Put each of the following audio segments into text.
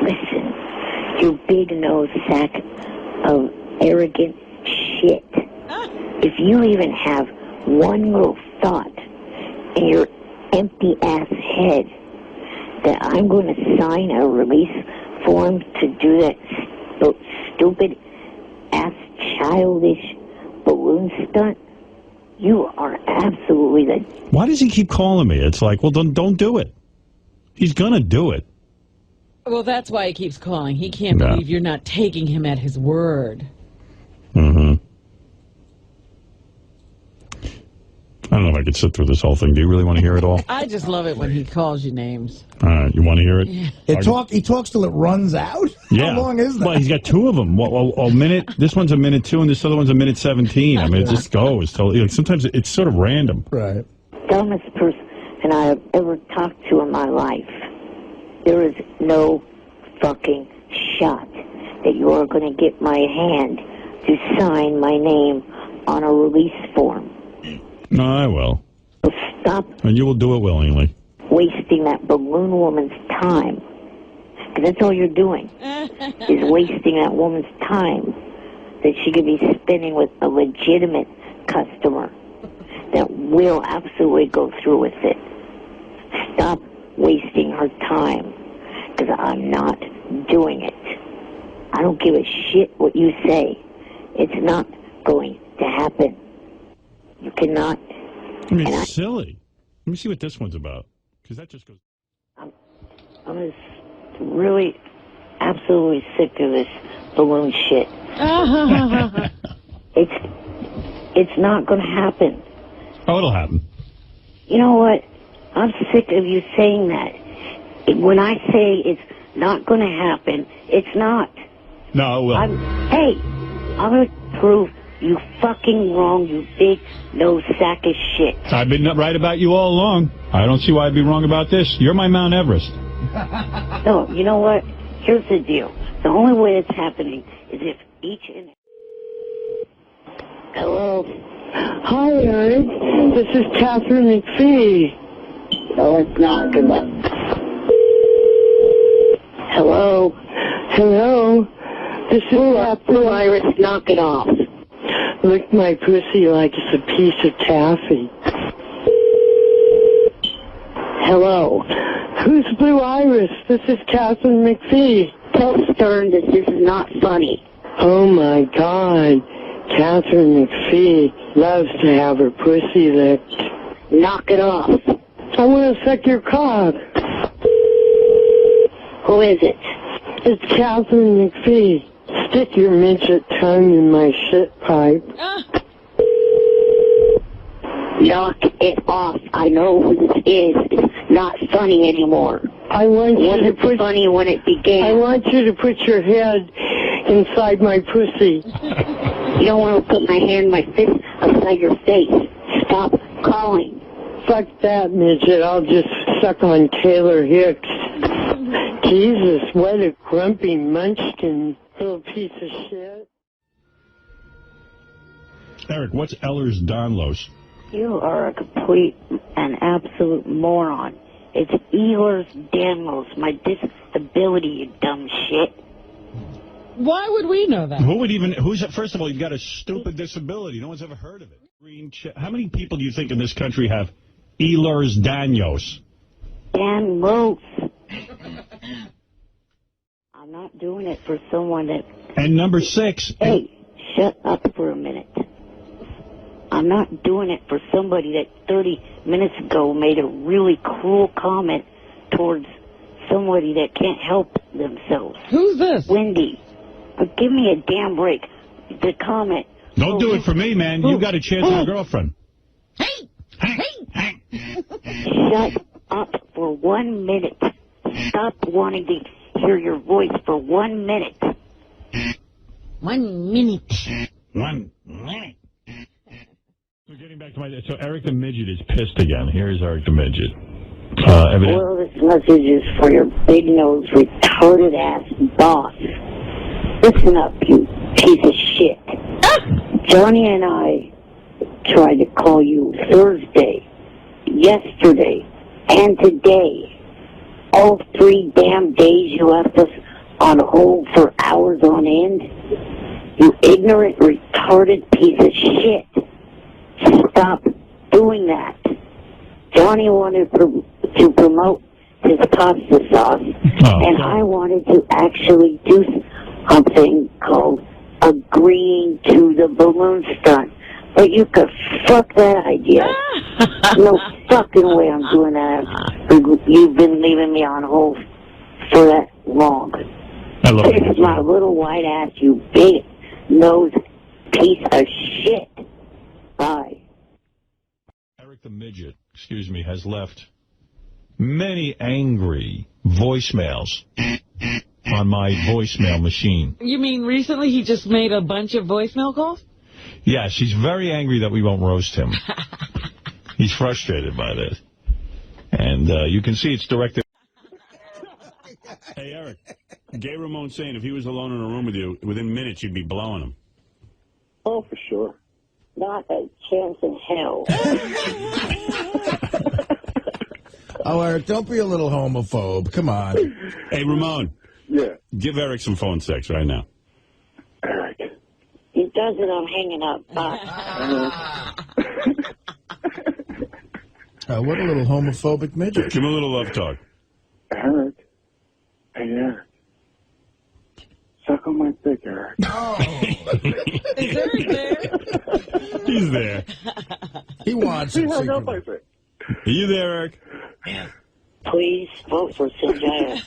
listen, you big nose sack of arrogant shit. If you even have one little thought in your empty ass head that I'm going to sign a release form to do that stupid ass childish balloon stunt, you are absolutely the... Why does he keep calling me? It's like, well, don't do it. He's going to do it. Well, that's why he keeps calling. He can't believe you're not taking him at his word. Mm-hmm. I don't know if I could sit through this whole thing. Do you really want to hear it all? I just love it when he calls you names. You want to hear it? Yeah. He talks till it runs out? Yeah. How long is that? Well, he's got two of them. A minute. This one's a minute 2, and this other one's a minute 17. I mean, it just goes. Sometimes it's sort of random. Right. Dumbest person I have ever talked to in my life. There is no fucking shot that you are going to get my hand to sign my name on a release form. No, I will. So stop. And you will do it willingly. Wasting that balloon woman's time. Because that's all you're doing, is wasting that woman's time that she could be spending with a legitimate customer that will absolutely go through with it. Stop wasting her time, because I'm not doing it. I don't give a shit what you say. It's not going to happen. You cannot. I mean, it's silly. Let me see what this one's about, because that just goes... I'm just really absolutely sick of this balloon shit. It's not going to happen. Oh, it'll happen. You know what? I'm sick of you saying that. When I say it's not going to happen, it's not. No, it will. Hey, I'm going to prove you fucking wrong, you big nose sack of shit. I've been right about you all along. I don't see why I'd be wrong about this. You're my Mount Everest. No, you know what? Here's the deal. The only way it's happening is if each and... Hello? Hi, Eric. This is Catherine McPhee. No, it's not. Good luck. Hello? Hello? This is Blue Iris, knock it off. Lick my pussy like it's a piece of taffy. Hello? Who's Blue Iris? This is Catherine McPhee. Tell Stern that this is not funny. Oh, my God. Catherine McPhee loves to have her pussy licked. Knock it off. I want to suck your cock. Who is it? It's Catherine McPhee. Stick your midget tongue in my shit pipe. Knock it off. I know who this is. It's not funny anymore. I want you to put funny when it began. I want you to put your head inside my pussy. You don't want to put my hand, my fist outside your face. Stop calling. Fuck that, midget. I'll just suck on Taylor Hicks. Jesus, what a grumpy munchkin little piece of shit. Eric, what's Ehlers-Danlos? You are a complete and absolute moron. It's Ehlers-Danlos, my disability, you dumb shit. Why would we know that? Who would even... First of all, you've got a stupid disability. No one's ever heard of it. How many people do you think in this country have Ehlers-Danlos? Danlos. I'm not doing it for someone that... And number 6... Hey, shut up for a minute. I'm not doing it for somebody that 30 minutes ago made a really cruel comment towards somebody that can't help themselves. Who's this? Wendy. Give me a damn break. The comment. Don't do it for me, man. You got a chance at a girlfriend. Shut up for 1 minute. Stop wanting to hear your voice for 1 minute. 1 minute. 1 minute. So getting back to so Eric the Midget is pissed again. Here's Eric the Midget. Well, this message is for your big nose, retarded ass boss. Listen up, you piece of shit. Johnny and I tried to call you Thursday, yesterday, and today. All 3 damn days you left us on hold for hours on end? You ignorant, retarded piece of shit. Stop doing that. Johnny wanted to promote his pasta sauce, and I wanted to actually do something called agreeing to the balloon stunt. But you could fuck that idea. No fucking way I'm doing that. You've been leaving me on hold for that long. I love Kiss my little white ass, you big nose piece of shit. Bye. Eric the Midget, excuse me, has left many angry voicemails on my voicemail machine. You mean recently he just made a bunch of voicemail calls? Yes, he's very angry that we won't roast him. He's frustrated by this. And you can see it's directed. Hey, Eric, Gay Ramone's saying if he was alone in a room with you, within minutes you'd be blowing him. Oh, for sure. Not a chance in hell. Oh, Eric, don't be a little homophobe. Come on. Hey, Ramon. Yeah. Give Eric some phone sex right now. Eric. He does it, I'm hanging up. Bye. What a little homophobic midget. Give him a little love talk. Eric. Hey, Eric. Suck on my dick, Eric. Oh. Is Eric there? He's there. He wants it. Hung up, I think. Are you there, Eric? Please vote for Sanjaya.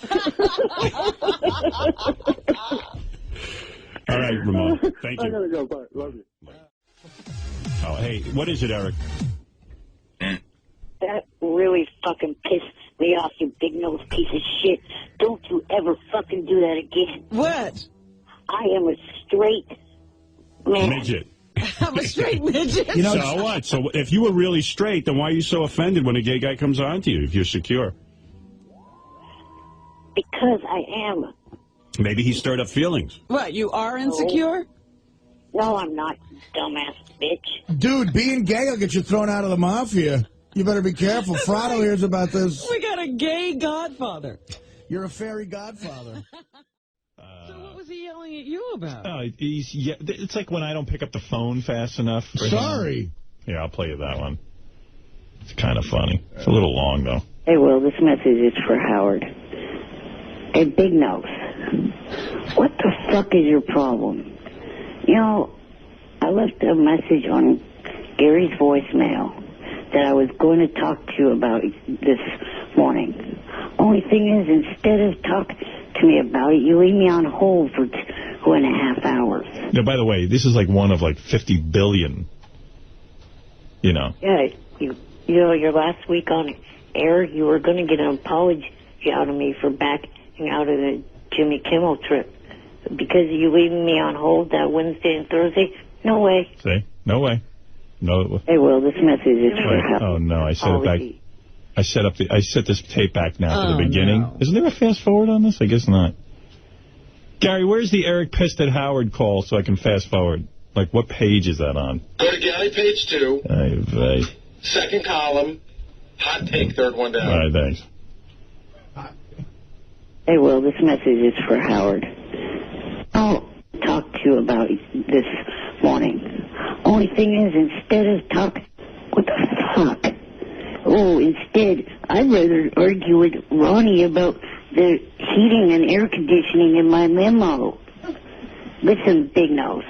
All right, Ramon. Thank I you. gotta go. Bye. Love you. Oh, hey, what is it, Eric? That really fucking pissed me off, you big nose piece of shit. Don't you ever fucking do that again. What? I am a straight man. Midget. I'm a straight midget. You know, So what? So if you were really straight, then why are you so offended when a gay guy comes on to you if you're secure? Because I am. Maybe he stirred up feelings. What, you are insecure? No, I'm not, dumbass bitch. dude, being gay will get you thrown out of the mafia. You better be careful. Frotto hears about this. We got a gay godfather. You're a fairy godfather. So what was he yelling at you about? It's like when I don't pick up the phone fast enough. Sorry. Here, I'll play you that one. It's kind of funny. It's a little long, though. Hey, Will, this message is for Howard. Hey, Big Nose. What the fuck is your problem? You know, I left a message on Gary's voicemail that I was going to talk to you about this morning. Only thing is, instead of talking to me about it, you leave me on hold for 2.5 hours. Yeah, by the way, this is like one of like 50 billion, you know. Yeah, you know, your last week on air, you were going to get an apology out of me for backing out of the Jimmy Kimmel trip. Because you leaving me on hold that Wednesday and Thursday? No way. See? No way. No. Hey, Will, this message is for Howard. Oh, no, I set it back. I set this tape back now to the beginning. No. Isn't there a fast forward on this? I guess not. Gary, where's the Eric pissed at Howard call so I can fast forward? Like, what page is that on? Go to Gary, page 2. Second column. Hot take, third one down. All right, thanks. Hey, Will, this message is for Howard. I'll talk to you about this morning. Only thing is, instead of talking... What the fuck? Oh, instead, I'd rather argue with Ronnie about the heating and air conditioning in my limo. Listen, Big Nose.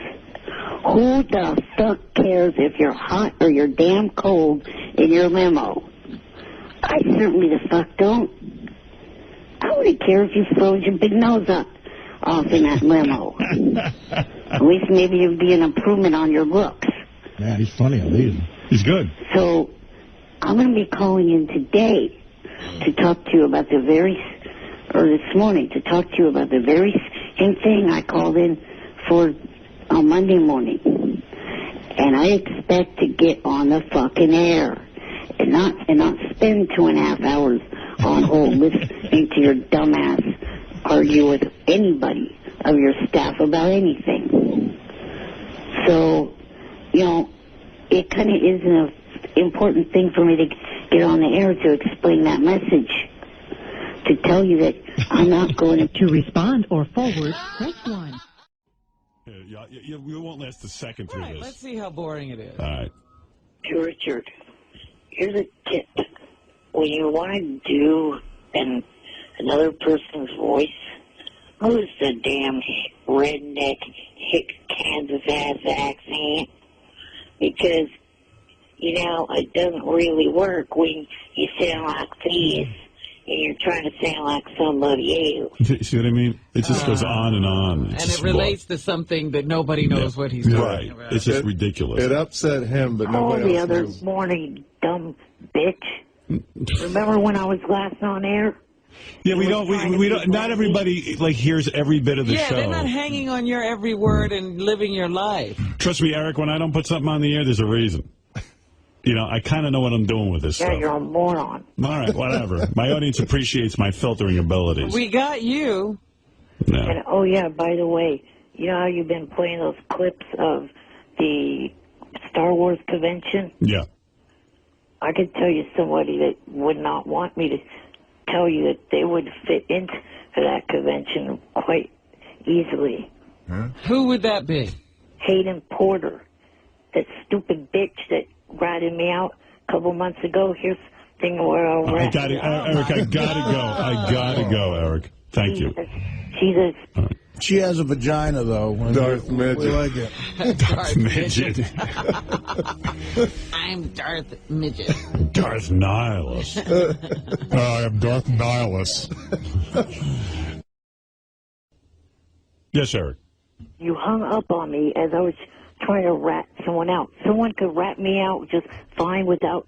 Who the fuck cares if you're hot or you're damn cold in your limo? I certainly the fuck don't. I wouldn't care if you froze your big nose off in that limo. At least maybe it'd be an improvement on your looks. Man, he's funny on these. He's good. So, I'm going to be calling in today to talk to you about this morning, to talk to you about the very same thing I called in for on Monday morning. And I expect to get on the fucking air and not spend 2.5 hours on hold listening to your dumbass argue with anybody of your staff about anything. So, you know, it kind of is an important thing for me to get on the air to explain that message. to tell you that I'm not going To respond or forward, press 1. You won't last a second through this. Let's see how boring it is. All right. to Richard. Here's a tip. When you want to do another person's voice, use the damn redneck hick Kansas ass accent, because it doesn't really work when you sound like this and you're trying to sound like somebody else. See what I mean? It just goes on and on. And it relates to something that nobody knows what he's talking about. It's just ridiculous. It upset him, but nobody the else other knows. morning, dumb bitch. Remember when I was last on air? Yeah, we don't. Not everybody hears every bit of the show. Yeah, they're not hanging on your every word and living your life. Trust me, Eric. When I don't put something on the air, there's a reason. I kind of know what I'm doing with this stuff. Yeah, you're a moron. All right, whatever. My audience appreciates my filtering abilities. We got you. No. And oh yeah, by the way, you know how you've been playing those clips of the Star Wars convention? Yeah. I could tell you somebody that would not want me to tell you that they would fit into that convention quite easily. Huh? Who would that be? Hayden Porter, that stupid bitch that ratted me out a couple months ago. Here's the thing where I'll I got it, Eric. I gotta go. I gotta go, Eric. Thank you. She's a... Right. She has a vagina, though. Darth Midget. We like it. Darth Midget. I'm Darth Midget. Darth Nihilus. I am Darth Nihilus. Yes, Eric. You hung up on me as I was trying to rat someone out. Someone could rat me out just fine without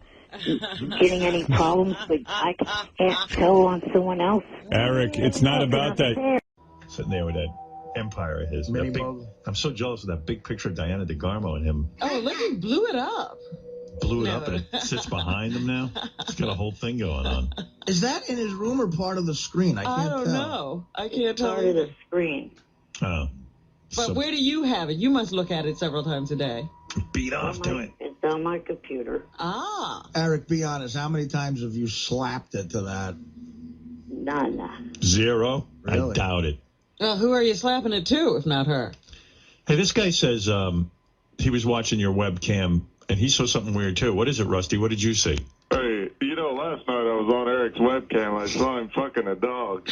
getting any problems, but I can't tell on someone else. Eric, it's not about that. Sitting there with that empire of his. I'm so jealous of that big picture of Diana DeGarmo and him. Oh, look, he blew it up. Blew it up and it sits behind him now. It's got a whole thing going on. Is that in his room or part of the screen? I can't don't tell. know. I can't tell Part of either. the screen. Oh. But where do you have it? You must look at it several times a day. Beat off to it. It's on my computer. Ah. Eric, be honest. How many times have you slapped it to that? None. 0? Really? I doubt it. Who are you slapping it to, if not her? Hey, this guy says he was watching your webcam and he saw something weird too. What is it, Rusty? What did you see? Hey, last night I was on Eric's webcam. I saw him fucking a dog.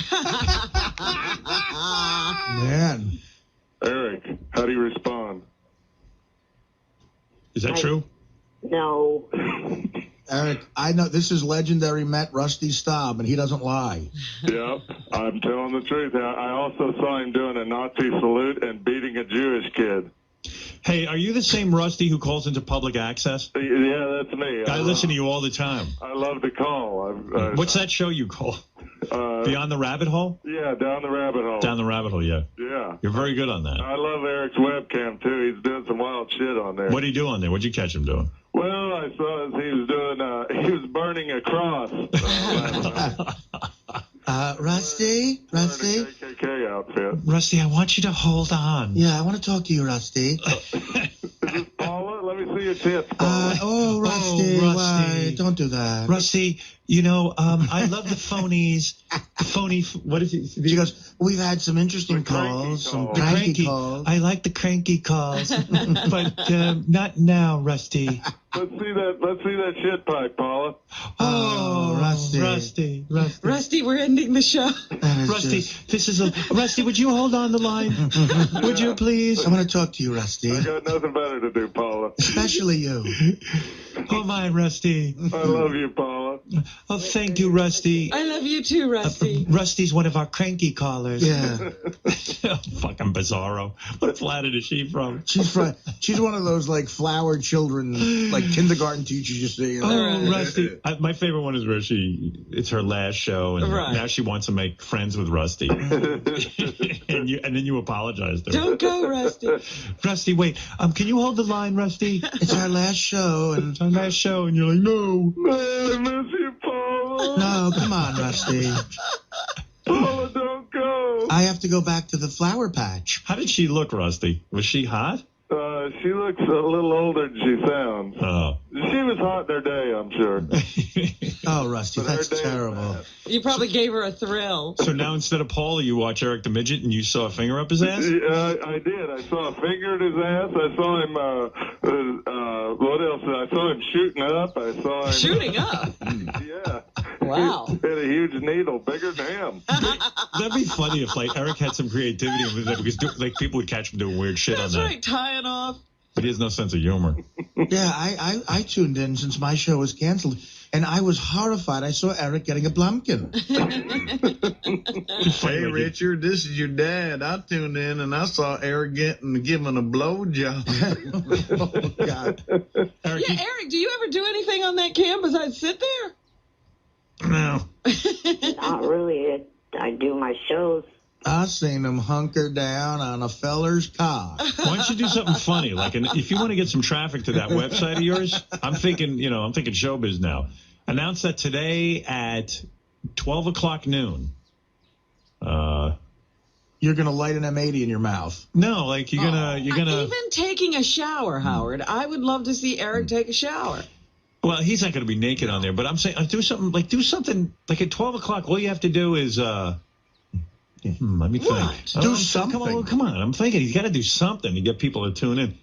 Man. Eric, how do you respond? Is that true? No. Eric, I know this is legendary Met Rusty Staub, and he doesn't lie. Yep, I'm telling the truth. I also saw him doing a Nazi salute and beating a Jewish kid. Hey, are you the same Rusty who calls into public access? Yeah, that's me. I listen to you all the time. I love to call. What's that show you call? Beyond the Rabbit Hole? Yeah, Down the Rabbit Hole. Down the Rabbit Hole, yeah. Yeah. You're very good on that. I love Eric's webcam, too. He's doing some wild shit on there. What did he do on there? What'd you catch him doing? Well, I saw he was doing, he was burning a cross. Rusty? Rusty? Burning a KKK outfit. Rusty, I want you to hold on. Yeah, I want to talk to you, Rusty. Is this Paula? Let me see your tits, Paula. Rusty, Rusty. why? Don't do that. Rusty, I love the phonies. The phony, what is it? She goes, we've had some interesting The cranky calls, some calls. cranky calls. I like the cranky calls, but not now, Rusty. Let's see that shit pipe, Paula. Oh, Rusty. Rusty, we're ending the show. Rusty, Rusty, would you hold on the line? Would you please? I want to talk to you, Rusty. I got nothing better to do, Paula. Especially you. Oh, my, Rusty. I love you, Paula. Oh, thank you, Rusty. I love you too, Rusty. Rusty's one of our cranky callers. Yeah. Fucking bizarro. What planet is she from? She's one of those, flower children, kindergarten teachers you see. Oh, Rusty. My favorite one is where it's her last show, and now she wants to make friends with Rusty. and then you apologize to her. Don't go, Rusty. Rusty, wait. Can you hold the line, Rusty? It's our last show, and you're like, no. I miss you, Paula. No, come on, Rusty. Paula, don't go. I have to go back to the flower patch. How did she look, Rusty? Was she hot? She looks a little older than she sounds. Oh. She she was hot in her day, I'm sure. Oh, Rusty, that's terrible. You probably gave her a thrill. So now instead of Paula, you watch Eric the Midget and you saw a finger up his ass? Yeah, I did. I saw a finger in his ass. I saw him, what else? I saw him shooting up. I saw him... Shooting up? Yeah. Wow. He had a huge needle, bigger than him. That'd be funny if, like, Eric had some creativity with that because, like, people would catch him doing weird shit That's on that. right, tying off. But he has no sense of humor. Yeah, I tuned in since my show was canceled, and I was horrified. I saw Eric getting a blumpkin. Hey, Richard, this is your dad. I tuned in, and I saw Eric giving a blowjob. Oh, God. Eric, Yeah, Eric, do you ever do anything on that cam besides sit there? No. Not really. I do my shows. I seen him hunker down on a feller's car. Why don't you do something funny? Like, if you want to get some traffic to that website of yours, I'm thinking showbiz now. Announce that today at 12 o'clock noon. You're gonna light an M80 in your mouth. No, like you're gonna. Even taking a shower, Howard. I would love to see Eric take a shower. Well, he's not going to be naked on there, but I'm saying do something like at 12 o'clock. All you have to do is let me think. What? Do something. Come on. I'm thinking he's got to do something to get people to tune in.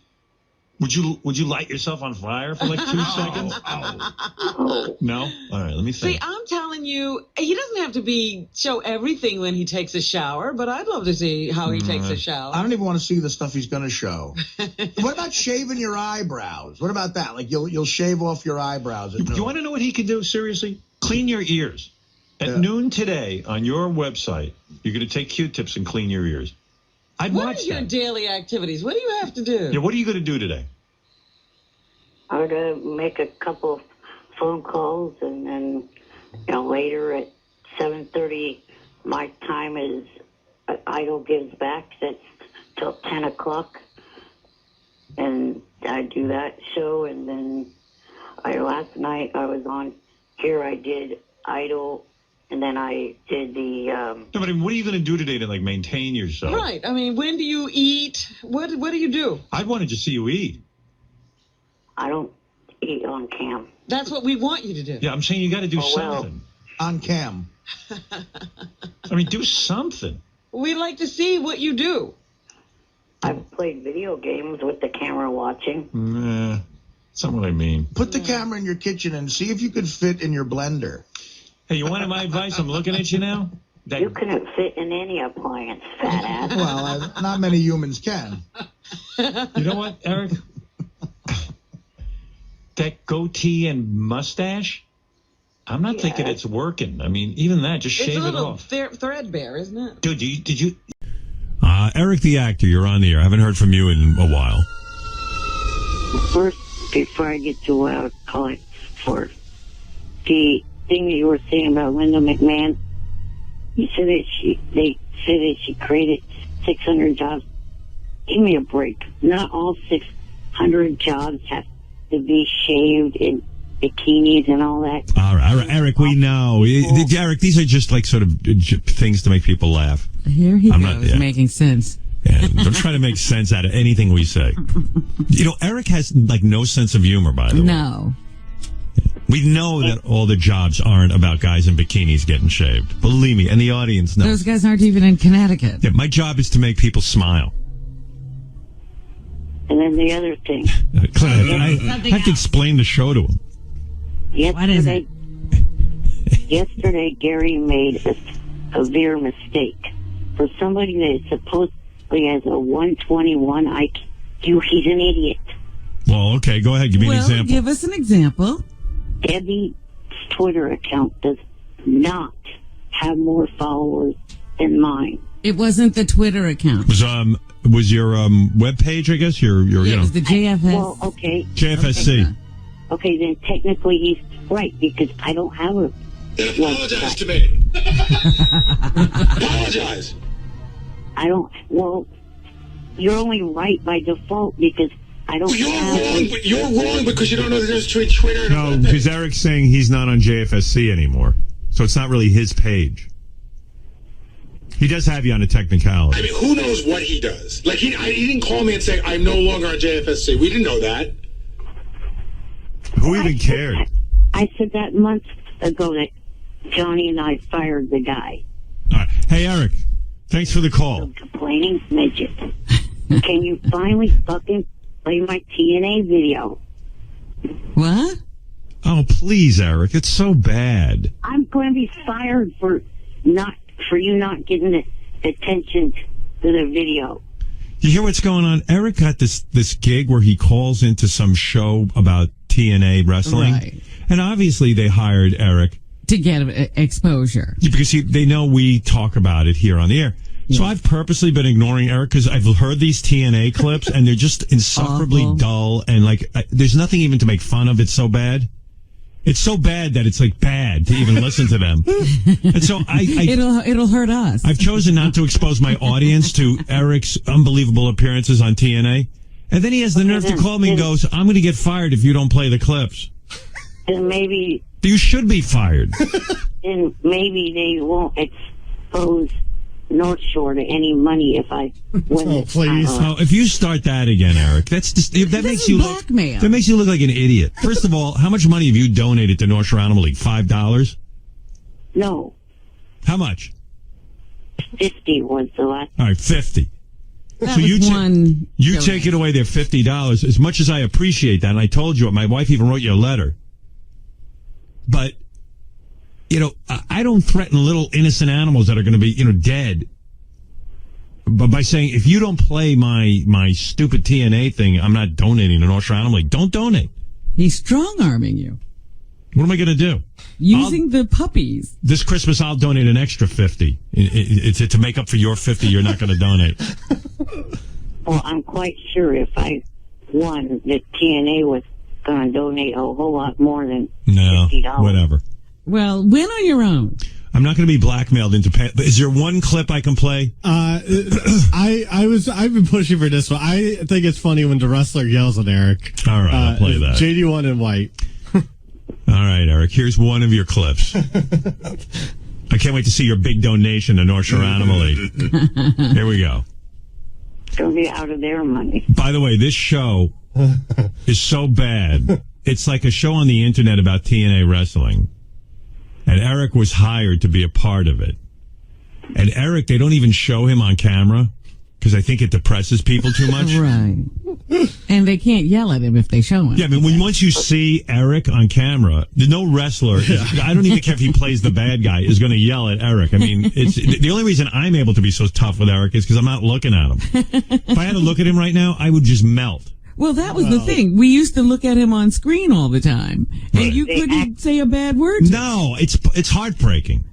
Would you light yourself on fire for like 2 seconds? No? All right, let me think. See, I'm telling you, he doesn't have to show everything when he takes a shower, but I'd love to see how he takes a shower. I don't even want to see the stuff he's going to show. What about shaving your eyebrows? What about that? Like you'll shave off your eyebrows. Do you want to know what he can do? Seriously, clean your ears. At noon today on your website, you're going to take Q-tips and clean your ears. I'd What watch are your that. daily activities? What do you have to do? Yeah, what are you going to do today? I'm going to make a couple of phone calls, and then later at 7:30, my time is Idol Gives Back. That's till 10 o'clock. And I do that show, and then last night I was on here. I did Idol, and then I did the... No, but I mean, what are you going to do today to, like, maintain yourself? Right. I mean, when do you eat? What do you do? I'd want to just see you eat. I don't eat on cam. That's what we want you to do. Yeah, I'm saying you got to do something. On cam. I mean, do something. We'd like to see what you do. I've played video games with the camera watching. Nah, that's not what I mean. Put the camera in your kitchen and see if you could fit in your blender. Hey, you wanted my advice? I'm looking at you now. You couldn't fit in any appliance, fat ass. Well, not many humans can. You know what, Eric? That goatee and mustache, I'm not thinking it's working. I mean, even that, just shave it off. It's a little threadbare, isn't it? Dude, did you... Eric the actor, you're on the air. I haven't heard from you in a while. First, before I get to what I was calling for, the thing that you were saying about Linda McMahon, you said that they said that she created 600 jobs. Give me a break. Not all 600 jobs have to be shaved in bikinis and all that. All right, Eric, we know. Eric, these are just like sort of things to make people laugh. Here he goes, making sense. Yeah, don't try to make sense out of anything we say. Eric has like no sense of humor, by the way. No. We know that all the jobs aren't about guys in bikinis getting shaved. Believe me, and the audience knows. Those guys aren't even in Connecticut. Yeah, my job is to make people smile. And then the other thing. Clint, I have to explain the show to him. Yesterday, Gary made a severe mistake. For somebody that supposedly has a 121 IQ, he's an idiot. Well, okay, go ahead. Give me an example. Give us an example. Debbie's Twitter account does not have more followers than mine. It wasn't the Twitter account. Was your web page, I guess? Your it was the JFS. Well, okay. JFSC. Okay, then technically he's right because I don't have a. Then apologize to me. Apologize. I don't. Well, you're only right by default because I don't. You're wrong because you don't know the difference between Twitter and. No, because Eric's saying he's not on JFSC anymore, so it's not really his page. He does have you on a technicality. I mean, who knows what he does? Like he didn't call me and say I'm no longer on JFSC. We didn't know that. Who even cared? I said that months ago that Johnny and I fired the guy. All right. Hey, Eric, thanks for the call. Complaining midget. Can you finally fucking play my TNA video? What? Oh, please, Eric. It's so bad. I'm going to be fired for you not getting the attention to the video. You hear what's going on? Eric got this gig where he calls into some show about TNA wrestling. Right. And obviously they hired Eric To get exposure. because they know we talk about it here on the air. Yeah. So I've purposely been ignoring Eric because I've heard these TNA clips and they're just insufferably dull and there's nothing even to make fun of. It's so bad. It's so bad that it's bad to even listen to them. And so it'll hurt us. I've chosen not to expose my audience to Eric's unbelievable appearances on TNA. And then he has the nerve to call me and goes, I'm going to get fired if you don't play the clips. And maybe... You should be fired. And maybe they won't expose North Shore to any money if I win. Oh, please. If you start that again, Eric, that makes you blackmail. That makes you look like an idiot. First of all, how much money have you donated to North Shore Animal League? $5? No. How much? 50 was the last. All right, 50. That so was you take it away their $50. As much as I appreciate that, and I told you it, my wife even wrote you a letter. But, I don't threaten little innocent animals that are going to be, dead. But by saying, if you don't play my stupid TNA thing, I'm not donating to North Shore Animal League. Don't donate. He's strong-arming you. What am I going to do? Using the puppies. This Christmas, I'll donate an extra 50. It's to make up for your 50 you're not going to donate. Well, I'm quite sure if I won, that TNA was going to donate a whole lot more than $50. Whatever. Well, win on your own. I'm not going to be blackmailed into pay. Is there one clip I can play? I've been pushing for this one. I think it's funny when the wrestler yells at Eric. All right, I'll play that. JD1 in white. All right, Eric, here's one of your clips. I can't wait to see your big donation to North Shore Animal League. Here we go. It's going to be out of their money. By the way, this show is so bad. It's like a show on the internet about TNA wrestling. And Eric was hired to be a part of it. And Eric, they don't even show him on camera because I think it depresses people too much. Right. And they can't yell at him if they show him. Yeah, I mean, once you see Eric on camera, no wrestler, I don't even care if he plays the bad guy, is going to yell at Eric. I mean, it's the only reason I'm able to be so tough with Eric is because I'm not looking at him. If I had to look at him right now, I would just melt. Well, that was the thing. We used to look at him on screen all the time, and you couldn't say a bad word. No, it's heartbreaking.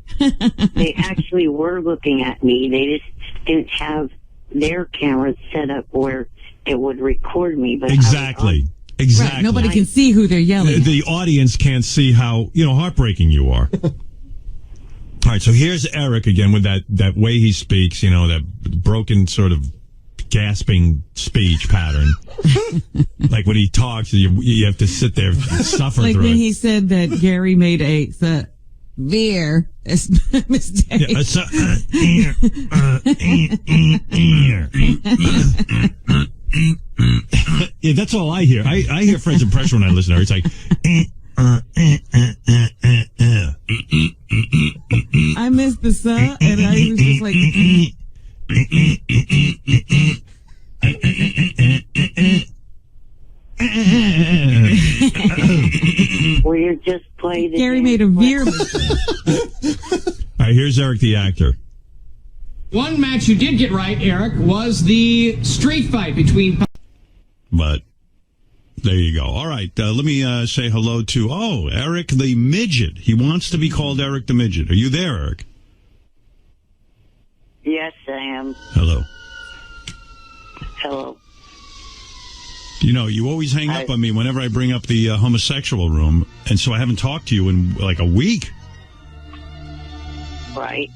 They actually were looking at me. They just didn't have their cameras set up where it would record me. But Exactly. Right, nobody can see who they're yelling at. The audience can't see how heartbreaking you are. All right, so here's Eric again with that way he speaks, that broken sort of gasping speech pattern. Like when he talks, you have to sit there and suffer like through when it. he said that Gary made a severe mistake. Yeah, that's all I hear. I hear Fred's impression when I listen to her. It's like... I missed the and I was just like... Will you just play the Gary made a veer. All right, here's Eric the actor. One match you did get right, Eric, was the street fight between... But there you go. All right, let me say hello to, Eric the Midget. He wants to be called Eric the Midget. Are you there, Eric? Yes, I am. Hello. Hello. You always hang up on me whenever I bring up the homosexual room, and so I haven't talked to you in like a week. Right.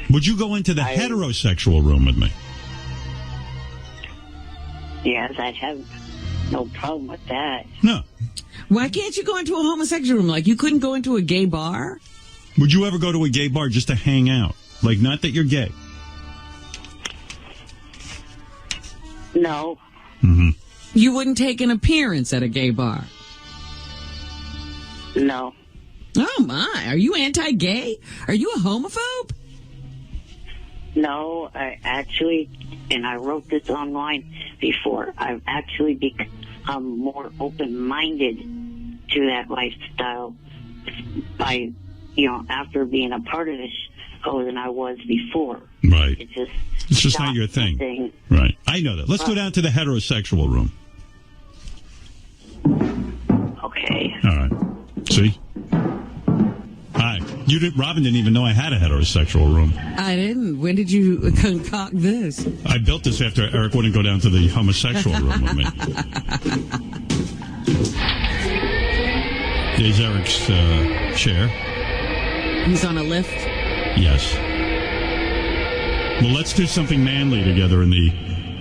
Would you go into the heterosexual room with me? Yes, I'd have no problem with that. No. Why can't you go into a homosexual room? Like you couldn't go into a gay bar? Would you ever go to a gay bar just to hang out? Like, not that you're gay. No. Mm-hmm. You wouldn't take an appearance at a gay bar? No. Oh, my. Are you anti-gay? Are you a homophobe? No, I actually, and I wrote this online before, I've actually become more open-minded to that lifestyle by, after being a part of this show than I was before. Right. It's just not your thing. Right. I know that. Let's go down to the heterosexual room. Okay. All right. See? Hi. Robin didn't even know I had a heterosexual room. I didn't. When did you concoct this? I built this after Eric wouldn't go down to the homosexual room with me. There's Eric's chair. He's on a lift? Yes. Well, let's do something manly together in the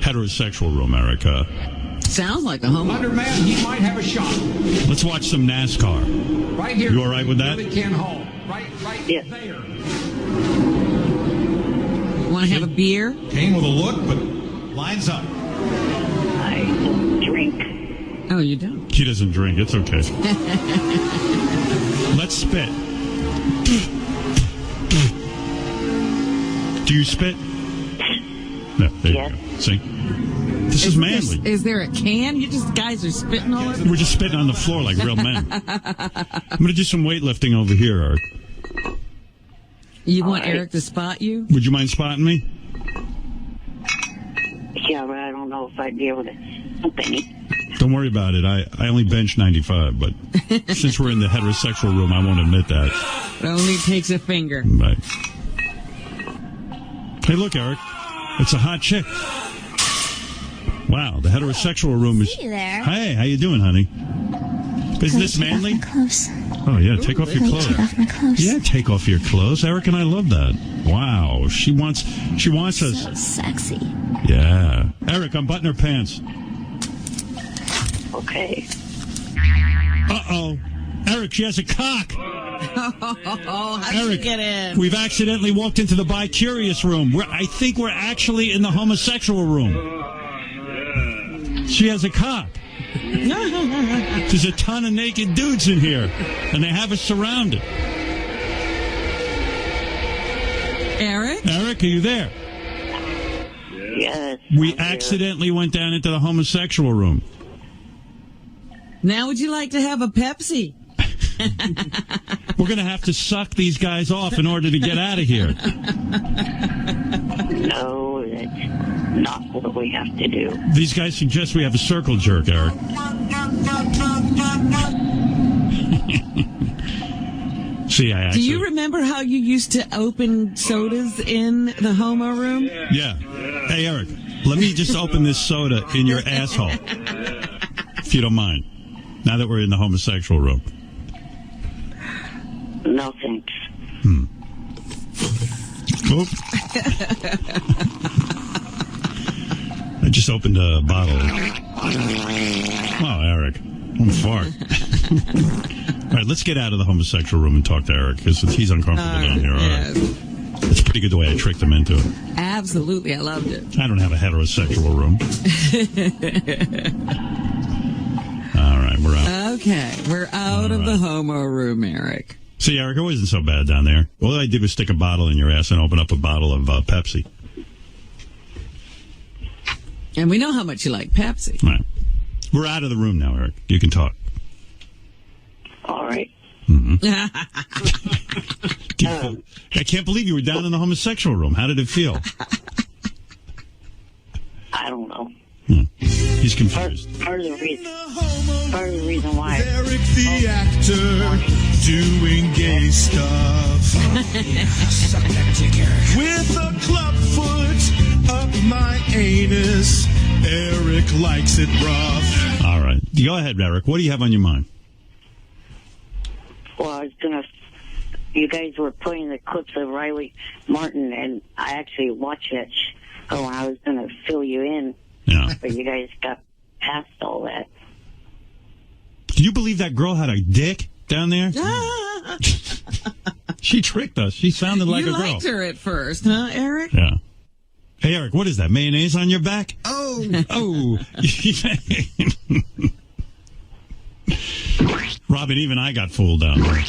heterosexual room, Eric. Sounds like a homo. Man, he might have a shot. Let's watch some NASCAR. Right here. You all right with that? Billy Ken Hall. Right there. Want to have a beer? Came with a look, but lines up. I don't drink. Oh, you don't? She doesn't drink. It's okay. Let's spit. Do you spit? No, there you go. See? This is manly. Is there a can? You just guys are spitting all over? We're just spitting on the floor like real men. I'm going to do some weightlifting over here, Eric. You want Eric to spot you? Would you mind spotting me? Yeah, but I don't know if I'd be able to help any. Don't worry about it. I only bench 95, but since we're in the heterosexual room, I won't admit that. It only takes a finger. Right. Hey, look, Eric. It's a hot chick. Wow, the heterosexual room is... Hey there. Hey, how you doing, honey? Isn't this manly? Oh, yeah, take off your clothes. Take off my clothes. Yeah, take off your clothes. Eric and I love that. Wow, she wants us... So sexy. Yeah. Eric, unbutton her pants. Okay. Uh-oh. Eric, she has a cock. How did Eric, you get in? We've accidentally walked into the bi-curious room. I think we're actually in the homosexual room. She has a cock. There's a ton of naked dudes in here, and they have us surrounded. Eric? Eric, are you there? Yes. We accidentally went down into the homosexual room. Now would you like to have a Pepsi? We're going to have to suck these guys off in order to get out of here. No, that's not what we have to do. These guys suggest we have a circle jerk, Eric. See, I actually... Do you remember how you used to open sodas in the homo room? Yeah. Hey, Eric, let me just open this soda in your asshole, if you don't mind, now that we're in the homosexual room. No, thanks. Oop. I just opened a bottle. Oh, Eric. I'm fart. All right, let's get out of the homosexual room and talk to Eric, because he's uncomfortable down here. All right. It's pretty good the way I tricked him into it. Absolutely, I loved it. I don't have a heterosexual room. All right, we're out. Okay, we're out of the homo room, Eric. See, Eric, it wasn't so bad down there. All I did was stick a bottle in your ass and open up a bottle of Pepsi. And we know how much you like Pepsi. Right. We're out of the room now, Eric. You can talk. All right. Mm-hmm. I can't believe you were down in the homosexual room. How did it feel? I don't know. He's confused. Part of the reason why. Eric the actor doing gay stuff. Suck that dick, Eric. With a club foot up my anus. Eric likes it rough. All right. Go ahead, Eric. What do you have on your mind? Well, I was going to... You guys were playing the clips of Riley Martin, and I actually watched that show, and I was going to fill you in. Yeah. But you guys got past all that. Can you believe that girl had a dick down there? She tricked us. She sounded like a girl. You liked her at first, huh, Eric? Yeah. Hey, Eric, what is that? Mayonnaise on your back? Oh, Oh. Robin, even I got fooled down there.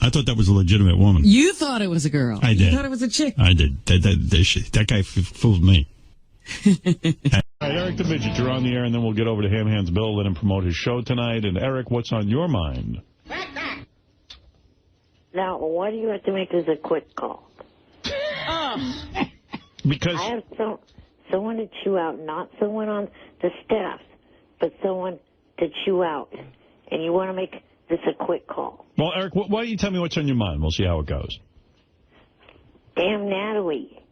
I thought that was a legitimate woman. You thought it was a girl. I did. You thought it was a chick. I did. That guy fooled me. All right, Eric the Midget, you're on the air, and then we'll get over to Ham Hands Bill, let him promote his show tonight. And Eric, what's on your mind? Now, why do you have to make this a quick call? Because I have someone to chew out, not someone on the staff, but someone to chew out. And you want to make this a quick call. Well, Eric, why don't you tell me what's on your mind? We'll see how it goes. Damn Natalie.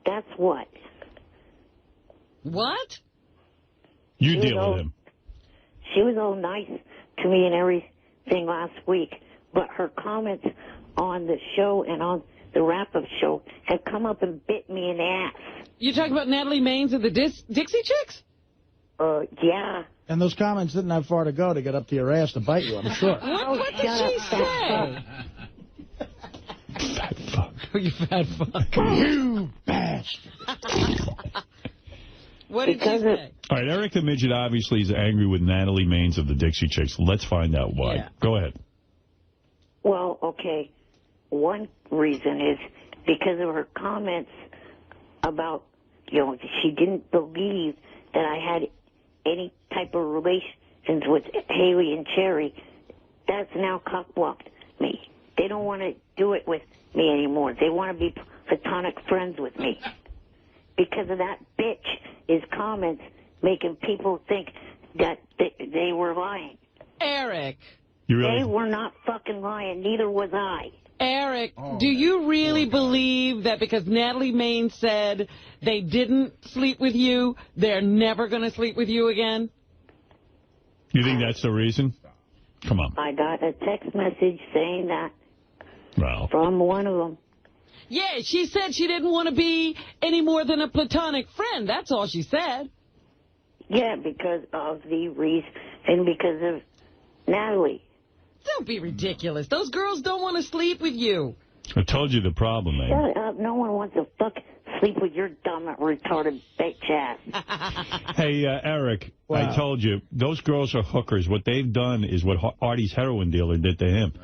That's what. What? You deal with him. She was all nice to me and everything last week, but her comments on the show and on the wrap-up show have come up and bit me in the ass. You talking about Natalie Maines of the Dixie Chicks? Yeah. And those comments didn't have far to go to get up to your ass to bite you, I'm sure. What did she say? Fat fuck. You fat fuck. You bastard. What did she say? All right, Eric the Midget obviously is angry with Natalie Maines of the Dixie Chicks. Let's find out why. Yeah. Go ahead. Well, okay. One reason is because of her comments about, she didn't believe that I had any type of relations with Haley and Cherry. That's now cock-blocked me. They don't want to do it with me anymore. They want to be platonic friends with me. Because of that bitch, his comments making people think that they were lying. Eric. They were not fucking lying. Neither was I. Eric, do you really believe that because Natalie Maines said they didn't sleep with you, they're never going to sleep with you again? You think that's the reason? Come on. I got a text message saying that from one of them. Yeah, she said she didn't want to be any more than a platonic friend. That's all she said. Yeah, because of the reason and because of Natalie. Don't be ridiculous. Those girls don't want to sleep with you. I told you the problem, man. Shut up. No one wants to sleep with your dumb, retarded bitch ass. Hey, Eric, Wow. I told you, those girls are hookers. What they've done is what Artie's heroin dealer did to him.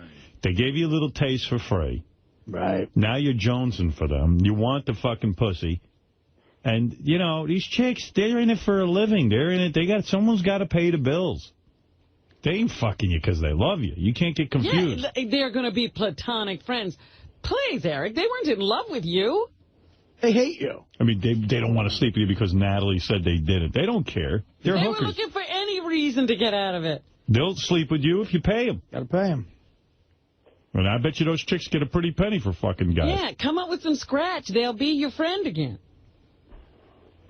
They gave you a little taste for free. Right. Now you're jonesing for them. You want the fucking pussy. And, these chicks, they're in it for a living. They're in it. Someone's got to pay the bills. They ain't fucking you because they love you. You can't get confused. Yeah, they're going to be platonic friends. Please, Eric, they weren't in love with you. They hate you. I mean, they don't want to sleep with you because Natalie said they did it. They don't care. They're They hookers. were looking for any reason to get out of it. They'll sleep with you if you pay them. Got to pay them. And I bet you those chicks get a pretty penny for fucking guys. Yeah, come up with some scratch. They'll be your friend again.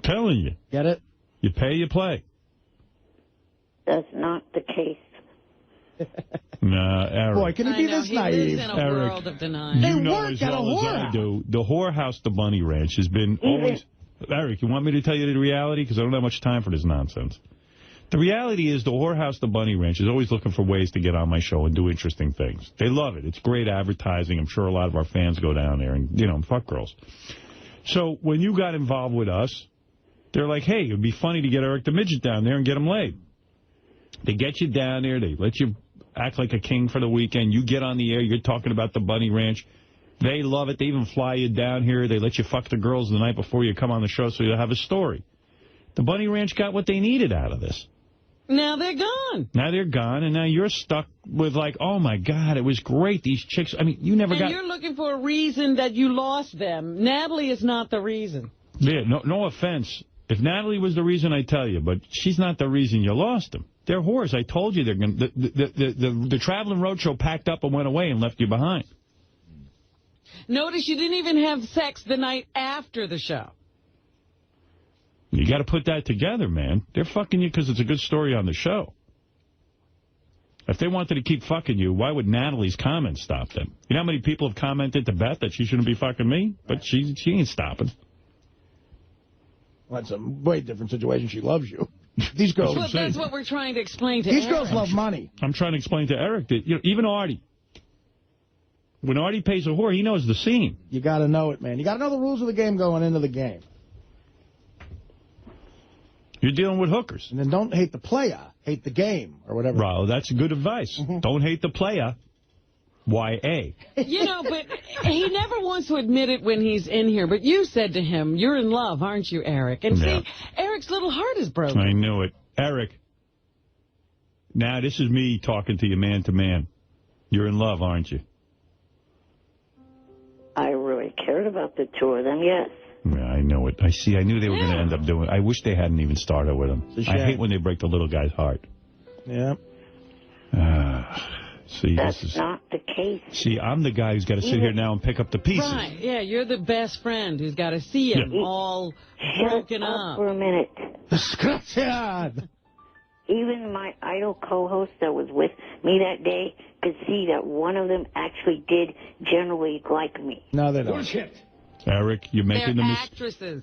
Telling you. Get it? You pay, you play. That's not the case. Nah, Eric. Boy, can he be this naive? Lives in a world of denial. You know as well as I do, the whorehouse, the Bunny Ranch, has been always... Eric, you want me to tell you the reality? Because I don't have much time for this nonsense. The reality is the whorehouse, the Bunny Ranch, is always looking for ways to get on my show and do interesting things. They love it. It's great advertising. I'm sure a lot of our fans go down there and, fuck girls. So when you got involved with us, they're like, hey, it would be funny to get Eric the Midget down there and get him laid. They get you down there. They let you act like a king for the weekend. You get on the air. You're talking about the Bunny Ranch. They love it. They even fly you down here. They let you fuck the girls the night before you come on the show so you'll have a story. The Bunny Ranch got what they needed out of this. Now they're gone. Now they're gone, and now you're stuck with like, oh, my God, it was great. These chicks, I mean, you never got... And you're looking for a reason that you lost them. Natalie is not the reason. Yeah, no offense. If Natalie was the reason, I tell you, but she's not the reason you lost them. They're whores. I told you they're going. The traveling roadshow packed up and went away and left you behind. Notice you didn't even have sex the night after the show. You got to put that together, man. They're fucking you because it's a good story on the show. If they wanted to keep fucking you, why would Natalie's comments stop them? You know how many people have commented to Beth that she shouldn't be fucking me? But she ain't stopping. Well, that's a way different situation. She loves you. These girls. Well, that's what we're trying to explain to These Eric. girls love money. I'm trying to explain to Eric that even Artie, when Artie pays a whore, he knows the scene. You got to know it, man. You got to know the rules of the game going into the game. You're dealing with hookers. And then don't hate the player. Hate the game, or whatever. Bro, that's good advice. Don't hate the player. Y.A. You know, but he never wants to admit it when he's in here. But you said to him, you're in love, aren't you, Eric? And see, Eric's little heart is broken. I knew it. Eric, now this is me talking to you man to man. You're in love, aren't you? I really cared about the two of them, yes. Yeah, I know it. I knew they were going to end up doing it. I wish they hadn't even started with him. I hate when they break the little guy's heart. Yeah. See, That's not the case. See, I'm the guy who's got to sit here now and pick up the pieces. Right, yeah, you're the best friend who's got to see him all broken up. For a minute. Description! Even my idol co-host that was with me that day could see that one of them actually did generally like me. No, they don't. Bullshit. Eric, you're making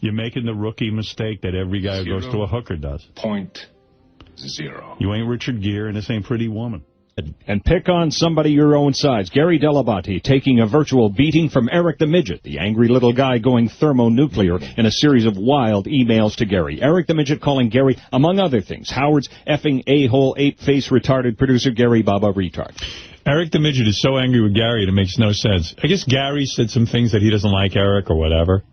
you're making the rookie mistake that every guy who goes to a hooker does. .0. You ain't Richard Gere, and this ain't Pretty Woman. And pick on somebody your own size. Gary Dell'Abate taking a virtual beating from Eric the Midget, the angry little guy going thermonuclear in a series of wild emails to Gary. Eric the Midget calling Gary, among other things, Howard's effing a-hole, ape-face, retarded producer Gary Baba retard. Eric the Midget is so angry with Gary it makes no sense. I guess Gary said some things that he doesn't like Eric or whatever.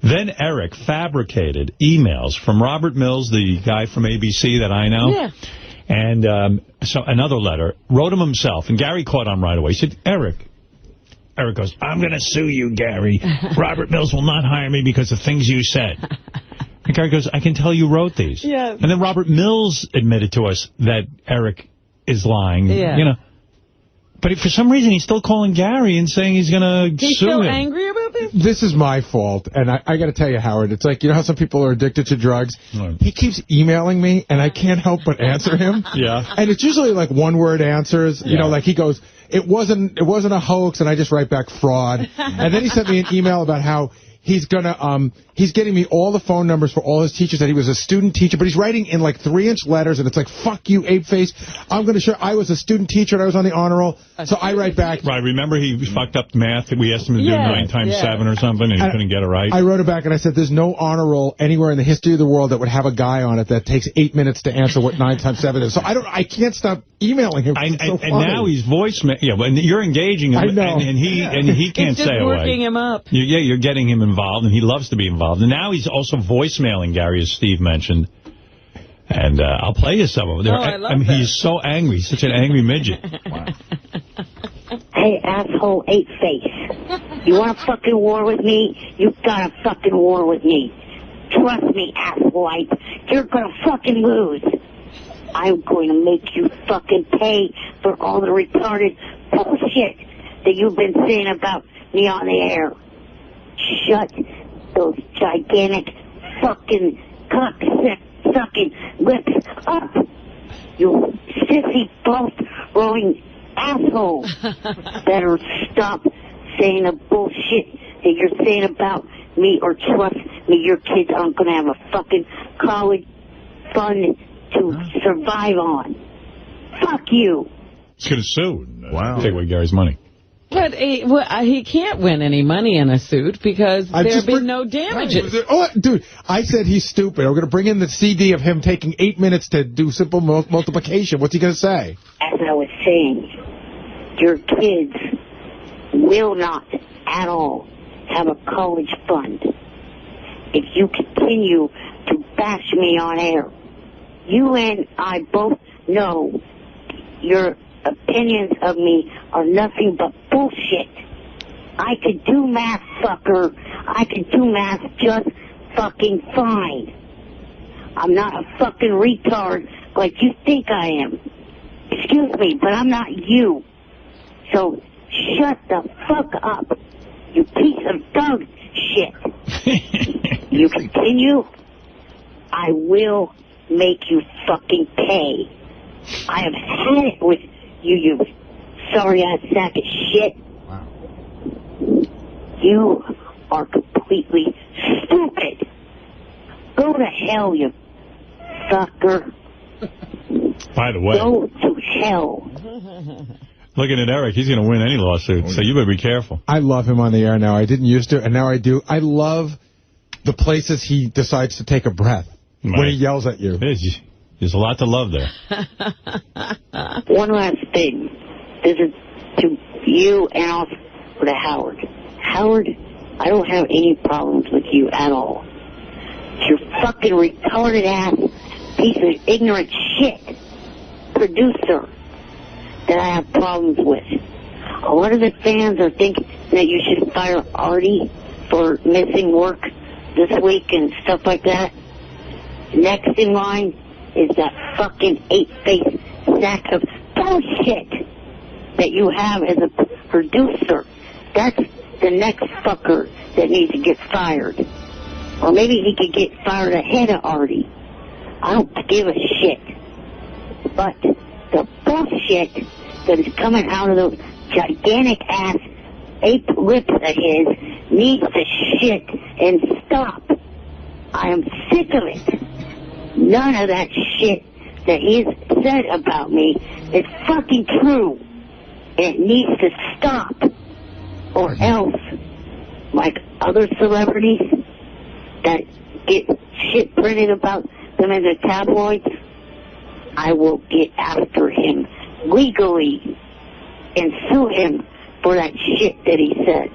Then Eric fabricated emails from Robert Mills, the guy from ABC that I know. Yeah. And so another letter, wrote him himself, and Gary caught on right away. He said, Eric goes, I'm going to sue you, Gary. Robert Mills will not hire me because of things you said. And Gary goes, I can tell you wrote these. Yes. And then Robert Mills admitted to us that Eric is lying. Yeah. You know. But for some reason, he's still calling Gary and saying he's going to sue him. He's still angry about this? This is my fault, and I got to tell you, Howard, it's like, you know how some people are addicted to drugs? Right. He keeps emailing me, and I can't help but answer him. Yeah. And it's usually like one-word answers. You know, like he goes, it wasn't a hoax, and I just write back fraud. And then he sent me an email about how he's getting me all the phone numbers for all his teachers, that he was a student teacher, but he's writing in like 3-inch letters, and it's like, fuck you, ape face. I'm going to show I was a student teacher, and I was on the honor roll. So I write back. Right, remember he fucked up math? We asked him to do 9 times 7 or something, and he couldn't get it right. I wrote it back, and I said, there's no honor roll anywhere in the history of the world that would have a guy on it that takes 8 minutes to answer what 9 times 7 is. So I can't stop emailing him. And now he's voicemail. Yeah, when you're engaging him, I know. and he can't it's just say working away. him up. You're getting him involved, and he loves to be involved. And now he's also voicemailing Gary, as Steve mentioned. And I'll play you some of it. I love that. He's so angry. He's such an angry midget. Wow. Hey, asshole, ape face. You want a fucking war with me? You got a fucking war with me. Trust me, asshole ape. You're gonna fucking lose. I'm going to make you fucking pay for all the retarded bullshit that you've been saying about me on the air. Shut those gigantic fucking cock-sucking lips up. You sissy both-rolling asshole. Better stop saying the bullshit that you're saying about me, or trust me, your kids aren't going to have a fucking college fund to survive on. Fuck you. He's going to sue. Wow. Take away Gary's money. But he can't win any money in a suit because there's been no damages. Oh, dude, I said he's stupid. I'm going to bring in the CD of him taking 8 minutes to do simple multiplication. What's he going to say? As I was saying, your kids will not at all have a college fund. If you continue to bash me on air, you and I both know your opinions of me are nothing but bullshit. I could do math, fucker. I could do math just fucking fine. I'm not a fucking retard like you think I am. Excuse me, but I'm not you. So shut the fuck up, you piece of dog shit. You continue, I will make you fucking pay. I have had it with you sorry-ass sack of shit. Wow. You are completely stupid. Go to hell, you sucker. By the way. Go to hell. Looking at Eric, he's going to win any lawsuit, so you better be careful. I love him on the air now. I didn't used to, and now I do. I love the places he decides to take a breath. when he yells at you. There's a lot to love there. One last thing. This is to you and also to Howard. Howard, I don't have any problems with you at all. It's your fucking retarded ass piece of ignorant shit producer that I have problems with. A lot of the fans are thinking that you should fire Artie for missing work this week and stuff like that. Next in line is that fucking eight-faced sack of bullshit that you have as a producer. That's the next fucker that needs to get fired. Or maybe he could get fired ahead of Artie. I don't give a shit. But the bullshit that is coming out of those gigantic ass ape lips of his needs to shit and stop. I am sick of it. None of that shit that he's said about me is fucking true. It needs to stop. Or else, like other celebrities that get shit printed about them in the tabloids, I will get after him legally and sue him for that shit that he says.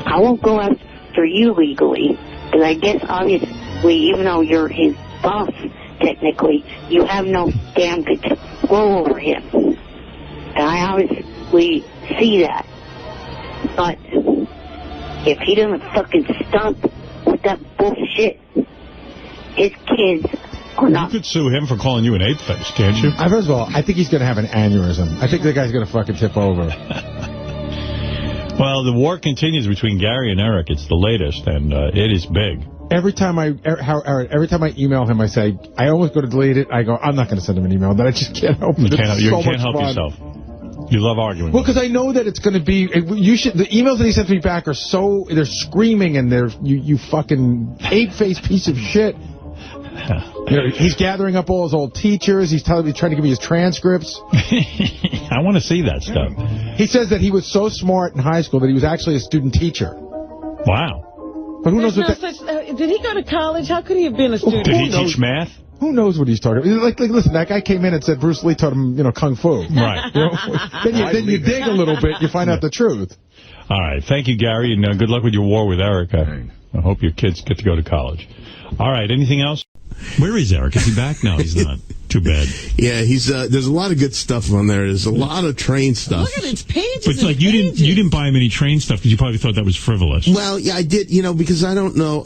I won't go after you legally, because I guess obviously, even though you're his boss, technically, you have no damn control over him. And I obviously see that. But if he doesn't fucking stop with that bullshit, his kids are not. You could sue him for calling you an ape-face, can't you? First of all, I think he's going to have an aneurysm. I think the guy's going to fucking tip over. Well, the war continues between Gary and Eric. It's the latest, and it is big. Every time I email him, I say, I almost go to delete it. I go, I'm not going to send him an email. Then I just can't help it. You can't help yourself. You love arguing. Well, because I know that it's going to be. The emails that he sends me back are so. They're screaming and they're you fucking ape-faced piece of shit. He's gathering up all his old teachers. He's trying to give me his transcripts. I want to see that stuff. He says that he was so smart in high school that he was actually a student teacher. Wow. But who knows what did he go to college? How could he have been a student? Did he teach math? Who knows what he's talking about? Like, listen, that guy came in and said Bruce Lee taught him, kung fu. Right. Then you dig a little bit, you find out the truth. All right. Thank you, Gary, and good luck with your war with Eric. I hope your kids get to go to college. All right. Anything else? Where is Eric? Is he back? No, he's not. Too bad. Yeah, he's. There's a lot of good stuff on there. There's a lot of train stuff. Look at its pages. But it's like you didn't buy him any train stuff because you probably thought that was frivolous. Well, yeah, I did. Because I don't know.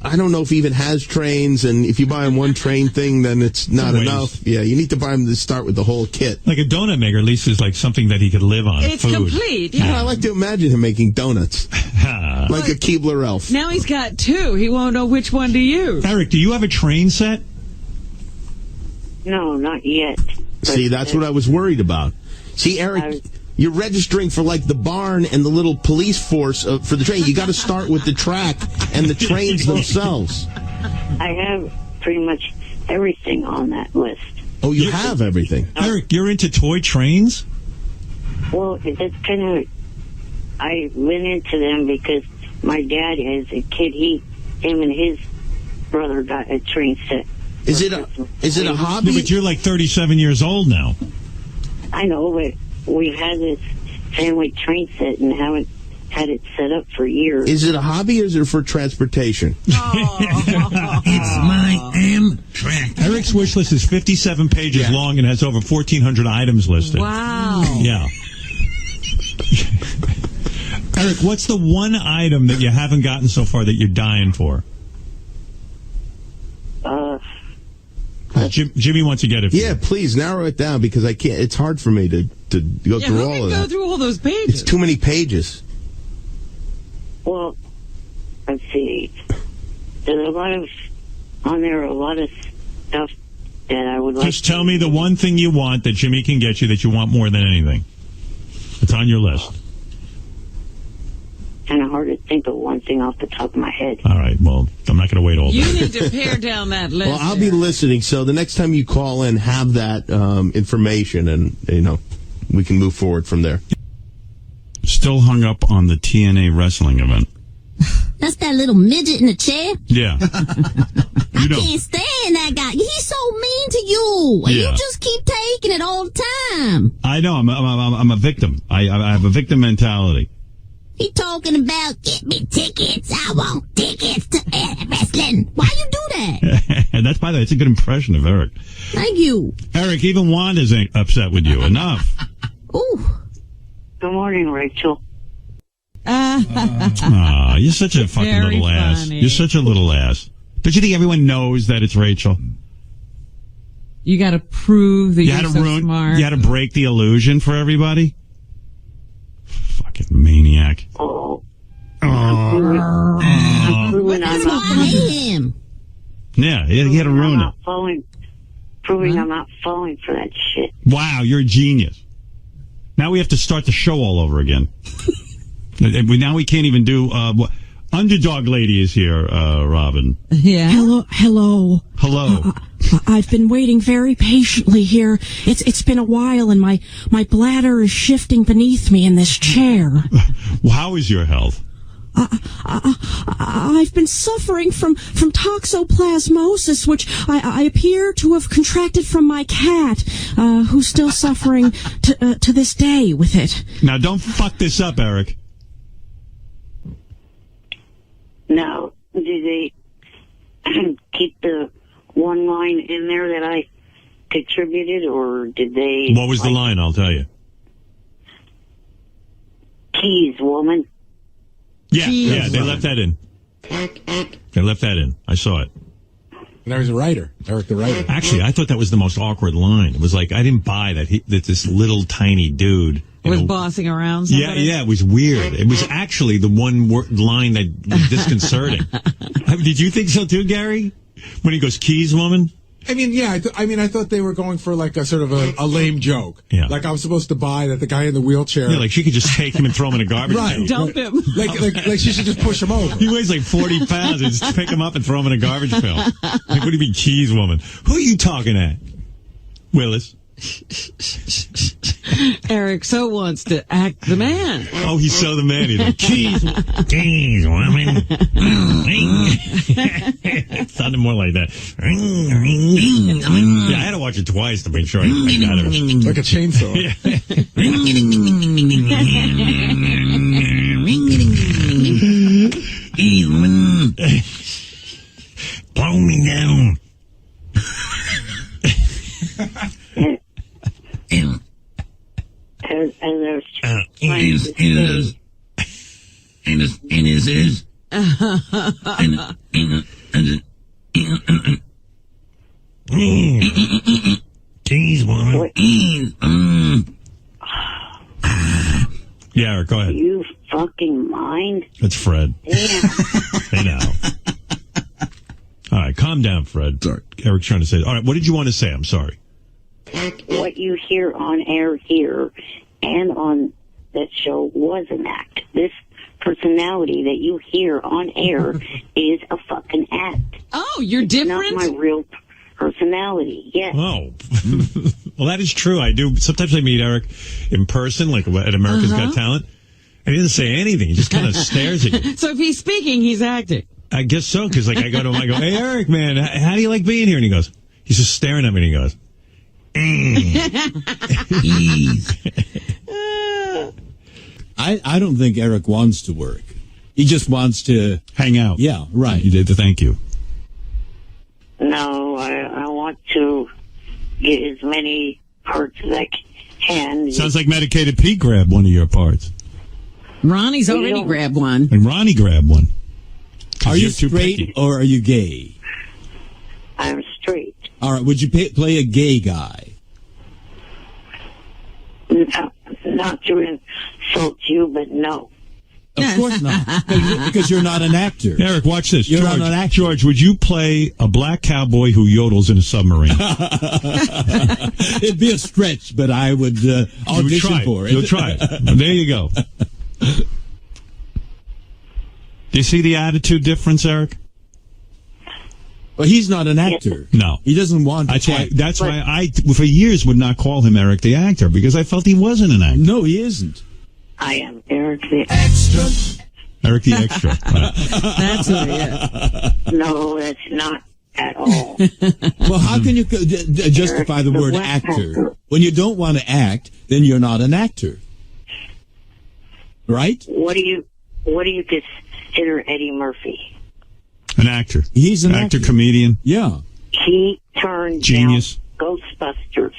I don't know if he even has trains, and if you buy him one train thing, then it's not enough. Yeah, you need to buy him to start with the whole kit. Like a donut maker, at least, is like something that he could live on. It's food. complete. Yeah, I like to imagine him making donuts, like a Keebler elf. Now he's got two. He won't know which one to use. Eric, do you have a train set? No, not yet. See, that's what I was worried about. See, Eric, you're registering for, like, the barn and the little police force for the train. You got to start with the track and the trains themselves. I have pretty much everything on that list. Oh, you have everything? Eric, you're into toy trains? Well, it's kind of... I went into them because my dad, as a kid, him and his brother got a train set. Is it a hobby? Yeah, but you're like 37 years old now. I know, but we've had this family train set and haven't had it set up for years. Is it a hobby or is it for transportation? It's my Amtrak. Eric's wish list is 57 pages long and has over 1,400 items listed. Wow. Yeah. Eric, what's the one item that you haven't gotten so far that you're dying for? Jimmy wants to get it. Yeah, please narrow it down because I can't. It's hard for me to go through all of that. Go through all those pages. It's too many pages. Well, let's see. There's a lot of on there. A lot of stuff that I would like. Just tell me the one thing you want that Jimmy can get you that you want more than anything. It's on your list. Kind of hard to think of one thing off the top of my head. All right, well, I'm not going to wait all day. You need to pare down that list. Well, I'll be listening, so the next time you call in, have that information, and, we can move forward from there. Still hung up on the TNA wrestling event. That's that little midget in the chair. Yeah. I can't stand that guy. He's so mean to you. And you just keep taking it all the time. I know. I'm a victim. I have a victim mentality. He talking about, get me tickets. I want tickets to wrestling. Why you do that? And that's, by the way, it's a good impression of Eric. Thank you. Eric, even Wanda's upset with you. Enough. Ooh. Good morning, Rachel. You're such a fucking Very little ass. funny. You're such a little ass. Don't you think everyone knows that it's Rachel? You got to prove that you're so smart. You had to break the illusion for everybody? Fucking maniac. Oh. That's why I hate him. Yeah, he had to ruin it. Proving I'm not falling for that shit. Wow, you're a genius. Now we have to start the show all over again. Now we can't even do... Underdog Lady is here, Robin. Yeah. Hello. I've been waiting very patiently here. It's been a while, and my bladder is shifting beneath me in this chair. Well, how is your health? I've been suffering from toxoplasmosis, which I appear to have contracted from my cat, who's still suffering to this day with it. Now, don't fuck this up, Eric. Now, do they keep the one line in there that I contributed, or did they... What was the line? I'll tell you. Keys, woman. Yeah, they left that in. They left that in. I saw it. And I was a writer, Eric the writer. Actually, I thought that was the most awkward line. It was like, I didn't buy that this little tiny dude... was bossing around somebody? Yeah, it was weird. It was actually the one line that was disconcerting. Did you think so too, Gary? When he goes, keys, woman? I mean, yeah, I thought they were going for like a sort of a lame joke. Yeah. Like I was supposed to buy that the guy in the wheelchair. Yeah, like she could just take him and throw him in a garbage right. pail. Dump him. Like she should just push him over. He weighs like 40 pounds and just pick him up and throw him in a garbage pail. Like, what do you mean, keys, woman? Who are you talking at? Willis. Eric so wants to act the man. Oh, he's so the man. He's like, keys, woman. It sounded more like that. Yeah, I had to watch it twice to make sure I got it. Like a chainsaw. Blow me down. Jeez, woman. Yeah, Eric, go ahead. You fucking mind? That's Fred. Damn. Hey, now. All right, calm down, Fred. Sorry. Eric's trying to say... All right, what did you want to say? I'm sorry. What you hear on air here and on that show was an act. This personality that you hear on air is a fucking act. Oh, you're different? It's not my real personality. Yes. Oh. Well, that is true. I do. Sometimes I meet Eric in person, like at America's Got Talent, and he doesn't say anything. He just kind of stares at you. So if he's speaking, he's acting. I guess so, because like I go to him, I go, hey, Eric, man, how do you like being here? And he goes, he's just staring at me, and he goes, I don't think Eric wants to work. He just wants to hang out. Yeah, right. You did the thank you. No, I want to get as many parts as I can. Sounds like Medicated Pete grabbed one of your parts. Ronnie's already grabbed one. And Ronnie grabbed one. Are you straight or are you gay? I'm straight. All right. Would you play a gay guy? No, not to insult you, but no. Of course not. Because you're not an actor. Eric, watch this. You're George, not an actor. George, would you play a black cowboy who yodels in a submarine? It'd be a stretch, but I would audition for it. You'll try it. There you go. Do you see the attitude difference, Eric? Well, he's not an actor. No. He doesn't want to act. That's why I, for years, would not call him Eric the actor, because I felt he wasn't an actor. No, he isn't. I am Eric the Extra, Eric the Extra. That's who he is. No, that's not at all. Well, how can you justify the word actor? When you don't want to act, then you're not an actor. Right? What do you consider Eddie Murphy? An actor. He's an actor, comedian. Yeah. He turned Genius. down Ghostbusters.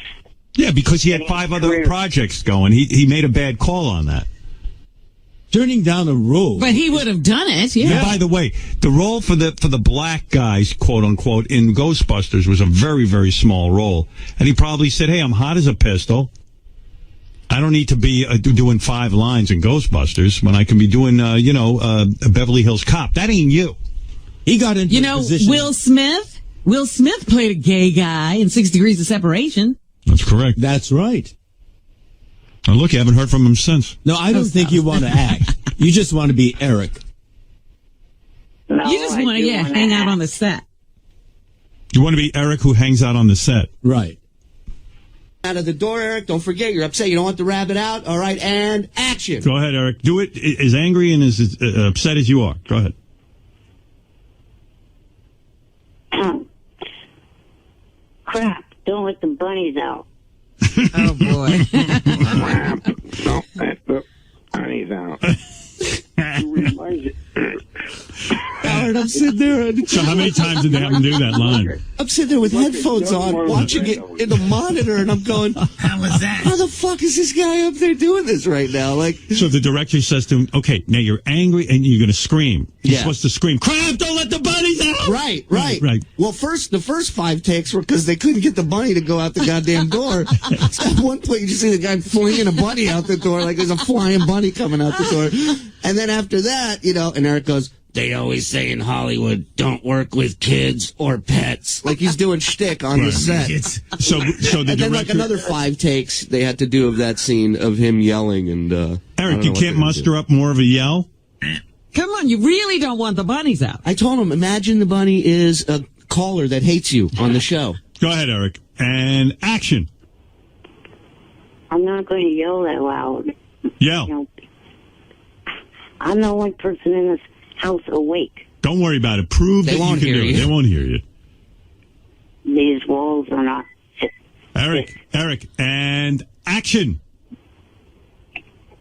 Yeah, because he had 5 other projects going. He made a bad call on that. Turning down a role. But he would have done it, yeah. And by the way, the role for the black guys, quote unquote, in Ghostbusters was a very, very small role. And he probably said, hey, I'm hot as a pistol. I don't need to be doing 5 lines in Ghostbusters when I can be doing, a Beverly Hills Cop. That ain't you. He got into a position. Will Smith played a gay guy in 6 Degrees of Separation. That's correct. That's right. Oh, look, you haven't heard from him since. No, I don't think you want to act. You just want to be Eric. No, You just want to, hang out on the set. You want to be Eric who hangs out on the set. Right. Out of the door, Eric. Don't forget, you're upset. You don't want the rabbit out. All right, and action. Go ahead, Eric. Do it as angry and as upset as you are. Go ahead. Crap, don't let the bunnies out. Oh, boy. No, the bunny's out. Howard, I'm sitting there. So how many times did they have him do that line? I'm sitting there with headphones on, watching it in the monitor, and I'm going, How was that? how the fuck is this guy up there doing this right now? Like, So the director says to him, okay, now you're angry and you're going to scream. He's Yeah. supposed to scream, crap, don't let the bunnies out! right. Right. Well, the first 5 takes were because they couldn't get the bunny to go out the goddamn door. So at one point, you just see the guy flinging a bunny out the door, like there's a flying bunny coming out the door. And then after that, and Eric goes, they always say in Hollywood, don't work with kids or pets. Like he's doing shtick on the set. So the And then like director... another 5 takes they had to do of that scene of him yelling. And Eric, you can't muster up more of a yell? Come on, you really don't want the bunnies out. I told him, imagine the bunny is a caller that hates you on the show. Go ahead, Eric. And action. I'm not going to yell that loud. Yell. I'm the only person in this house awake. Don't worry about it. Prove They that you won't can hear do it. you. They won't hear you. These walls are not... Eric, and action.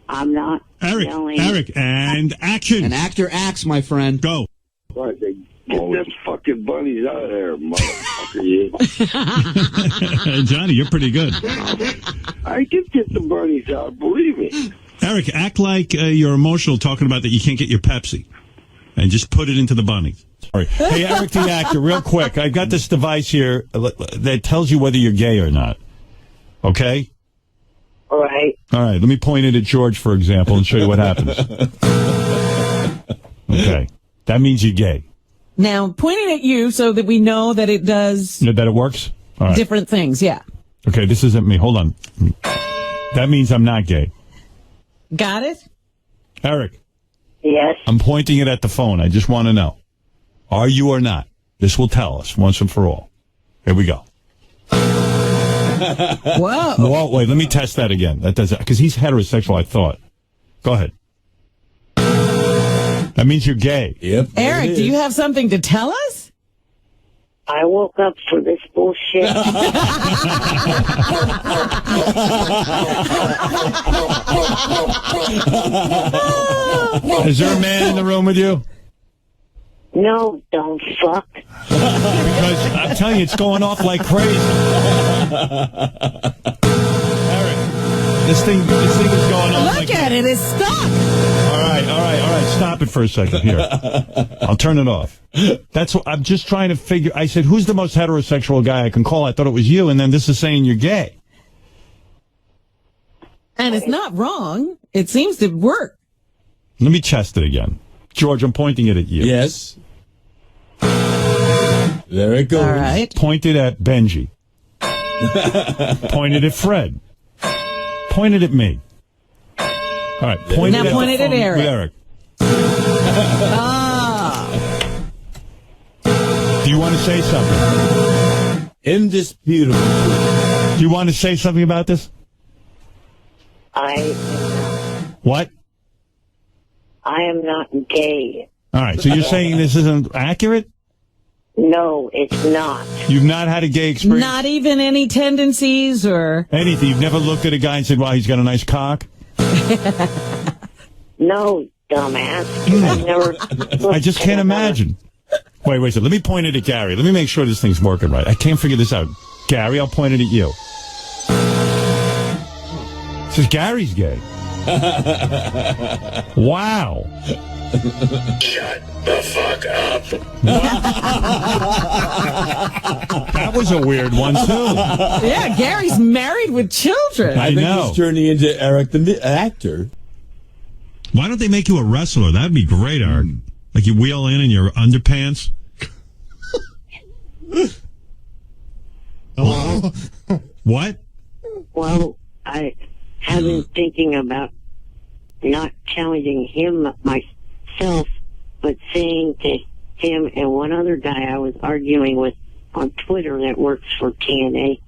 I'm not yelling. Eric, and action. An actor acts, my friend. Go. Get them fucking bunnies out of there, motherfucker, you. Johnny, you're pretty good. I can get the bunnies out, believe me. Eric, act like you're emotional talking about that you can't get your Pepsi. And just put it into the bunnies. Sorry. Hey, Eric the actor, real quick. I've got this device here that tells you whether you're gay or not. Okay? All right. All right, let me point it at George, for example, and show you what happens. Okay. That means you're gay. Now, pointing at you so that we know that it does That it works? All right. different things, yeah. Okay, this isn't me. Hold on. That means I'm not gay. Got it? Eric. Yes. I'm pointing it at the phone. I just want to know. Are you or not? This will tell us once and for all. Here we go. Whoa. Whoa, wait, let me test that again. That does it. Because he's heterosexual, I thought. Go ahead. That means you're gay. Yep. Eric, do you have something to tell us? I woke up for this bullshit. Is there a man in the room with you? No, don't fuck. Because I'm telling you, it's going off like crazy. Eric, this thing is going on. Look at it, it's stuck. All right. Stop it for a second here. I'll turn it off. That's what I'm just trying to figure. I said, who's the most heterosexual guy I can call? I thought it was you, and then this is saying you're gay. And it's not wrong. It seems to work. Let me test it again. George, I'm pointing it at you. Yes. There it goes. All right. Point it at Benji. Point it at Fred. Point it at me. All right. Point Now it point it at Eric. Eric. Ah. Do you want to say something? Indisputable. Do you want to say something about this? I What? I am not gay. All right, so you're saying this isn't accurate? No, it's not. You've not had a gay experience? Not even any tendencies or... anything. You've never looked at a guy and said, wow, he's got a nice cock? No, dumbass. I've never... I just can't imagine. Wait, so let me point it at Gary. Let me make sure this thing's working right. I can't figure this out. Gary, I'll point it at you. It says Gary's gay. Wow. Shut the fuck up. That was a weird one, too. Yeah, Gary's married with children. I think he's turning into Eric the actor. Why don't they make you a wrestler? That'd be great, Eric. Like you wheel in your underpants. What? Well, I have been thinking about not challenging him myself, but saying to him and one other guy I was arguing with on Twitter that works for TNA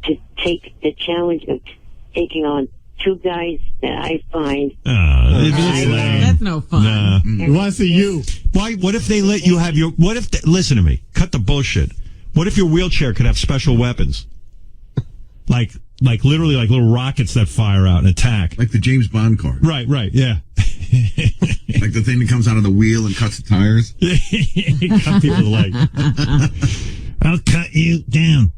to take the challenge of taking on two guys that I find... that's no fun. Nah. We want to see you. Why? What if they let you have your... What if... listen to me. Cut the bullshit. What if your wheelchair could have special weapons? Like literally like little rockets that fire out and attack. Like the James Bond car. Right, yeah. Like the thing that comes out of the wheel and cuts the tires. Cut people's legs. I'll cut you down.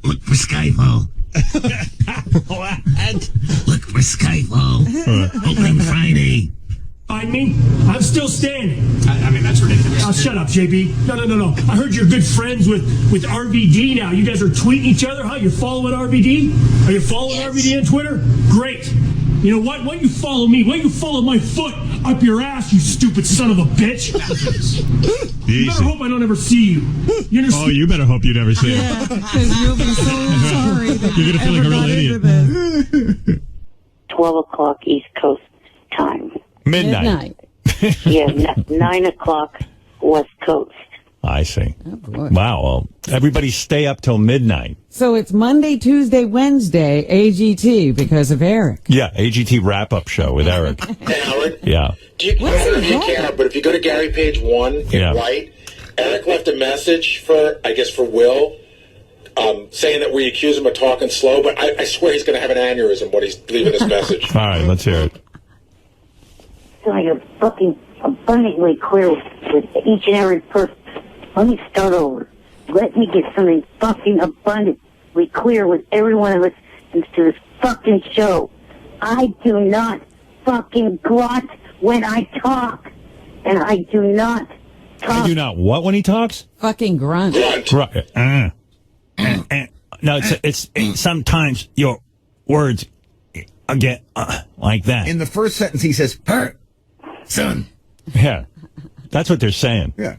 Look for Skyfall. What? Look for Skyfall. Opening Friday. Find me? I'm still standing. I mean, that's ridiculous. Oh, shut up, JB. No. I heard you're good friends with RVD now. You guys are tweeting each other, huh? You're following RVD? Are you following RVD on Twitter? Great. You know what? Why don't you follow me? Why don't you follow my foot up your ass, you stupid son of a bitch? You better hope I don't ever see you. You understand? Oh, you better hope you never see it. Yeah, because you'll be so sorry that you're going to feel like a real idiot. 12 o'clock East Coast time. Midnight. Yeah, 9 o'clock West Coast. I see. Oh, boy. Wow. Well, everybody stay up till midnight. So it's Monday, Tuesday, Wednesday, AGT because of Eric. Yeah, AGT wrap-up show with Eric. Howard? Yeah. I don't know if you care, but if you go to Gary page 1 in white, Eric left a message for Will, saying that we accuse him of talking slow, but I swear he's going to have an aneurysm when he's leaving this message. All right, let's hear it. So you're fucking abundantly clear with each and every person. Let me start over. Let me get something fucking abundantly clear with every one of us into this fucking show. I do not fucking grunt when I talk. And I do not talk. I do not what when he talks? Fucking grunt. No, it's sometimes your words get like that. In the first sentence, he says, son. Yeah, that's what they're saying. Yeah.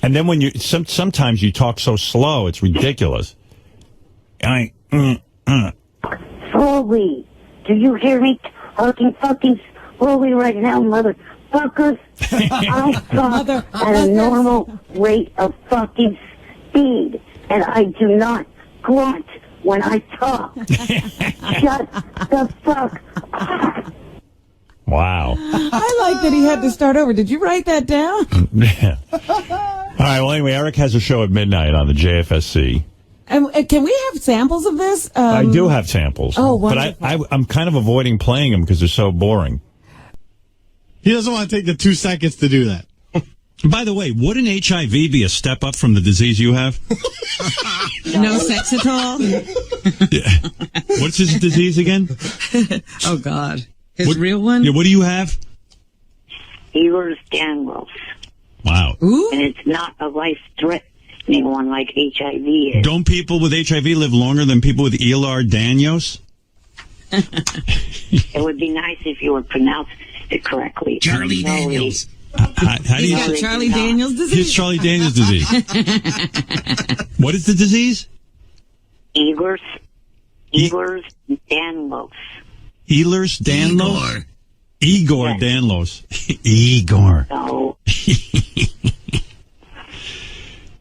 And then when you sometimes you talk so slow, it's ridiculous. Slowly. Do you hear me talking fucking slowly right now, motherfuckers? I talk at a normal rate of fucking speed, and I do not grunt when I talk. Shut the fuck up. Wow. I like that he had to start over. Did you write that down? Yeah. All right, well, anyway, Eric has a show at midnight on the JFSC. And can we have samples of this? I do have samples. Oh, wonderful. But I'm kind of avoiding playing them because they're so boring. He doesn't want to take the 2 seconds to do that. By the way, wouldn't HIV be a step up from the disease you have? No sex at all? Yeah. What's his disease again? Oh, God. His real one? Yeah, what do you have? Ehlers-Danlos. Wow. Ooh. And it's not a life-threatening one like HIV is. Don't people with HIV live longer than people with Ehlers-Danlos? It would be nice if you would pronounce it correctly. Charlie Daniels. How do you got Charlie Daniels disease. Here's Charlie Daniels disease. What is the disease? Ehlers-Danlos. Ehlers-Danlos? Igor Danlos. Igor. No.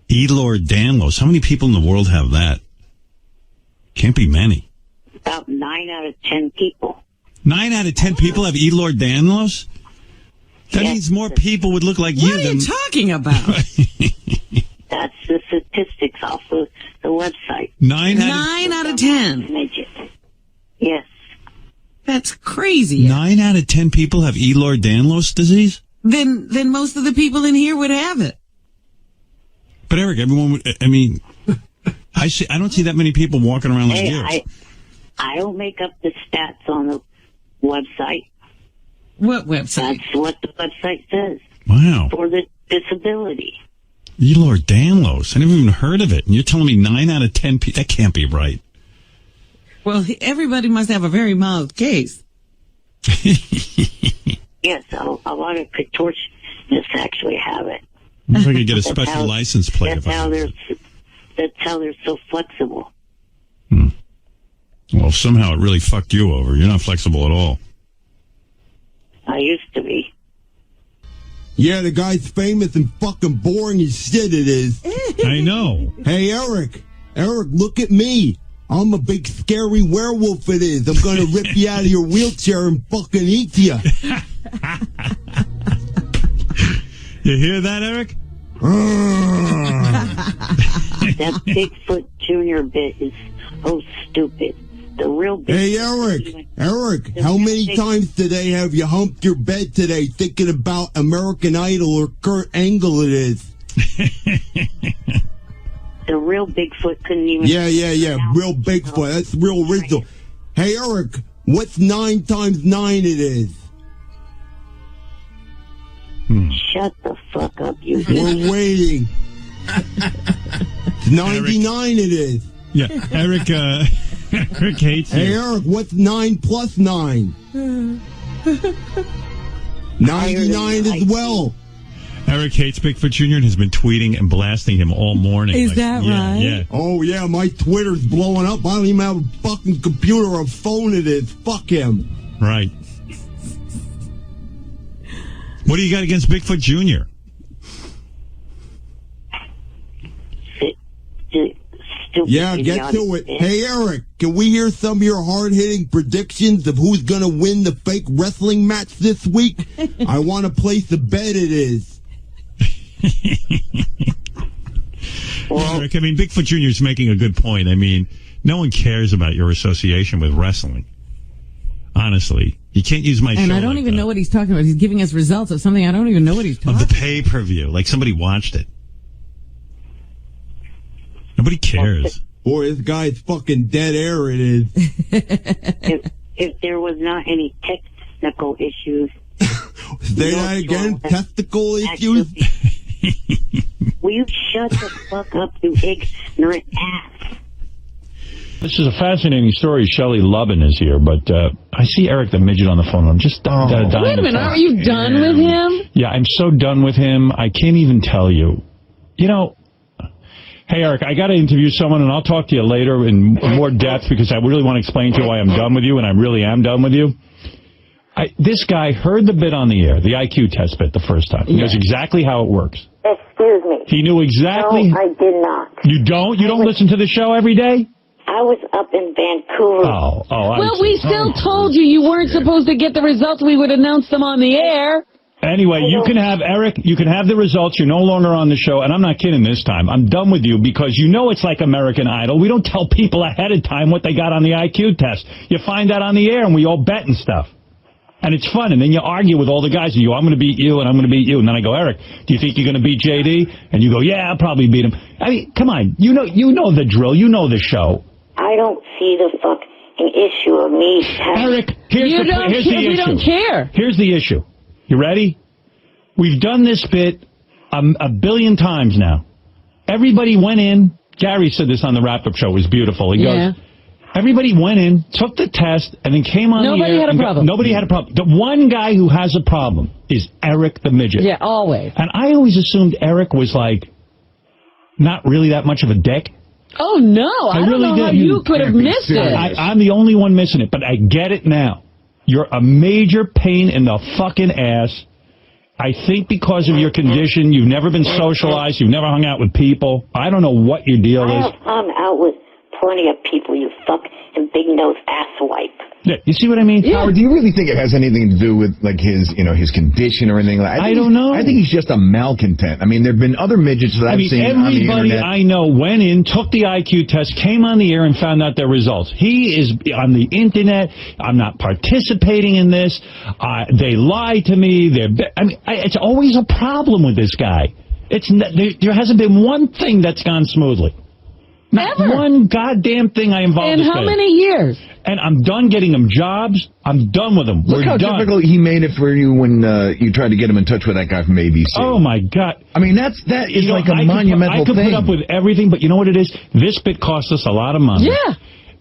Ehlers-Danlos. How many people in the world have that? Can't be many. About 9 out of 10 people. 9 out of 10 people have Ehlers-Danlos? That means more people would look like you than... What are you talking about? That's the statistics off of the website. 9 out of 10. Midget. Yes. That's crazy. 9 out of 10 people have Ehlers-Danlos disease? Then most of the people in here would have it. But Eric, everyone would... I mean, I don't see that many people walking around like you. I don't make up the stats on the website. What website? That's what the website says. Wow. For the disability. Ehlers-Danlos. I never even heard of it. And you're telling me 9 out of 10 people... That can't be right. Well, everybody must have a very mild case. Yes, a lot of contortionists actually have it. If I could get a special license plate. That's how they're so flexible. Well, somehow it really fucked you over. You're not flexible at all. I used to be. Yeah, the guy's famous and fucking boring as shit it is. I know. Hey, Eric, look at me. I'm a big scary werewolf it is. I'm going to rip you out of your wheelchair and fucking eat you. You hear that, Eric? That Bigfoot Jr. bit is so stupid. The real Bigfoot. Hey, Eric, how many times today have you humped your bed today thinking about American Idol or Kurt Angle it is? The real Bigfoot couldn't even... Yeah, real Bigfoot. That's real original. Hey, Eric, what's 9 times 9 it is? Shut the fuck up, you... We're waiting. 99 it is. Yeah, Eric hates you. Hey, Eric, what's 9 plus 9? 99 as well. Eric hates Bigfoot Jr. and has been tweeting and blasting him all morning. Is that right? Yeah. Oh, yeah, my Twitter's blowing up. I don't even have a fucking computer or a phone it is. Fuck him. Right. What do you got against Bigfoot Jr.? Yeah, get to it. Hey, Eric, can we hear some of your hard-hitting predictions of who's going to win the fake wrestling match this week? I want to place a bet it is. Eric, I mean, Bigfoot Jr. is making a good point. I mean, no one cares about your association with wrestling. Honestly. You can't use my show. And I don't even know what he's talking about. He's giving us results of something I don't even know what he's talking about. Of the pay-per-view. Like somebody watched it. Nobody cares. Boy, this guy's fucking dead air it is. If there was not any technical issues... Say that again? Testicle issues? Will you shut the fuck up, you ignorant ass? This is a fascinating story. Shelley Lubin is here, but I see Eric the Midget on the phone. I'm just dying. Wait a minute, aren't you done with him? Yeah, I'm so done with him. I can't even tell you. You know, hey, Eric, I got to interview someone, and I'll talk to you later in more depth because I really want to explain to you why I'm done with you, and I really am done with you. This guy heard the bit on the air, the IQ test bit, the first time. He knows exactly how it works. Excuse me. He knew exactly. No, I did not. You don't? You don't listen to the show every day? I was up in Vancouver. Well, we still told you weren't supposed to get the results. We would announce them on the air. Anyway, you can have, Eric, you can have the results. You're no longer on the show, and I'm not kidding this time. I'm done with you because you know it's like American Idol. We don't tell people ahead of time what they got on the IQ test. You find out on the air, and we all bet and stuff. And it's fun, and then you argue with all the guys, and I'm going to beat you, and I'm going to beat you. And then I go, Eric, do you think you're going to beat JD? And you go, yeah, I'll probably beat him. I mean, come on. You know the drill. You know the show. I don't see the fucking issue of me having... Eric, here's the issue. You don't care. Here's the issue. You ready? We've done this bit a billion times now. Everybody went in. Gary said this on the wrap-up show. It was beautiful. He goes, Everybody went in, took the test, and then came on the air. Nobody had a problem. Nobody had a problem. The one guy who has a problem is Eric the Midget. Yeah, always. And I always assumed Eric was, like, not really that much of a dick. Oh, no. I don't know how you could have missed it. I'm the only one missing it, but I get it now. You're a major pain in the fucking ass. I think because of your condition, you've never been socialized, you've never hung out with people. I don't know what your deal is. I have hung out with plenty of people, you fuck and big nose asswipe. Yeah, you see what I mean? Howard, do you really think it has anything to do with like his condition or anything like that? I don't know. I think he's just a malcontent. I mean, there have been other midgets that I've seen on the everybody internet. I know went in, took the IQ test, came on the air, and found out their results. He is on the internet. I'm not participating in this. They lie to me. It's always a problem with this guy. There hasn't been one thing that's gone smoothly. Not one goddamn thing I involved In how many years? And I'm done getting him jobs. I'm done with him. Look how difficult he made it for you when you tried to get him in touch with that guy from ABC. Oh, my God. I mean, that is like a monumental thing. I could put up with everything, but you know what it is? This bit cost us a lot of money. Yeah.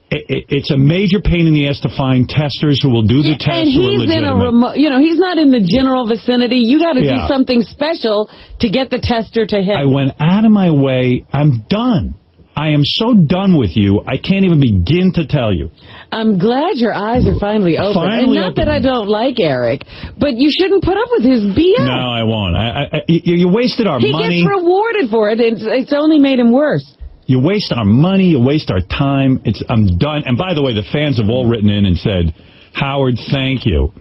It's a major pain in the ass to find testers who will do the test. And he's in a remote, he's not in the general vicinity. You got to do something special to get the tester to hit. I went out of my way. I'm done. I am so done with you, I can't even begin to tell you. I'm glad your eyes are finally open. And not that I don't like Eric, but you shouldn't put up with his BS. No, I won't. You wasted our money. He gets rewarded for it. It's only made him worse. You waste our money. You waste our time. I'm done. And by the way, the fans have all written in and said, Howard, thank you.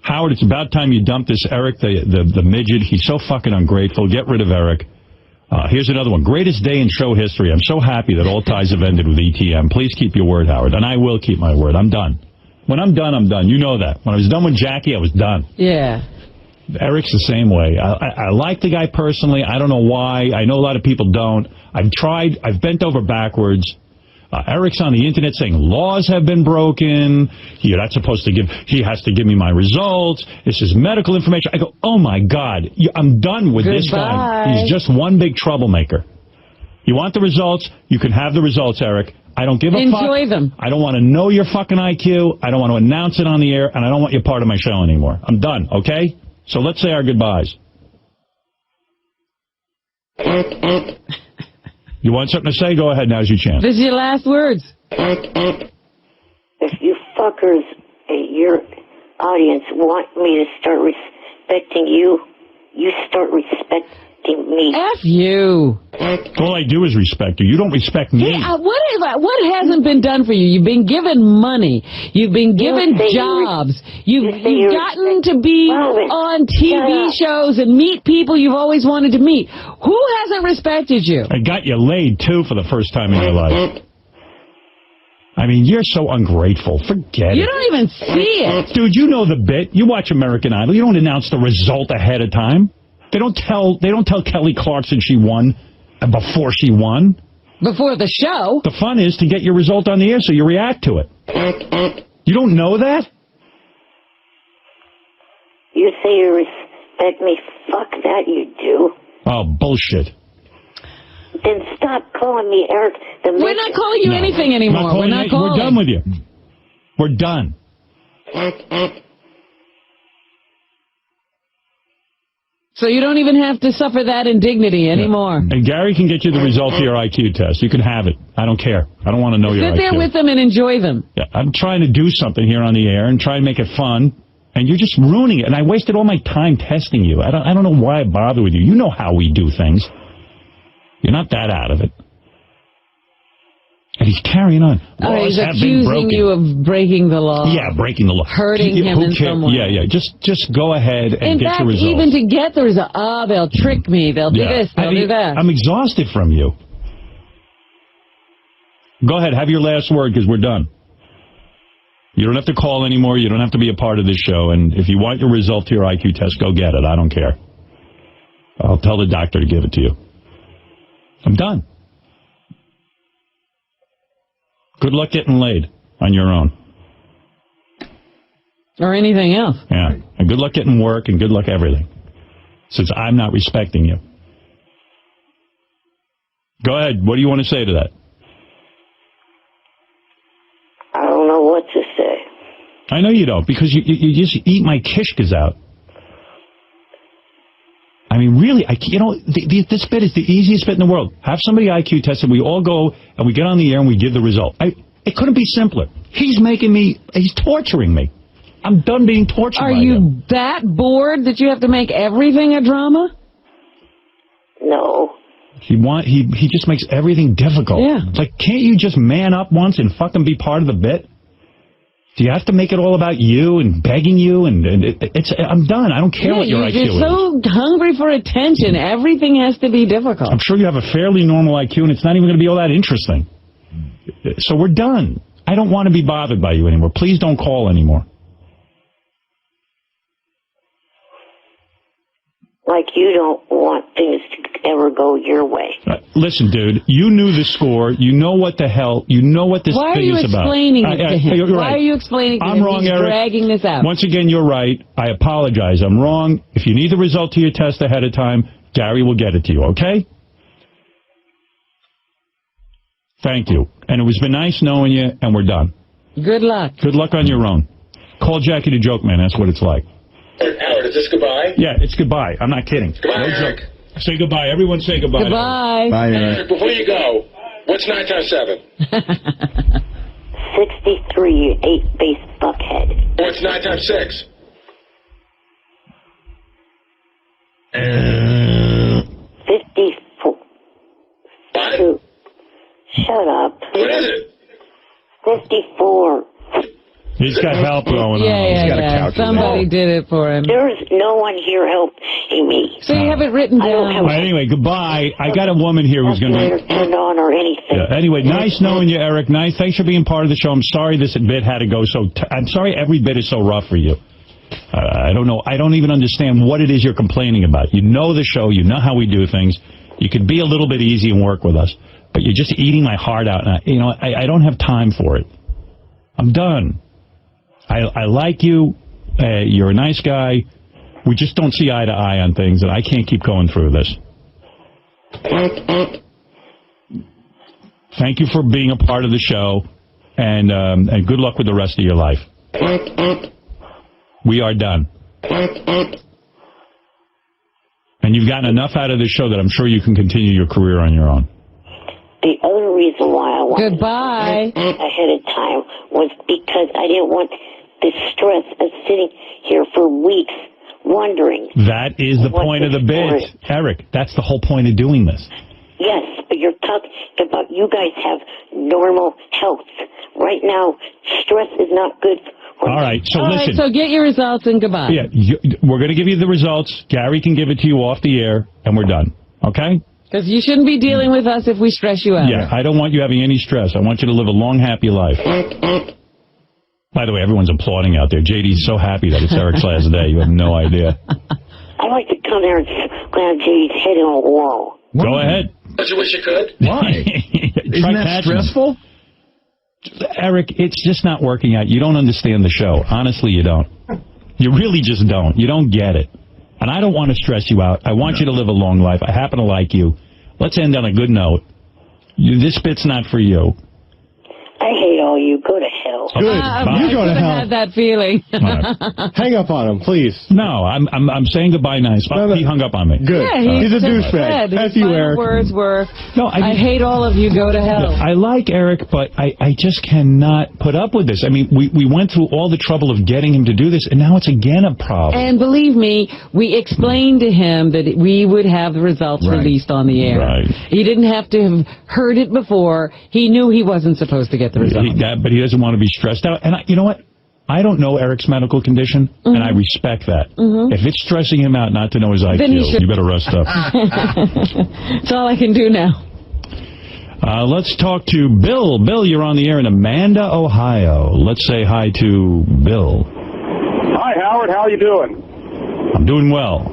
Howard, it's about time you dump this Eric, the midget. He's so fucking ungrateful. Get rid of Eric. Here's another one. Greatest day in show history. I'm so happy that all ties have ended with ETM. Please keep your word, Howard. And I will keep my word. I'm done. When I'm done, I'm done. You know that. When I was done with Jackie, I was done. Yeah. Eric's the same way. I like the guy personally. I don't know why. I know a lot of people don't. I've tried. I've bent over backwards. Eric's on the internet saying laws have been broken. You're not supposed to give. He has to give me my results. This is medical information. I go, oh my God, I'm done with this guy. He's just one big troublemaker. You want the results? You can have the results, Eric. I don't give a fuck. Enjoy them. I don't want to know your fucking IQ. I don't want to announce it on the air, and I don't want you part of my show anymore. I'm done. Okay? So let's say our goodbyes. You want something to say? Go ahead. Now's your chance. This is your last words. If you fuckers, your audience, want me to start respecting you, you start respecting me. F you. All I do is respect you. You don't respect me. Hey, what hasn't been done for you? You've been given money. You've been given jobs. You've gotten to be on TV shows and meet people you've always wanted to meet. Who hasn't respected you? I got you laid, too, for the first time in your life. I mean, you're so ungrateful. Forget it. You don't even see it. Dude, you know the bit. You watch American Idol. You don't announce the result ahead of time. They don't tell Kelly Clarkson she won before she won. Before the show. The fun is to get your result on the air so you react to it. You don't know that? You say you respect me. Fuck that you do. Oh, bullshit. Then stop calling me Eric the Midget. We're not calling you anything anymore. We're not calling. We're done with you. We're done. So you don't even have to suffer that indignity anymore. And Gary can get you the results of your IQ test. You can have it. I don't care. I don't want to know your IQ. Sit there with them and enjoy them. Yeah, I'm trying to do something here on the air and try and make it fun, and you're just ruining it. And I wasted all my time testing you. I don't know why I bother with you. You know how we do things. You're not that out of it. And he's carrying on. He's accusing you of breaking the law. Yeah, breaking the law. Hurting him in some way. Yeah. Just go ahead and get your results. In fact, even to get the result, they'll trick me. They'll do this, they'll do that. I'm exhausted from you. Go ahead, have your last word, because we're done. You don't have to call anymore. You don't have to be a part of this show. And if you want your result to your IQ test, go get it. I don't care. I'll tell the doctor to give it to you. I'm done. Good luck getting laid on your own. Or anything else. Yeah. And good luck getting work and good luck everything. Since I'm not respecting you. Go ahead. What do you want to say to that? I know you don't, because you just eat my kishkas out. I mean, really, this bit is the easiest bit in the world. Have somebody IQ tested. We all go and we get on the air and we give the result. It couldn't be simpler. He's torturing me. I'm done being tortured by him. Are you that bored that you have to make everything a drama? No. He just makes everything difficult. Yeah. It's like, can't you just man up once and fucking be part of the bit? Do you have to make it all about you and begging you? And I'm done. I don't care what your IQ is. You're so hungry for attention. Everything has to be difficult. I'm sure you have a fairly normal IQ, and it's not even going to be all that interesting. So we're done. I don't want to be bothered by you anymore. Please don't call anymore. Like you don't want things to ever go your way. Listen, dude, you knew the score. You know what the hell. You know what this thing is about. Why are you explaining it to him? You're Why right. are you explaining to him? I'm wrong, He's Eric. dragging this out. Once again, you're right. I apologize. I'm wrong. If you need the result to your test ahead of time, Gary will get it to you, okay? Thank you. And it was been nice knowing you, and we're done. Good luck. Good luck on your own. Call Jackie the Joke Man. That's what it's like. Howard, is this goodbye? Yeah, it's goodbye. I'm not kidding. Goodbye, Eric. Say goodbye. Everyone say goodbye. Goodbye. Bye, Eric, before you go, what's 9 times 7? 63, you 8-base fuckhead. What's 9 times 6? 54. What? Shut up. What is it? 54. He's got help going on. Yeah. He's got a calculator. Somebody did it for him. There's no one here helping me. So you have it written down. Well, anyway, goodbye. I got a woman here who's going to be... turned on or anything. Yeah, anyway, nice knowing you, Eric. Nice. Thanks for being part of the show. I'm sorry this bit had to go so... I'm sorry every bit is so rough for you. I don't know. I don't even understand what it is you're complaining about. You know the show. You know how we do things. You could be a little bit easy and work with us. But you're just eating my heart out. And I don't have time for it. I'm done. I like you. You're a nice guy. We just don't see eye to eye on things, and I can't keep going through this. Thank you for being a part of the show, and good luck with the rest of your life. We are done. And you've gotten enough out of this show that I'm sure you can continue your career on your own. The other reason why I wanted Goodbye. ahead of time was because I didn't want the stress of sitting here for weeks wondering. That is the point of the bit, Eric. That's the whole point of doing this. Yes, but you're talking about you guys have normal health. Right now, stress is not good. All right, so All listen. right, so get your results and goodbye. Yeah, we're going to give you the results. Gary can give it to you off the air, and we're done. Okay? Because you shouldn't be dealing with us if we stress you out. Yeah, I don't want you having any stress. I want you to live a long, happy life. By the way, everyone's applauding out there. JD's so happy that it's Eric's last day. You have no idea. I'd like to come there and slam JD's head in a wall. Go ahead. Don't you wish you could? Why? Isn't that stressful? Eric, it's just not working out. You don't understand the show. Honestly, you don't. You really just don't. You don't get it. And I don't want to stress you out. I want you to live a long life. I happen to like you. Let's end on a good note. This bit's not for you. I hate all you. Go to hell. Good. You go to hell. I had that feeling. Right. Hang up on him, please. No, I'm saying goodbye nice. He hung up on me. Good. Yeah, He's a douchebag. His F you, final Eric. words were, No, I hate all of you. Go to hell. I like Eric, but I just cannot put up with this. I mean, we went through all the trouble of getting him to do this, and now it's again a problem. And believe me, we explained to him that we would have the results released on the air. Right. He didn't have to have heard it before. He knew he wasn't supposed to get the results. But he doesn't want to be stressed out. And you know what? I don't know Eric's medical condition, and I respect that. If it's stressing him out not to know his IQ, you better rest up. That's all I can do now. Let's talk to Bill. Bill, you're on the air in Amanda, Ohio. Let's say hi to Bill. Hi, Howard. How are you doing? I'm doing well.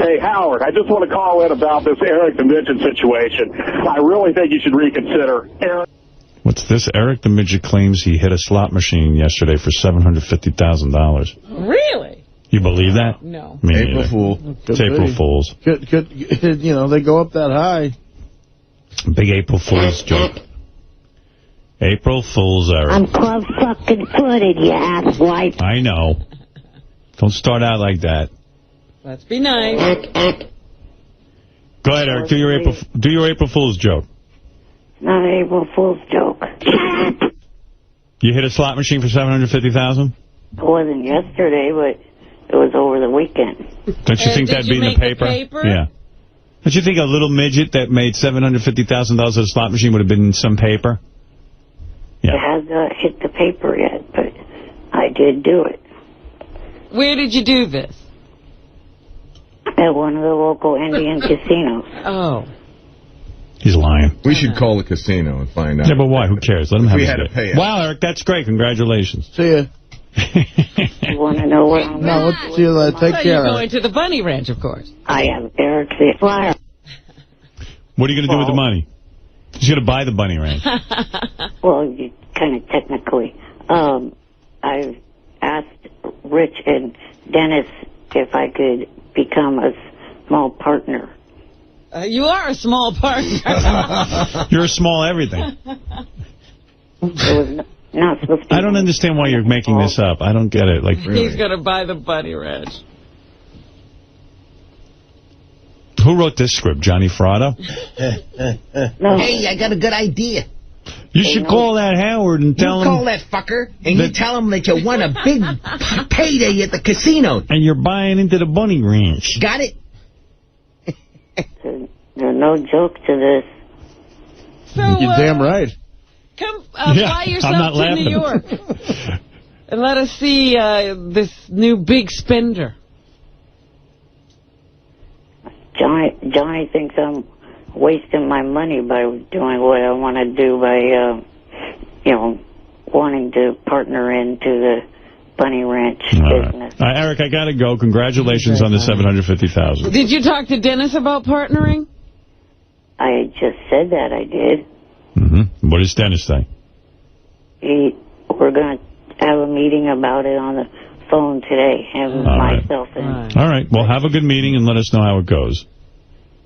Hey, Howard, I just want to call in about this Eric the Midget situation. I really think you should reconsider. What's this? Eric the Midget claims he hit a slot machine yesterday for $750,000. Really? You believe that? No. Me April neither. Fool. It's April Fools. Could, you know, they go up that high. Big April Fool's joke. April Fool's, Eric. I'm club fucking footed, you asswipe. I know. Don't start out like that. Let's be nice. Go ahead, Eric. Do your April Fool's joke. Not an April Fool's joke. You hit a slot machine for $750,000? It wasn't yesterday, but it was over the weekend. Don't you think that'd be in the paper? Yeah. Don't you think a little midget that made $750,000 at a slot machine would have been in some paper? Yeah. It hasn't hit the paper yet, but I did do it. Where did you do this? At one of the local Indian casinos. Oh. He's lying. We should call the casino and find out. Yeah, but why? Who cares? Let him have We his had to day. pay it. Wow, Eric, that's great. Congratulations. See ya. You want to know what I'm No, let's see you later. Take So care. you're going to the bunny ranch, of course. I am Eric the Flyer. What are you going to do with the money? He's going to buy the bunny ranch. Well, you kind of technically. I've asked Rich and Dennis if I could become a small partner. You are a small partner. You're a small everything. It was not supposed to be. I don't understand why you're making this up. I don't get it. Like, really. He's going to buy the bunny ranch. Who wrote this script? Johnny Frado? No. Hey, I got a good idea. You should call that Howard and tell him... You call that fucker, and you tell him that you won a big payday at the casino. And you're buying into the bunny ranch. Got it? There's no joke to this. So, You're damn right. Come fly yourself to New York. And let us see this new big spender. Johnny thinks I'm wasting my money by doing what I want to do by, wanting to partner into the bunny ranch business. Eric, I got to go. Congratulations on the $750,000. Did you talk to Dennis about partnering? I just said that I did. Mm-hmm. What does Dennis say? We're going to have a meeting about it on the phone today, him, myself, and... All right. Well, have a good meeting and let us know how it goes.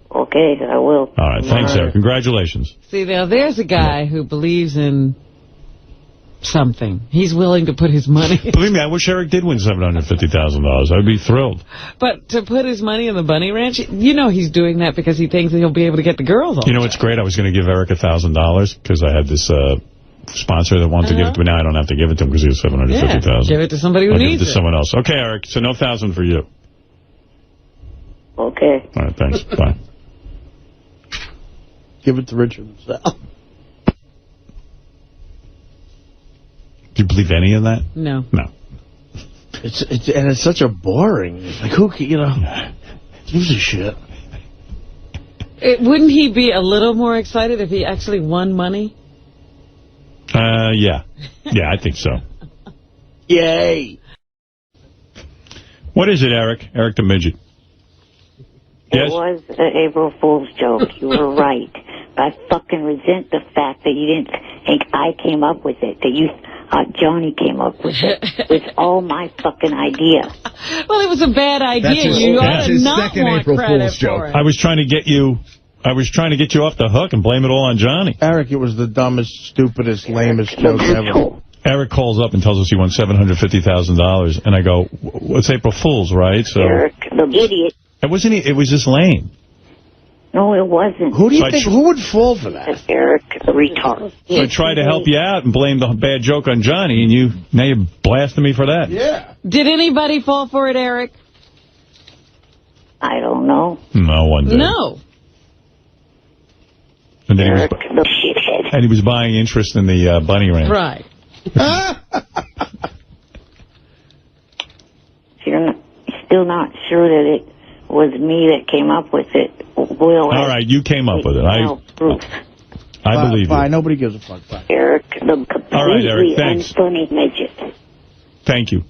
Okay, I will. All right. Thanks, Eric. Congratulations. See, now, there's a guy who believes in something. He's willing to put his money... Believe me, I wish Eric did win $750,000. I'd be thrilled. But to put his money in the bunny ranch, he's doing that because he thinks he'll be able to get the girls all You know what's great? I was going to give Eric $1,000 because I had this sponsor that wanted to give it to me. Now I don't have to give it to him because he has $750,000. Yeah, give it to somebody who I'll needs give it to someone else. Okay, Eric, so no $1,000 for you. Okay. All right, thanks. Bye. Give it to Richard himself. Do you believe any of that? No. No. It's such a boring. Like, who can, gives a shit. Wouldn't he be a little more excited if he actually won money? Yeah. Yeah, I think so. Yay. What is it, Eric? Eric the Midget. Yes? It was an April Fool's joke. You were right. I fucking resent the fact that you didn't think I came up with it, that Johnny came up with it. It's all my fucking idea. Well, it was a bad idea. You ought to not want credit for it. I was trying to get you off the hook and blame it all on Johnny. Eric, it was the dumbest, stupidest, lamest joke ever. Eric calls up and tells us he won $750,000, and I go, "It's April Fool's, right?" So Eric, the idiot. It wasn't. It was just lame. No, it wasn't. Who do you think? Who would fall for that? Eric, the retard. So I tried to help you out and blame the bad joke on Johnny, and now you're blasting me for that. Yeah. Did anybody fall for it, Eric? I don't know. No one did. No. And then Eric, the shithead. he was buying interest in the bunny ranch. Right. You're still not sure that it was me that came up with it. Will. All right, you came up with it. I believe you. Nobody gives a fuck. Bye. Eric, the completely All right, Eric, thanks. unfunny midget. Thank you.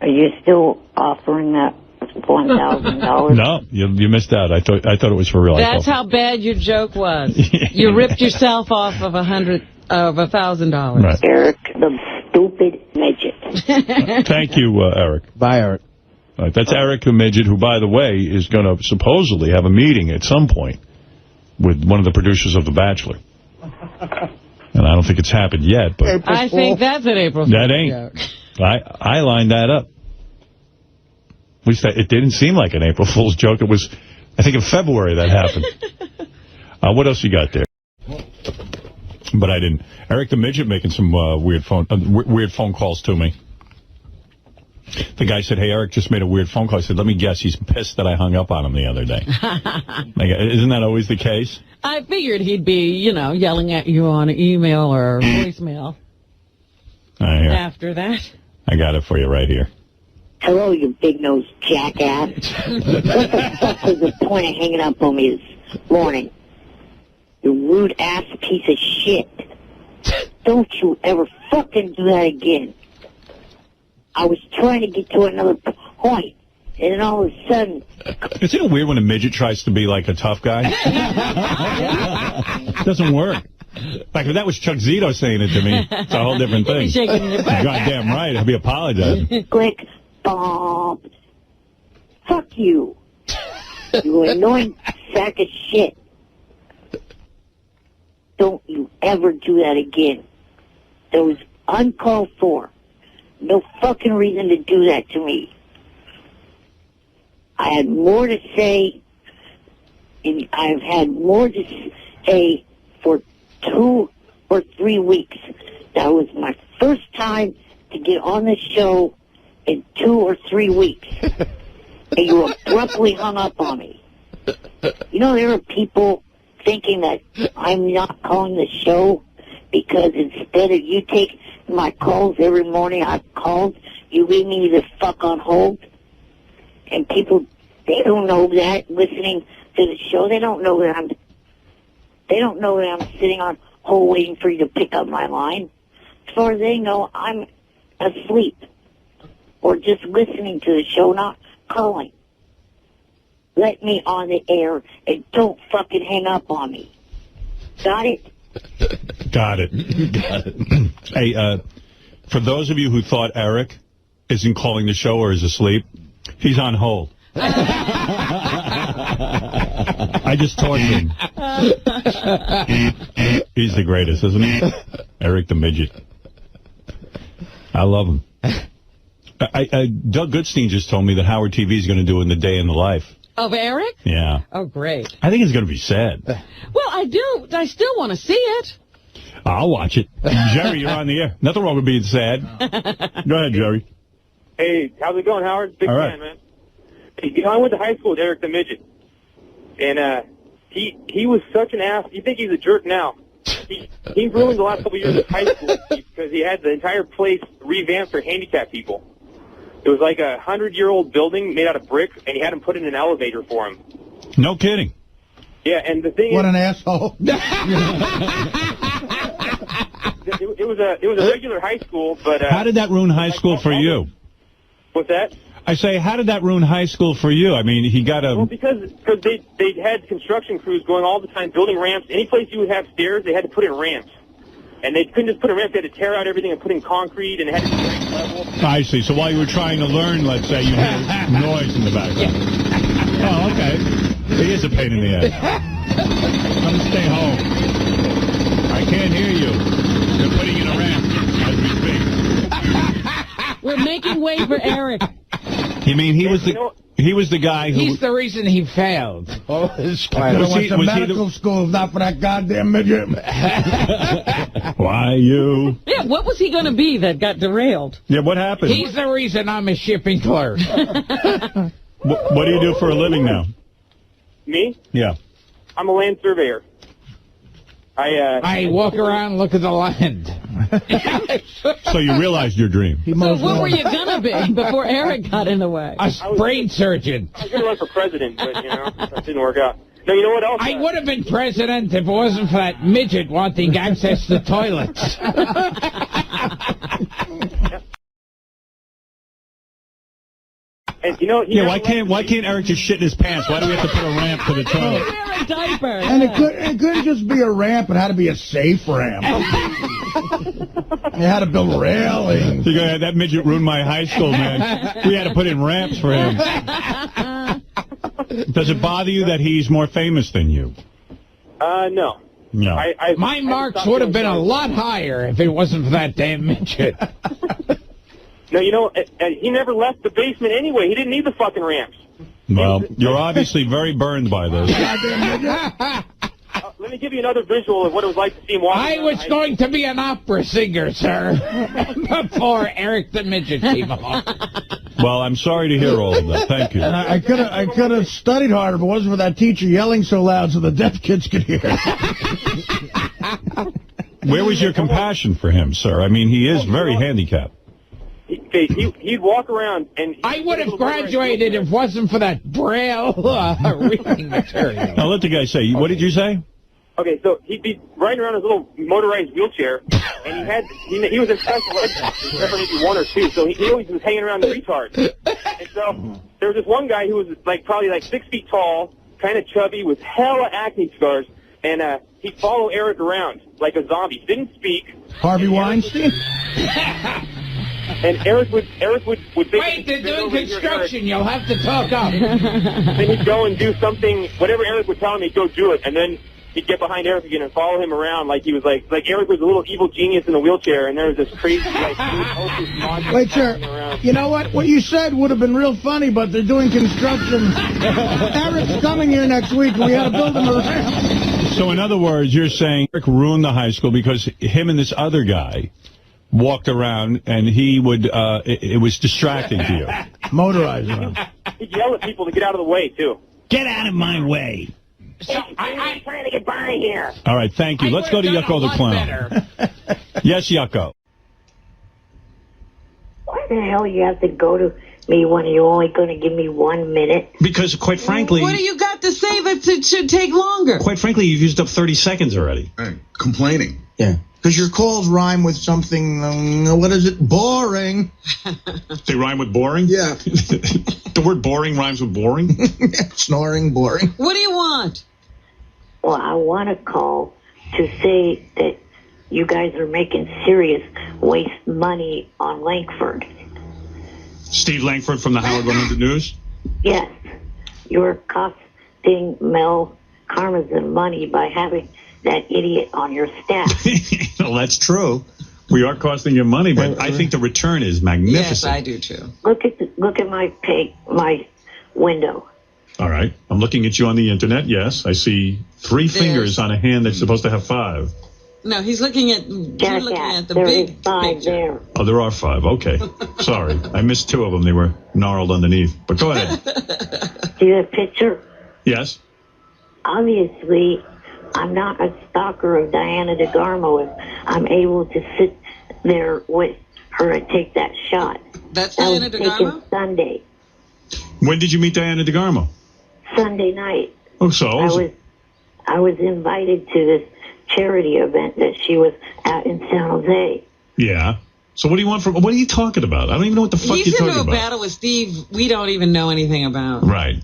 Are you still offering that $1,000? No, you missed out. I thought it was for real. That's how bad your joke was. You ripped yourself off of $1,000. Right. Eric, the stupid midget. Thank you, Eric. Bye, Eric. All right, that's Eric the Midget, who, by the way, is going to supposedly have a meeting at some point with one of the producers of The Bachelor. And I don't think it's happened yet, but... I think that's an April Fool's That ain't. joke. I lined that up. At least it didn't seem like an April Fool's joke. It was, I think, in February that happened. What else you got there? But I didn't. Eric the Midget making some weird phone calls to me. The guy said, hey, Eric just made a weird phone call. I said, let me guess, he's pissed that I hung up on him the other day. Isn't that always the case? I figured he'd be, yelling at you on email or voicemail. After that. I got it for you right here. Hello, you big-nosed jackass. What the fuck was the point of hanging up on me this morning? You rude-ass piece of shit. Don't you ever fucking do that again. I was trying to get to another point, and then all of a sudden... Isn't it weird when a midget tries to be like a tough guy? It doesn't work. Like, if that was Chuck Zito saying it to me, it's a whole different thing. Goddamn right, I'll be apologizing. Click, bomb. Fuck you. You annoying sack of shit. Don't you ever do that again. That was uncalled for. No fucking reason to do that to me. I had more to say, and I've had more to say for 2 or 3 weeks. That was my first time to get on the show in 2 or 3 weeks. And you abruptly hung up on me. There are people thinking that I'm not calling the show because instead of you take my calls every morning I've called, you leave me the fuck on hold. And people, they don't know that listening to the show. They don't know that I'm sitting on hold waiting for you to pick up my line. As far as they know, I'm asleep or just listening to the show, not calling. Let me on the air and don't fucking hang up on me. Got it? Got it. Hey, for those of you who thought Eric isn't calling the show or is asleep, he's on hold. I just tortured him. He's the greatest, isn't he? Eric the Midget. I love him. Doug Goodstein just told me that Howard TV is going to do in the day in the life. Of Eric? Yeah. Oh, great. I think it's going to be sad. Well, I still want to see it. I'll watch it. Jerry, you're on the air. Nothing wrong with being sad. Go ahead, Jerry. Hey, how's it going, Howard? Big fan, man. Hey, I went to high school with Eric the Midget. And he was such an ass. You think he's a jerk now. He ruined the last couple of years of high school because he had the entire place revamped for handicapped people. It was like a 100-year-old building made out of brick, and he had him put in an elevator for him. No kidding. Yeah, and the thing is... What an asshole. It was a regular high school, but... how did that ruin high school for you? What's that? I say, how did that ruin high school for you? I mean, he got a... Well, because they had construction crews going all the time, building ramps. Any place you would have stairs, they had to put in ramps. And they couldn't just put in ramps. They had to tear out everything and put in concrete, and it had to be ranked level. I see. So while you were trying to learn, let's say, you hear noise in the background. Oh, okay. He is a pain in the ass. Come stay home. I can't hear you. They're putting in a ramp as we speak. We're making way for Eric. You mean he was the guy who... He's the reason he failed. Oh, his class. I went to medical school, not for that goddamn midget. Why you? Yeah, what was he going to be that got derailed? Yeah, what happened? He's the reason I'm a shipping clerk. What do you do for a living now? Me? Yeah. I'm a land surveyor. I walk around and look at the land. So you realized your dream. So what were you going to be before Eric got in the way? A brain surgeon. I was going to run for president, but, that didn't work out. No, you know what else? I would have been president if it wasn't for that midget wanting access to toilets. And why can't Eric just shit in his pants? Why do we have to put a ramp to the toilet? Wear a diaper. And it couldn't just be a ramp. It had to be a safe ramp. You had to build railings. That midget ruined my high school, man. We had to put in ramps for him. Does it bother you that he's more famous than you? No. No. My marks would have been a lot higher if it wasn't for that damn midget. No, you know, he never left the basement anyway. He didn't need the fucking ramps. Well, you're obviously very burned by this. Let me give you another visual of what it was like to see him walk. I was going to be an opera singer, sir, before Eric the Midget came along. Well, I'm sorry to hear all of that. Thank you. And I could have studied harder if it wasn't for that teacher yelling so loud so the deaf kids could hear. Where was your compassion for him, sir? I mean, he is very handicapped. He'd walk around and... I would have graduated if it wasn't for that Braille reading material. Now, let the guy say. What did you say? Okay, so he'd be riding around his little motorized wheelchair, and he was a special ed, except for maybe one or two, so he always was hanging around the retards. And so there was this one guy who was probably 6 feet tall, kind of chubby, with hella acne scars, and he'd follow Eric around like a zombie. He didn't speak. Harvey Weinstein? And Eric would wait, they're doing construction. You'll have to talk up. Then he'd go and do something, whatever Eric would tell him, he'd go do it, and then he'd get behind Eric again and follow him around like he was like Eric was a little evil genius in a wheelchair, and there was this crazy monster. Wait, sir. You know what? What you said would have been real funny, but they're doing construction. Eric's coming here next week, and we had to build him a ramp. So, in other words, you're saying Eric ruined the high school because him and this other guy walked around, and he would, it was distracting to you. Motorized around. He'd yell at people to get out of the way, too. Get out of my way. So I'm trying to get by here. All right, thank you. Let's go to Yucko the Clown. Yes, Yucko. Why the hell you have to go to me when you're only going to give me 1 minute? Because, quite frankly... What do you got to say that it should take longer? Quite frankly, you've used up 30 seconds already. Complaining. Yeah. Because your calls rhyme with something, what is it? Boring. They rhyme with boring? Yeah. The word boring rhymes with boring? Snoring, boring. What do you want? Well, I want to call to say that you guys are making serious waste money on Langford. Steve Langford from the Howard 100 News? Yes. You're costing Mel Karmazin money by having that idiot on your staff. Well, that's true. We are costing you money, but I think the return is magnificent. Yes, I do too. Look at my window. All right. I'm looking at you on the internet. Yes, I see 3 fingers on a hand that's supposed to have 5. No, you're looking at the big 5 picture. there. Oh, there are 5. Okay. Sorry. I missed 2 of them. They were gnarled underneath. But go ahead. See that picture? Yes. Obviously, I'm not a stalker of Diana DeGarmo if I'm able to sit there with her and take that shot. That's that Diana was DeGarmo? taken Sunday. When did you meet Diana DeGarmo? Sunday night. Oh, so? I was invited to this charity event that she was at in San Jose. Yeah. So what do you want from... What are you talking about? I don't even know what the fuck you're talking about. He's into a battle with Steve we don't even know anything about. Right.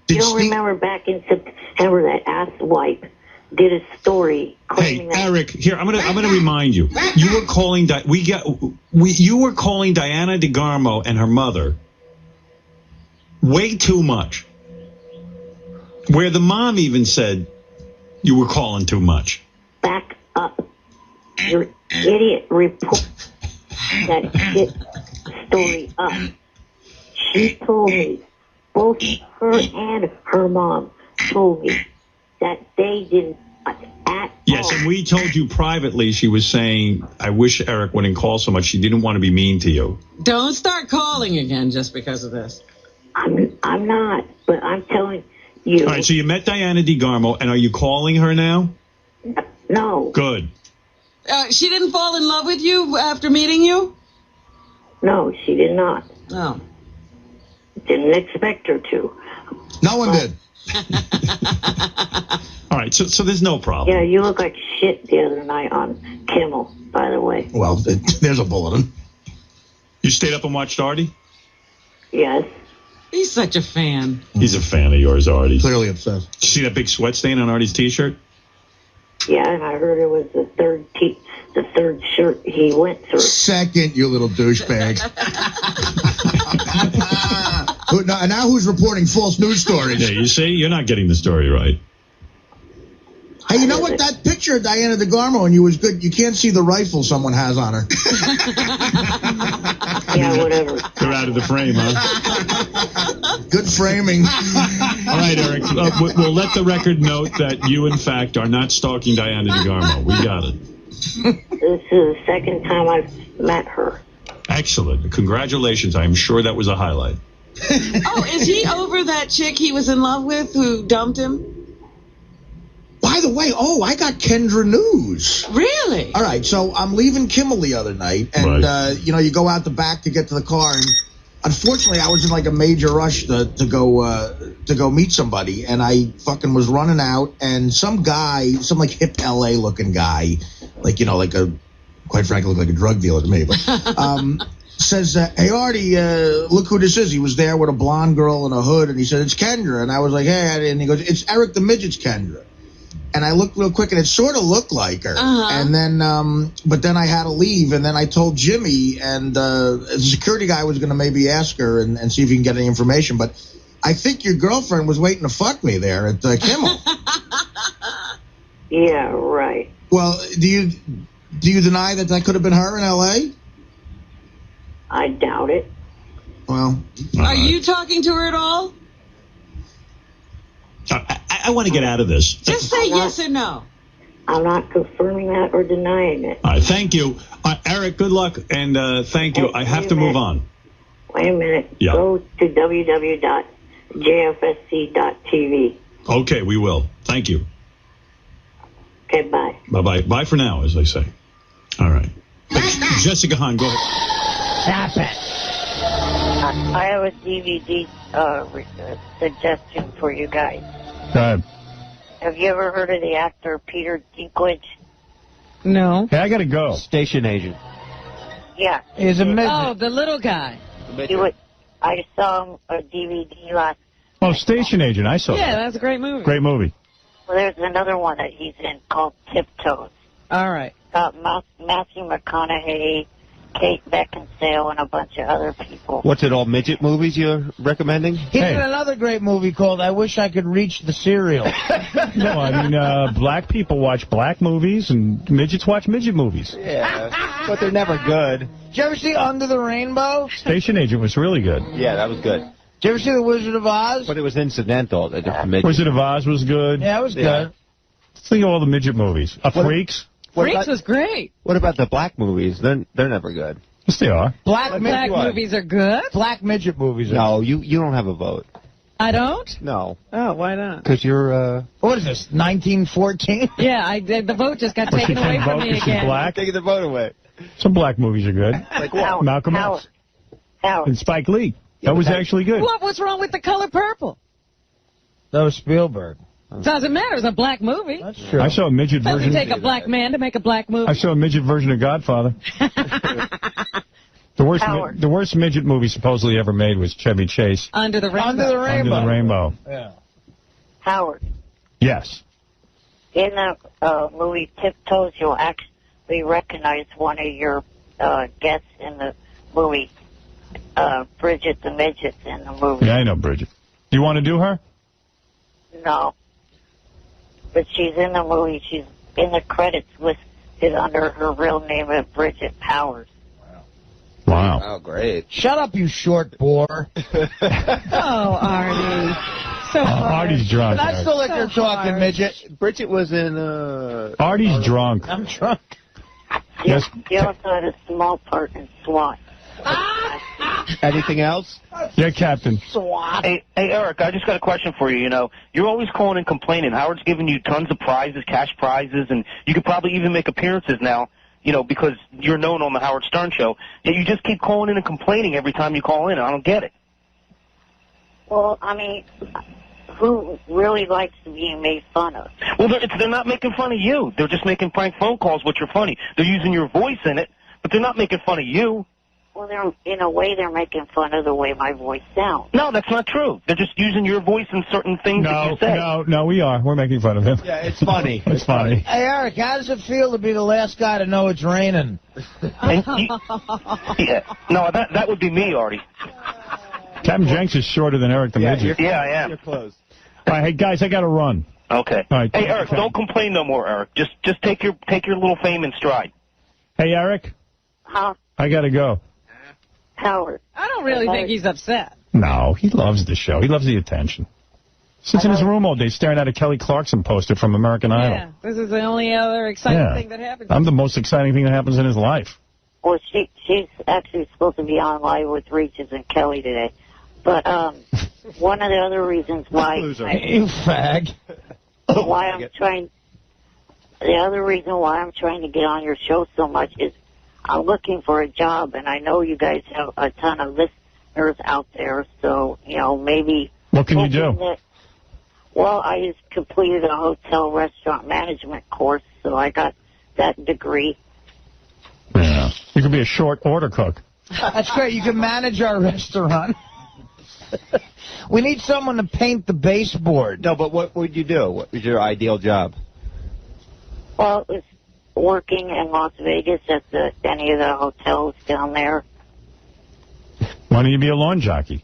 You don't remember back in September that asswipe did a story claiming that... Eric, here I'm gonna remind you. You were calling you were calling Diana DeGarmo and her mother way too much. Where the mom even said you were calling too much. Back up. Your idiot report that shit story up. She told me, both her and her mom told me that they didn't at Yes, and we told you privately, she was saying, I wish Eric wouldn't call so much. She didn't want to be mean to you. Don't start calling again just because of this. I'm not, but I'm telling you. All right, so you met Diana DeGarmo, and are you calling her now? No. Good. She didn't fall in love with you after meeting you? No, she did not. Oh. Didn't expect her to. No one did. All right, so there's no problem. Yeah, you look like shit the other night on Kimmel, by the way. Well, there's a bulletin. You stayed up and watched Artie? Yes. He's such a fan. He's a fan of yours, Artie. Clearly obsessed. Did you see that big sweat stain on Artie's T-shirt? Yeah, and I heard it was the third shirt he went through. Second, you little douchebag. Now who's reporting false news stories? Yeah, you see? You're not getting the story right. Hey, you know what? That picture of Diana DeGarmo and you was good. You can't see the rifle someone has on her. Yeah, whatever. They're out of the frame, huh? Good framing. All right, Eric. We'll let the record note that you, in fact, are not stalking Diana DeGarmo. We got it. This is the second time I've met her. Excellent. Congratulations. I'm sure that was a highlight. Oh, is he over that chick he was in love with who dumped him? By the way, I got Kendra news. Really? All right, so I'm leaving Kimmel the other night, and, you go out the back to get to the car, and unfortunately, I was in, like, a major rush to go meet somebody, and I fucking was running out, and some guy, some, like, hip L.A.-looking guy, like, quite frankly, looked like a drug dealer to me, but says, hey, Artie, look who this is. He was there with a blonde girl in a hood, and he said, it's Kendra. And I was like, hey, and he goes, it's Eric the Midget's Kendra. And I looked real quick, and it sort of looked like her. And then, but then I had to leave, and then I told Jimmy, and the security guy was going to maybe ask her and see if he can get any information. But I think your girlfriend was waiting to fuck me there at Kimmel. Yeah, right. Well, do you deny that could have been her in L.A.? I doubt it. Well, are you talking to her at all? I want to get out of this. Just say yes or no. I'm not confirming that or denying it. All right, thank you. Eric, good luck, and thank you. I have to move on. Wait a minute. Yeah. Go to www.jfsc.tv. Okay, we will. Thank you. Okay, bye. Bye-bye. Bye for now, as they say. All right. Jessica Hahn, go ahead. Stop it. I have a DVD suggestion for you guys. Go ahead. Have you ever heard of the actor Peter Dinklage? No. Hey, I got to go. Station agent. Yeah. He's a midget. Oh, the little guy. I saw him a DVD last. Oh, Station Agent. I saw that. Yeah, that's a great movie. Great movie. Well, there's another one that he's in called Tiptoes. All right. Matthew McConaughey, Kate Beckinsale, and a bunch of other people. What's it, all midget movies you're recommending? He did another great movie called I Wish I Could Reach the Cereal. No, I mean, black people watch black movies, and midgets watch midget movies. Yeah, but they're never good. Did you ever see Under the Rainbow? Station Agent was really good. Yeah, that was good. Did you ever see The Wizard of Oz? But it was incidental. Wizard of Oz was good. Yeah, it was good. Let's think of all the midget movies. Freaks. Freaks was great. What about the black movies? They're never good. Yes, they are. Black movies are good? Black midget movies are No, you don't have a vote. I don't? No. Oh, why not? Because you're, What is this, 1914? Yeah, the vote just got taken away from me again. Black? Taking the vote away. Some black movies are good. Like what? Malcolm X. And Spike Lee. That was actually good. What was wrong with The Color Purple? That was Spielberg. Doesn't matter. It's a black movie. That's true. I saw a midget version. Doesn't take a black man to make a black movie. I saw a midget version of Godfather. The worst midget movie supposedly ever made was Chevy Chase. Under the Rainbow. Under the Rainbow. Under the Rainbow. Yeah. Howard. Yes. In the movie Tiptoes, you'll actually recognize one of your guests in the movie, Bridget the Midget's in the movie. Yeah, I know Bridget. Do you want to do her? No. But she's in the movie. She's in the credits listed under her real name of Bridget Powers. Wow. Oh, great. Shut up, you short bore. Oh, Artie. So Artie's drunk. But I still like you're talking, midget. Bridget was in, Artie's drunk. I'm drunk. Yes. She also had a small part in SWAT. Anything else? Yeah, Captain. Hey, Eric, I just got a question for you. You know, you're always calling and complaining. Howard's giving you tons of prizes, cash prizes, and you could probably even make appearances now, you know, because you're known on the Howard Stern Show. Yet you just keep calling in and complaining every time you call in, and I don't get it. Well, I mean, who really likes being made fun of? Well, they're not making fun of you. They're just making prank phone calls, which are funny. They're using your voice in it, but they're not making fun of you. Well, in a way, they're making fun of the way my voice sounds. No, that's not true. They're just using your voice in certain things that you say. No, we are. We're making fun of him. Yeah, it's funny. It's funny. Hey, Eric, how does it feel to be the last guy to know it's raining? Yeah. No, that would be me, Artie. Captain Jenks is shorter than Eric the Midget. Yeah, I am. You're close. All right, hey, guys, I got to run. Okay. All right. Hey, Eric, don't complain no more, Eric. Just take your little fame in stride. Hey, Eric. Huh? I got to go. Howard. I don't really think he's upset. No, he loves the show. He loves the attention. Sits in his room all day staring at a Kelly Clarkson poster from American Idol. Yeah, this is the only other exciting thing that happens. I'm the most exciting thing that happens in his life. Well, she's actually supposed to be on live with Regis and Kelly today. But one of the other reasons why... You fag. The other reason why I'm trying to get on your show so much is I'm looking for a job, and I know you guys have a ton of listeners out there, so, maybe... What can you do? Well, I just completed a hotel restaurant management course, so I got that degree. Yeah. You could be a short order cook. That's great. You can manage our restaurant. We need someone to paint the baseboard. No, but what would you do? What was your ideal job? Well, it's working in Las Vegas at any of the hotels down there. Why don't you be a lawn jockey?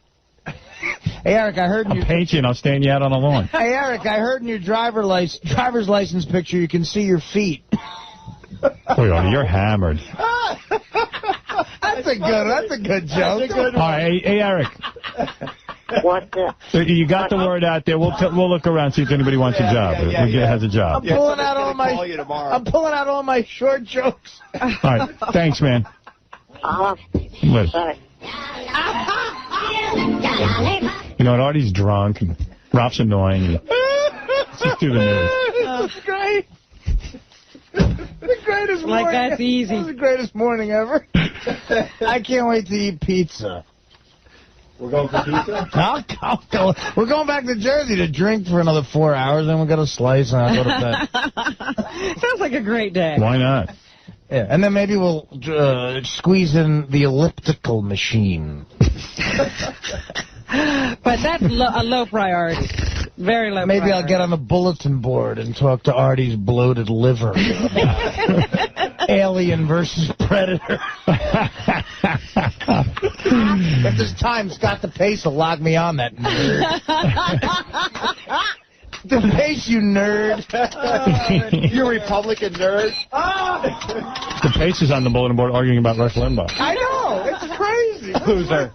Hey, Eric, I heard... I'll paint you and I'll stand you out on the lawn. Hey, Eric, I heard in your driver's license picture you can see your feet. Toyota, you're hammered. That's a good joke. All right, hey, Eric. What the? So you got the word out there. We'll look around, see if anybody wants a job. Has a job. I'm pulling out all my short jokes. All right, thanks, man. Listen. You know what? Artie's drunk and Rob's annoying. Let's just do the news. That's great. The greatest morning. Like, that's easy. This is the greatest morning ever. I can't wait to eat pizza. We're going for pizza? I'll go. We're going back to Jersey to drink for another 4 hours, then we'll get a slice and I'll go to bed. Sounds like a great day. Why not? Yeah, and then maybe we'll squeeze in the elliptical machine. But that's a low priority. Very low Maybe priority. I'll get on the bulletin board and talk to Artie's bloated liver. Alien versus Predator. If there's time, Scott DePace will log me on, that nerd. DePace, you nerd. You Republican nerd. DePace is on the bulletin board arguing about Rush Limbaugh. I know. It's crazy. Loser.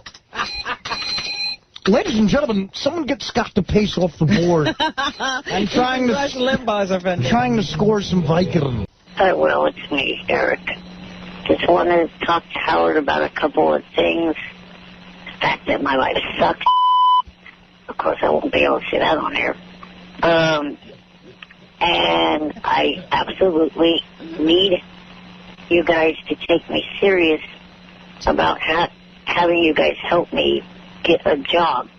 Ladies and gentlemen, someone get Scott DePace off the board. I'm trying to... Rush Limbaugh's offended. Trying to score some Vicodin. Well, it's me, Eric. Just wanted to talk to Howard about a couple of things. The fact that my life sucks. Of course, I won't be able to say that on air. And I absolutely need you guys to take me serious about having you guys help me get a job.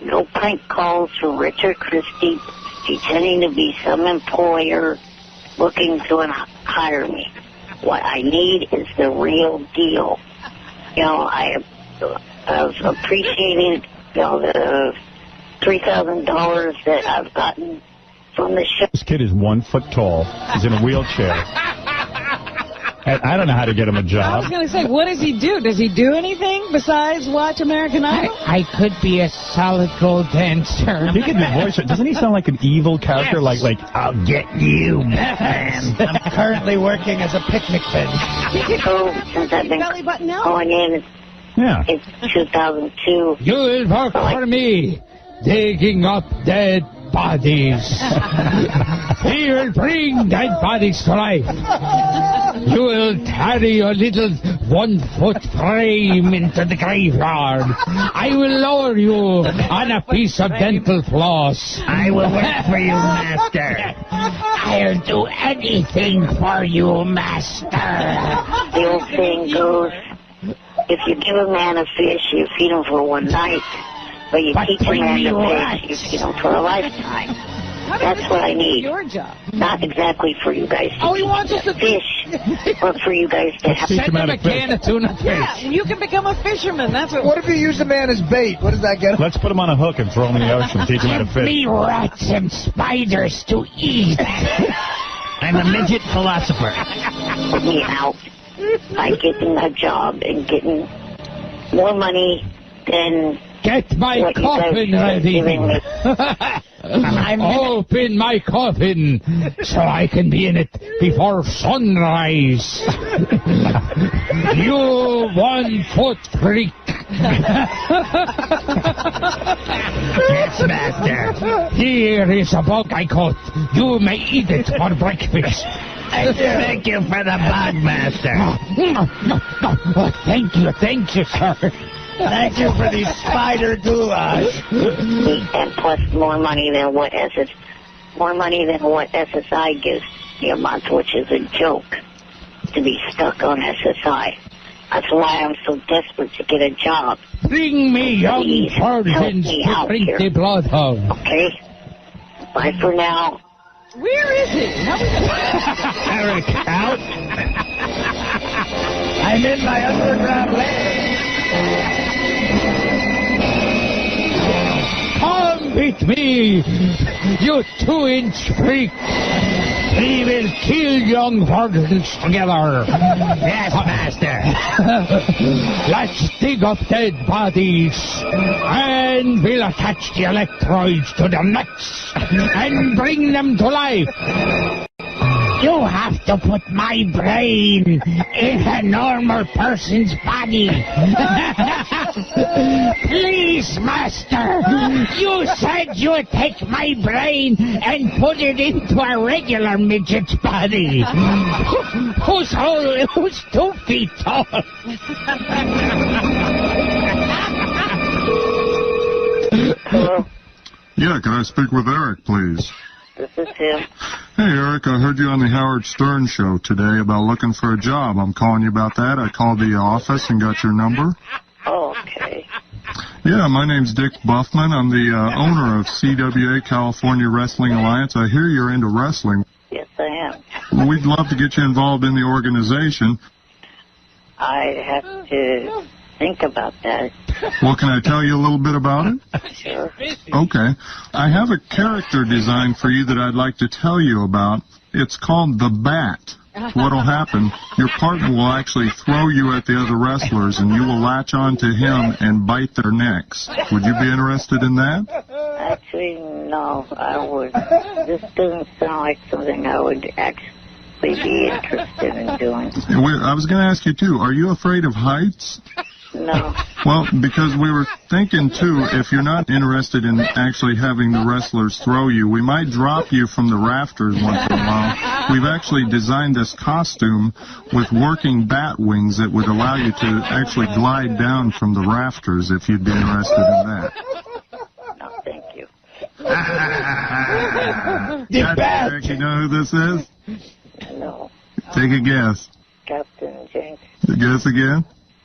No prank calls from Richard Christie pretending to be some employer looking to hire me. What I need is the real deal. I've appreciated, the $3,000 that I've gotten from the show. This kid is 1 foot tall. He's in a wheelchair. I don't know how to get him a job. I was going to say, what does he do? Does he do anything besides watch American Idol? I could be a solid gold dancer. He could be voice. Doesn't he sound like an evil character? Yes. Like I'll get you, man. I'm currently working as a picnic bench. So since I've been going in, it's 2002. You will work for me, digging up dead bodies. He will bring dead bodies to life. You will carry your little 1 foot frame into the graveyard. I will lower you on a piece of dental floss. I will work for you, master. I'll do anything for you, master. The old saying goes, if you give a man a fish, you feed him for one night. But you teach a man to fish, you feed him for a lifetime. That's what I need. Your job. Not exactly for you guys to he wants us to fish, but for you guys to have... Send him a can of tuna fish. Yeah, you can become a fisherman. That's what if you use a man as bait? What does that get him? Let's put him on a hook and throw him in the ocean. Teach him how to fish. Give me rats and spiders to eat. I'm a midget philosopher. Put me out by getting a job and getting more money than Get my coffin ready. Open my coffin so I can be in it before sunrise. You 1 foot freak. Yes, master. Here is a bug I caught. You may eat it for breakfast. Thank you for the bug, master. Thank you, sir. Thank you for the spider goulash. And plus more money than what SSI gives you a month, which is a joke to be stuck on SSI. That's why I'm so desperate to get a job. Bring me young virgins to drink the blood of. Okay? Bye for now. Where is he? Eric, out. I'm in my underground lair. Come with me, you 2-inch freak. We will kill young virgins together. Yes, master. Let's dig up dead bodies, and we'll attach the electrodes to their necks and bring them to life. You have to put my brain in a normal person's body. Please, master. You said you would take my brain and put it into a regular midget's body. Who's 2 feet tall? Hello? Yeah, can I speak with Eric, please? This is him. Hey, Eric, I heard you on the Howard Stern show today about looking for a job. I'm calling you about that. I called the office and got your number. Oh, okay. Yeah, my name's Dick Buffman. I'm the owner of CWA, California Wrestling Alliance. I hear you're into wrestling. Yes, I am. We'd love to get you involved in the organization. I have to think about that. Well, can I tell you a little bit about it? Sure. Okay. I have a character design for you that I'd like to tell you about. It's called the Bat. What'll happen, your partner will actually throw you at the other wrestlers, and you will latch on to him and bite their necks. Would you be interested in that? Actually, no, I would. This doesn't sound like something I would actually be interested in doing. I was going to ask you, too, are you afraid of heights? No. Well, because we were thinking, too, if you're not interested in actually having the wrestlers throw you, we might drop you from the rafters once in a while. We've actually designed this costume with working bat wings that would allow you to actually glide down from the rafters if you'd be interested in that. No, thank you. Eric, you know who this is? No. Take a guess. Captain Jenks. Guess again?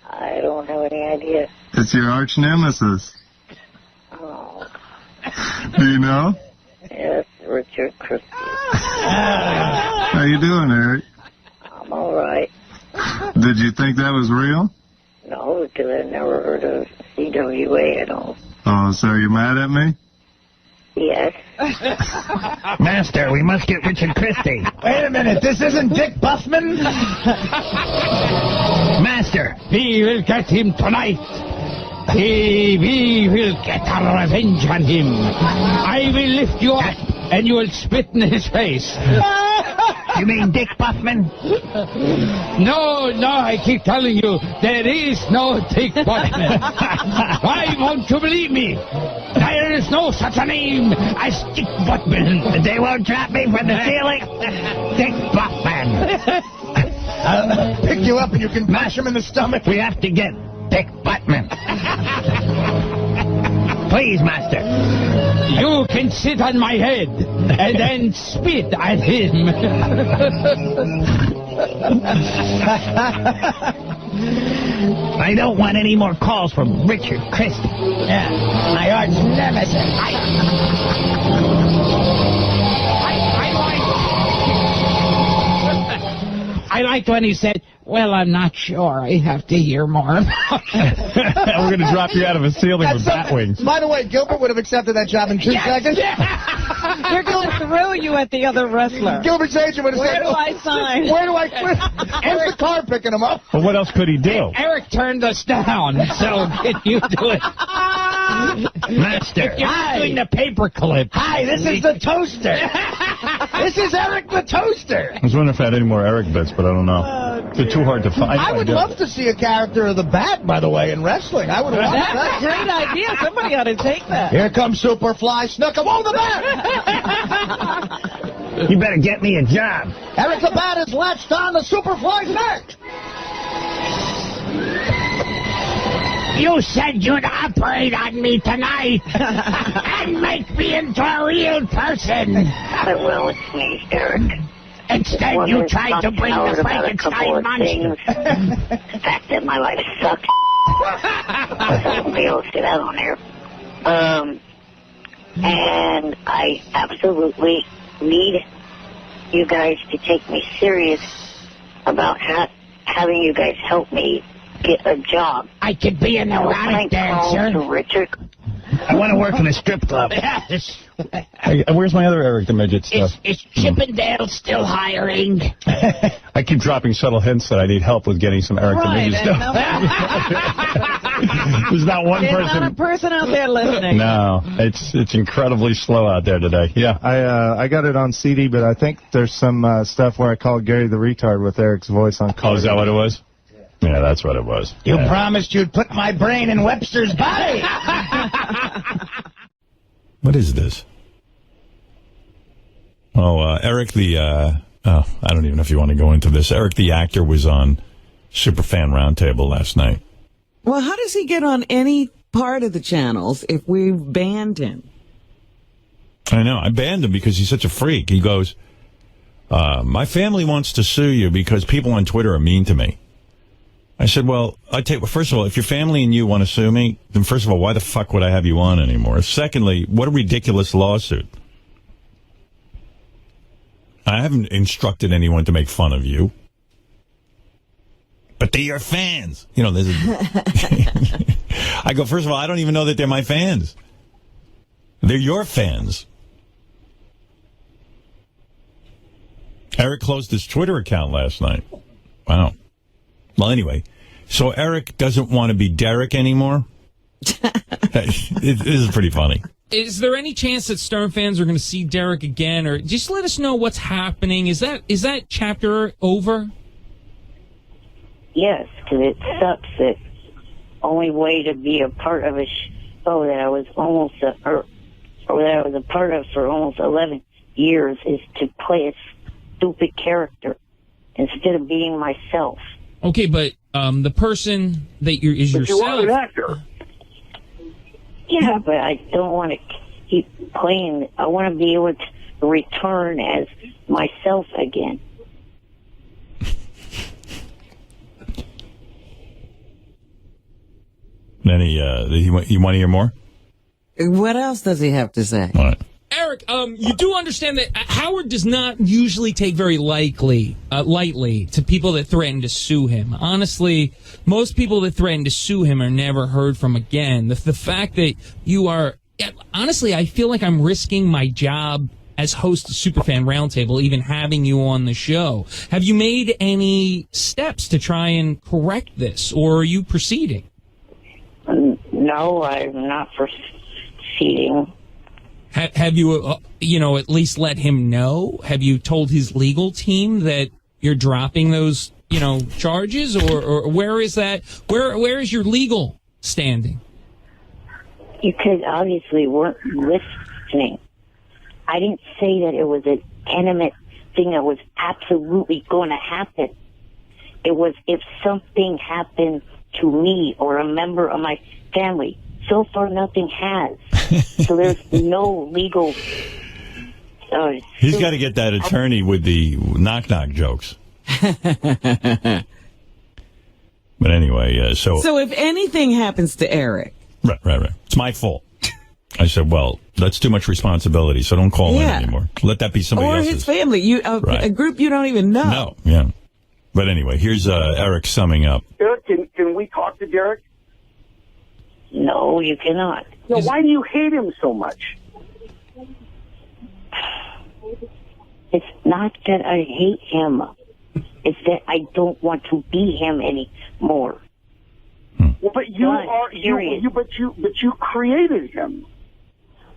I don't have any idea. It's your arch nemesis. Oh. Do you know? Yes, Richard Christie. How you doing, Eric? I'm all right. Did you think that was real? No, because I've never heard of CWA at all. Oh, so you're mad at me? Yes. Master, we must get Richard Christie. Wait a minute, this isn't Dick Buffman? Master, we will get him tonight. We will get our revenge on him. I will lift you up, and you will spit in his face. You mean Dick Buffman? No, I keep telling you, there is no Dick Buffman. Why won't you believe me? There is no such a name as Dick Buttman. They won't drop me from the ceiling. Dick Buttman. I'll pick you up and you can mash him in the stomach. We have to get Dick Buttman. Please, master. You can sit on my head and then spit at him. I don't want any more calls from Richard Christie. Yeah, my arch nemesis. I liked when he said, well, I'm not sure. I have to hear more. We're going to drop you out of a ceiling with bat wings. By the way, Gilbert would have accepted that job in 2 seconds. They're going to throw you at the other wrestler. Gilbert's agent would have said, Where do I sign? Where do I quit? Where's the car picking him up? Well, what else could he do? Eric turned us down, so can you do it? Master. If you're doing the paperclip. Hi, this is the toaster. This is Eric the toaster. I was wondering if I had any more Eric bits, but I don't know. They're too hard to find. I would love to see a character of the Bat, by the way, in wrestling. I would watch that. That's a great idea. Somebody ought to take that. Here comes Superfly Snuka. Whoa, the Bat! You better get me a job. Eric the Bat is latched on to Superfly's neck. You said you'd operate on me tonight and make me into a real person. I will. It's me, Eric. Instead, you tried to bring the Frankenstein monster. The fact that my life sucks. Somebody else get out on there. And I absolutely need you guys to take me serious about having you guys help me get a job. I could be an erotic dancer. To Richard. I want to work in a strip club. Yes. Hey, where's my other Eric the Midget stuff? Is Chippendale still hiring? I keep dropping subtle hints that I need help with getting some Eric the Midget stuff. There's not one There's person. not a person out there listening. No, it's incredibly slow out there today. Yeah. I got it on CD, but I think there's some stuff where I called Gary the Retard with Eric's voice on call. Oh, is that what it was? Yeah, that's what it was. You promised you'd put my brain in Webster's body. What is this? Oh, Eric the, I don't even know if you want to go into this. Eric the actor was on Superfan Roundtable last night. Well, how does he get on any part of the channels if we've banned him? I know. I banned him because he's such a freak. He goes, my family wants to sue you because people on Twitter are mean to me. I said, well, first of all, if your family and you want to sue me, then first of all, why the fuck would I have you on anymore? Secondly, what a ridiculous lawsuit. I haven't instructed anyone to make fun of you. But they're your fans. You know, there's I go, first of all, I don't even know that they're my fans. They're your fans. Eric closed his Twitter account last night. Wow. Well, anyway, so Eric doesn't want to be Derek anymore? It is pretty funny. Is there any chance that Stern fans are going to see Derek again? Or just let us know what's happening. Is that chapter over? Yes, because it sucks that only way to be a part of a show that I was that I was a part of for almost 11 years is to play a stupid character instead of being myself. Okay, but the person that is yourself. You are an actor. Yeah, but I don't want to keep playing. I want to be able to return as myself again. Then you want to hear more? What else does he have to say? All right. Eric, you do understand that Howard does not usually take very lightly to people that threaten to sue him. Honestly, most people that threaten to sue him are never heard from again. The fact that you are... Honestly, I feel like I'm risking my job as host of Superfan Roundtable, even having you on the show. Have you made any steps to try and correct this, or are you proceeding? No, I'm not proceeding. Have you, at least let him know? Have you told his legal team that you're dropping those, charges? Or where is that? Where is your legal standing? You could obviously weren't listening. I didn't say that it was an intimate thing that was absolutely going to happen. It was if something happened to me or a member of my family. So far, nothing has. So there's no legal... He's got to get that attorney with the knock-knock jokes. But anyway, So if anything happens to Eric... Right. It's my fault. I said, well, that's too much responsibility, so don't call in anymore. Let that be somebody else's. Or his family. A group you don't even know. No, yeah. But anyway, here's Eric summing up. Eric, can we talk to Derek? No, you cannot. No, why do you hate him so much? It's not that I hate him. It's that I don't want to be him anymore. Well, but you are but you created him.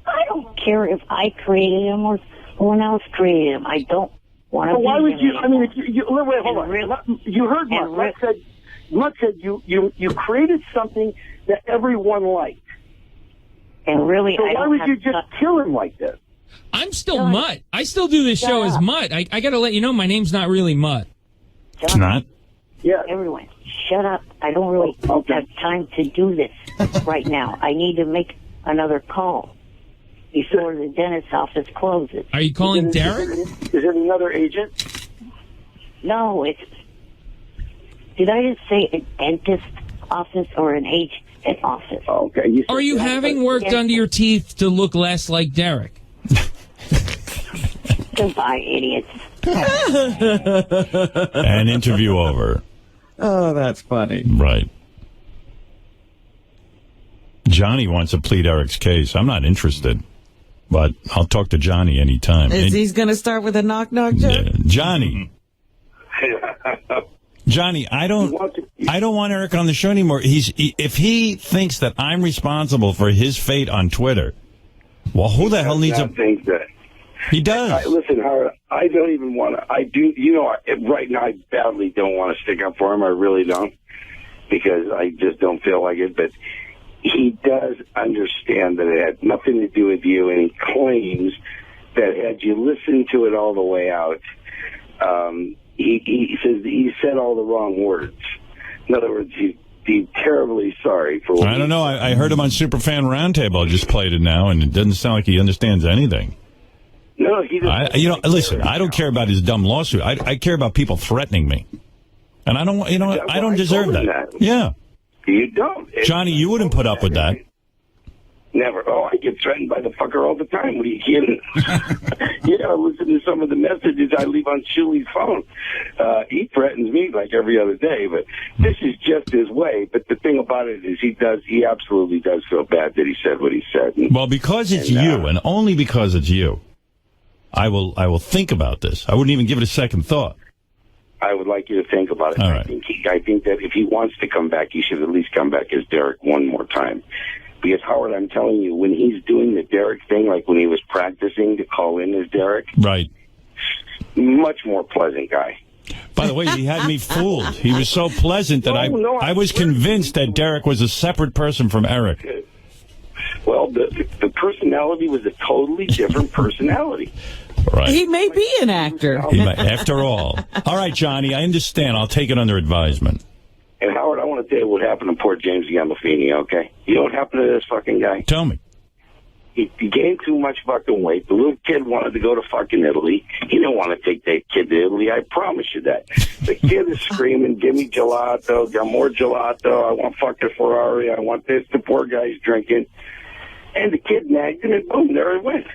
I don't care if I created him or someone else created him. I don't want to. But why would you? Anymore. I mean, wait, hold on. You heard Mutt. Mutt said you created something that everyone liked. And really, so why would you just kill him like this? I'm still Mutt. I still do this show as Mutt. I got to let you know my name's not really Mutt. It's not? Yeah. Everyone, shut up. I don't really have time to do this right now. I need to make another call before the dentist's office closes. Are you calling Derek? Is it another agent? No, it's... Did I just say a dentist office or an agent office? Okay. Are you having work done to your teeth to look less like Derek? Goodbye, idiots. And interview over. Oh, that's funny. Right. Johnny wants to plead Eric's case. I'm not interested, but I'll talk to Johnny anytime. He's going to start with a knock-knock joke? Yeah. Johnny. Johnny, I don't want Eric on the show anymore. If he thinks that I'm responsible for his fate on Twitter, well, who the hell needs to think that? He does. Listen, Howard, I don't even want to. I do. Right now, I badly don't want to stick up for him. I really don't, because I just don't feel like it. But he does understand that it had nothing to do with you, and he claims that had you listened to it all the way out, he says that he said all the wrong words. In other words, he'd be terribly sorry for what I don't know. I heard him on Superfan Roundtable. I just played it now, and it doesn't sound like he understands anything. No, he doesn't. Listen, I don't care about his dumb lawsuit. I care about people threatening me. And I don't, I don't deserve that. Yeah. You don't. Johnny, you wouldn't put up with that. Never. Oh, I get threatened by the fucker all the time. What are you kidding? Yeah, listen to some of the messages I leave on Shuli's phone. He threatens me like every other day, but this is just his way. But the thing about it is he absolutely does feel bad that he said what he said. Well, because it's you, and only because it's you, I will think about this. I wouldn't even give it a second thought. I would like you to think about it. All right. I think that if he wants to come back, he should at least come back as Derek one more time. Because, Howard, I'm telling you, when he's doing the Derek thing, like when he was practicing to call in as Derek, right, much more pleasant guy. By the way, he had me fooled. He was so pleasant that I was convinced that Derek was a separate person from Eric. Well, the personality was a totally different personality. Right. He may be an actor. After all. All right, Johnny, I understand. I'll take it under advisement. And, Howard, I want to tell you what happened to poor James Gandolfini, okay? You know what happened to this fucking guy? Tell me. He gained too much fucking weight. The little kid wanted to go to fucking Italy. He didn't want to take that kid to Italy. I promise you that. The kid is screaming, give me gelato, got more gelato. I want fucking Ferrari. I want this. The poor guy's drinking. And the kid nagged him, and boom, there it went.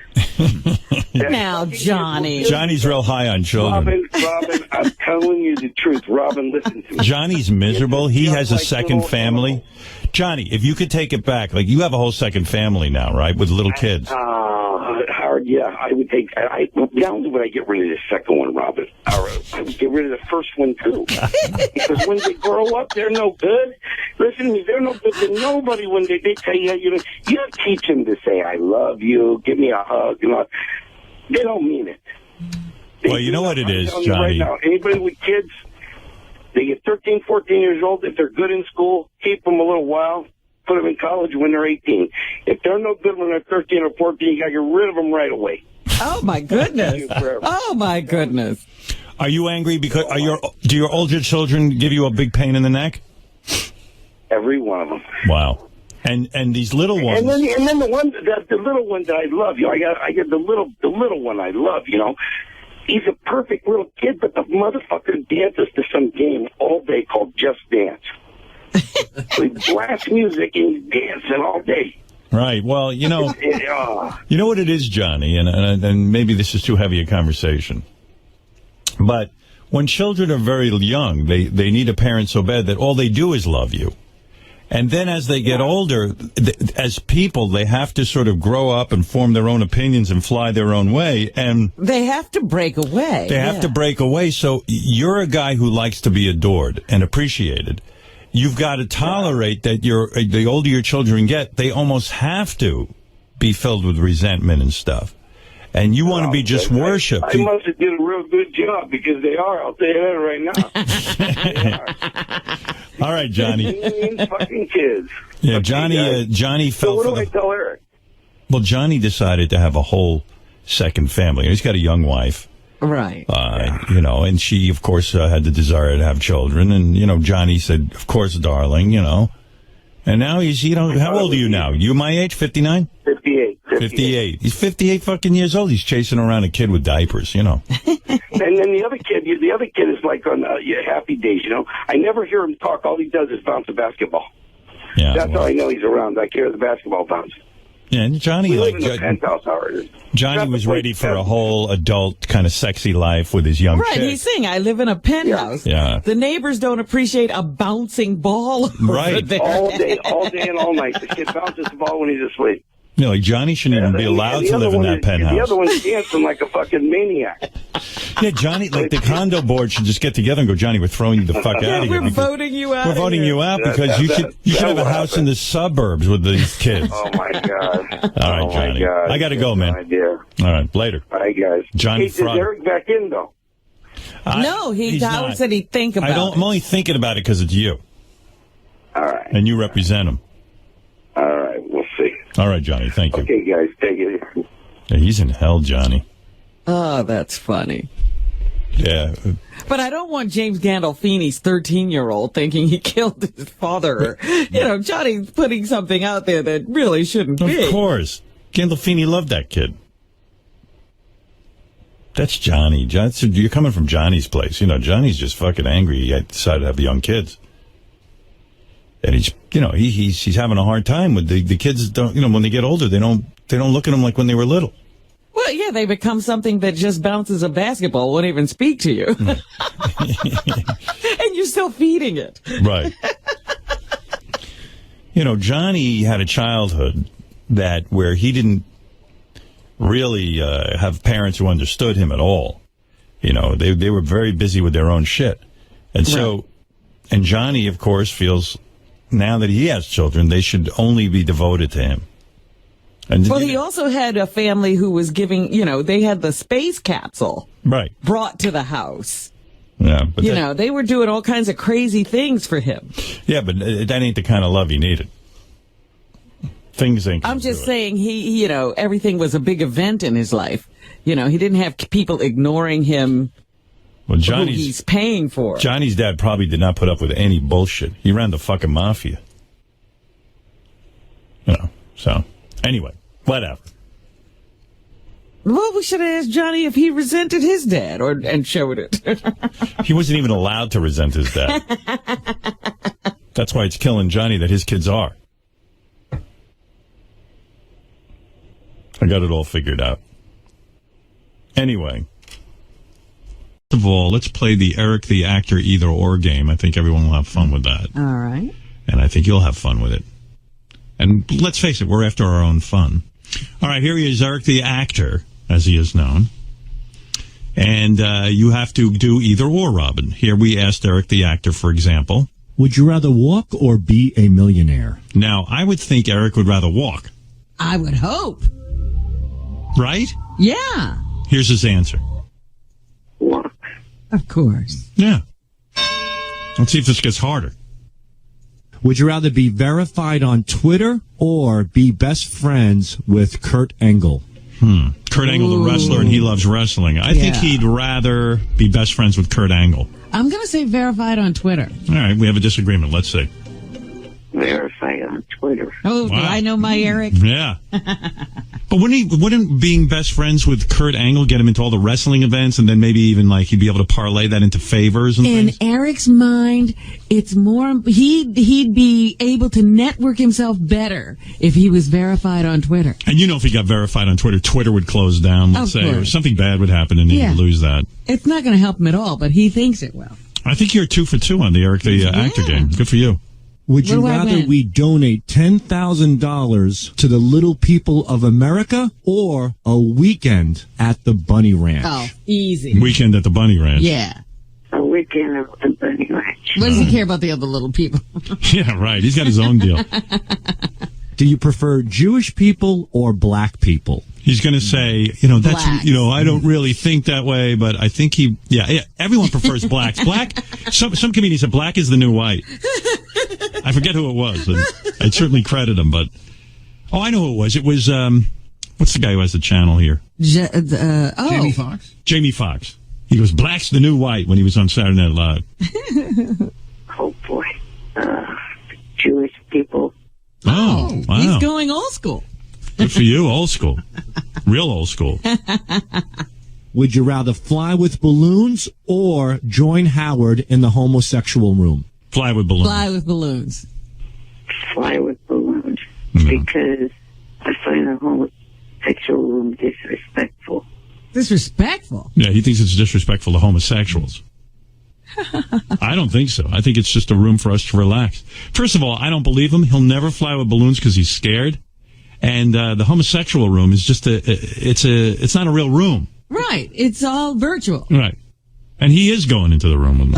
Now, Johnny. Johnny's real high on children. Robin, I'm telling you the truth. Robin, listen to me. Johnny's miserable. He has a second family. Johnny, if you could take it back, like you have a whole second family now, right, with little kids. Howard, yeah, I would take. Not only would I get rid of the second one, Robin, I would get rid of the first one too. Because when they grow up, they're no good. Listen to me, they're no good to nobody when they tell you, you teach them to say, I love you, give me a hug, They don't mean it. Well, you know what it is, Johnny. Right now, anybody with kids, they get 13, 14 years old. If they're good in school, keep them a little while. Put them in college when they're 18. If they're no good when they're 13 or 14, you got to get rid of them right away. Oh, my goodness. Oh, my goodness. Are you angry because do your older children give you a big pain in the neck? Every one of them. Wow. And these little ones. And then the little one that I love, I get the little one I love, He's a perfect little kid, but the motherfucker dances to some game all day called Just Dance. So he blasts music and he's dancing all day. Right. Well, you know what it is, Johnny, and maybe this is too heavy a conversation. But when children are very young, they need a parent so bad that all they do is love you. And then as they get older, as people, they have to sort of grow up and form their own opinions and fly their own way. And they have to break away. They have to break away. So you're a guy who likes to be adored and appreciated. you've got to tolerate that the older your children get, they almost have to be filled with resentment and stuff. And you want to be just worshipped. I must have did a real good job because they are. I'll tell you that right now. All right, Johnny. Fucking kids. Yeah, Johnny fell so for what do I tell Eric? Well, Johnny decided to have a whole second family. He's got a young wife. Right. You know, and she, of course, had the desire to have children. And, you know, Johnny said, of course, darling, you know. And now he's, you know, how old are you now? You my age, 59? 58. He's 58 fucking years old. He's chasing around a kid with diapers, you know. And then the other kid is like on Happy Days, you know. I never hear him talk. All he does is bounce a basketball. Yeah, That's how I know he's around. I hear the basketball bounce. Yeah, and Johnny, we live in a penthouse, Howard. Johnny was ready for a whole adult kind of sexy life with his young Right, chick. he's saying, I live in a penthouse. Yeah. The neighbors don't appreciate a bouncing ball over there. All day and all night. The kid bounces the ball when he's asleep. You know, like Johnny shouldn't even be allowed to live in that penthouse. The other one's dancing like a fucking maniac. Yeah, Johnny, like the condo board should just get together and go, Johnny, we're throwing you the fuck out of here. We're voting you out. We're voting you out because you should have a house in the suburbs with these kids. Oh, my God. All right, Johnny. God. I got to go, man. Idea. All right, later. All right, guys. Johnny Is Eric back in, though? No, he's Howard not. said he'd think about it. I'm only thinking about it because it's you. All right. And you represent him. All right, we'll see. All right, Johnny, thank you. Okay, guys, take it easy. Yeah, he's in hell, Johnny. Oh, that's funny. Yeah. But I don't want James Gandolfini's 13-year-old thinking he killed his father. You know, Johnny's putting something out there that really shouldn't be. Of course. Gandolfini loved that kid. That's Johnny. You're coming from Johnny's place. You know, Johnny's just fucking angry. He decided to have young kids. And he's, you know, he's having a hard time with the kids. Don't, you know, when they get older, they don't look at him like when they were little. Well, yeah, they become something that just bounces a basketball, won't even speak to you. And you're still feeding it. Right. You know, Johnny had a childhood where he didn't really have parents who understood him at all. You know, they were very busy with their own shit. And so, right. And Johnny, of course, feels now that he has children, they should only be devoted to him. And well, he also had a family who was giving, you know, they had the space capsule brought to the house. Yeah, but you know, they were doing all kinds of crazy things for him. Yeah, but that ain't the kind of love he needed. Things ain't. I'm just saying he, you know, everything was a big event in his life. You know, he didn't have people ignoring him. Well, who he's paying for. Johnny's dad probably did not put up with any bullshit. He ran the fucking mafia. You know, so. Anyway, whatever. Well, we should have asked Johnny if he resented his dad and showed it. He wasn't even allowed to resent his dad. That's why it's killing Johnny that his kids are. I got it all figured out. Anyway. First of all, let's play the Eric the Actor Either Or game. I think everyone will have fun with that. All right. And I think you'll have fun with it. And let's face it, we're after our own fun. All right, here he is, Eric the Actor, as he is known. And you have to do either or, Robin. Here we asked Eric the Actor, for example. Would you rather walk or be a millionaire? Now, I would think Eric would rather walk. I would hope. Right? Yeah. Here's his answer. Walk. Of course. Yeah. Let's see if this gets harder. Would you rather be verified on Twitter or be best friends with Kurt Angle? Kurt Angle, the wrestler, and he loves wrestling. I think he'd rather be best friends with Kurt Angle. I'm going to say verified on Twitter. All right, we have a disagreement. Let's see. Verified on Twitter. Oh, wow. Do I know my Eric? Yeah. But wouldn't being best friends with Kurt Angle get him into all the wrestling events, and then maybe even like he'd be able to parlay that into favors and things? In Eric's mind, it's more he'd be able to network himself better if he was verified on Twitter. And you know, if he got verified on Twitter, Twitter would close down, let's say, or something bad would happen, and he'd lose that. It's not going to help him at all, but he thinks it will. I think you're 2 for 2 on the Eric the Actor game. Good for you. Would you rather we donate $10,000 to the little people of America or a weekend at the Bunny Ranch? Oh, easy. Weekend at the Bunny Ranch. Yeah. A weekend at the Bunny Ranch. What does he care about the other little people? Yeah, right. He's got his own deal. Do you prefer Jewish people or black people? He's going to say, that's, Blacks. I don't really think that way, but I think everyone prefers blacks. Black, some comedians said black is the new white. I forget who it was, and I'd certainly credit him, but, I know who it was. It was, what's the guy who has the channel here? Jamie Foxx? Jamie Foxx. He goes, black's the new white when he was on Saturday Night Live. Oh, boy. Jewish people. Oh, wow. He's going old school. Good for you, old school. Real old school. Would you rather fly with balloons or join Howard in the homosexual room? Fly with balloons. Fly with balloons. Fly with balloons. Because I find the homosexual room disrespectful. Disrespectful? Yeah, he thinks it's disrespectful to homosexuals. I don't think so. I think it's just a room for us to relax. First of all, I don't believe him. He'll never fly with balloons because he's scared. And the homosexual room is just it's not a real room. Right. It's all virtual. Right. And he is going into the room with me.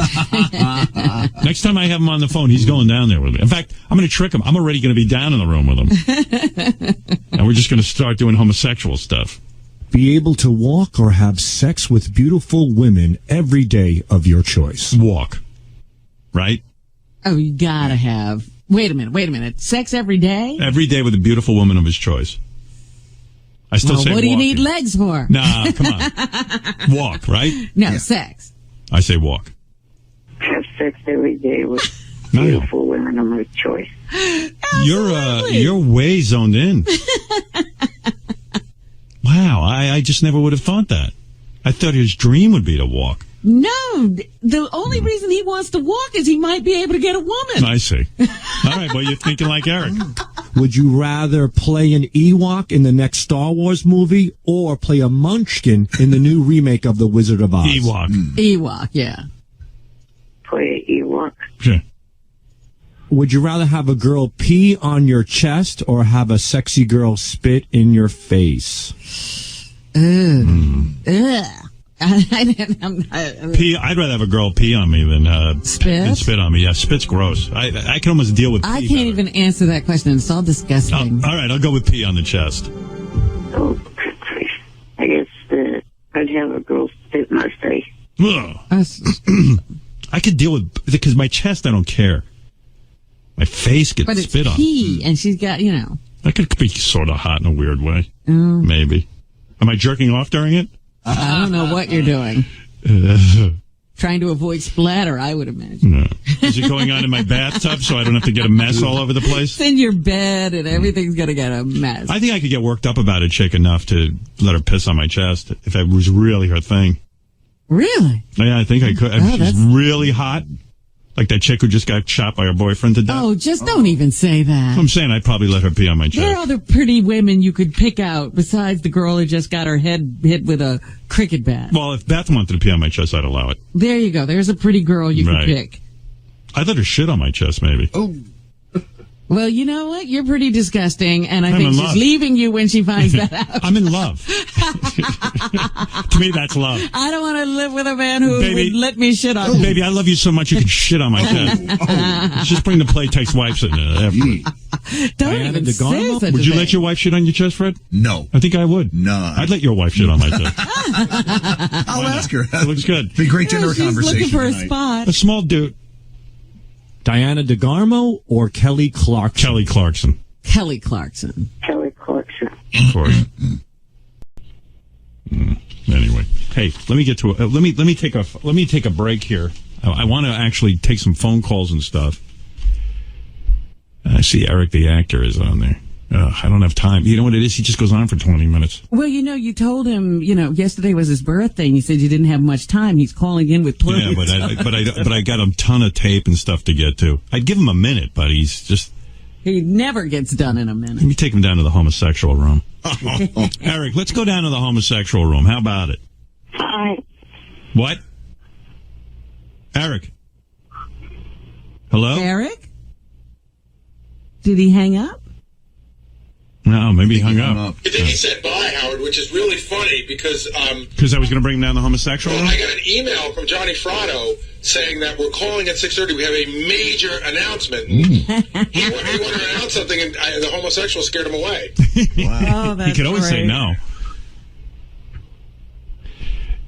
Next time I have him on the phone, he's going down there with me. In fact, I'm going to trick him. I'm already going to be down in the room with him. And we're just going to start doing homosexual stuff. Be able to walk or have sex with beautiful women every day of your choice. Walk. Right? Oh, you gotta have. Wait a minute. Sex every day? Every day with a beautiful woman of his choice. I still say what do you walking. need legs for? Nah, come on. Walk, right? No, sex. I say walk. Have sex every day with beautiful women of my choice. You're way zoned in. Wow, I just never would have thought that. I thought his dream would be to walk. No, the only reason he wants to walk is he might be able to get a woman. I see. All right, well, you're thinking like Eric. Would you rather play an Ewok in the next Star Wars movie or play a Munchkin in the new remake of The Wizard of Oz? Ewok. Ewok, yeah. Play an Ewok. Sure. Would you rather have a girl pee on your chest or have a sexy girl spit in your face? Ugh. Pee. I'd rather have a girl pee on me than spit on me. Yeah, spit's gross. I can almost deal with pee. I can't even answer that question. It's all disgusting. All right, I'll go with pee on the chest. Oh, I guess I'd have a girl spit in my face. I could deal with, because my chest, I don't care. My face gets but it's spit on. pee, and she's got, That could be sort of hot in a weird way. Mm. Maybe. Am I jerking off during it? I don't know what you're doing. Trying to avoid splatter, I would imagine. No. Is it going on in my bathtub so I don't have to get a mess all over the place? It's in your bed, and everything's going to get a mess. I think I could get worked up about a chick enough to let her piss on my chest if it was really her thing. Really? Yeah, I think I could. If she's really hot, like that chick who just got shot by her boyfriend to death. Oh, just don't even say that. I'm saying I'd probably let her pee on my chest. There are other pretty women you could pick out besides the girl who just got her head hit with a cricket bat. Well, if Beth wanted to pee on my chest, I'd allow it. There you go. There's a pretty girl you could pick. I'd let her shit on my chest, maybe. Oh. Well, you know what? You're pretty disgusting, and I I'm think in she's love. leaving you when she finds that out. I'm in love. To me, that's love. I don't want to live with a man who Baby. would let me shit on him. Baby, I love you so much you can shit on my chest. Just bring the Playtex wipes in there. Don't even say such Would a you thing. let your wife shit on your chest, Fred? No. I think I would. No. I'd let your wife shit on my chest. I'll ask her. It looks good. Be a great dinner conversation looking for a tonight. spot. A small dude. Diana DeGarmo or Kelly Clarkson? Kelly Clarkson. Kelly Clarkson. Kelly Clarkson. Of course. Anyway, hey, let me get to let me take a break here. I want to actually take some phone calls and stuff. I see Eric the actor is on there. I don't have time. You know what it is? He just goes on for 20 minutes. Well, you told him, yesterday was his birthday, and you said you didn't have much time. He's calling in with plans. Yeah, but I got a ton of tape and stuff to get to. I'd give him a minute, but he's just. He never gets done in a minute. Let me take him down to the homosexual room. Eric, let's go down to the homosexual room. How about it? Hi. What? Eric? Hello? Eric? Did he hang up? No, maybe he hung up. I think he said bye, Howard, which is really funny because... Because I was going to bring down the homosexual? Well, I got an email from Johnny Fratto saying that we're calling at 6:30. We have a major announcement. He wanted to announce something, and the homosexual scared him away. Wow. He could always say no.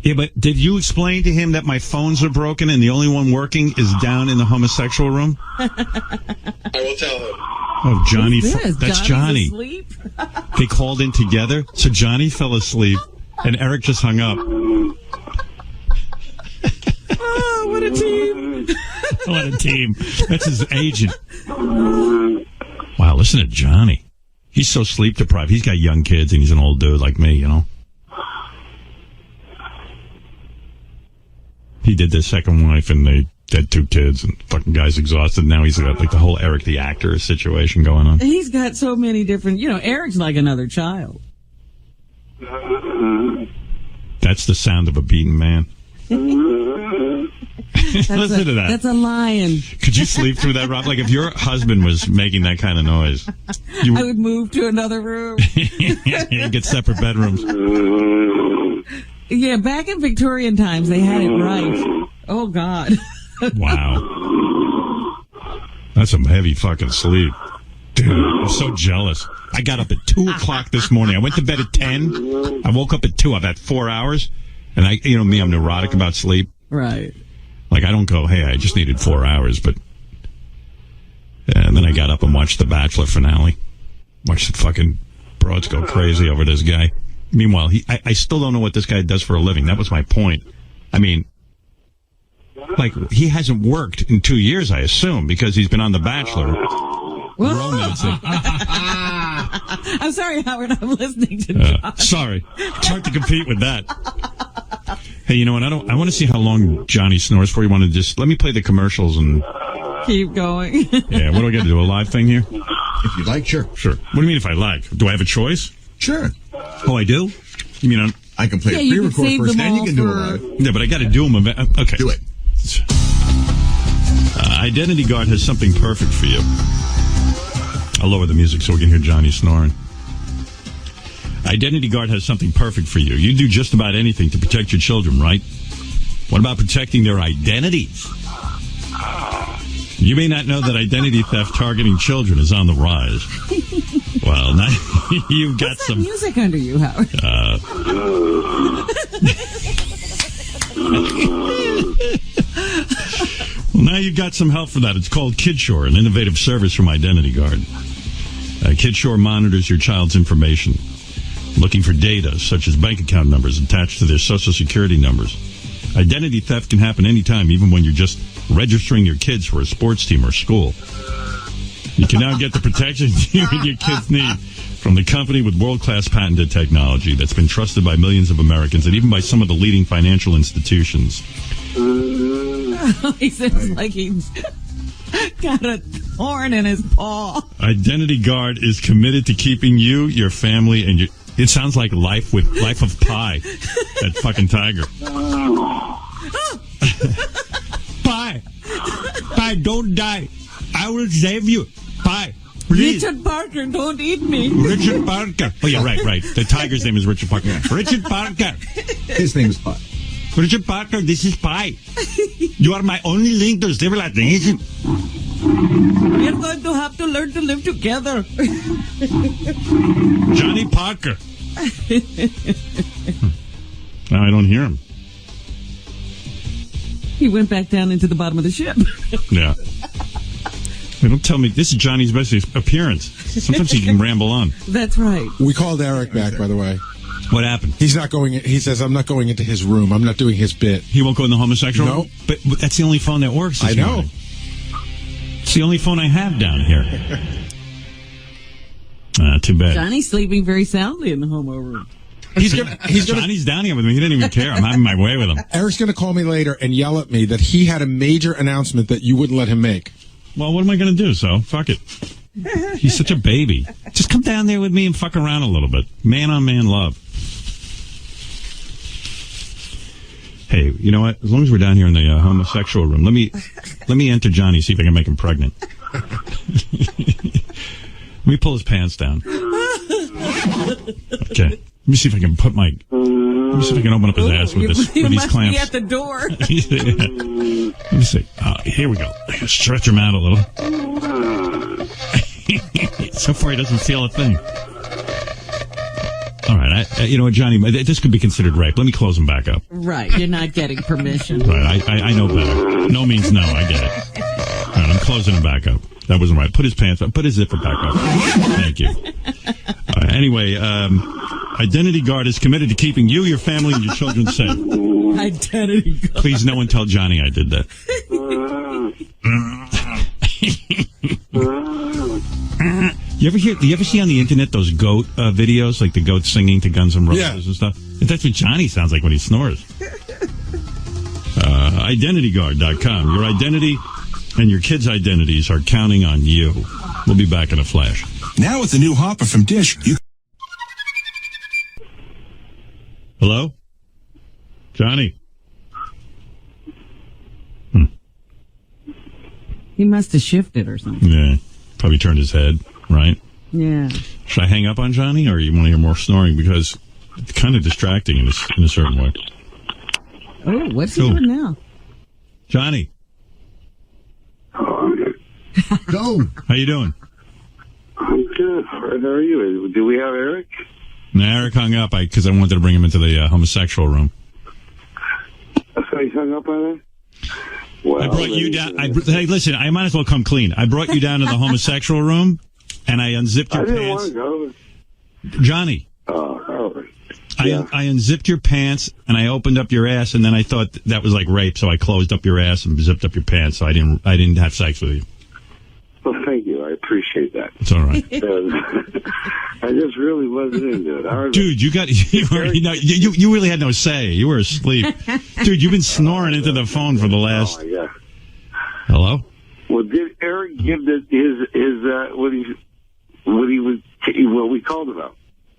Yeah, but did you explain to him that my phones are broken and the only one working is down in the homosexual room? I will tell him. Oh, Johnny. Johnny's That's Johnny. asleep? They called in together, so Johnny fell asleep, and Eric just hung up. Oh, what a team. What a team. That's his agent. Wow, listen to Johnny. He's so sleep deprived. He's got young kids, and he's an old dude like me, you know? He did the second wife, and they had 2 kids, and fucking guy's exhausted. Now he's got like the whole Eric the actor situation going on. He's got so many different, Eric's like another child. That's the sound of a beaten man. Listen to that. That's a lion. Could you sleep through that, Rob? Like if your husband was making that kind of noise, I would move to another room. You get separate bedrooms. Yeah, back in Victorian times, they had it right. Oh, God. Wow. That's some heavy fucking sleep. Dude, I'm so jealous. I got up at 2 o'clock this morning. I went to bed at 10. I woke up at 2. I've had 4 hours. And I'm neurotic about sleep. Right. Like, I don't go, hey, I just needed 4 hours. But and then I got up and watched the Bachelor finale. Watched the fucking broads go crazy over this guy. Meanwhile, I still don't know what this guy does for a living. That was my point. I mean, like, he hasn't worked in 2 years, I assume, because he's been on The Bachelor. Romancing. I'm sorry, Howard. I'm listening to John. Sorry. It's hard to compete with that. Hey, you know what? I want to see how long Johnny snores for. You want to just let me play the commercials and keep going. Yeah, what do I got to do? A live thing here? If you'd like, sure. Sure. What do you mean if I like? Do I have a choice? Sure. Oh, I do? You mean I can play a pre-record first, then you can do a live. Yeah, but I got to do them. Okay. Do it. Identity Guard has something perfect for you. I'll lower the music so we can hear Johnny snoring. Identity Guard has something perfect for you. You do just about anything to protect your children, right? What about protecting their identities? You may not know that identity theft targeting children is on the rise. Well, now you've got some music under you, Howard. Well, now you've got some help for that. It's called KidShore, an innovative service from Identity Guard. KidShore monitors your child's information, looking for data such as bank account numbers attached to their social security numbers. Identity theft can happen anytime, even when you're just registering your kids for a sports team or school. You can now get the protection you and your kids need from the company with world-class patented technology that's been trusted by millions of Americans and even by some of the leading financial institutions. He sounds like he's got a thorn in his paw. Identity Guard is committed to keeping you, your family, and your... It sounds like Life of Pi, that fucking tiger. Pi! Pi, don't die. I will save you. Pi, please. Richard Parker, don't eat me. Richard Parker. Oh, yeah, right. The tiger's name is Richard Parker. Richard Parker. His name is Pi. Richard Parker, this is Pi. You are my only link to civilization. We're going to have to learn to live together. Johnny Parker. Now I don't hear him. He went back down into the bottom of the ship. Yeah. Hey, don't tell me. This is Johnny's best appearance. Sometimes he can ramble on. That's right. We called Eric back, by the way. What happened? He's not going. He says, I'm not going into his room. I'm not doing his bit. He won't go in the homosexual room? No. But that's the only phone that works this know. morning. It's the only phone I have down here. Too bad. Johnny's sleeping very soundly in the homo room. Johnny's down here with me. He didn't even care. I'm having my way with him. Eric's going to call me later and yell at me that he had a major announcement that you wouldn't let him make. Well, what am I going to do? So, fuck it. He's such a baby. Just come down there with me and fuck around a little bit. Man on man love. Hey, you know what? As long as we're down here in the homosexual room, let me enter Johnny, see if I can make him pregnant. Let me pull his pants down. Okay. Let me see if I can put my... Let me see if I can open up his ass with these must clamps. be at the door. Let me see. Here we go. Stretch him out a little. So far, he doesn't feel a thing. All right. You know what, Johnny? This could be considered rape. Let me close him back up. Right. You're not getting permission. Right. I know better. No means no. I get it. All right. I'm closing him back up. That wasn't right. Put his pants up. Put his zipper back up. Thank you. Anyway, Identity Guard is committed to keeping you, your family, and your children safe. Identity Guard. Please, no one tell Johnny I did that. You ever see on the internet those goat videos, like the goat singing to Guns N' Roses and stuff? That's what Johnny sounds like when he snores. IdentityGuard.com. Your identity and your kids' identities are counting on you. We'll be back in a flash. Now with the new Hopper from Dish, you... Hello? Johnny? He must have shifted or something. Yeah. Probably turned his head, right? Yeah. Should I hang up on Johnny, or you want to hear more snoring? Because it's kind of distracting in a certain way. Oh, what's he doing now? Johnny? Go. How you doing? I'm good. How are you? Do we have Eric? No, Eric hung up because I wanted to bring him into the homosexual room. So he hung up on it? Well, I brought you down. Hey, listen, I might as well come clean. I brought you down to the homosexual room, and I unzipped your pants. I didn't want to go. Johnny. Oh, all right. I unzipped your pants, and I opened up your ass, and then I thought that was like rape, so I closed up your ass and zipped up your pants, so I didn't have sex with you. Well, thank you. I appreciate that. It's all right. I just really wasn't into it. Dude, you really had no say. You were asleep. Dude, you've been snoring into the phone for the last... Oh, my God. Hello? Well, did Eric give what we called about?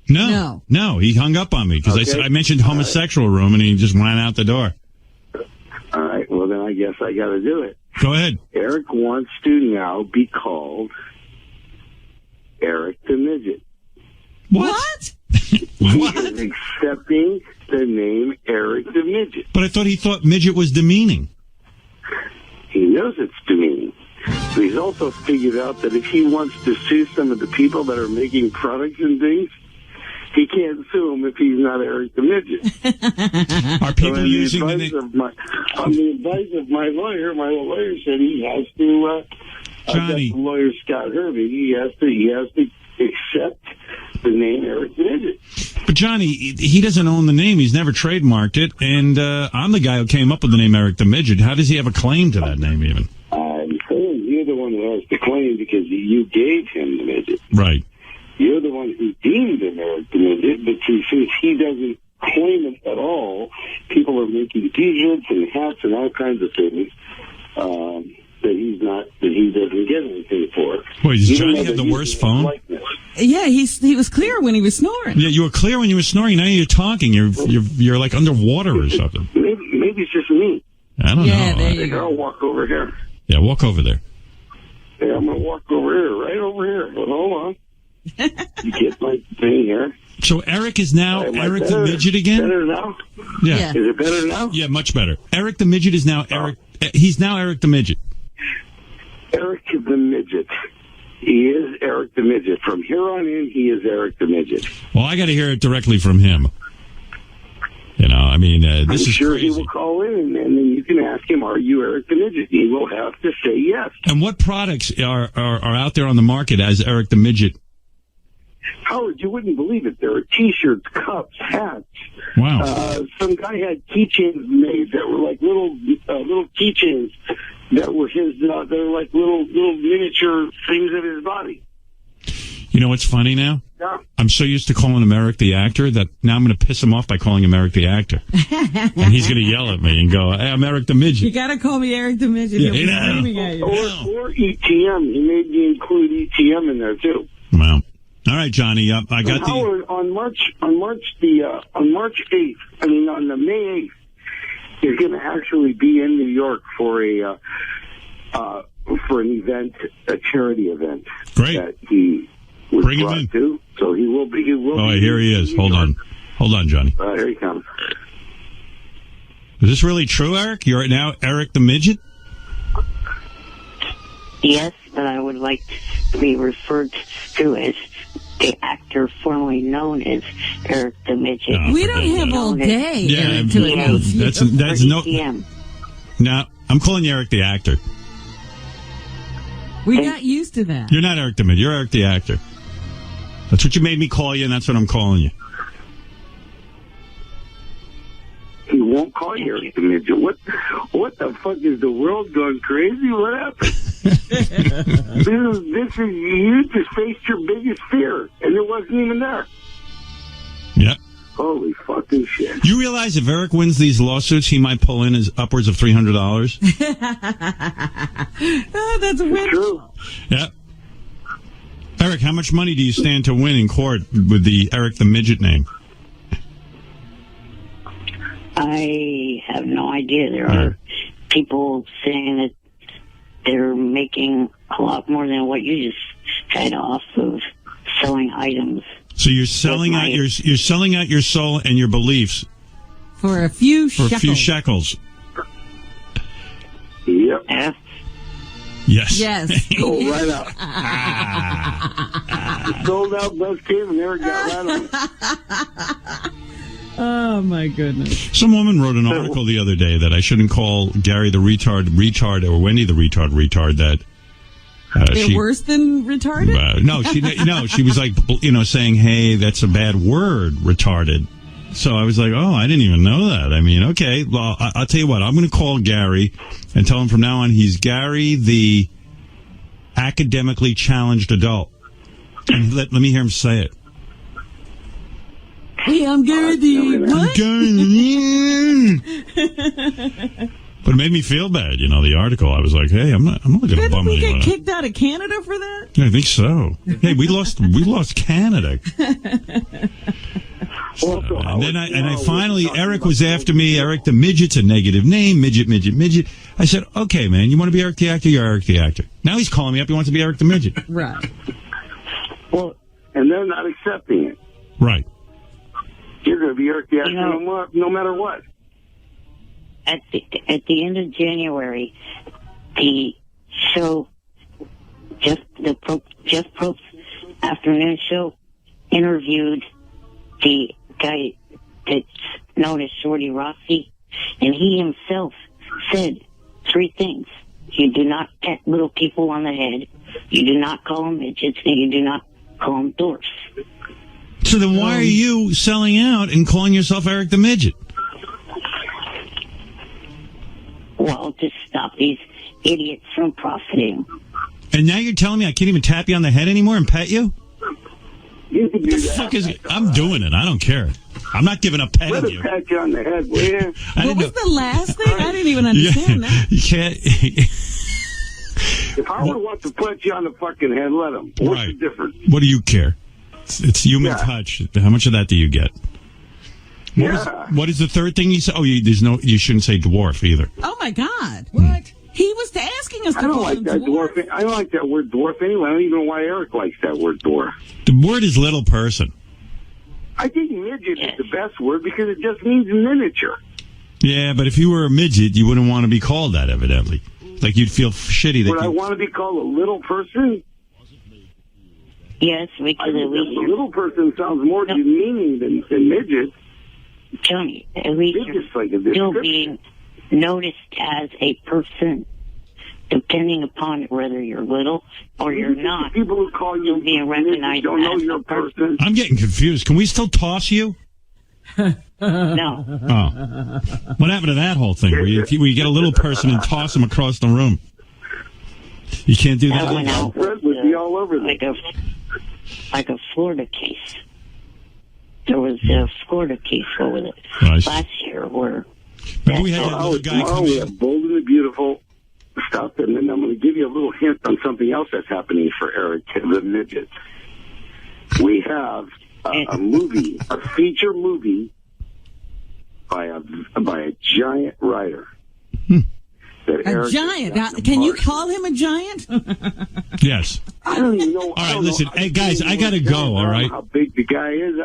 No, he hung up on me because I mentioned homosexual room, and he just ran out the door. All right, well, then I guess I got to do it. Go ahead. Eric wants to now be called Eric the Midget. What? What? He is accepting the name Eric the Midget. But I thought he thought midget was demeaning. He knows it's demeaning. But he's also figured out that if he wants to sue some of the people that are making products and things, he can't sue him if he's not Eric the Midget. Are people using the name? On the advice of my lawyer said he has to. Johnny, lawyer Scott Hervey, he has to accept the name Eric the Midget. But Johnny, he doesn't own the name. He's never trademarked it, and I'm the guy who came up with the name Eric the Midget. How does he have a claim to that name, even? I'm saying you're the one who has the claim because you gave him the midget. Right. You're the one who deemed him Eric the Midget, but since he doesn't claim it at all, people are making T-shirts and hats and all kinds of things that he doesn't get anything for. Wait, does Johnny have the worst phone? Yeah, he was clear when he was snoring. Yeah, you were clear when you were snoring. Now you're talking. You're like underwater or something. Maybe it's just me. I don't know. There you go. I'll walk over here. Yeah, walk over there. Yeah, I'm going to walk over here, right over here. But hold on. You get my thing here. So Eric is now Eric the Midget again? Better now? Yeah. Is it better now? Yeah, much better. Eric the Midget is now Eric. He's now Eric the Midget. Eric the Midget. He is Eric the Midget. From here on in, he is Eric the Midget. Well, I got to hear it directly from him. You know, I mean, this is sure crazy. He will call in, and then you can ask him, are you Eric the Midget? He will have to say yes. And what products are out there on the market as Eric the Midget? Howard, you wouldn't believe it. There are T-shirts, cups, hats. Wow. Some guy had keychains made that were like little keychains that were his. They're like little miniature things of his body. You know what's funny now? Yeah. I'm so used to calling him Eric the actor that now I'm going to piss him off by calling him Eric the actor. And he's going to yell at me and go, hey, I'm Eric the Midget. You got to call me Eric the Midget. Yeah, He'll be screaming at you. Or ETM. He made me include ETM in there, too. Wow. All right, Johnny. I got Howard, on the May 8th, he's going to actually be in New York for an event, a charity event. Great. That he was Bring him brought in. to, so he will be. Oh, here he is. Hold on, Johnny. Here he comes. Is this really true, Eric? You're now Eric the Midget? Yes, but I would like to be referred to as the actor formerly known as Eric the Midget. No, We don't have all day, Yeah, Eric, to announce you. that's no. No, I'm calling you Eric the actor. We got used to that. You're not Eric the Midget. You're Eric the actor. That's what you made me call you, and that's what I'm calling you. He won't call you Eric the Midget. What the fuck is the world going crazy? What happened? this is you just faced your biggest fear, and it wasn't even there. Yep. Holy fucking shit! You realize if Eric wins these lawsuits, he might pull in as upwards of $300. Oh, that's wonderful. True. Yep. Eric, how much money do you stand to win in court with the Eric the Midget name? I have no idea. There are people saying that they're making a lot more than what you just had off of selling items. So you're selling out you're selling out your soul and your beliefs for a few shekels. Yep. Yes. Yes. Go right out. Sold out, bus came, and never got right on. Oh, my goodness. Some woman wrote an article the other day that I shouldn't call Gary the retard, or Wendy the retard, that... They're worse than retarded? She was like, saying, hey, that's a bad word, retarded. So I was like, oh, I didn't even know that. I mean, okay, well, I'll tell you what, I'm going to call Gary and tell him from now on he's Gary the academically challenged adult. And let me hear him say it. Hey, I'm Gary the what? But it made me feel bad, the article. I was like, hey, I'm not going to bum we anyone get out. kicked out of Canada for that? Yeah, I think so. Hey, we lost Canada. And then I finally, Eric was after me. Eric the Midget's a negative name. Midget. I said, okay, man, you want to be Eric the actor? You're Eric the actor. Now he's calling me up. He wants to be Eric the Midget. Right. Well, and they're not accepting it. Right. You're going to be Eric the actor no matter what. At the end of January, the show, Jeff Probst's afternoon show, interviewed the guy that's known as Shorty Rossi, and he himself said 3 things. You do not pat little people on the head, you do not call them midgets, and you do not call them dwarfs. So then why are you selling out and calling yourself Eric the Midget? Well, to stop these idiots from profiting. And now you're telling me I can't even tap you on the head anymore and pet you? You can do that. Fuck is it? I'm doing it. I don't care. I'm not giving up petting Let you. him pat you on the head, will you? What was the last thing? I didn't even understand that. You can't. If Howard wants to put you on the fucking head, let him. What's the difference? What do you care? It's human touch. How much of that do you get? What is the third thing you said? Oh, you shouldn't say dwarf either. Oh, my God. What? He was asking us to call him dwarf. I don't like that word dwarf anyway. I don't even know why Eric likes that word dwarf. The word is little person. I think midget is the best word because it just means miniature. Yeah, but if you were a midget, you wouldn't want to be called that, evidently. Like, you'd feel shitty that Would I want to be called a little person? Yes, because a little person sounds more demeaning than midget. Johnny, at least you're still being noticed as a person, depending upon whether you're little or you're not. People who call you being recognized don't know as you're a person. I'm getting confused. Can we still toss you? No. Oh. What happened to that whole thing? Where you get a little person and toss them across the room? You can't do that? That went out would be all over like a Florida case. There was a Florida case over the last year where... we had that little guy tomorrow we have Bold and the Beautiful stuff, and then I'm going to give you a little hint on something else that's happening for Eric the Midget. We have a movie, a feature movie by a giant writer. that A Eric giant. Can you call him a giant? Yes. I don't even know. All right, listen. Hey, guys, I got to go, all right? How big the guy is.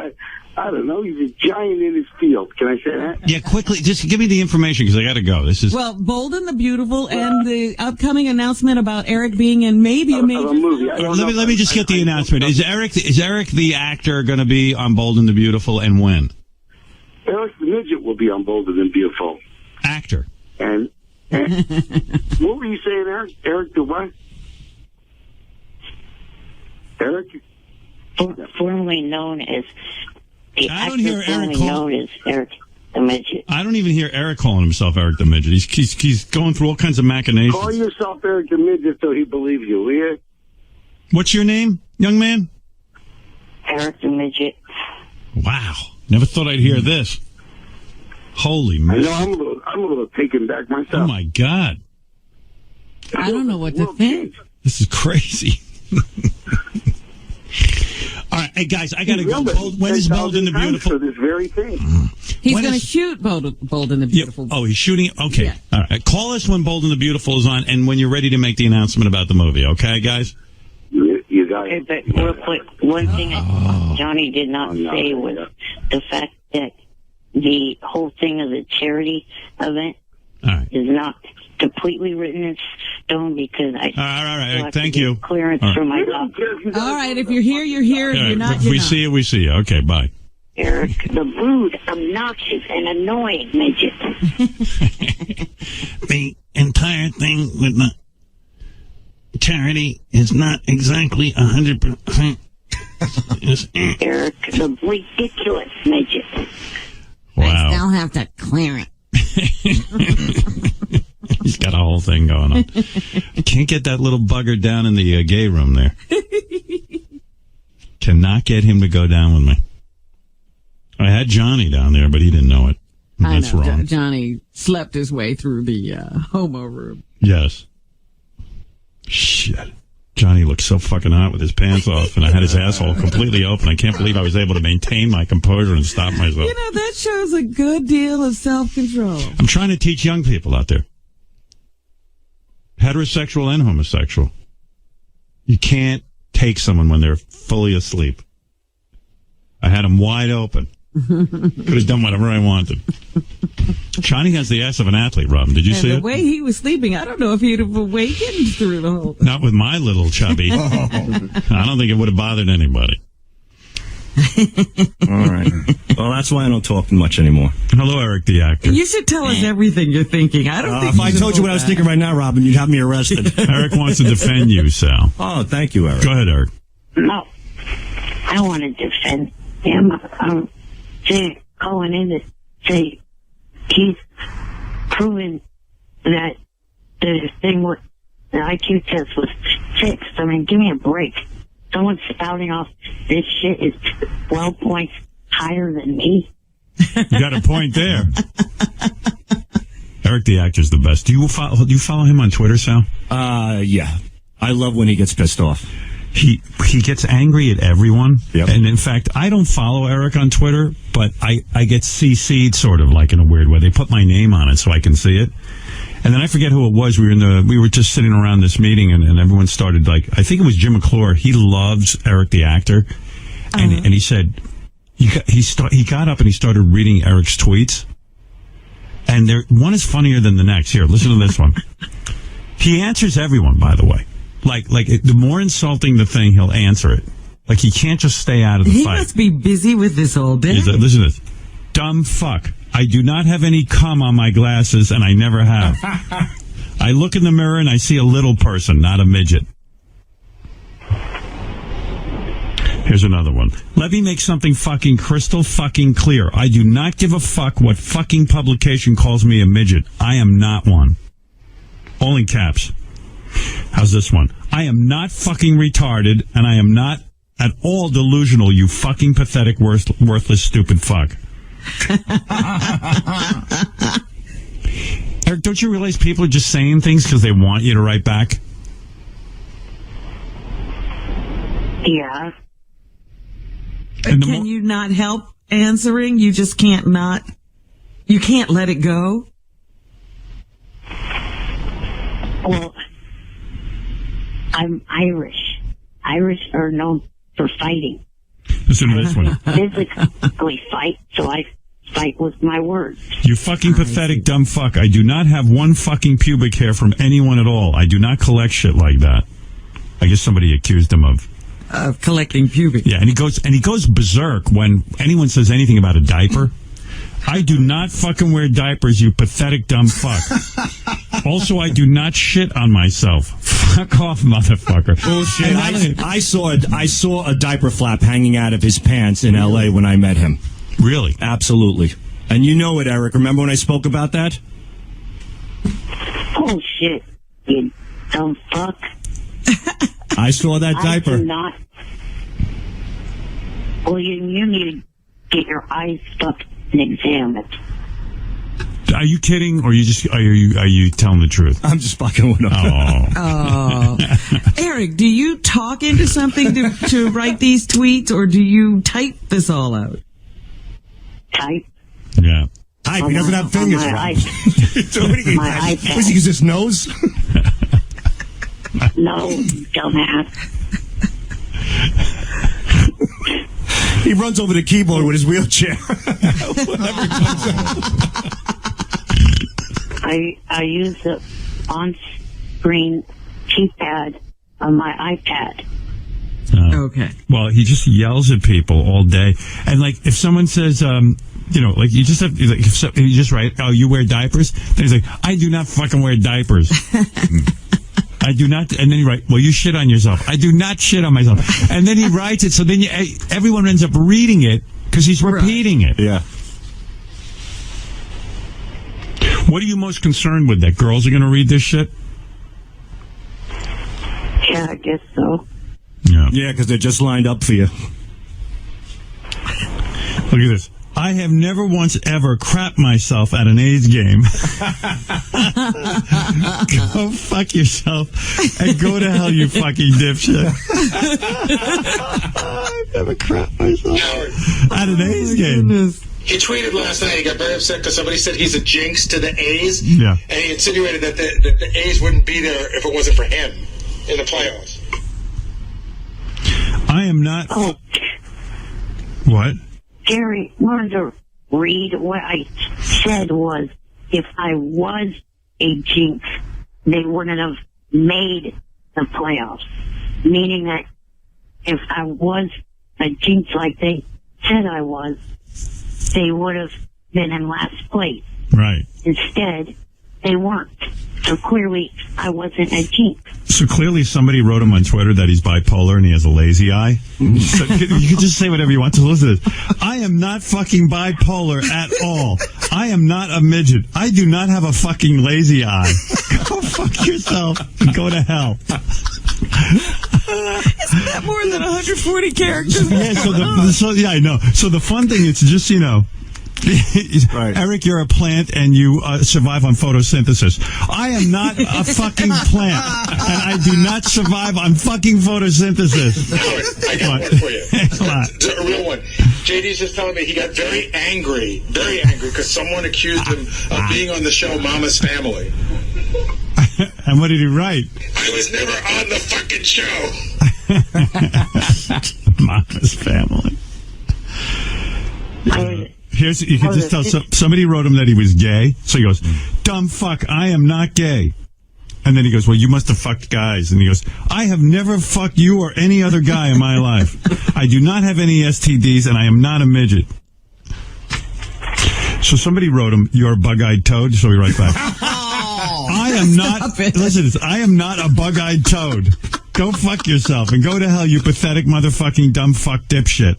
I don't know. He's a giant in his field. Can I say that? Yeah, quickly. Just give me the information because I got to go. This is... Well, Bold and the Beautiful and the upcoming announcement about Eric being in maybe a major movie. Let me just get the announcement. Is Eric the actor going to be on Bold and the Beautiful, and when? Eric the Midget will be on Bold and Beautiful. Actor. And what were you saying, Eric? Eric the what? Eric? Formerly known as... I don't hear Eric known as Eric the Midget. I don't even hear Eric calling himself Eric the Midget. He's going through all kinds of machinations. Call yourself Eric the Midget so he believes you, will you? What's your name, young man? Eric the Midget. Wow. Never thought I'd hear this. Holy I man. know, I'm a little taken back myself. Oh, my God. I don't know what to think. This is crazy. All right, hey, guys, I got to go. When is Bold and the Beautiful? For this very thing. He's going to shoot Bold and the Beautiful. Yeah. Oh, he's shooting? Okay. Yeah. All right. Call us when Bold and the Beautiful is on and when you're ready to make the announcement about the movie, okay, guys? You got it. But real quick, one thing Johnny did not say was the fact that the whole thing of the charity event is not completely written in stone because I... All right. Thank you. Clearance from my doctor. All right, if you're here, you're here. If you're not, if we see you, we see you. Okay, bye. Eric, the rude, obnoxious, and annoying midget. The entire thing with the charity is not exactly 100%. Eric, the ridiculous midget. Wow. I still have to clear it. He's got a whole thing going on. Can't get that little bugger down in the gay room there. Cannot get him to go down with me. I had Johnny down there, but he didn't know it. That's wrong. Johnny slept his way through the homo room. Yes. Shit. Johnny looked so fucking hot with his pants off, and I had his asshole completely open. I can't believe I was able to maintain my composure and stop myself. You know, that shows a good deal of self-control. I'm trying to teach young people out there. Heterosexual and homosexual. You can't take someone when they're fully asleep. I had them wide open. Could have done whatever I wanted. Johnny has the ass of an athlete, Robin. Did you see it? The way he was sleeping, I don't know if he'd have awakened through the whole thing. Not with my little chubby. I don't think it would have bothered anybody. All right. Well, that's why I don't talk much anymore. Hello, Eric the actor. You should tell us everything you're thinking. I don't think if I told you what I was thinking right now, Robin, you'd have me arrested. Eric wants to defend you, Sal. Oh, thank you, Eric. Go ahead, Eric. No, I want to defend him. Jay calling in to say he's proven that the thing with the IQ test was fixed. I mean, give me a break. Someone spouting off this shit is 12 points higher than me. You got a point there. Eric the actor's the best. Do you follow him on Twitter, Sal? Yeah. I love when he gets pissed off. He gets angry at everyone. Yep. And in fact, I don't follow Eric on Twitter, but I get CC'd sort of like in a weird way. They put my name on it so I can see it. And then I forget who it was. We were just sitting around this meeting and everyone started like, I think it was Jim McClure. He loves Eric the actor. And he said, he got up and he started reading Eric's tweets. And one is funnier than the next. Here, listen to this one. He answers everyone, by the way. Like the more insulting the thing, he'll answer it. Like he can't just stay out of the fight. He must be busy with this all day. Listen to this. Dumb fuck. I do not have any cum on my glasses, and I never have. I look in the mirror and I see a little person, not a midget. Here's another one. Let me make something fucking crystal fucking clear. I do not give a fuck what fucking publication calls me a midget. I am not one. All in caps. How's this one? I am not fucking retarded, and I am not at all delusional, you fucking pathetic, worthless, stupid fuck. Eric, don't you realize people are just saying things because they want you to write back? Yeah. Can you not help answering? You just can't you can't let it go? Well, I'm Irish. Irish are known for fighting. Listen to this one. Physically fight, so I fight with my words. You fucking pathetic dumb fuck. I do not have one fucking pubic hair from anyone at all. I do not collect shit like that. I guess somebody accused him of collecting pubic. Yeah, and he goes berserk when anyone says anything about a diaper. I do not fucking wear diapers, you pathetic dumb fuck. Also, I do not shit on myself. Fuck off, motherfucker. Bullshit. I saw a diaper flap hanging out of his pants in L.A. when I met him. Really? Absolutely. And you know it, Eric. Remember when I spoke about that? Oh, shit, you dumb fuck. I saw that diaper. I do not. Well, you need to get your eyes fucked and examined. Are you kidding, or are you telling the truth? I'm just fucking with him. Oh. Eric, do you talk into something to write these tweets, or do you type this all out? Type. Yeah. Type. He doesn't have fingers. My iPad. Does he use his nose? No, dumbass. He runs over the keyboard with his wheelchair. I use the on-screen keypad on my iPad. Okay. Well, he just yells at people all day. And, like, if someone says, like, you just have, like, you just write, oh, you wear diapers? Then he's like, I do not fucking wear diapers. I do not, and then you write, well, you shit on yourself. I do not shit on myself. And then he writes it, so then everyone ends up reading it because he's repeating it. Yeah. What are you most concerned with, that girls are going to read this shit? Yeah, I guess so. Yeah, because they're just lined up for you. Look at this. I have never once ever crapped myself at an A's game. Go fuck yourself and go to hell, you fucking dipshit. I've never crapped myself at an A's game. He tweeted last night, he got very upset because somebody said he's a jinx to the A's. Yeah. And he insinuated that the A's wouldn't be there if it wasn't for him in the playoffs. I am not... Oh. What? Gary, learn to read. What I said was, if I was a jinx, they wouldn't have made the playoffs. Meaning that if I was a jinx like they said I was, they would have been in last place. Right. Instead, they weren't. So clearly, I wasn't a jinx. So clearly somebody wrote him on Twitter that he's bipolar and he has a lazy eye. So you can just say whatever you want to. Listen to this. I am not fucking bipolar at all. I am not a midget. I do not have a fucking lazy eye. Go fuck yourself and go to hell. Isn't that more than 140 characters? Yeah, I know. So the fun thing is just, right. Eric, you're a plant and you survive on photosynthesis. I am not a fucking plant, and I do not survive on fucking photosynthesis. Howard, I got one for you. It's a real one. JD's just telling me he got very angry, because someone accused him of being on the show Mama's Family. And what did he write? I was never on the fucking show. Mama's Family. You can just tell somebody wrote him that he was gay. So he goes, dumb fuck, I am not gay. And then he goes, well, you must have fucked guys. And he goes, I have never fucked you or any other guy in my life. I do not have any STDs, and I am not a midget. So somebody wrote him, you're a bug-eyed toad. So he writes back, I am not, listen, I am not a bug-eyed toad. Go fuck yourself and go to hell, you pathetic motherfucking dumb fuck dipshit.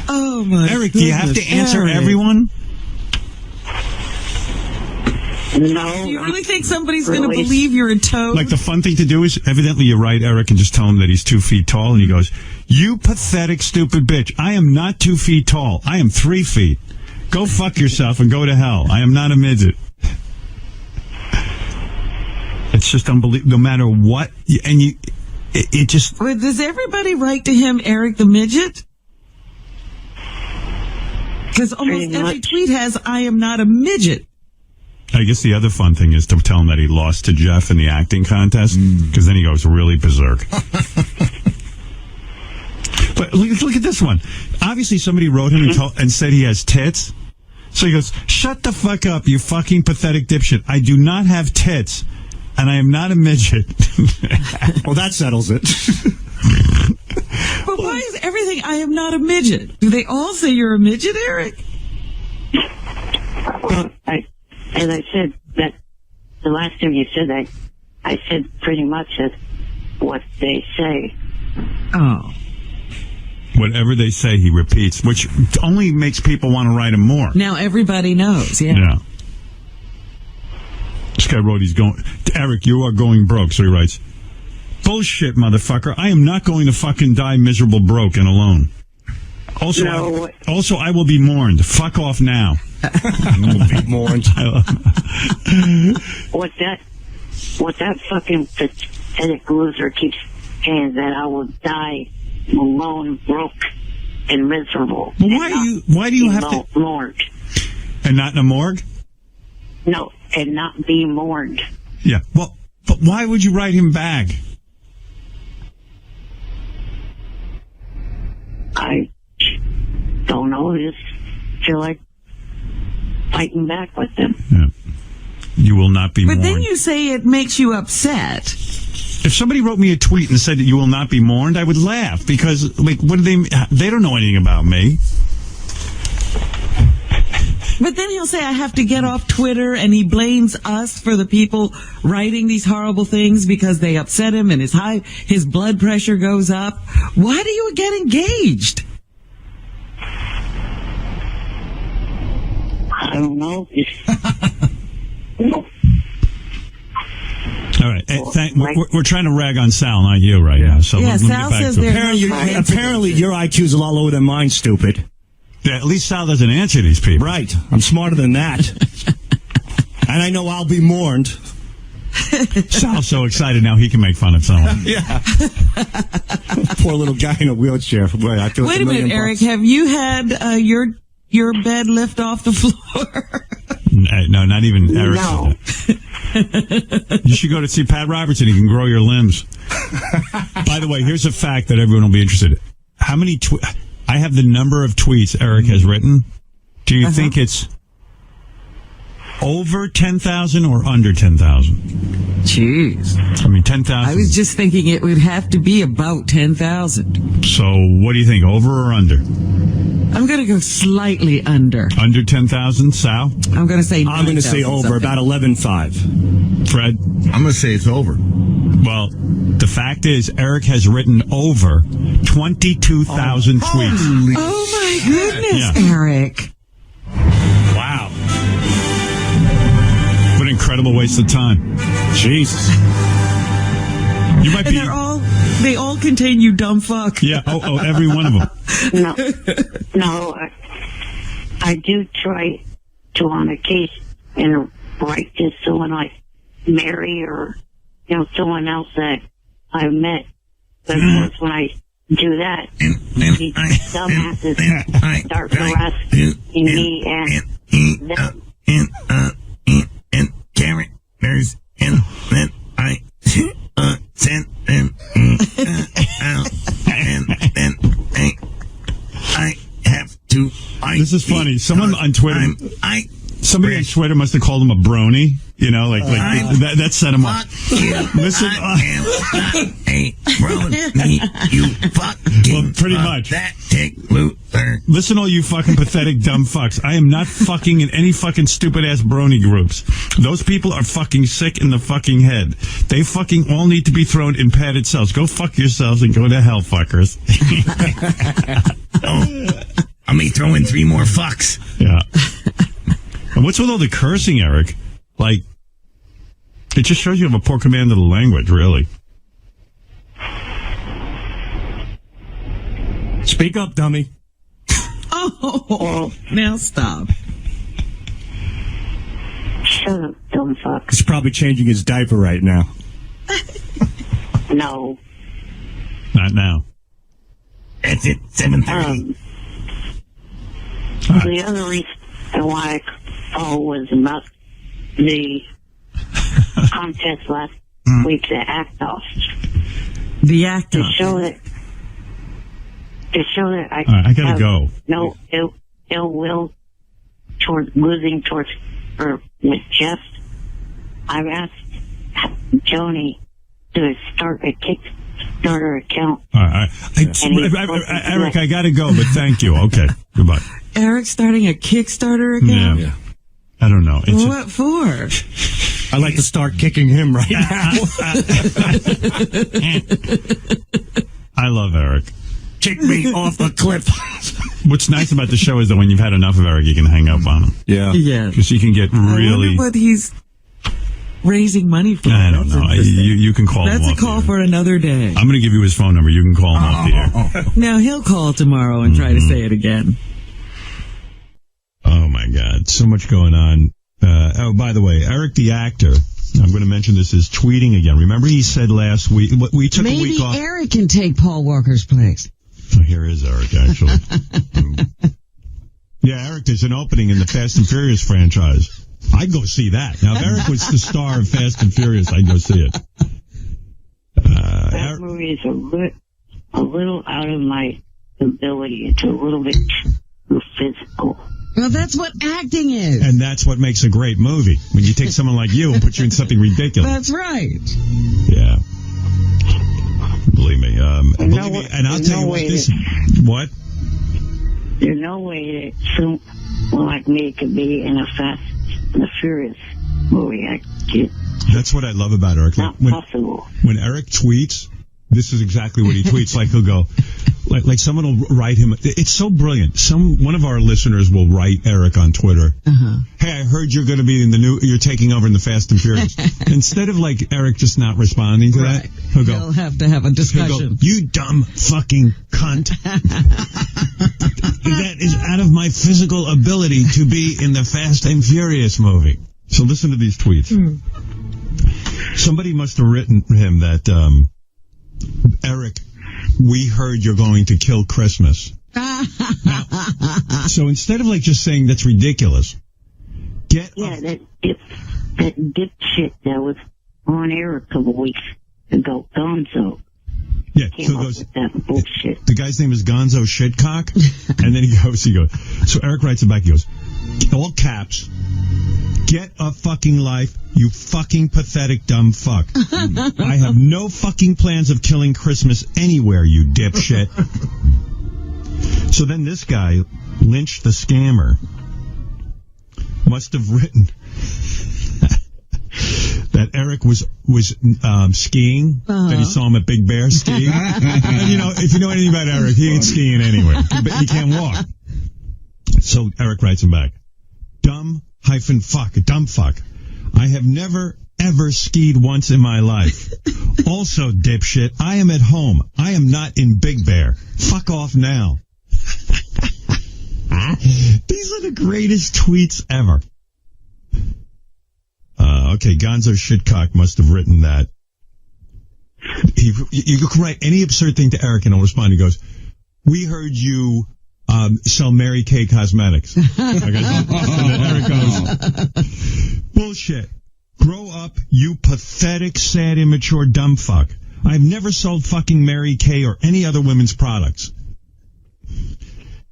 Oh, my Eric, do you have to answer everyone? No. Do you really think somebody's going to believe you're a toad? Like, the fun thing to do is, evidently you write Eric and just tell him that he's 2 feet tall, and he goes, you pathetic, stupid bitch. I am not 2 feet tall. I am 3 feet. Go fuck yourself and go to hell. I am not a midget. It's just unbelievable. No matter what, and it just... Well, does everybody write to him, Eric the Midget? Because almost every tweet has, I am not a midget. I guess the other fun thing is to tell him that he lost to Jeff in the acting contest, because then he goes really berserk. But look at this one. Obviously, somebody wrote him and said he has tits. So he goes, shut the fuck up, you fucking pathetic dipshit. I do not have tits, and I am not a midget. Well, that settles it. But why is everything, I am not a midget? Do they all say you're a midget, Eric? Well, as I said, that the last time you said that, I said pretty much that what they say. Oh. Whatever they say, he repeats, which only makes people want to write him more. Now everybody knows, yeah. This guy wrote, he's going, Eric, you are going broke. So he writes, bullshit, motherfucker. I am not going to fucking die miserable, broke, and alone. Also, I will be mourned. Fuck off now. I will be mourned. What that fucking pathetic loser keeps saying, that I will die alone, broke, and miserable. But why do you have to mourned? And not in a morgue? No, and not be mourned. Yeah. Well, but why would you write him back? I don't know. I just feel like fighting back with them. Yeah. You will not be mourned. But then you say it makes you upset. If somebody wrote me a tweet and said that you will not be mourned, I would laugh, because, like, what do they don't know anything about me. But then he'll say, I have to get off Twitter, and he blames us for the people writing these horrible things because they upset him and his blood pressure goes up. Why do you get engaged? I don't know. All right. We're trying to rag on Sal, not you, right now. So yeah, Sal says apparently your IQ's a lot lower than mine, stupid. Yeah, at least Sal doesn't answer these people. Right. I'm smarter than that. And I know I'll be mourned. Sal's so excited now he can make fun of someone. Yeah. Poor little guy in a wheelchair. Boy, I feel Wait a minute, Eric. Have you had your bed lift off the floor? No, not even Eric. No. You should go to see Pat Robertson. He can grow your limbs. By the way, here's a fact that everyone will be interested in. How many I have the number of tweets Eric has written. Do you think it's over 10,000 or under 10,000? Jeez. I mean, 10,000. I was just thinking it would have to be about 10,000. So what do you think, over or under? I'm going to go slightly under. Under 10,000, Sal? I'm going to say 9,000. I'm going to say over, about 11.5. Fred? I'm going to say it's over. Well, the fact is, Eric has written over 22,000 tweets. Oh, my goodness, Eric. Wow. What an incredible waste of time. Jesus. You might be... They all contain you dumb fuck. Yeah, every one of them. No, I do try to, on occasion, and write to someone I marry or, someone else that I've met. But of course, when I do that, these dumbasses start harassing me and them. And characters, and then I send them out, and then I have to. This is funny. Someone on Twitter. Somebody on Twitter must have called him a brony. That set him up. Listen, you fucking. Well, pretty much. Pathetic loser. Listen, all you fucking pathetic dumb fucks. I am not fucking in any fucking stupid ass brony groups. Those people are fucking sick in the fucking head. They fucking all need to be thrown in padded cells. Go fuck yourselves and go to hell, fuckers. I'll be throwing 3 more fucks. Yeah. And what's with all the cursing, Eric? Like, it just shows you have a poor command of the language, really. Speak up, dummy. Oh, now stop. Shut up, dumb fuck. He's probably changing his diaper right now. No. Not now. That's it, 7:30. The other reason why I called was about the contest last week, the Act-Off. The Act-Off. To show that I gotta have go. no ill will towards losing towards or with Jeff. I've asked Joni to start a Kickstarter account. All right. Eric, I got to go, but thank you. Okay. Goodbye. Eric starting a Kickstarter account? Yeah. I don't know. What for? I'd like to start kicking him right now. I love Eric. Kick me off a cliff. What's nice about the show is that when you've had enough of Eric, you can hang up on him. Yeah. Because he can get really... I wonder what he's raising money for. I don't know. You can call him. That's a call for another day. I'm going to give you his phone number. You can call him off the air. Now, he'll call tomorrow and try to say it again. Oh, my God. So much going on. By the way, Eric the actor, I'm going to mention this, is tweeting again. Remember he said last week, we took a week off. Maybe Eric can take Paul Walker's place. Oh, here is Eric, actually. Yeah, Eric, there's an opening in the Fast and Furious franchise. I'd go see that. Now, if Eric was the star of Fast and Furious, I'd go see it. That movie is a little out of my ability. It's a little bit too physical. Well, that's what acting is. And that's what makes a great movie. When you take someone like you and put you in something ridiculous. That's right. Yeah. Believe me. And I'll tell you what this... What? There's no way that someone like me could be in a Fast and the Furious movie. That's what I love about Eric. Not possible. When Eric tweets, this is exactly what he tweets. Like he'll go, like someone will write him. It's so brilliant. One of our listeners will write Eric on Twitter. Hey, I heard you're going to be in you're taking over in the Fast and Furious. Instead of like Eric just not responding to that, he'll go. He'll have to have a discussion. He'll go, you dumb fucking cunt. That is out of my physical ability to be in the Fast and Furious movie. So listen to these tweets. Somebody must have written him that, Eric, we heard you're going to kill Christmas. Now, so instead of like just saying that's ridiculous, that dipshit that was on air a couple weeks ago, Gonzo. Yeah, so goes, that bullshit. The guy's name is Gonzo Shitcock, and then he goes. So Eric writes it back. He goes, all caps. Get a fucking life, you fucking pathetic dumb fuck. I have no fucking plans of killing Christmas anywhere, you dipshit. So then this guy, Lynch the Scammer, must have written that Eric was skiing, that he saw him at Big Bear skiing. And if you know anything about Eric, he ain't skiing anywhere. He can't walk. So Eric writes him back. Dumb fuck. I have never, ever skied once in my life. Also, dipshit, I am at home. I am not in Big Bear. Fuck off now. These are the greatest tweets ever. Okay, Gonzo Shitcock must have written that. You can write any absurd thing to Eric and he'll respond. He goes, we heard you sell Mary Kay Cosmetics. And then Eric goes, bullshit. Grow up, you pathetic, sad, immature, dumb fuck. I've never sold fucking Mary Kay or any other women's products.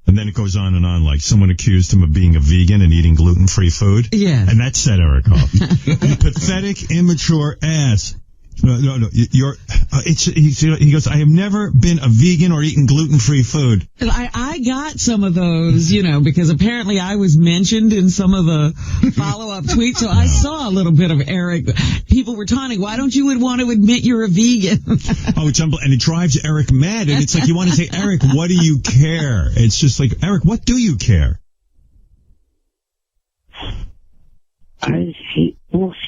And then it goes on and on, like someone accused him of being a vegan and eating gluten-free food. Yeah. And that set Eric off. You pathetic, immature ass. No, he goes, I have never been a vegan or eaten gluten-free food. I got some of those, because apparently I was mentioned in some of the follow-up tweets, so I saw a little bit of Eric. People were taunting, why don't you want to admit you're a vegan? Oh, it's unbelievable. And it drives Eric mad. And it's like you want to say, Eric, what do you care? It's just like, Eric, what do you care? I just hate bullshit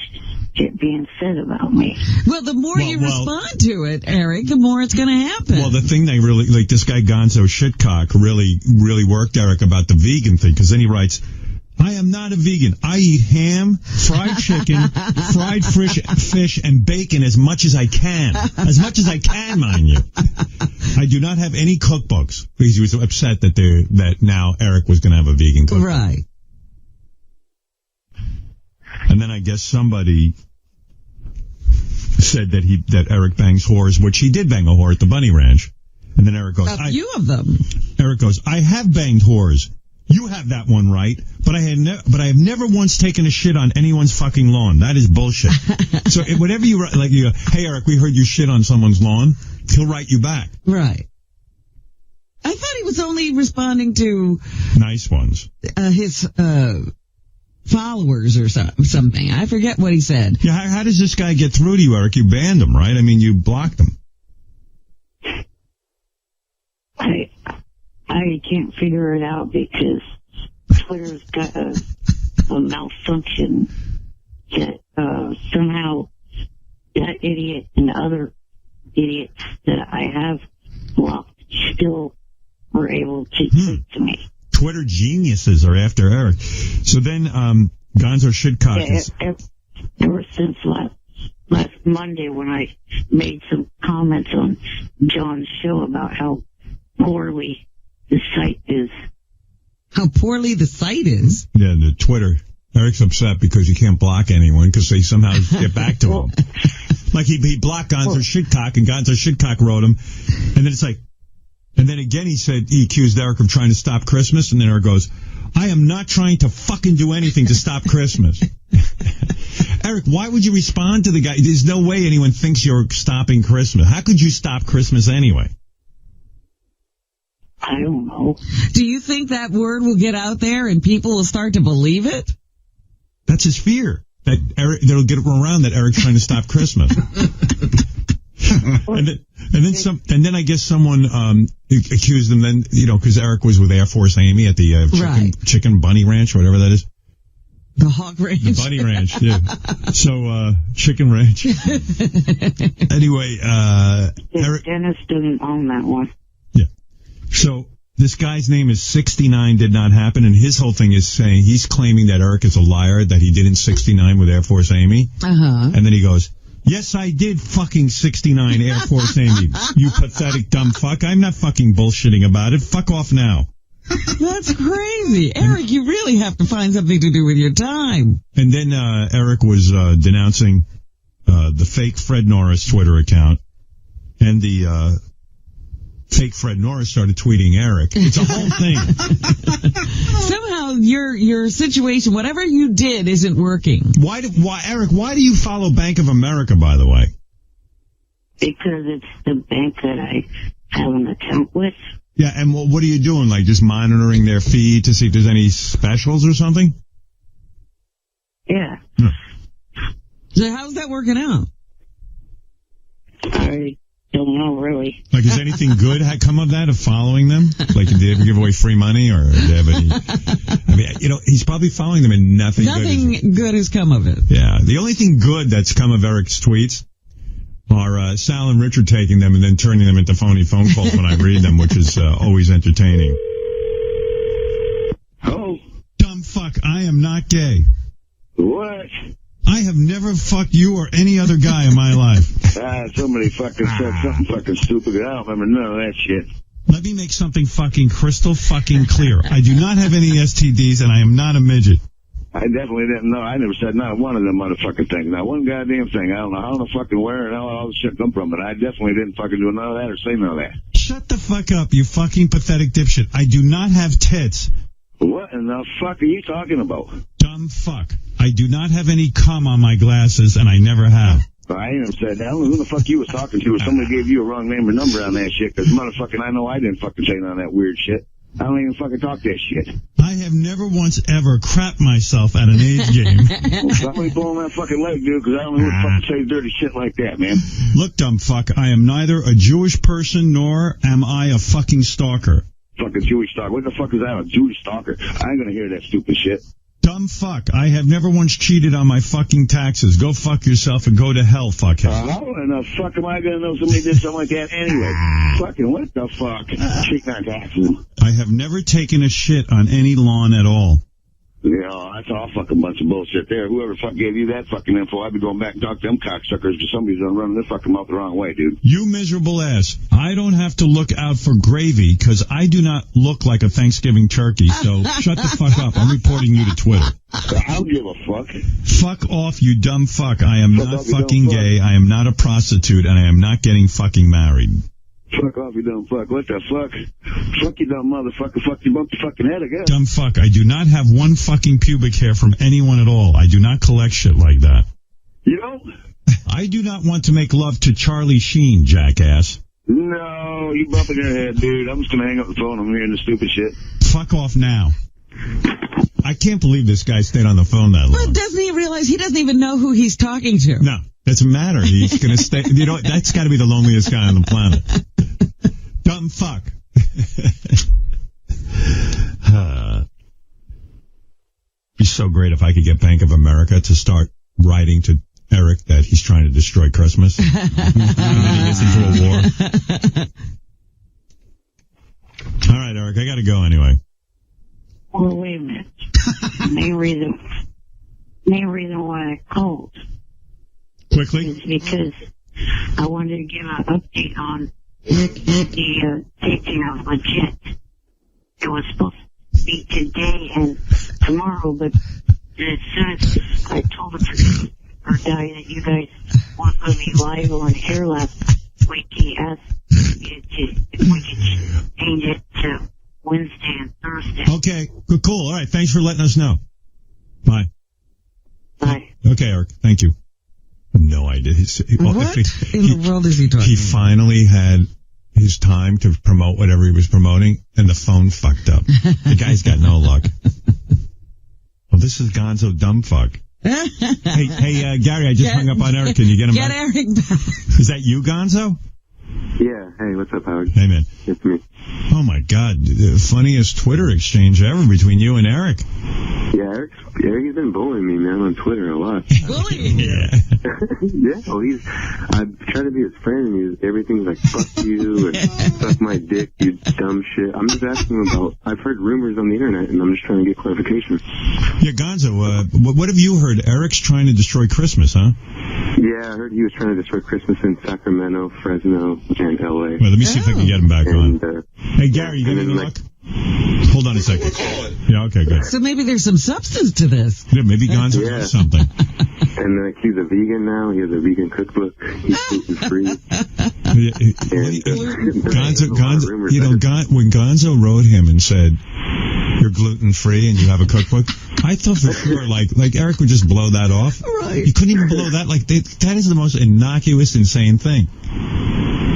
being said about me. Well, the more you respond to it, Eric, the more it's going to happen. Well, the thing they really, like this guy Gonzo Shitcock really worked Eric about the vegan thing, because then he writes, I am not a vegan. I eat ham, fried chicken, fried fish, and bacon as much as I can. As much as I can, mind you. I do not have any cookbooks, because he was upset that now Eric was going to have a vegan cookbook. Right. And then I guess somebody said that Eric bangs whores, which he did bang a whore at the Bunny Ranch. And then Eric goes, a few of them. Eric goes, I have banged whores. You have that one right, but I have never once taken a shit on anyone's fucking lawn. That is bullshit. So whatever you write, like you go, hey Eric, we heard you shit on someone's lawn, he'll write you back. Right. I thought he was only responding to nice ones. His followers or something. I forget what he said. Yeah, how does this guy get through to you, Eric? You banned him, right? I mean, you blocked him. I can't figure it out because Twitter's got a malfunction that somehow that idiot and other idiots that I have blocked still were able to speak to me. Twitter geniuses are after Eric. So then Gonzo Shitcock is... Ever since last Monday when I made some comments on John's show about how poorly the site is. How poorly the site is? Yeah, the Twitter. Eric's upset because you can't block anyone because they somehow get back to him. Like he blocked Gonzo Shitcock and Gonzo Shitcock wrote him. And then it's like, and then again he accused Eric of trying to stop Christmas. And then Eric goes, I am not trying to fucking do anything to stop Christmas. Eric, why would you respond to the guy? There's no way anyone thinks you're stopping Christmas. How could you stop Christmas anyway? I don't know. Do you think that word will get out there and people will start to believe it? That's his fear. That Eric, that'll get around that Eric's trying to stop Christmas. and then I guess someone accused him then, because Eric was with Air Force Amy at the chicken bunny ranch, whatever that is. The hog ranch. The bunny ranch, yeah. So, chicken ranch. Anyway, Eric. Dennis didn't own that one. Yeah. So, this guy's name is 69 did not happen, and his whole thing is saying, he's claiming that Eric is a liar, that he didn't 69 with Air Force Amy. Uh-huh. And then he goes, yes, I did fucking 69 Air Force Amy. You pathetic dumb fuck. I'm not fucking bullshitting about it. Fuck off now. That's crazy. Eric, you really have to find something to do with your time. And then Eric was denouncing the fake Fred Norris Twitter account. And the fake Fred Norris started tweeting Eric. It's a whole thing. Somehow your situation, whatever you did, isn't working. Why, Eric, why do you follow Bank of America, by the way? Because it's the bank that I have an account with. Yeah, and what are you doing? Like just monitoring their feed to see if there's any specials or something? Yeah. So how's that working out? I don't know, really. Like, is anything good come of that, of following them? Like, did they ever give away free money, or did they have any... I mean, he's probably following them and nothing good has come of it. Yeah, the only thing good that's come of Eric's tweets are Sal and Richard taking them and then turning them into phony phone calls when I read them, which is always entertaining. Oh. Dumb fuck, I am not gay. What? I have never fucked you or any other guy in my life. Somebody fucking said something fucking stupid. I don't remember none of that shit. Let me make something fucking crystal fucking clear. I do not have any STDs and I am not a midget. I definitely didn't know. I never said not one of them motherfucking things. Not one goddamn thing. I don't know how the fucking where and how all the shit come from, but I definitely didn't fucking do none of that or say none of that. Shut the fuck up, you fucking pathetic dipshit. I do not have tits. What in the fuck are you talking about? Dumb fuck. I do not have any cum on my glasses, and I never have. I ain't even said that. I don't know who the fuck you was talking to, or somebody gave you a wrong name or number on that shit, because motherfucking I know I didn't fucking say none of that weird shit. I don't even fucking talk that shit. I have never once ever crapped myself at an age game. Well, somebody pulling that fucking leg, dude, because I don't know who the fucking says dirty shit like that, man. Look, dumb fuck, I am neither a Jewish person nor am I a fucking stalker. Fucking Jewish stalker. What the fuck is that? A Jewish stalker? I ain't gonna hear that stupid shit. Dumb fuck. I have never once cheated on my fucking taxes. Go fuck yourself and go to hell, fuckhead. How in the fuck am I gonna know somebody did something like that anyway? Fucking what the fuck? Cheating on taxes. I have never taken a shit on any lawn at all. Yeah, that's all fucking bunch of bullshit there. Whoever fuck gave you that fucking info, I'd be going back and talk to them cocksuckers because somebody's running this fucking mouth the wrong way, dude. You miserable ass. I don't have to look out for gravy because I do not look like a Thanksgiving turkey, so shut the fuck up. I'm reporting you to Twitter. I don't give a fuck. Fuck off, you dumb fuck. I am not fucking gay. I am not a prostitute, and I am not getting fucking married. Fuck off, you dumb fuck. What the fuck? Fuck you, dumb motherfucker. Fuck you, bump your fucking head, I guess. Dumb fuck. I do not have one fucking pubic hair from anyone at all. I do not collect shit like that. You know? I do not want to make love to Charlie Sheen, jackass. No, you bumping your head, dude. I'm just going to hang up the phone. I'm hearing the stupid shit. Fuck off now. I can't believe this guy stayed on the phone that long. But doesn't he realize he doesn't even know who he's talking to? No, doesn't matter. He's going to stay. You know, that's got to be the loneliest guy on the planet. Dumb fuck. Be so great if I could get Bank of America to start writing to Eric that he's trying to destroy Christmas. And then he gets into a war. All right, Eric, I got to go anyway. Well, wait a minute. main reason why I called. Quickly? Is because I wanted to give an update on the taping of Midget. It was supposed to be today and tomorrow, but as soon as I told the producer guy that you guys weren't going to be live on air last week, he asked me if we could change it to Wednesday and Thursday. Okay, good, cool. All right, thanks for letting us know. Bye. Bye. Okay, Eric, thank you. No idea. What in the world is he talking He finally had his time to promote whatever he was promoting, and the phone fucked up. The guy's got no luck. Well, this is Gonzo dumbfuck. Hey, Gary, I just hung up on Eric. Can you get him back? Get Eric back. Is that you, Gonzo? Yeah. Hey, what's up, Howard? Hey, man. It's me. Oh, my God. The funniest Twitter exchange ever between you and Eric. Yeah, Eric's been bullying me, man, on Twitter a lot. Bullying? Yeah. Yeah, well, I try to be his friend, and everything's like, fuck you, and suck my dick, you dumb shit. I'm just asking him about, I've heard rumors on the internet, and I'm just trying to get clarification. Yeah, Gonzo, what have you heard? Eric's trying to destroy Christmas, huh? Yeah, I heard he was trying to destroy Christmas in Sacramento, Fresno, and L.A. Well, let me see if I can get him back on. Hey, Gary, you got any luck? Hold on a second. Yeah, okay, good. So maybe there's some substance to this. Yeah, maybe Gonzo knows something. And he's a vegan now. He has a vegan cookbook. He's gluten-free. Gonzo, you know, when Gonzo wrote him and said, you're gluten-free and you have a cookbook, I thought for sure, like Eric would just blow that off. Right. You couldn't even blow that. Like, that is the most innocuous, insane thing.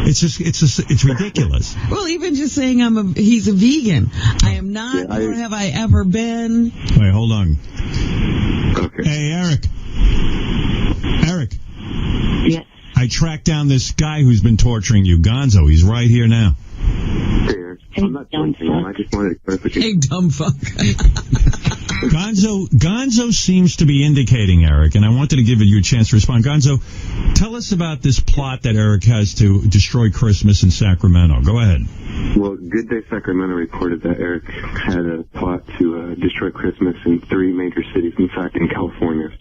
It's ridiculous. Well, even just saying he's a vegan. I am not, nor have I ever been. Wait, hold on. Okay. Hey, Eric. Yes. I tracked down this guy who's been torturing you, Gonzo. He's right here now. I'm not torturing him. I just wanted clarification. Hey, dumb fuck. Gonzo seems to be indicating, Eric, and I wanted to give you a chance to respond. Gonzo, tell us about this plot that Eric has to destroy Christmas in Sacramento. Go ahead. Well, Good Day Sacramento reported that Eric had a plot to destroy Christmas in 3 major cities, in fact, in California.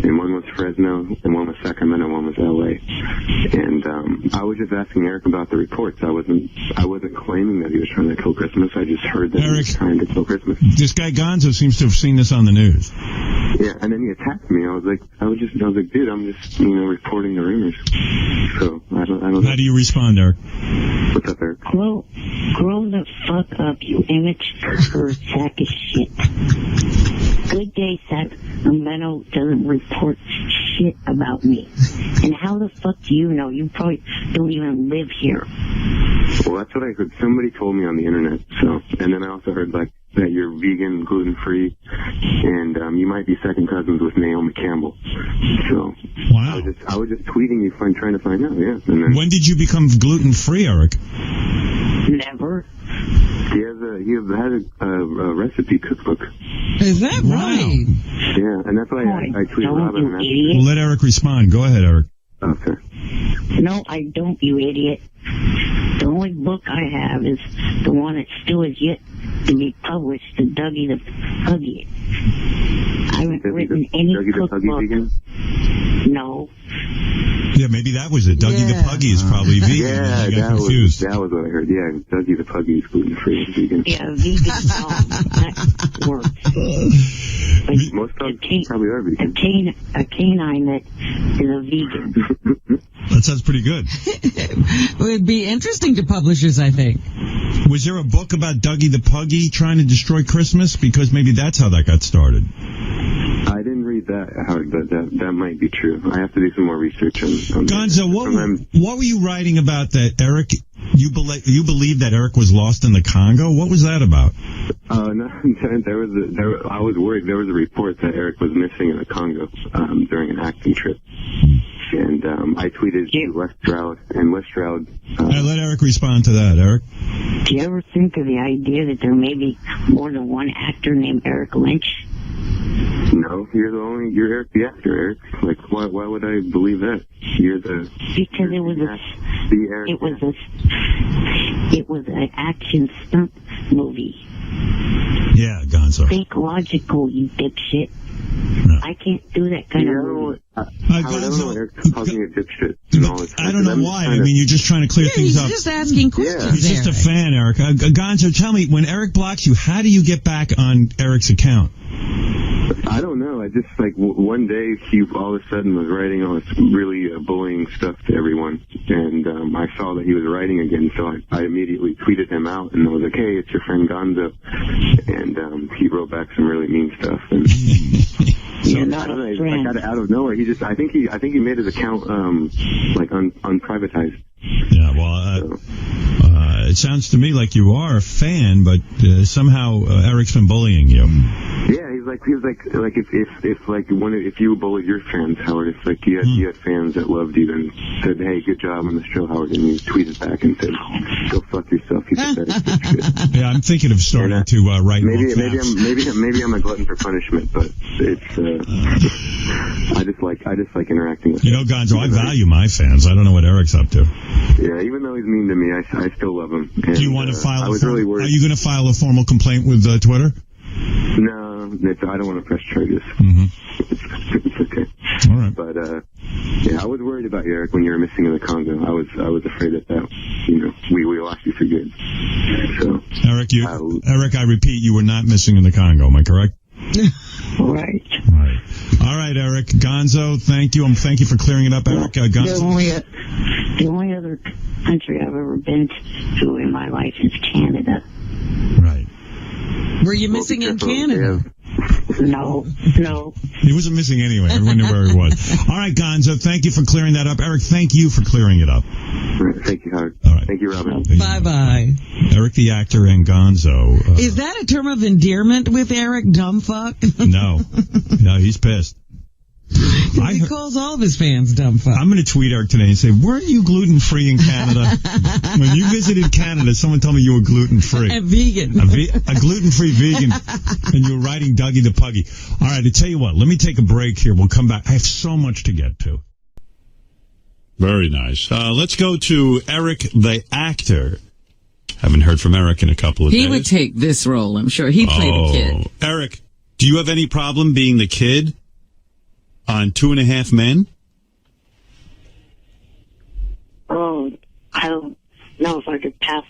And one was Fresno, and one was Sacramento, one was L.A. And I was just asking Eric about the reports. I wasn't claiming that he was trying to kill Christmas. I just heard that he was trying to kill Christmas. This guy Gonzo seems to have seen this on the news. Yeah, and then he attacked me. I was like, dude, I'm just, reporting the rumors. So I don't know. How do you respond, Eric? What's up, Eric? Grow the fuck up, you image curd sack of shit. Good Day Sacramento doesn't report shit about me. And how the fuck do you know? You probably don't even live here. Well, that's what I heard. Somebody told me on the internet. So, and then I also heard that you're vegan, gluten-free, and you might be second cousins with Naomi Campbell. So, wow. I was just tweeting you, trying to find out. Yeah. And then, when did you become gluten-free, Eric? Never. He has a recipe cookbook. Is that right? Yeah, and that's why I tweeted Robin. Well, let Eric respond. Go ahead, Eric. Okay. No, I don't, you idiot. The only book I have is the one that still is yet to be published to Dougie the Puggy. I haven't written any cookbook. No. Yeah, maybe that was it. Dougie the Puggy is probably vegan. Yeah, You got confused. that was what I heard. Yeah, Dougie the Puggy is gluten-free and vegan. Yeah, vegan. That works. But most dogs probably are vegan. A canine that is a vegan. That sounds pretty good. It would be interesting to publishers, I think. Was there a book about Dougie the Puggy trying to destroy Christmas? Because maybe that's how that got started. I didn't read that, Howard, but that might be true. I have to do some more research on Gonzo, what were you writing about that Eric, you believe that Eric was lost in the Congo? What was that about? No, I was worried. There was a report that Eric was missing in the Congo during an acting trip. And I tweeted to Wes Stroud, and Wes Stroud... let Eric respond to that. Eric? Do you ever think of the idea that there may be more than one actor named Eric Lynch? No, you're Eric the actor, Eric. Like, why would I believe that? Because it was an action stunt movie. Yeah, Gonzo. Think logical, you dipshit. No. I can't do that kind of movie. Eric's calling me a dipshit. I don't know why. I mean, you're just trying to clear things up. He's just asking questions. He's just a fan, Eric. Gonzo, tell me, when Eric blocks you, how do you get back on Eric's account? I don't know. I just, one day he all of a sudden was writing all this really bullying stuff to everyone. And I saw that he was writing again, so I immediately tweeted him out. And I was like, hey, it's your friend Gonzo. And he wrote back some really mean stuff. And You're not a friend. I got it out of nowhere. I think he made his account, unprivatized. Yeah, well, it sounds to me like you are a fan, but somehow Eric's been bullying you. Yeah, he was like if you bullied your fans, Howard, it's like you had fans that loved you and said, hey, good job on the show, Howard, and you tweeted back and said, go fuck yourself, you pathetic shit. Yeah, I'm thinking of starting to write maybe I'm a glutton for punishment, but it's I just like interacting with you. You know, Gonzo, I value my fans. I don't know what Eric's up to. Yeah, even though he's mean to me, I still love him. And, do you want to file? Really worried. Are you going to file a formal complaint with Twitter? No, I don't want to press charges. Mm-hmm. It's okay. All right. But yeah, I was worried about you, Eric, when you were missing in the Congo. I was afraid that we lost you for good. So Eric, I repeat, you were not missing in the Congo. Am I correct? Right. All right, Eric. Gonzo, thank you. Thank you for clearing it up, Eric. Gonzo. The only other country I've ever been to in my life is Canada. Right. Were you missing in Canada? No. He wasn't missing anyway. Everyone knew where he was. All right, Gonzo, thank you for clearing that up. Eric, thank you for clearing it up. Thank you, Howard. All right. Thank you, Robin. Bye-bye. Eric the actor and Gonzo. Is that a term of endearment with Eric, dumb fuck? No, he's pissed. He calls all of his fans dumb fuck. I'm going to tweet Eric today and say, weren't you gluten-free in Canada? When you visited Canada, someone told me you were gluten-free. And vegan. A gluten-free vegan. And you were writing Dougie the Puggy. All right, I tell you what, let me take a break here. We'll come back. I have so much to get to. Very nice. Let's go to Eric the actor. Haven't heard from Eric in a couple of days. He would take this role, I'm sure. He played the kid. Eric, do you have any problem being the kid on 2.5 Men? Oh, I don't know if I could pass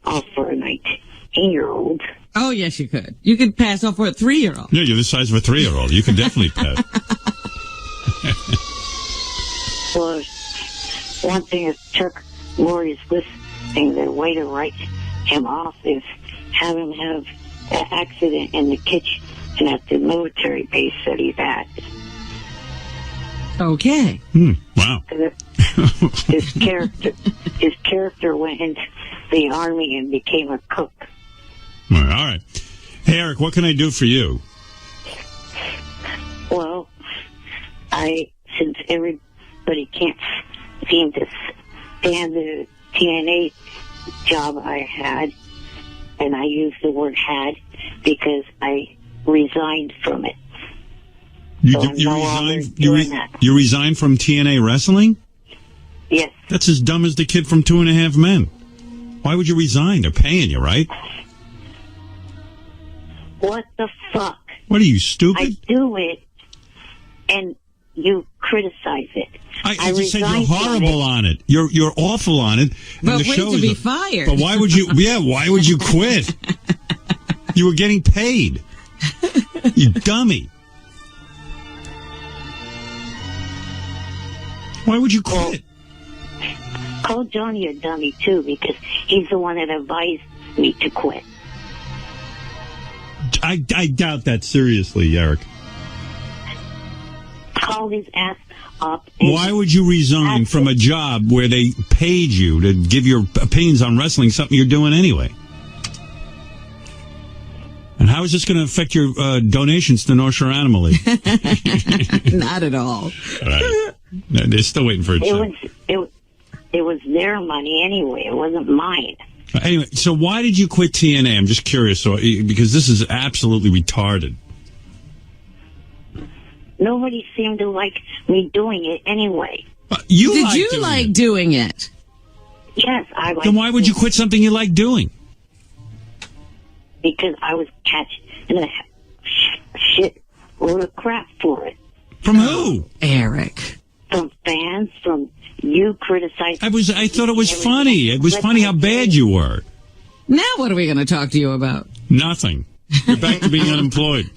off for a 19-year-old. Oh, yes, you could. You could pass off for a 3-year-old. Yeah, you're the size of a 3-year-old. You can definitely pass. Well, one thing that took Lori's listening, the way to write him off is have him have an accident in the kitchen at the military base that he's at. Okay. Wow. His character went into the army and became a cook. All right. Hey, Eric, what can I do for you? Well, since everybody can't seem to stand the TNA job I had, and I use the word had because I resigned from it. You resigned from TNA Wrestling? Yes. That's as dumb as the kid from 2.5 Men. Why would you resign? They're paying you, right? What the fuck? What are you, stupid? I do it, and you criticize it. I just said you're horrible on it. You're awful on it. But wait to be fired. But why would you? Yeah, why would you quit? You were getting paid. You dummy. Why would you quit? Call Johnny a dummy, too, because he's the one that advised me to quit. I doubt that seriously, Eric. Call his ass up. Why would you resign from a job where they paid you to give your opinions on wrestling, something you're doing anyway? And how is this going to affect your donations to North Shore Animal League? Not at all. Right. No, they're still waiting for a check. It was their money anyway. It wasn't mine. Anyway, so why did you quit TNA? I'm just curious, because this is absolutely retarded. Nobody seemed to like me doing it anyway. Did you like doing it? Yes, I like. Then why would you quit something you like doing? Because I was catching a shit load of crap for it. From who? Eric. From fans, from you criticizing. I thought it was funny. It was funny how bad you were. Now what are we going to talk to you about? Nothing. You're back to being unemployed.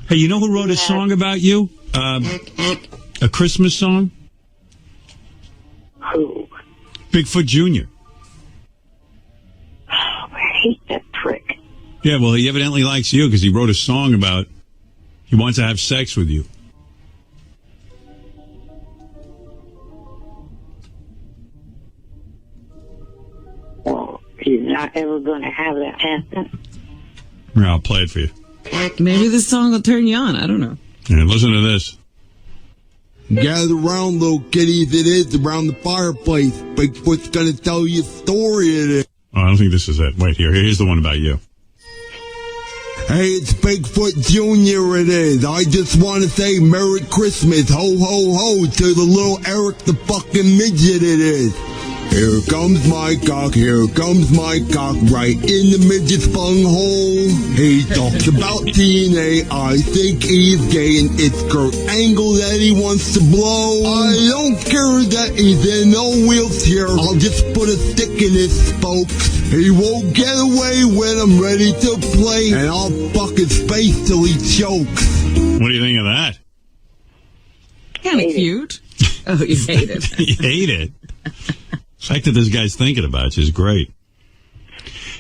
Hey, you know who wrote a song about you? A Christmas song? Who? Bigfoot Jr. Oh, I hate that prick. Yeah, well, he evidently likes you because he wrote a song about he wants to have sex with you. Well, he's not ever going to have that happen. Yeah, I'll play it for you. Maybe this song will turn you on. I don't know. Yeah, listen to this. Gather around, little kitties. It is around the fireplace. Bigfoot's gonna tell you a story of it. Oh, I don't think this is it. Wait, here's the one about you. Hey, it's Bigfoot Jr. It is. I just want to say Merry Christmas, ho, ho, ho, to the little Eric the fucking Midget it is. Here comes my cock, right in the midget's bunghole. He talks about TNA, I think he's gay, and it's Kurt Angle that he wants to blow. I don't care that he's in no wheelchair, I'll just put a stick in his spokes. He won't get away when I'm ready to play, and I'll fuck his face till he chokes. What do you think of that? Kind of cute. Oh, you hate it. You hate it. The fact that this guy's thinking about you is great.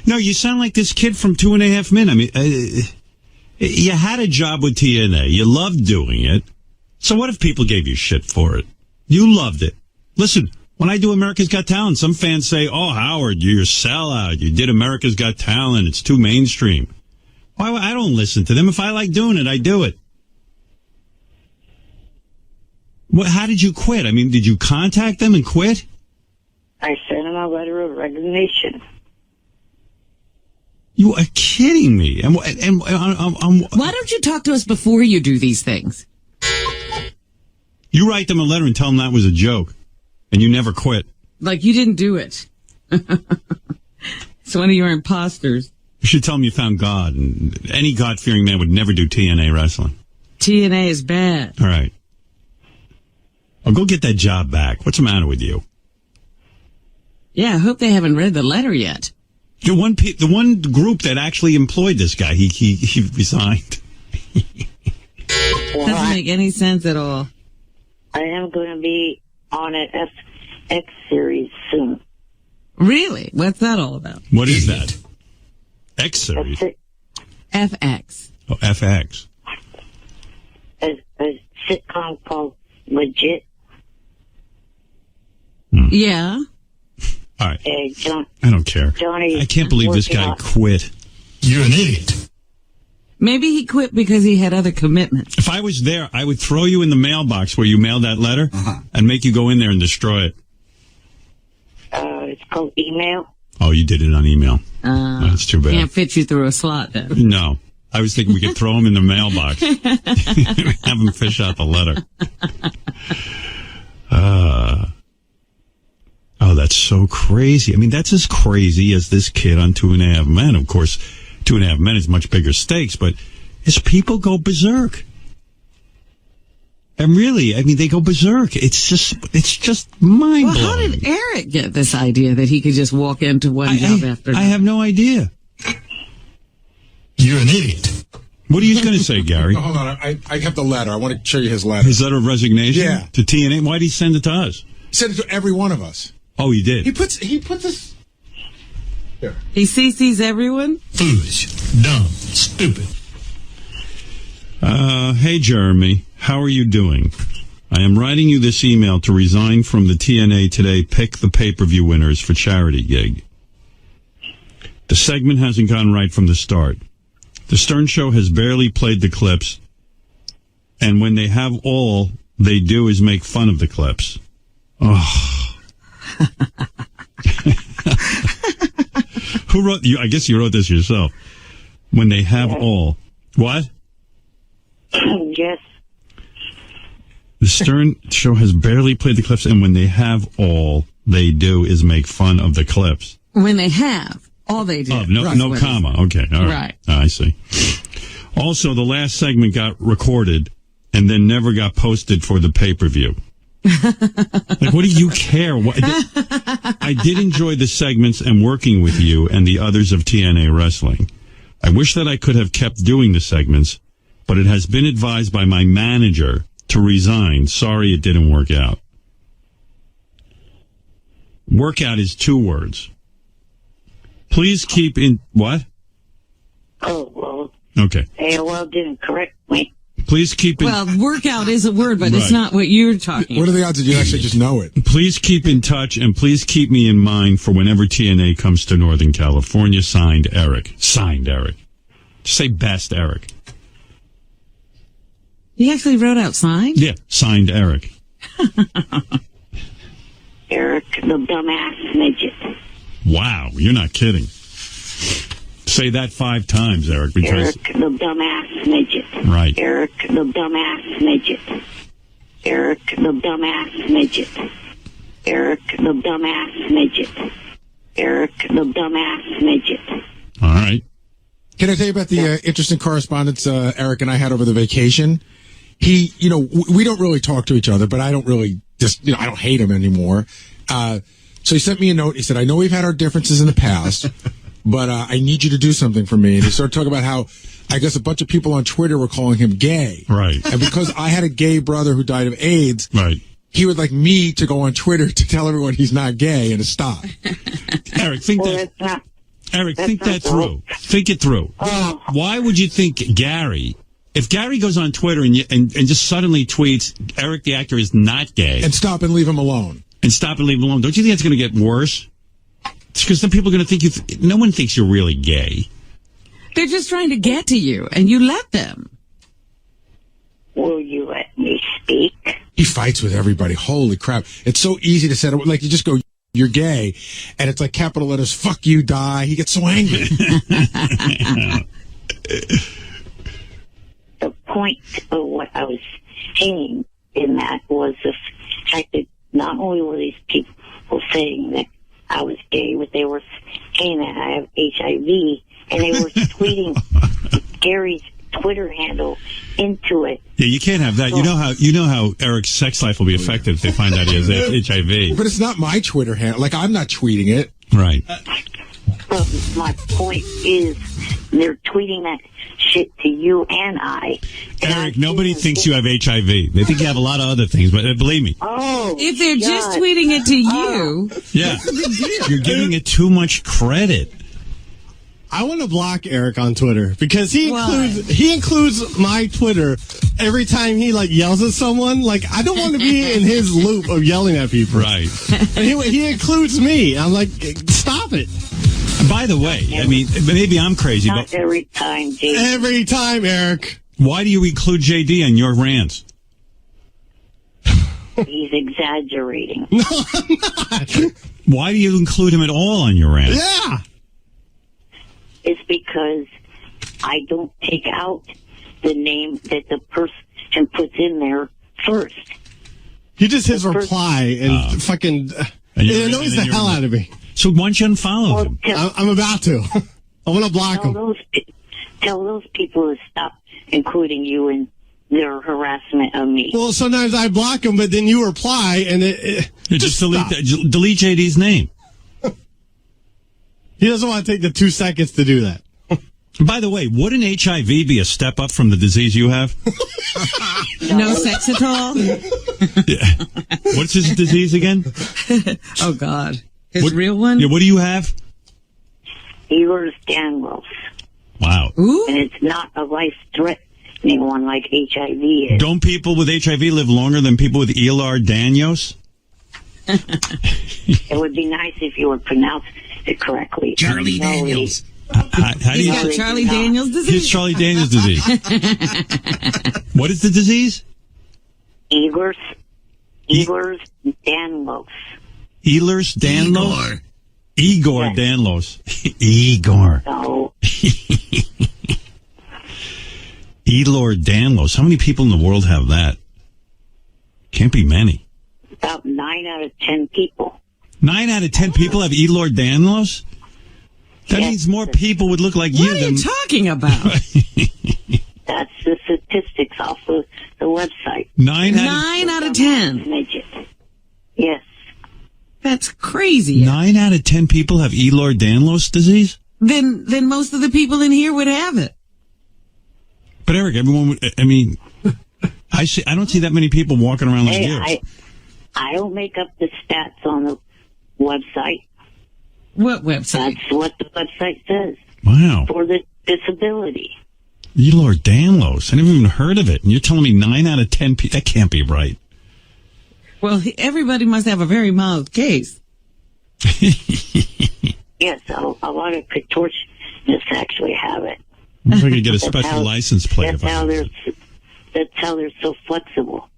No, you sound like this kid from 2.5 Men. I mean, you had a job with TNA. You loved doing it. So what if people gave you shit for it? You loved it. Listen, when I do America's Got Talent, some fans say, oh, Howard, you're a sellout. You did America's Got Talent. It's too mainstream. Why? I don't listen to them. If I like doing it, I do it. Well, how did you quit? I mean, did you contact them and quit? I sent him a letter of resignation. You are kidding me. And why don't you talk to us before you do these things? You write them a letter and tell them that was a joke, and you never quit. Like you didn't do it. It's one of your imposters. You should tell them you found God, and any God-fearing man would never do TNA wrestling. TNA is bad. All right. I'll go get that job back. What's the matter with you? Yeah, I hope they haven't read the letter yet. The one group that actually employed this guy, he resigned. Doesn't make any sense at all. I am going to be on an FX series soon. Really? What's that all about? What is that? X series? FX. Oh, FX. A sitcom called Midget. Yeah. All right. I don't care. I can't believe this guy quit. You're an idiot. Maybe he quit because he had other commitments. If I was there, I would throw you in the mailbox where you mailed that letter and make you go in there and destroy it. It's called email. Oh, you did it on email. That's too bad. Can't fit you through a slot then. No. I was thinking we could throw him in the mailbox. Have him fish out the letter. Oh, that's That's so crazy. I mean, that's as crazy as this kid on 2.5 Men. Of course, 2.5 Men is much bigger stakes, but as people go berserk. And really, I mean, they go berserk. It's just mind-blowing. Well, how did Eric get this idea that he could just walk into one job after another? I have no idea. You're an idiot. What are you going to say, Gary? Hold on. I have the letter. I want to show you his letter. His letter of resignation? Yeah. To TNA? Why did he send it to us? He sent it to every one of us. Oh, he did? He puts this... Here. He CCs everyone? Foolish, dumb, stupid. Hey, Jeremy. How are you doing? I am writing you this email to resign from the TNA Today Pick the Pay-Per-View Winners for Charity gig. The segment hasn't gone right from the start. The Stern Show has barely played the clips, and when they have all they do is make fun of the clips. Oh. Who wrote you? I guess you wrote this yourself. When they have all. What? Yes. The Stern Show has barely played the clips, and when they have all they do is make fun of the clips. When they have, all they do. Oh, no comma. Okay, all right. I see. Also, the last segment got recorded and then never got posted for the pay-per-view. Like, what do you care? I did enjoy the segments and working with you and the others of TNA Wrestling. I wish that I could have kept doing the segments, but it has been advised by my manager to resign. Sorry it didn't work out. Workout is 2 words. Please keep in... What? Oh, well. Okay. AOL didn't correct me. Please keep in... Well, workout is a word, but it's not what you're talking about. What are the odds that you actually just know it? Please keep in touch, and please keep me in mind for whenever TNA comes to Northern California. Signed, Eric. Signed, Eric. Just say best, Eric. He actually wrote out signed? Yeah, signed, Eric. Eric, the dumbass midget. Wow, you're not kidding. Say that 5 times, Eric, because... Eric, the dumbass midget. Right. Eric, the dumbass midget. Eric, the dumbass midget. Eric, the dumbass midget. Eric, the dumbass midget. All right. Can I tell you about the interesting correspondence Eric and I had over the vacation? He, we don't really talk to each other, but I don't really I don't hate him anymore. So he sent me a note. He said, I know we've had our differences in the past, but I need you to do something for me. And he started talking about how, I guess, a bunch of people on Twitter were calling him gay. Right. And because I had a gay brother who died of AIDS, right, he would like me to go on Twitter to tell everyone he's not gay and to stop. Eric, think that through. Think it through. Why would you think Gary... If Gary goes on Twitter and just suddenly tweets, Eric the actor is not gay. And stop and leave him alone. And stop and leave him alone. Don't you think that's going to get worse? It's because some people are going to think no one thinks you're really gay. They're just trying to get to you, and you let them. Will you let me speak? He fights with everybody. Holy crap. It's so easy to set up. Like, you just go, you're gay. And it's like capital letters, fuck you, die. He gets so angry. The point of what I was saying in that was the fact that not only were these people saying that I was gay, but they were saying that I have HIV, and they were tweeting Gary's Twitter handle into it. Yeah, you can't have that. You know how Eric's sex life will be affected if they find out he has HIV. But it's not my Twitter handle. Like, I'm not tweeting it. Right. But my point is, they're tweeting that shit to you and I. Eric, nobody thinks you have HIV. They think you have a lot of other things, but believe me. Oh, if they're just tweeting it to you, yeah, you're giving it too much credit. I want to block Eric on Twitter because he includes my Twitter every time he yells at someone. Like, I don't want to be in his loop of yelling at people. Right. And he includes me. I'm like, stop it. By the way, I mean, maybe I'm crazy, but every time, JD. Every time, Eric. Why do you include JD on your rants? He's exaggerating. No, I'm not. Why do you include him at all on your rants? Yeah. It's because I don't take out the name that the person puts in there first. He just his reply and fucking... It annoys the hell out of me. So why don't you unfollow him? I'm about to. I want to block him. Tell those people to stop including you in their harassment of me. Well, sometimes I block them, but then you reply, and You just delete JD's name. He doesn't want to take the 2 seconds to do that. By the way, wouldn't HIV be a step up from the disease you have? No sex at all? Yeah. What's his disease again? Oh, God. His real one? Yeah, what do you have? Ehlers-Danlos. Wow. Ooh. And it's not a life-threatening one like HIV is. Don't people with HIV live longer than people with Ehlers-Danlos? It would be nice if you would pronounce it correctly. Charlie Daniels. How do you got Charlie Daniels disease? Here's Charlie Daniels disease. What is the disease? Ehlers-Danlos. Ehlers-Danlos? Igor Danlos. Igor. No. Ehlers-Danlos. How many people in the world have that? Can't be many. About 9 out of 10 people. 9 out of 10 people have Ehlers-Danlos? That means more people would look like you What are than... you talking about? That's the statistics off of the website. 9 out of 10. Midget. Yes. That's crazy. 9 out of 10 people have Ehlers-Danlos disease? Then most of the people in here would have it. But Eric, everyone would... I mean, I don't see that many people walking around like you. I don't make up the stats on the website. What website? That's what the website says. Wow. For the disability. Ehlers-Danlos. I never even heard of it. And you're telling me 9 out of 10 people... That can't be right. Well, everybody must have a very mild case. Yes, a lot of contortionists actually have it. I wish I could get a special license plate. That's how they're so flexible.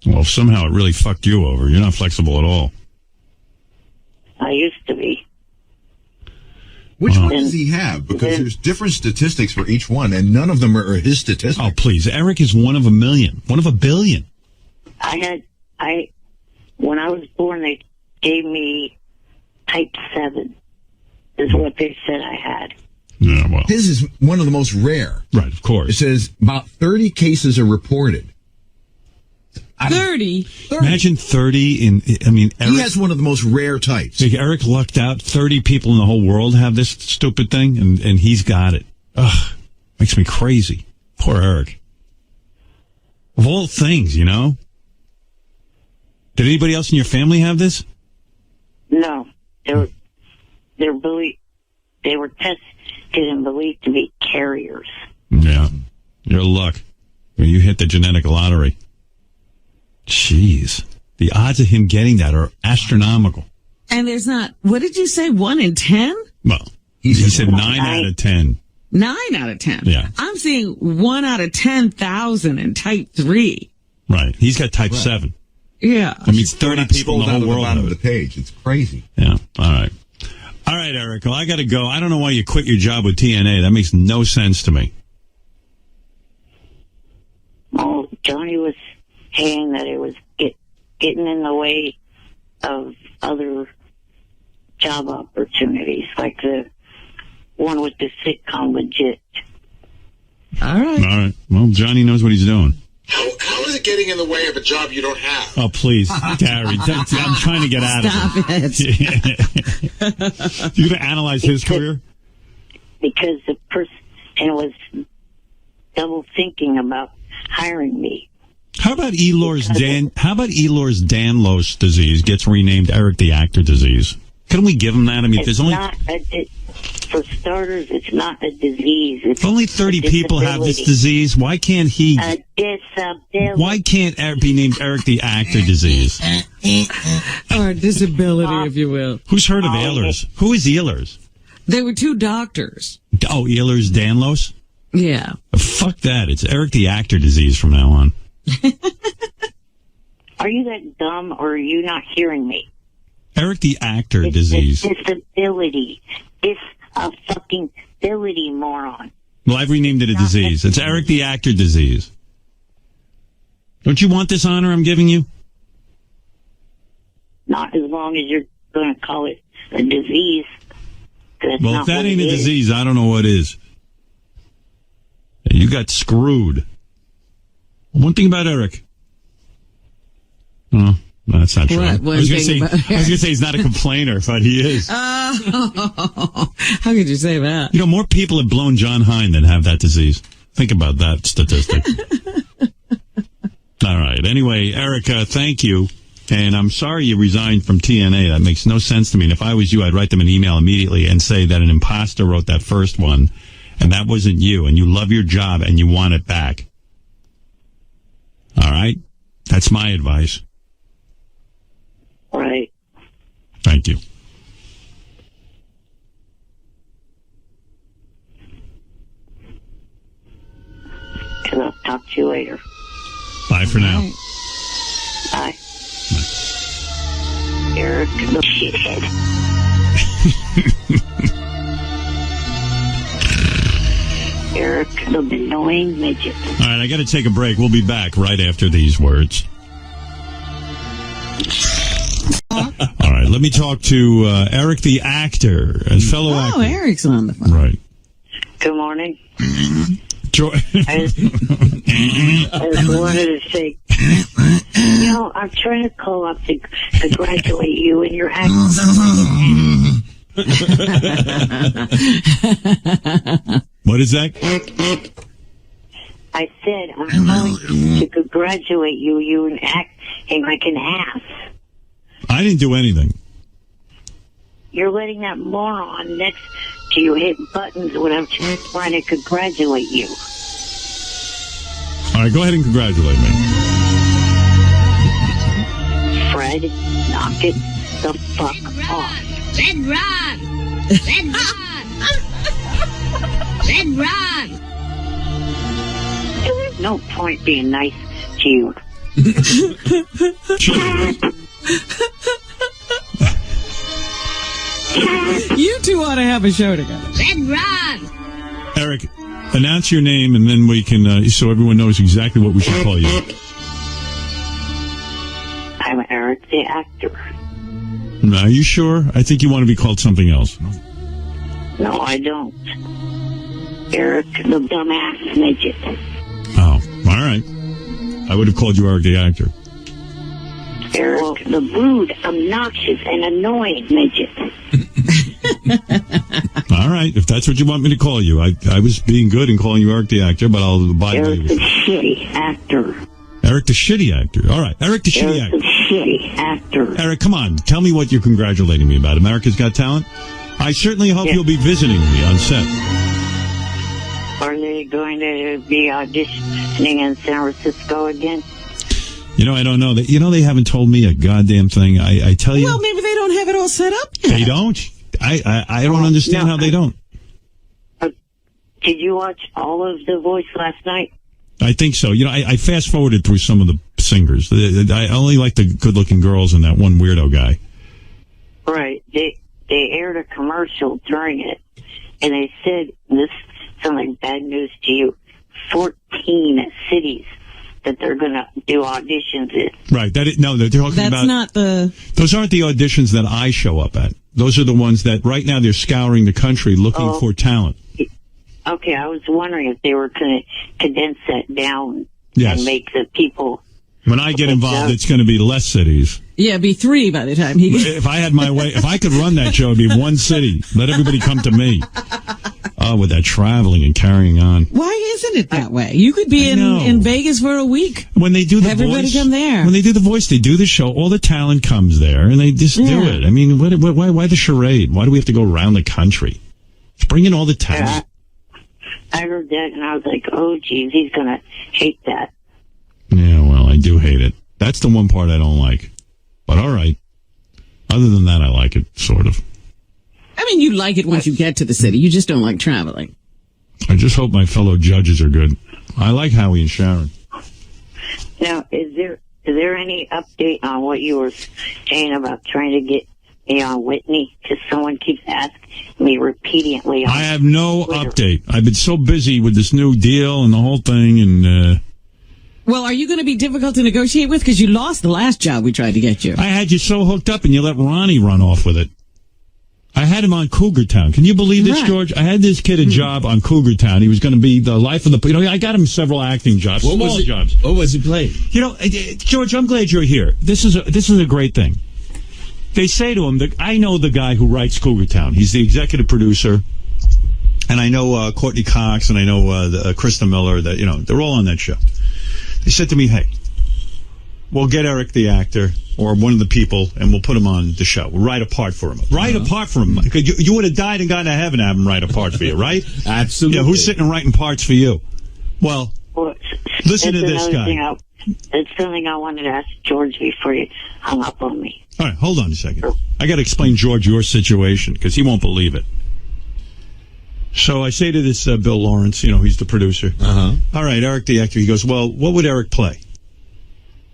Well, somehow it really fucked you over. You're not flexible at all. I used to be. Which one does he have? Because there's different statistics for each one, and none of them are his statistics. Oh, please. Eric is one of a million. One of a billion. When I was born, they gave me type 7, is what they said I had. Yeah, well. His is one of the most rare. Right, of course. It says about 30 cases are reported. 30? Imagine 30 in, I mean, Eric, he has one of the most rare types. Eric lucked out. 30 people in the whole world have this stupid thing, and he's got it. Ugh, makes me crazy. Poor Eric. Of all things, you know? Did anybody else in your family have this? No. They were tested and believed to be carriers. Yeah. Your luck. You hit the genetic lottery. Jeez. The odds of him getting that are astronomical. And there's not, what did you say, 1 in 10? Well, he said 9 out of 10. 9 out of 10? Yeah. I'm seeing 1 out of 10,000 in type 3. Right. He's got type 7. Yeah. That means 30 people in the whole world have of the page. It's crazy. Yeah. All right. All right, Eric. Well, I got to go. I don't know why you quit your job with TNA. That makes no sense to me. Oh, Johnny was saying that it was getting in the way of other job opportunities, like the one with the sitcom Midget. All right. All right. Well, Johnny knows what he's doing. How is it getting in the way of a job you don't have? Oh, please, Gary. I'm trying to get out of it. You're going to analyze his career? Because the person was double thinking about hiring me. How about Ehlers-Danlos disease gets renamed Eric the Actor disease? Couldn't we give him that? I mean, there's only... For starters, it's not a disease. It's only 30 people have this disease. Why can't he... A disability. Why can't Eric be named Eric the Actor disease? Or disability, if you will. Who's heard of Ehlers? Who is Ehlers? There were 2 doctors. Oh, Ehlers-Danlos? Yeah. Fuck that. It's Eric the Actor disease from now on. Are you that dumb, or are you not hearing me? Eric the Actor disease. It's disability. It's a fucking ability, moron. Well, I've renamed it a disease. It's Eric the Actor disease. Don't you want this honor I'm giving you? Not as long as you're going to call it a disease. Well, if that ain't a disease, I don't know what is. You got screwed. One thing about Eric. Oh, no, that's not true. I was going to say he's not a complainer, but he is. How could you say that? You know, more people have blown John Hine than have that disease. Think about that statistic. All right. Anyway, Erica, thank you. And I'm sorry you resigned from TNA. That makes no sense to me. And if I was you, I'd write them an email immediately and say that an imposter wrote that first one, and that wasn't you, and you love your job, and you want it back. All right? That's my advice. Right. Thank you. And I'll talk to you later. Bye for now. Bye. Eric, the shithead. Eric, the annoying midget. All right, I got to take a break. We'll be back right after these words. All right, let me talk to Eric, the actor, as fellow actor. Oh, Eric's on the phone. Right. Good morning. I just wanted to say, I'm trying to call up to congratulate you and your act. What is that? I said I'm calling to congratulate you. You and acting like an ass. I didn't do anything. You're letting that moron next to you hit buttons when I'm trying to congratulate you. All right, go ahead and congratulate me. Fred, knock it the fuck off. Red Ron! Red Ron! Red Ron! There's no point being nice to you. You two ought to have a show together. Red Ron! Eric, announce your name, and then we can, so everyone knows exactly what we should call you. I'm Eric, the actor. Are you sure? I think you want to be called something else. No, I don't. Eric, the dumbass midget. Oh, all right. I would have called you Eric, the actor. Eric, the rude, obnoxious, and annoying midget. All right, if that's what you want me to call you. I was being good in calling you Eric, the actor, but I'll abide by you. Eric, the shitty actor. Eric, the shitty actor. All right, Eric, the shitty actor. Eric, the shitty actor. Eric, come on. Tell me what you're congratulating me about. America's Got Talent? I certainly hope you'll be visiting me on set. Are they going to be auditioning in San Francisco again? You know, I don't know. They haven't told me a goddamn thing. I tell you. Well, maybe they don't have it all set up yet. They don't? I don't understand how they don't. Did you watch all of The Voice last night? I think so. You know, I fast-forwarded through some of the singers. I only like the good-looking girls and that one weirdo guy. Right. They aired a commercial during it, and they said, this sounds like bad news to you, 14 cities that they're going to do auditions in. Right. They're talking That's about... not the... Those aren't the auditions that I show up at. Those are the ones that right now they're scouring the country looking for talent. Okay, I was wondering if they were going to condense that down Yes. and make the people... When I get involved, it's going to be less cities. Yeah, it'd be 3 by the time he gets... If I had my way, if I could run that show, it'd be one city. Let everybody come to me. Oh, with that traveling and carrying on. Why isn't it that way? You could be in Vegas for a week. When they do the Everybody voice, come there. When they do the voice, they do the show. All the talent comes there, and they just do it. I mean, why the charade? Why do we have to go around the country? Just bring in all the talent. I heard that, and I was like, oh, geez, he's going to hate that. Yeah, well, I do hate it. That's the one part I don't like. But all right. Other than that, I like it, sort of. I mean, you like it once you get to the city. You just don't like traveling. I just hope my fellow judges are good. I like Howie and Sharon. Now, is there any update on what you were saying about trying to get me on Whitney? Because someone keeps asking me repeatedly. I have no update. I've been so busy with this new deal and the whole thing, and Well, are you going to be difficult to negotiate with? Because you lost the last job we tried to get you. I had you so hooked up, and you let Ronnie run off with it. I had him on Cougar Town. Can you believe this, George? I had this kid a job on Cougar Town. He was going to be the life of the... I got him several acting jobs, small jobs. What was he playing? George, I'm glad you're here. This is a great thing. They say to him, I know the guy who writes Cougar Town. He's the executive producer. And I know Courtney Cox, and I know Krista Miller. They're all on that show. They said to me, hey, we'll get Eric the actor or one of the people, and we'll put him on the show. We'll write a part for him. Write a part for him. You would have died and gone to heaven to have him write a part for you, right? Absolutely. Yeah, who's sitting and writing parts for you? Well, listen to this guy. It's something I wanted to ask George before you hung up on me. All right, hold on a second. I got to explain George your situation because he won't believe it. So I say to this Bill Lawrence, he's the producer. All right, Eric the actor. He goes, well, what would Eric play?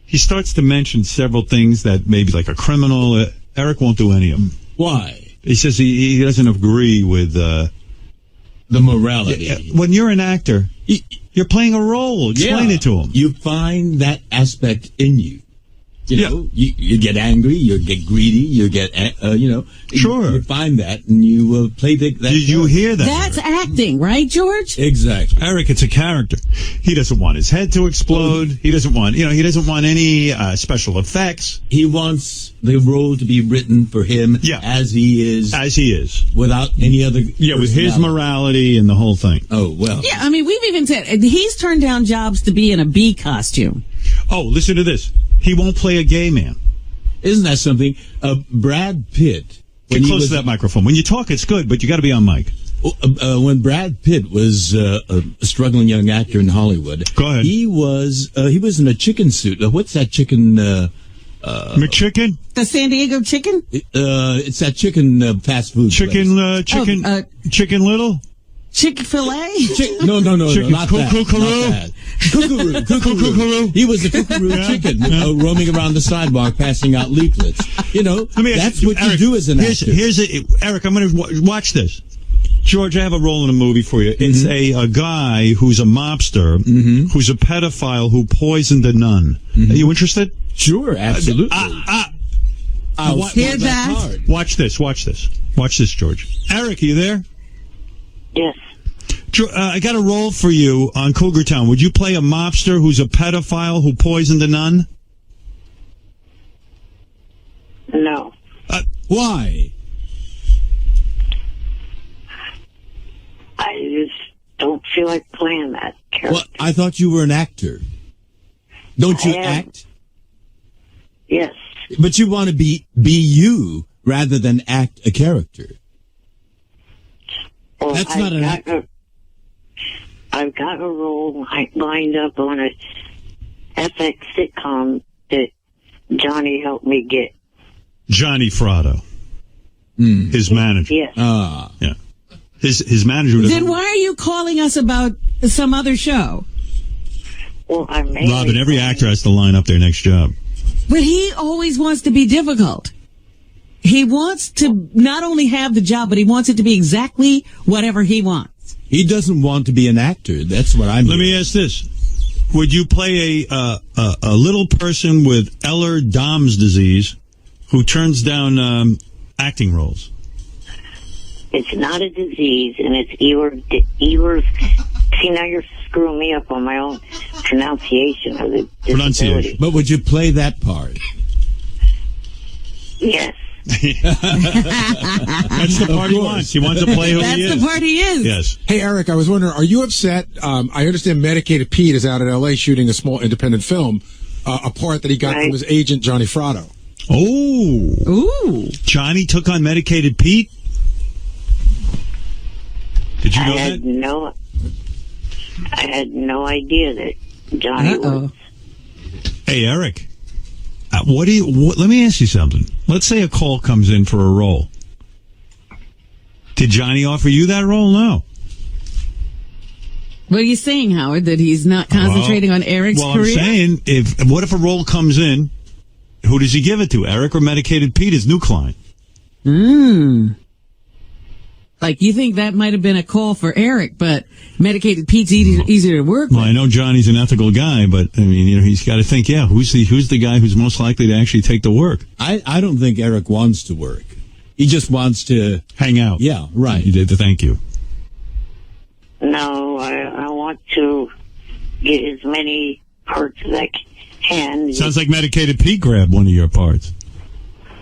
He starts to mention several things that maybe like a criminal. Eric won't do any of them. Why? He says he doesn't agree with the morality. When you're an actor, you're playing a role. Explain it to him. You find that aspect in you. You get angry, you get greedy, you get, Sure. You find that and you play that. Did you hear that? That's acting, right, George? Exactly. Eric, it's a character. He doesn't want his head to explode. He doesn't want, he doesn't want any special effects. He wants the role to be written for him as he is. As he is. Without any other. Yeah, with his morality and the whole thing. Oh, well. Yeah, I mean, we've even said he's turned down jobs to be in a bee costume. Oh, listen to this. He won't play a gay man. Isn't that something? Brad Pitt. Get close to that microphone. When you talk, it's good, but you got to be on mic. When Brad Pitt was a struggling young actor in Hollywood, go ahead. He was in a chicken suit. What's that chicken? McChicken? The San Diego chicken? It's that chicken fast food. Chicken Little? Chick-fil-A? No, not Kookaroo? that. Kookaroo. He was a kookaroo chicken roaming around the sidewalk passing out leaflets. That's what you do as an actor. Eric, I'm going to watch this. George, I have a role in a movie for you. It's a guy who's a mobster, who's a pedophile who poisoned a nun. Are you interested? Sure, absolutely. I'll hear that. Watch this, George. Eric, are you there? Yes. I got a role for you on Cougar Town. Would you play a mobster who's a pedophile who poisoned a nun? No. Why? I just don't feel like playing that character. Well, I thought you were an actor. Don't you act? Yes. But you want to be you rather than act a character. Well, that's not an actor. I've got a role lined up on a FX sitcom that Johnny helped me get. Johnny Fratto. His manager. Yes. Yeah. His manager. Then why are you calling us about some other show? Well, Robin, every actor has to line up their next job. But he always wants to be difficult. He wants to not only have the job, but he wants it to be exactly whatever he wants. He doesn't want to be an actor. That's what I'm. Let me ask this: would you play a little person with Ehlers-Danlos disease who turns down acting roles? It's not a disease, and it's Ehlers. See, now you're screwing me up on my own pronunciation of the disability. But would you play that part? Yes. That's the part he wants. He wants to play who he is. That's the part he is. Yes. Hey, Eric, I was wondering, are you upset? I understand Medicated Pete is out in L.A. shooting a small independent film, a part that he got from his agent, Johnny Fratto. Oh. Ooh. Johnny took on Medicated Pete? Did you know that? I had no idea that Johnny was. Hey, Eric. Let me ask you something. Let's say a call comes in for a role. Did Johnny offer you that role? No. What are you saying, Howard? That he's not concentrating on Eric's career? Well, I'm saying, what if a role comes in, who does he give it to? Eric or Medicated Pete, his new client? Like, you think that might have been a call for Eric, but Medicated Pete's easier to work with. Well, I know Johnny's an ethical guy, but, I mean, he's got to think, who's the guy who's most likely to actually take the work? I don't think Eric wants to work. He just wants to hang out. Yeah, right. You did the thank you. No, I want to get as many parts as I can. Sounds like Medicated Pete grabbed one of your parts.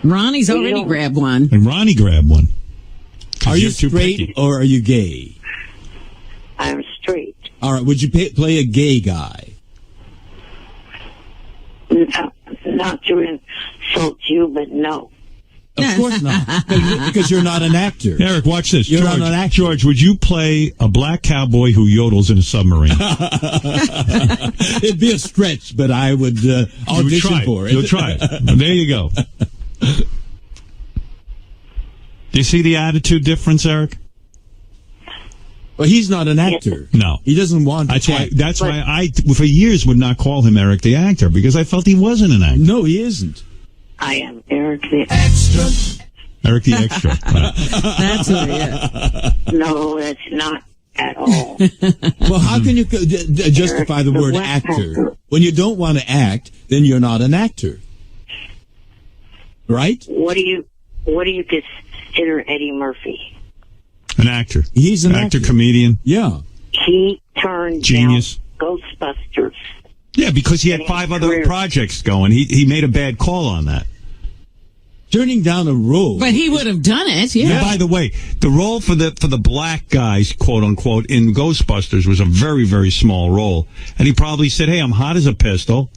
Ronnie's already grabbed one. And Ronnie grabbed one. Are you straight or are you gay? I'm straight. All right. Would you play a gay guy? No, not to insult you, but no. Of course not. Because you're not an actor. Eric, watch this. You're not an actor. George, would you play a black cowboy who yodels in a submarine? It'd be a stretch, but I would audition for it. You'll try it. There you go. Do you see the attitude difference, Eric? Well, he's not an actor. No. He doesn't want to act. That's why I, for years, would not call him Eric the actor, because I felt he wasn't an actor. No, he isn't. I am Eric the extra. Eric the extra. Right. That's who he is. No, that's not at all. Well, how can you justify the word actor? When you don't want to act, then you're not an actor. Right? What do you consider Eddie Murphy? An actor. He's an actor. Comedian. Yeah. He turned Genius. down Ghostbusters. Yeah, because he had 5 other projects going. He made a bad call on that. Turning down a role. But he would have done it, yeah. By the way, the role for the black guys, quote unquote, in Ghostbusters was a very, very small role. And he probably said, hey, I'm hot as a pistol.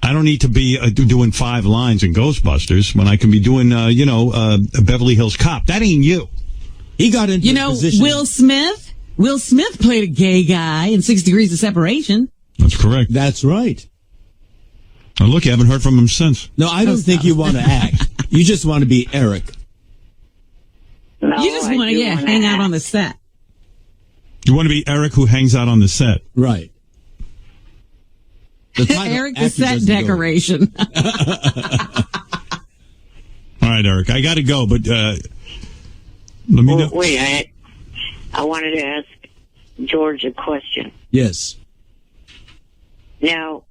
I don't need to be doing 5 lines in Ghostbusters when I can be doing, a Beverly Hills Cop. That ain't you. He got into a position. Will Smith? Will Smith played a gay guy in 6 Degrees of Separation. That's correct. That's right. Oh, look, you haven't heard from him since. No, I don't think you want to act. You just want to be Eric. No, you just want to, hang out on the set. You want to be Eric who hangs out on the set. Right. Eric the set decoration. All right, Eric, I got to go, but let me know. Wait, I wanted to ask George a question. Yes. Now,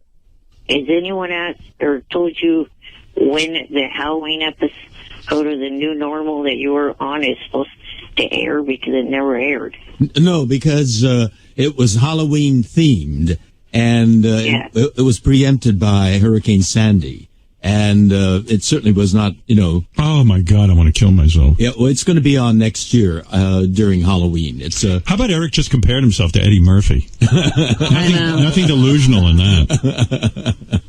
has anyone asked or told you when the Halloween episode of The New Normal that you were on is supposed to air, because it never aired? No, because it was Halloween themed, and it was preempted by Hurricane Sandy. And it certainly was not, Oh, my God, I want to kill myself. Yeah, well, it's going to be on next year during Halloween. How about Eric just compared himself to Eddie Murphy? Nothing delusional in that.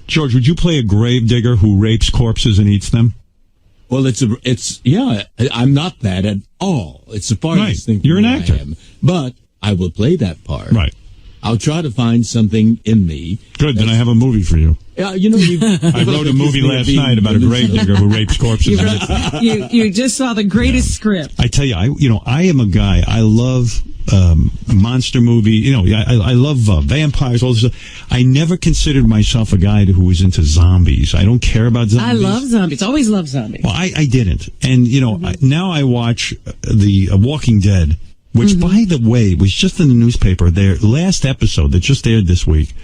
George, would you play a gravedigger who rapes corpses and eats them? Well, I'm not that at all. It's the farthest thing. You're an actor. But I will play that part. Right. I'll try to find something in me. Good, then I have a movie for you. Yeah, I wrote a movie last night about a gravedigger who rapes corpses. You just saw the greatest script. I tell you, I am a guy. I love monster movie. I love vampires. All this stuff. I never considered myself a guy who was into zombies. I don't care about zombies. I love zombies. Always love zombies. Well, I didn't, and now I watch the Walking Dead. Which, by the way, was just in the newspaper. Their last episode that just aired this week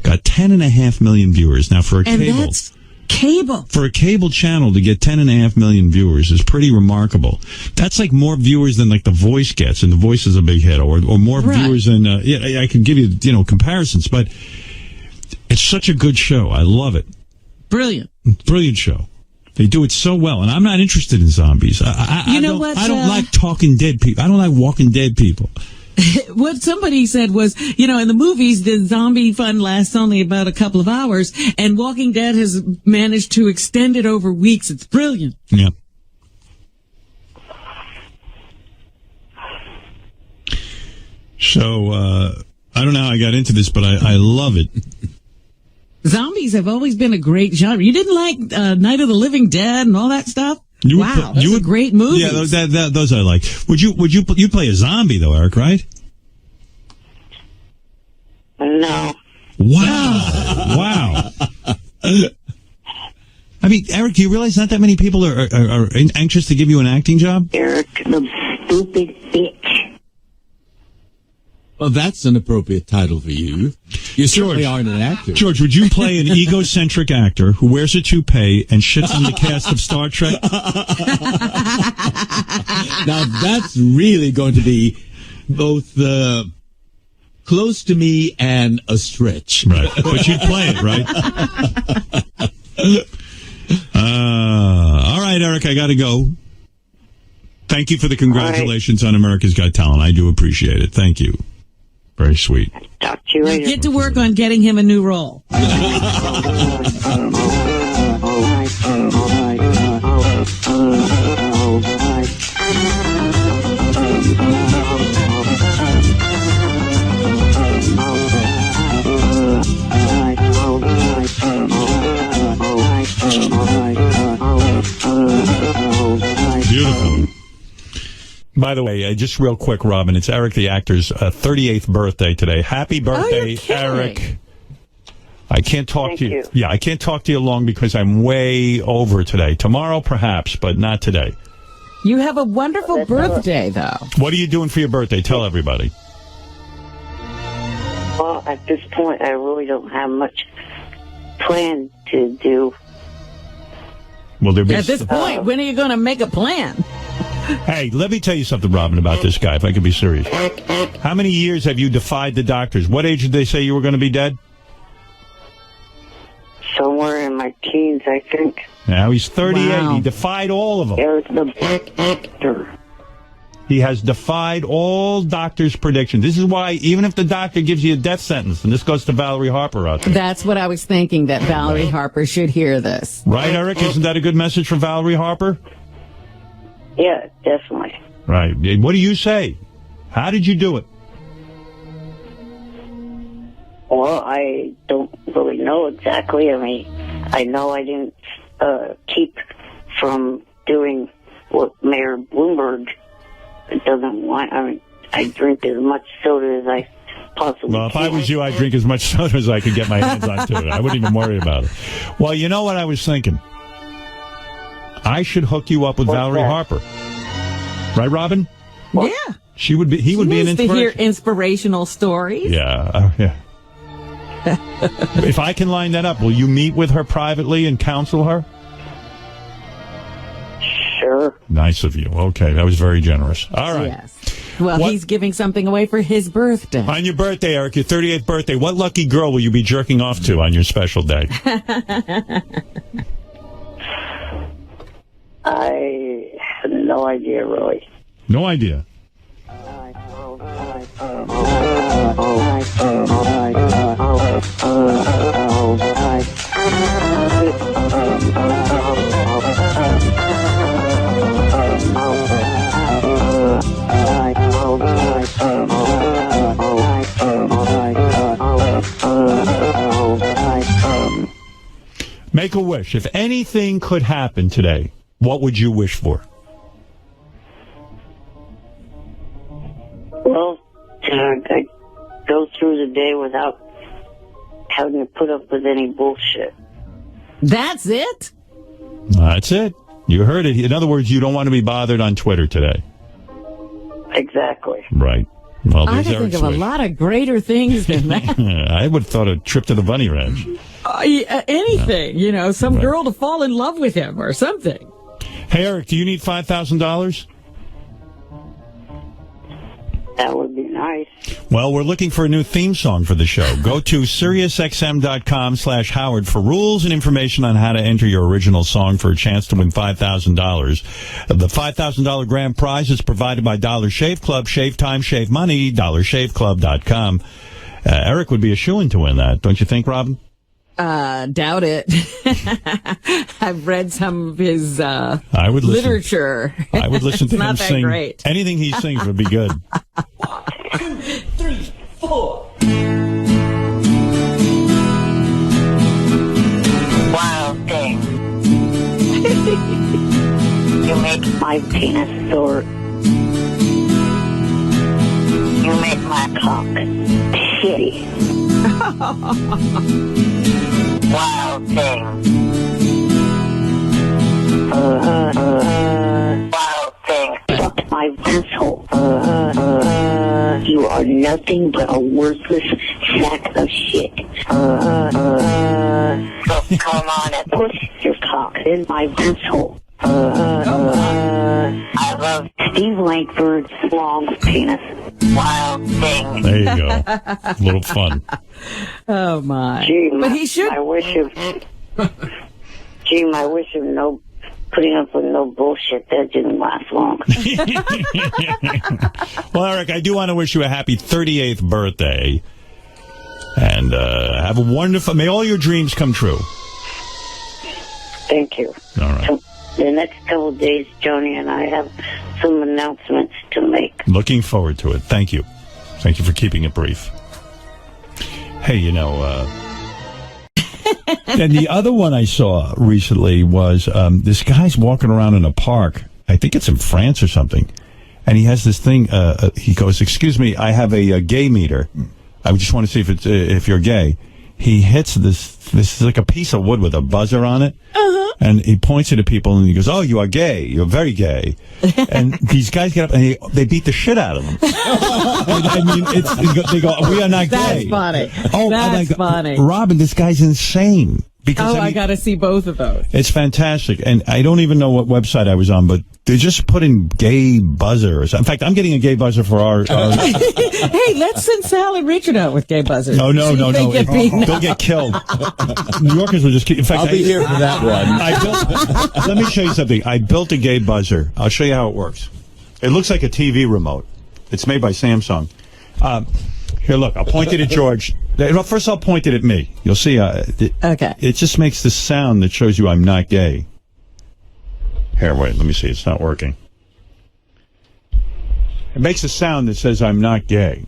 got 10.5 million viewers. Now, for a that's cable. For a cable channel to get 10.5 million viewers is pretty remarkable. That's like more viewers than like The Voice gets, and The Voice is a big hit, or more viewers than. I can give you comparisons, but it's such a good show. I love it. Brilliant show. They do it so well, and I'm not interested in zombies. I don't like talking dead people. I don't like walking dead people. What somebody said was, in the movies, the zombie fun lasts only about a couple of hours, and Walking Dead has managed to extend it over weeks. It's brilliant. Yeah. So, I don't know how I got into this, but I love it. Zombies have always been a great genre. You didn't like Night of the Living Dead and all that stuff? Those are great movies. Yeah, those I like. Would you play a zombie though, Eric? Right? No. Wow. Eric, do you realize not that many people are anxious to give you an acting job? Eric, the stupid bitch. Well, that's an appropriate title for you. You certainly aren't an actor. George, would you play an egocentric actor who wears a toupee and shits on the cast of Star Trek? Now, that's really going to be both close to me and a stretch. Right. But you'd play it, right? All right, Eric, I got to go. Thank you for the congratulations on America's Got Talent. I do appreciate it. Thank you. Very sweet. Talk to you later. Get to work on getting him a new role. Beautiful. By the way, just real quick, Robin, it's Eric the actor's 38th birthday today. Happy birthday, Eric. I can't talk to you. Yeah, I can't talk to you long because I'm way over today. Tomorrow, perhaps, but not today. You have a wonderful birthday, though. What are you doing for your birthday? Tell everybody. Well, at this point, I really don't have much planned to do. Well, at this point, when are you going to make a plan? Hey, let me tell you something, Robin, about this guy, if I can be serious. How many years have you defied the doctors? What age did they say you were going to be dead? Somewhere in my teens, I think. Now he's 38. Wow. He defied all of them. Eric the actor. He has defied all doctors' predictions. This is why, even if the doctor gives you a death sentence, and this goes to Valerie Harper out there. That's what I was thinking, that Valerie Harper should hear this. Right, Eric? Isn't that a good message for Valerie Harper? Yeah, definitely. Right. What do you say? How did you do it? Well, I don't really know exactly. I mean, I know I didn't keep from doing what Mayor Bloomberg doesn't want. I mean, I drink as much soda as I possibly Well, if can. I was you, I'd drink as much soda as I could get my hands on to it. I wouldn't even worry about it. Well, you know what I was thinking? I should hook you up with Valerie Harper. Right, Robin? Yeah. He would be an needs to hear inspiration. inspirational stories. Yeah, yeah. If I can line that up, will you meet with her privately and counsel her? Sure. Nice of you. Okay, that was very generous. All right. Yes. Well, he's giving something away for his birthday. On your birthday, Eric, your 38th birthday, what lucky girl will you be jerking off to on your special day? I have no idea, really. No idea. Make a wish. If anything could happen today, what would you wish for? Well, I go through the day without having to put up with any bullshit. That's it? That's it. You heard it. In other words, you don't want to be bothered on Twitter today. Exactly. Right. Well, I there's can think Eric's of a wish. lot of greater things than that. I would have thought a trip to the bunny ranch. Anything, some girl to fall in love with him or something. Hey, Eric, do you need $5,000? That would be nice. Well, we're looking for a new theme song for the show. Go to SiriusXM.com/Howard for rules and information on how to enter your original song for a chance to win $5,000. The $5,000 grand prize is provided by Dollar Shave Club. Shave time, shave money. DollarShaveClub.com. Eric would be a shoo-in to win that, don't you think, Robin? Doubt it. I've read some of his I would listen. literature. I would listen to It's him not that sing. great. Anything he sings would be good. 2, 3, 4. Wild thing. You make my penis sore. You make my cock shitty. Wild thing. Wild thing. Fuck my asshole. You are nothing but a worthless sack of shit. So come on and push your cock in my asshole. I love Steve Langford's long penis. Wild thing. There you go. A little fun. Oh, my. Gee, But he should. I wish him no putting up with no bullshit. That didn't last long. Well, Eric, I do want to wish you a happy 38th birthday. And have a wonderful... May all your dreams come true. Thank you. All right. So, the next couple of days, Joni and I have some announcements to make. Looking forward to it. Thank you. Thank you for keeping it brief. Hey, you know... and the other one I saw recently was this guy's walking around in a park. I think it's in France or something. And he has this thing. He goes, "Excuse me, I have a gay meter. I just want to see if you're gay." He hits this is like a piece of wood with a buzzer on it. And he points it at people and he goes, "Oh, you are gay. You're very gay." And these guys get up and they beat the shit out of him. I mean, they go, "We are not gay." That's funny. Oh, That's funny. Robin, this guy's insane. Because, I got to see both of those. It's fantastic. And I don't even know what website I was on, but they just put in gay buzzers. In fact, I'm getting a gay buzzer for our Hey, let's send Sal and Richard out with gay buzzers. No. They'll get killed. New Yorkers will just keep... In fact, I'll be here for that one. Let me show you something. I built a gay buzzer. I'll show you how it works. It looks like a TV remote. It's made by Samsung. Here, look. I'll point it at George. First, I'll point it at me. You'll see. Okay. It just makes this sound that shows you I'm not gay. Here, wait. Let me see. It's not working. It makes a sound that says I'm not gay.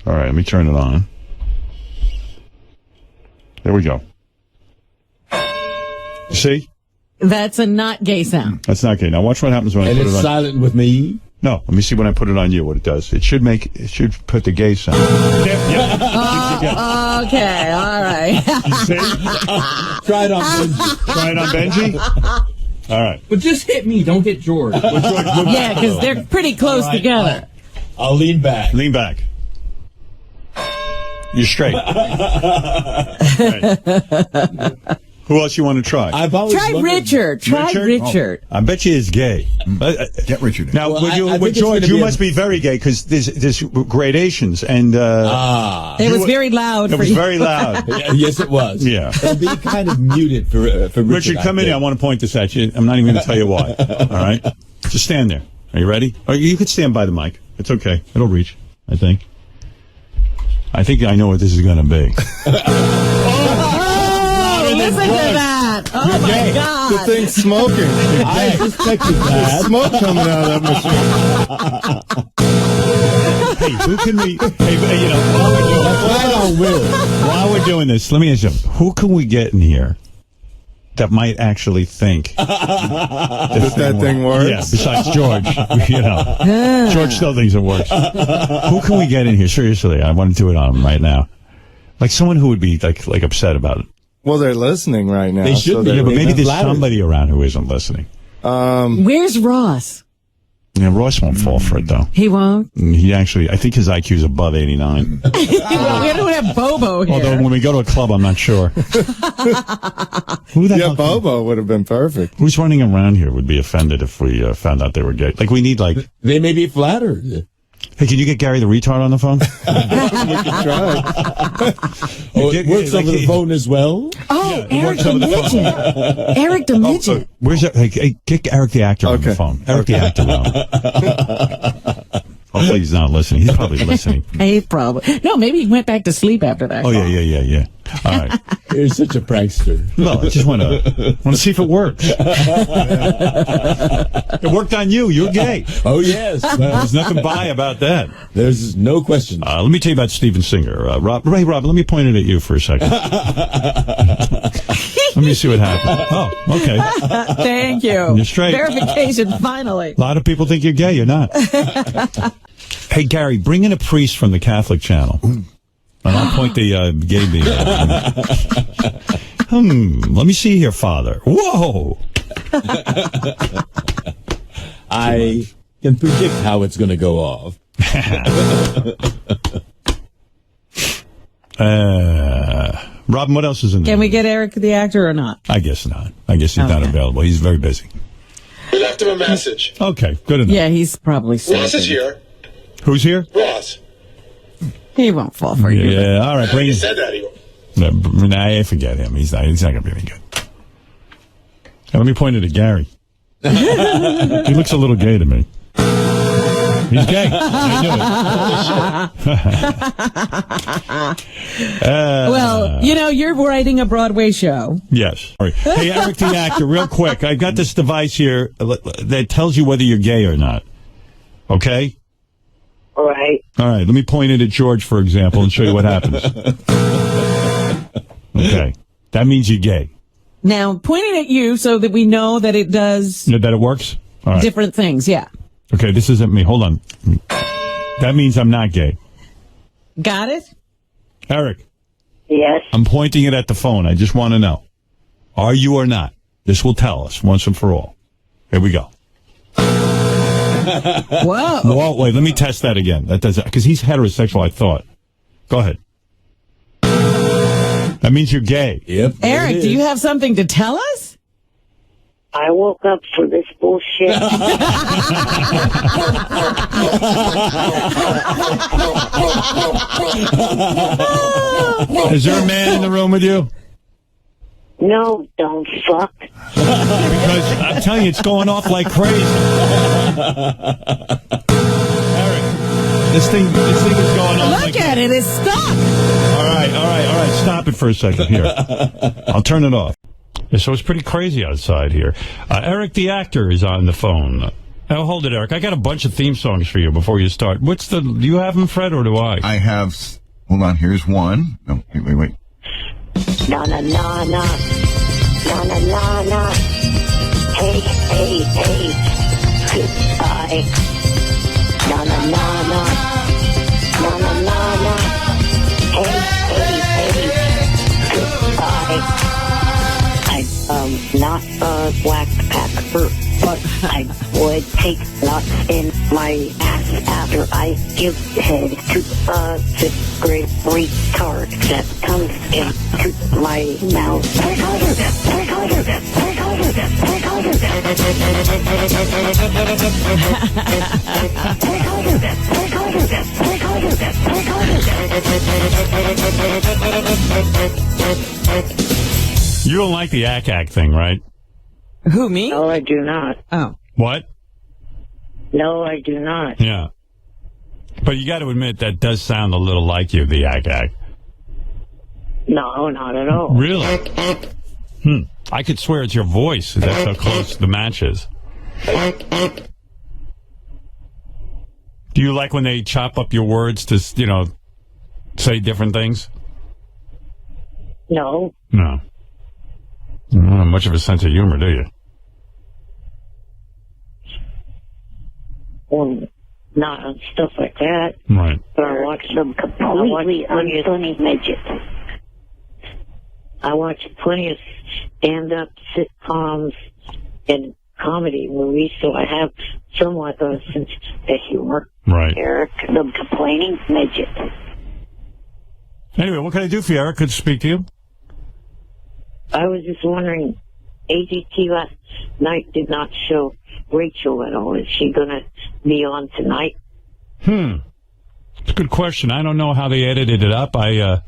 All right. Let me turn it on. There we go. You see? That's a not gay sound. That's not gay. Now watch what happens when I put it on. And it's silent with me? No, let me see when I put it on you what it does. It should put the gay sound. Okay, all right. See? Try it on Benji. Try it on Benji? All right. But just hit me, don't hit George. Yeah, because they're pretty close together. I'll lean back. Lean back. You're straight. Right. Who else you want to try? Try Richard. Try Richard. I bet you is gay. Get Richard. Now, with George, you must be very gay because there's gradations. And it was very loud. It was very loud. Yes, it was. Yeah. It'll be kind of muted for Richard. Richard, come in here. I want to point this at you. I'm not even going to tell you why. All right? Just stand there. Are you ready? Or you could stand by the mic. It's okay. It'll reach, I think. I think I know what this is going to be. Listen to that. Oh, my God. The thing's smoking. I suspected that. There's smoke coming out of that machine. Hey, who can we... Hey, you know, while we're doing this, let me ask you, who can we get in here that might actually think that thing works? Yeah, besides George. You know, George still thinks it works. Who can we get in here? Seriously, I want to do it on him right now. Like someone who would be like upset about it. Well, they're listening right now. They should be, but maybe there's somebody around who isn't listening. Where's Ross? Yeah, Ross won't fall for it, though. He won't? He actually, I think his IQ is above 89. Well, we don't have Bobo here. Although when we go to a club, I'm not sure. Who the hell Bobo would have been perfect. Who's running around here would be offended if we found out they were gay? Like, we need, like... They may be flattered. Hey, can you get Gary the retard on the phone? We can try. It works over the phone as well? Oh, yeah, Eric the Midget. Eric the Midget. Where's that? Hey, get Eric the actor on the phone. Eric the actor on. Hopefully he's not listening. He's probably listening. He probably. No, maybe he went back to sleep after that. Oh, yeah. All right. You're such a prankster. No, I just want to see if it works. It worked on you. You're gay. Oh, yes. There's nothing bi about that. There's no question. Let me tell you about Steven Singer. Rob, let me point it at you for a second. Let me see what happens. Oh, okay. Thank you. You're straight. Verification, finally. A lot of people think you're gay. You're not. Hey, Gary, bring in a priest from the Catholic channel. And I'll point the gay beer. Let me see here, Father. Whoa! I can predict how it's going to go off. Robin, what else is in there? Can we get Eric the actor or not? I guess not. I guess he's not available. He's very busy. We left him a message. Okay, good enough. Yeah, he's probably Ross is here. Who's here? Ross. He won't fall for you. Yeah, all right. Bring He him. said that. Nah, forget him. He's not going to be any good. Now, let me point it at Gary. He looks a little gay to me. He's gay. I knew it. Well, you're writing a Broadway show. Yes. All right. Hey, Eric the actor, real quick. I got this device here that tells you whether you're gay or not. Okay? All right. All right. Let me point it at George, for example, and show you what happens. Okay. That means you're gay. Now, pointing at you so that we know that it does... That it works? All right. Different things, yeah. Okay, this isn't me. Hold on. That means I'm not gay. Got it? Eric. Yes. I'm pointing it at the phone. I just want to know. Are you or not? This will tell us once and for all. Here we go. Whoa. Whoa, wait, let me test that again. That doesn't, because he's heterosexual, I thought. Go ahead. That means you're gay. Yep. Eric, do you have something to tell us? I woke up for this bullshit. Is there a man in the room with you? No, don't fuck. Because I'm telling you, it's going off like crazy. Eric, this thing is going on. Look at it, it's stuck. All right. Stop it for a second here. I'll turn it off. Yeah, so it's pretty crazy outside here. Eric the actor is on the phone. Oh, hold it, Eric. I got a bunch of theme songs for you before you start. Do you have them, Fred, or do I? I have, hold on, here's one. No, wait. Na na na na. Na na na na. Hey, hey, hey. Goodbye. Na na na na. Na na na na. Hey, hey, hey. Goodbye. I'm not a black packer, but I would take nuts in my ass after I give head to a 6th grade retard that comes into my mouth. You don't like the ack thing, right? Who, me? No, I do not. Oh. What? No, I do not. Yeah. But you got to admit, that does sound a little like you, the ack. No, not at all. Really? I could swear it's your voice. That's how close the match is. Do you like when they chop up your words to, say different things? No. No. You don't have much of a sense of humor, do you? Well, not on stuff like that. Right. But I watch them completely unfunny Midget. I watch plenty of stand-up sitcoms and comedy movies, so I have somewhat of a sense of humor. Right. Eric, the complaining Midget. Anyway, what can I do for you, Eric? Good to speak to you. I was just wondering, AGT last night did not show Rachel at all. Is she going to be on tonight? It's a good question. I don't know how they edited it up. I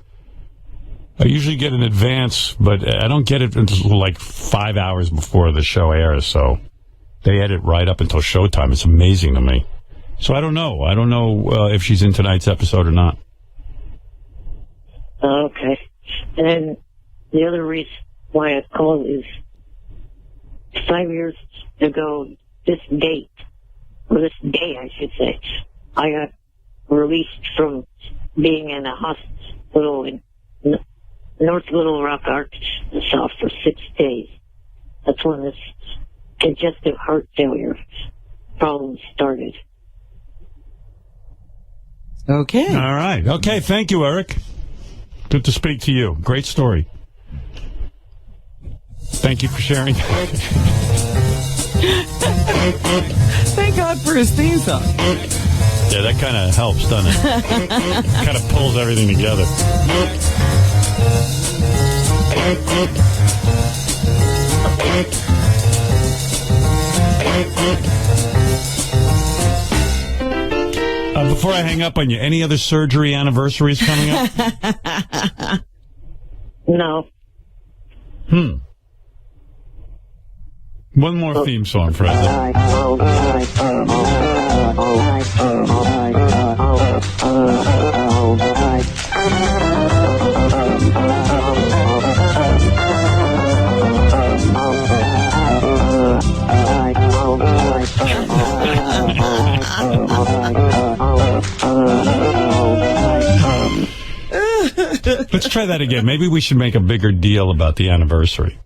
usually get an advance, but I don't get it until like 5 hours before the show airs, so they edit right up until showtime. It's amazing to me. So I don't know. I don't know if she's in tonight's episode or not. Okay. And then the other reason why I called is 5 years ago, this day, I should say, I got released from being in a hospital in North Little Rock, Arkansas for 6 days. That's when this congestive heart failure problem started. Okay. All right. Okay, thank you, Eric. Good to speak to you. Great story. Thank you for sharing. Thank God for his theme song. Yeah, that kind of helps, doesn't it? Kind of pulls everything together. Before I hang up on you, any other surgery anniversaries coming up? No. One more theme song, Fred. Let's try that again. Maybe we should make a bigger deal about the anniversary.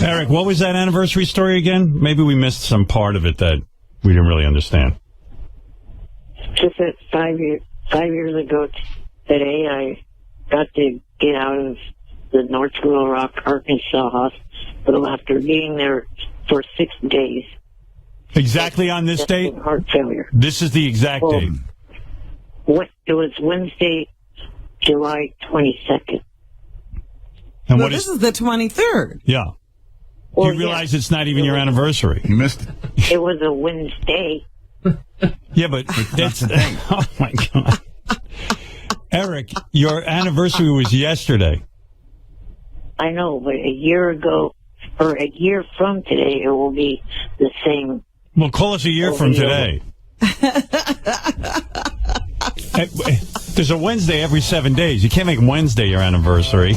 Eric, what was that anniversary story again? Maybe we missed some part of it that we didn't really understand. Just that 5 years ago today, I got to get out of the North Little Rock, Arkansas hospital after being there for 6 days. Exactly on this date? Heart failure. This is the exact date. It was Wednesday, July 22nd. And this is the 23rd. Yeah. Well, you realize it's not even your anniversary. You missed it. It was a Wednesday. Yeah, but that's... Oh, my God. Eric, your anniversary was yesterday. I know, but a year ago, or a year from today, it will be the same. Well, call us a year from today. There's a Wednesday every 7 days. You can't make Wednesday your anniversary.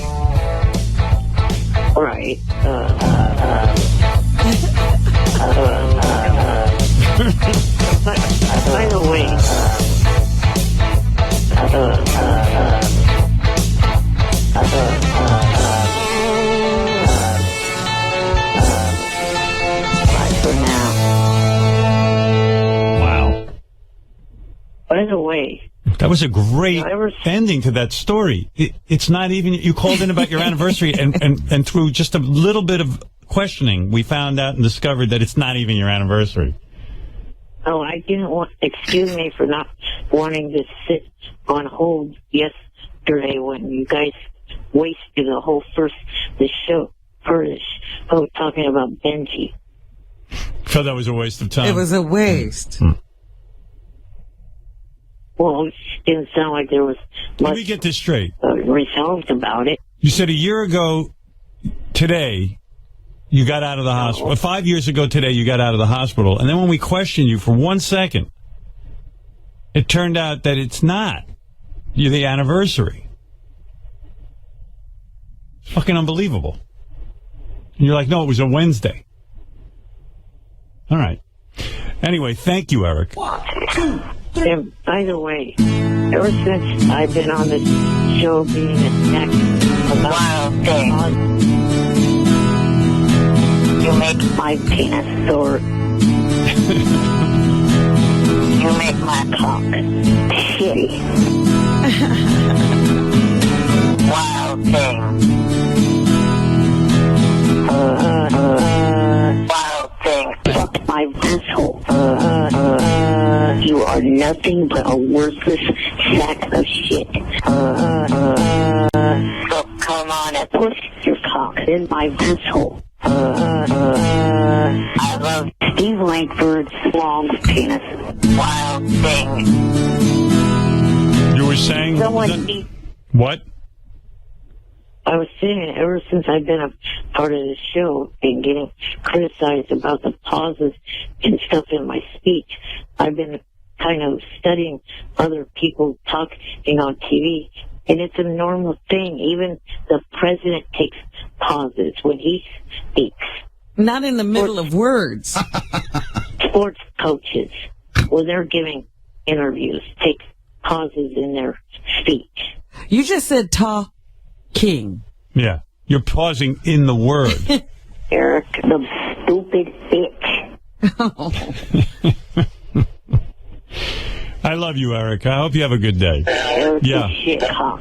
Right. By the way, bye for now. Wow. By the way, that was a great ending to that story. It's not even... You called in about your anniversary, and through just a little bit of questioning, we found out and discovered that it's not even your anniversary. Oh, I didn't want... Excuse me for not wanting to sit on hold yesterday when you guys wasted the show talking about Benji. So that was a waste of time. It was a waste. Well, it didn't sound like there was much... Let me get this straight. Resolved about it. You said a year ago today you got out of the hospital. 5 years ago today you got out of the hospital. And then when we questioned you for 1 second, it turned out that it's not the anniversary. It's fucking unbelievable. And you're like, no, it was a Wednesday. All right. Anyway, thank you, Eric. 1, 2, 3. And by the way, ever since I've been on this show being attacked about wild things, you make my penis sore. You make my cock shitty. Wild thing. Wild thing. Fuck my asshole. You are nothing but a worthless sack of shit. So come on and push your cock in my asshole. I love Steve Langford's long penis. Wild thing. You were saying... What? I was saying, ever since I've been a part of the show and getting criticized about the pauses and stuff in my speech, I've been kind of studying other people talking on TV, and it's a normal thing. Even the president takes pauses when he speaks. Not in the middle of words. Sports coaches, when they're giving interviews, take pauses in their speech. You just said talking. Yeah. You're pausing in the word. Eric, the stupid bitch. I love you, Eric. I hope you have a good day. Eric, yeah. the shit cock.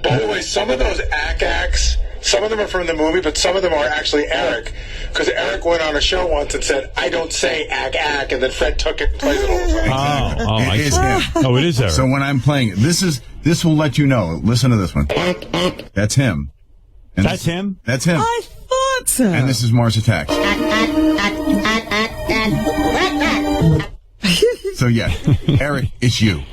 By the way, some of those acts, some of them are from the movie, but some of them are actually Eric. Because Eric went on a show once and said, I don't say ack, and then Fred took it and plays it all the time. It is him. Oh, it is Eric. So when I'm playing it, this will let you know. Listen to this one. That's him. And that's him? That's him. I thought so. And this is Mars Attacks. So yeah, Eric, it's you.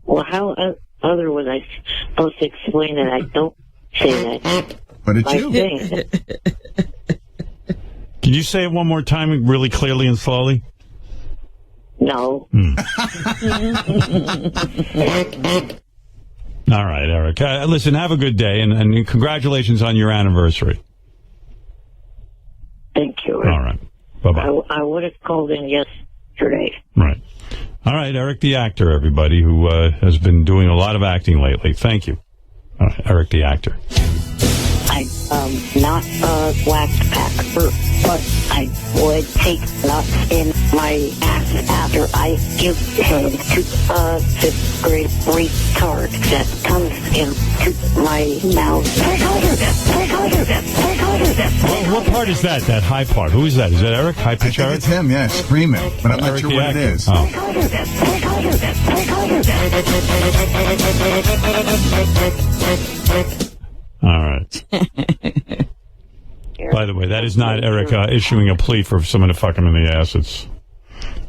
Well, how other was I supposed to explain that I don't say that? But it's by you. saying it. Can you say it one more time really clearly and slowly? No. All right, Eric. Listen, have a good day, and congratulations on your anniversary. Thank you. All right. Bye-bye. I would have called in yesterday. Right. All right, Eric the actor, everybody, who has been doing a lot of acting lately. Thank you. All right, Eric the actor. I'm not a wax packer, but I would take nuts in my ass after I give head to a 5th grade retard that comes into my mouth. What part is that? That high part? Who is that? Is that Eric? High pitch Eric? It's him, yeah, screaming. But I'm not Eric sure the what actor. it is. All right. By the way, that is not Eric issuing a plea for someone to fuck him in the ass. It's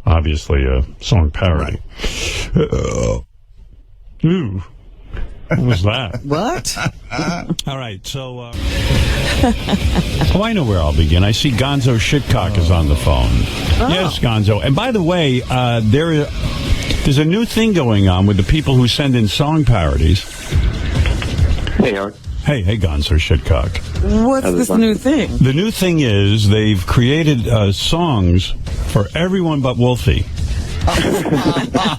obviously a song parody. Ooh. What was that? What? All right, so... oh, I know where I'll begin. I see Gonzo Shitcock is on the phone. Oh. Yes, Gonzo. And by the way, there's a new thing going on with the people who send in song parodies. Hey, Eric. Hey, Gonzo Shitcock. What's this new thing? The new thing is they've created songs for everyone but Wolfie.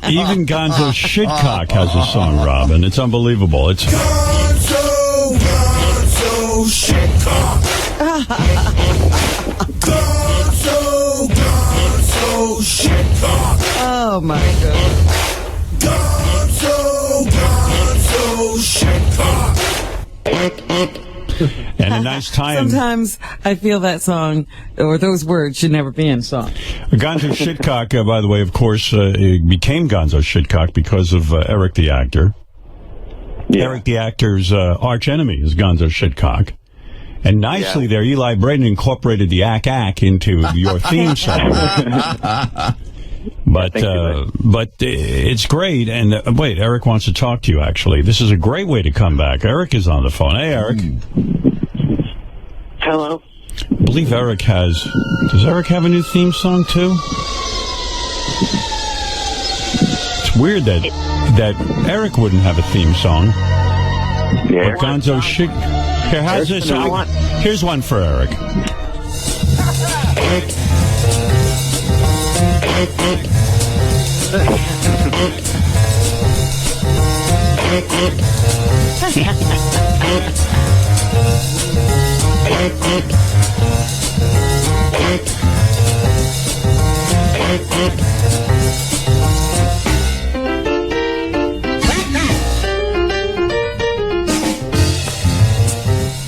Even Gonzo Shitcock has a song, Robin. It's unbelievable. It's Gonzo Shitcock. Gonzo Shitcock. Oh, my God. Gonzo Shitcock. And a nice time. Sometimes I feel that song, or those words, should never be in a song. Gonzo Shitcock, by the way, of course, became Gonzo Shitcock because of Eric the actor. Yeah. Eric the actor's arch enemy is Gonzo Shitcock. And nicely there, Eli Braden incorporated the ack into your theme song. But it's great. And wait, Eric wants to talk to you, actually. This is a great way to come back. Eric is on the phone. Hey, Eric. Hello. I believe Eric has... Does Eric have a new theme song, too? It's weird that Eric wouldn't have a theme song. Yeah. But Gonzo Shit... Here, how's this? Here's one for Eric.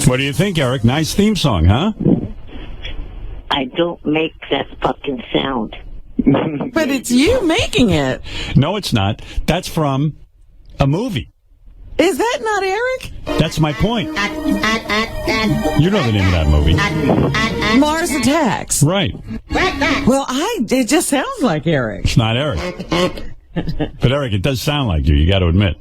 What do you think, Eric? Nice theme song, huh? I don't make that fucking sound. But it's you making it. No, it's not. That's from a movie. Is that not Eric? That's my point. You know the name of that movie. Mars Attacks. Right. Well, it just sounds like Eric. It's not Eric. But Eric, it does sound like you got to admit.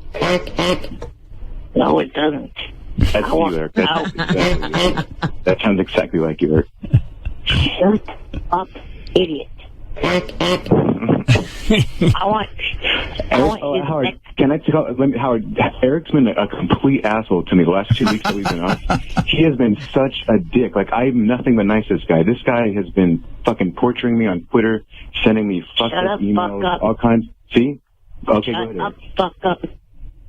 No, it doesn't. That's you, Eric. That sounds exactly like you, Eric. Shut up, idiot. Howard, can I tell? Howard, Eric's been a complete asshole to me the last 2 weeks that we've been on. He has been such a dick. Like, I'm nothing but nice to this guy. This guy has been fucking torturing me on Twitter, sending me fucked up emails, all kinds. See? Okay, go ahead, Eric. Fuck up.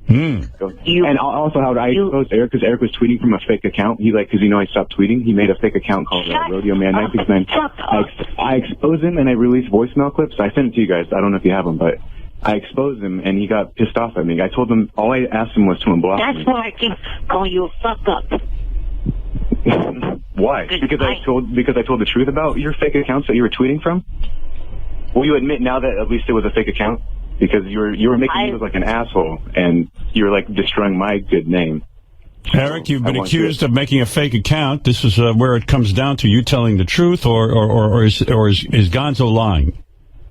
And also, Howard, I exposed Eric because Eric was tweeting from a fake account. Because I stopped tweeting. He made a fake account called Rodeo Man 96 Man. I exposed him and I released voicemail clips. I sent it to you guys. I don't know if you have them, but I exposed him, and he got pissed off at me. I told him, all I asked him was to unblock me. That's why I keep calling you a fuck up. Why? Because I told the truth about your fake accounts that you were tweeting from? Will you admit now that at least it was a fake account? Because you were making me look like an asshole, and you were like destroying my good name. Eric, you've been accused of making a fake account. This is where it comes down to you telling the truth, or is Gonzo lying?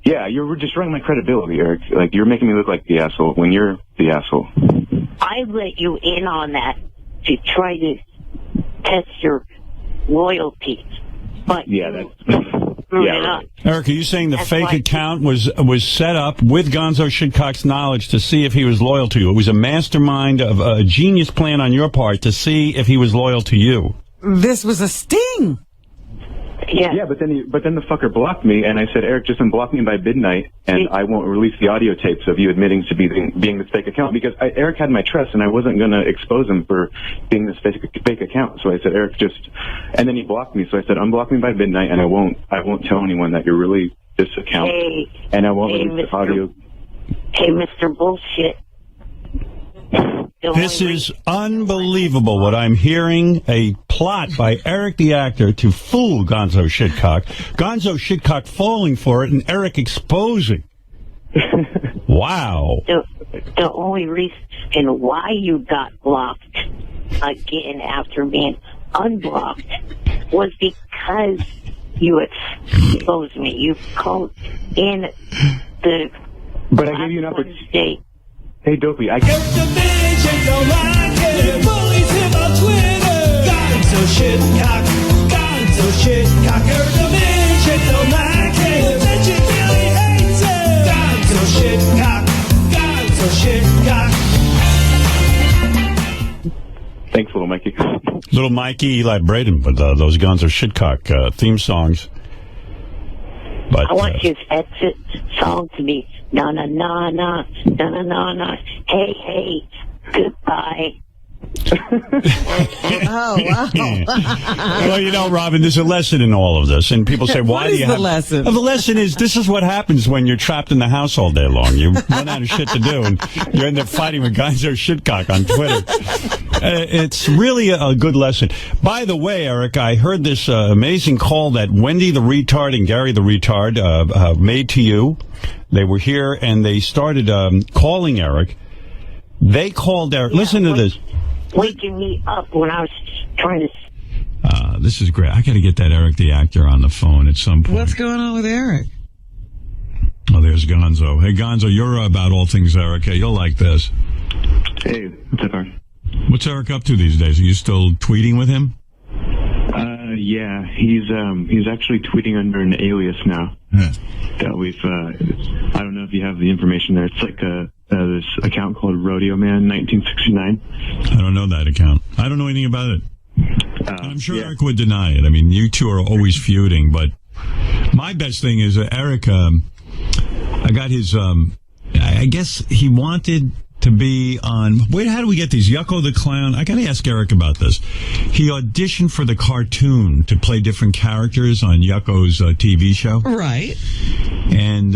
Yeah, you're destroying my credibility, Eric. Like, you're making me look like the asshole when you're the asshole. I let you in on that to try to test your loyalty. But yeah, right. Eric, are you saying the fake account was set up with Gonzo Shitcock's knowledge to see if he was loyal to you? It was a mastermind of a genius plan on your part to see if he was loyal to you. This was a sting. Yeah, but then the fucker blocked me, and I said, Eric, just unblock me by midnight, and I won't release the audio tapes of you admitting to being this fake account, because Eric had my trust, and I wasn't going to expose him for being this fake account. So I said, Eric, and then he blocked me. So I said, unblock me by midnight, and I won't tell anyone that you're really this account, and I won't release the audio. Hey, Mr. Bullshit. This is unbelievable what I'm hearing. A plot by Eric the actor to fool Gonzo Shitcock. Gonzo Shitcock falling for it and Eric exposing. Wow. The only reason why you got blocked again after being unblocked was because you exposed me. You called in the... But I gave you an opportunity. Hey, Dopey, I... Gonzo Shitcock, Gonzo Shitcock, the Midget don't like it. Midget really hates it. Gonzo Shitcock, Gonzo Shitcock. Thanks, Little Mikey. Little Mikey, Eli Braden, but those Gonzo Shitcock theme songs. But, I want his exit song to be na na na na na na na na. Hey hey, goodbye. Oh, wow. Well, you know, Robin, there's a lesson in all of this. And people say, why do you have... What is the lesson? Well, the lesson is this is what happens when you're trapped in the house all day long. You run out of shit to do, and you end up fighting with Gonzo Shitcock on Twitter. It's really a good lesson. By the way, Eric, I heard this amazing call that Wendy the Retard and Gary the Retard made to you. They were here, and they started calling Eric. They called Eric. Listen to this. Waking me up when I was trying to... This is great. I got to get that Eric the actor on the phone at some point. What's going on with Eric? Oh, there's Gonzo. Hey, Gonzo, you're about all things Eric. Hey, you'll like this. Hey, what's up, Eric? What's Eric up to these days? Are you still tweeting with him? Yeah, he's actually tweeting under an alias now. That we've, I don't know if you have the information there. It's like this account called Rodeo Man 1969. I don't know that account. I don't know anything about it. I'm sure Eric would deny it. I mean, you two are always feuding, but my best thing is Eric, I got his, I guess he wanted to be on... Wait, how do we get these? Yucko the Clown. I got to ask Eric about this. He auditioned for the cartoon to play different characters on Yucko's TV show. Right. And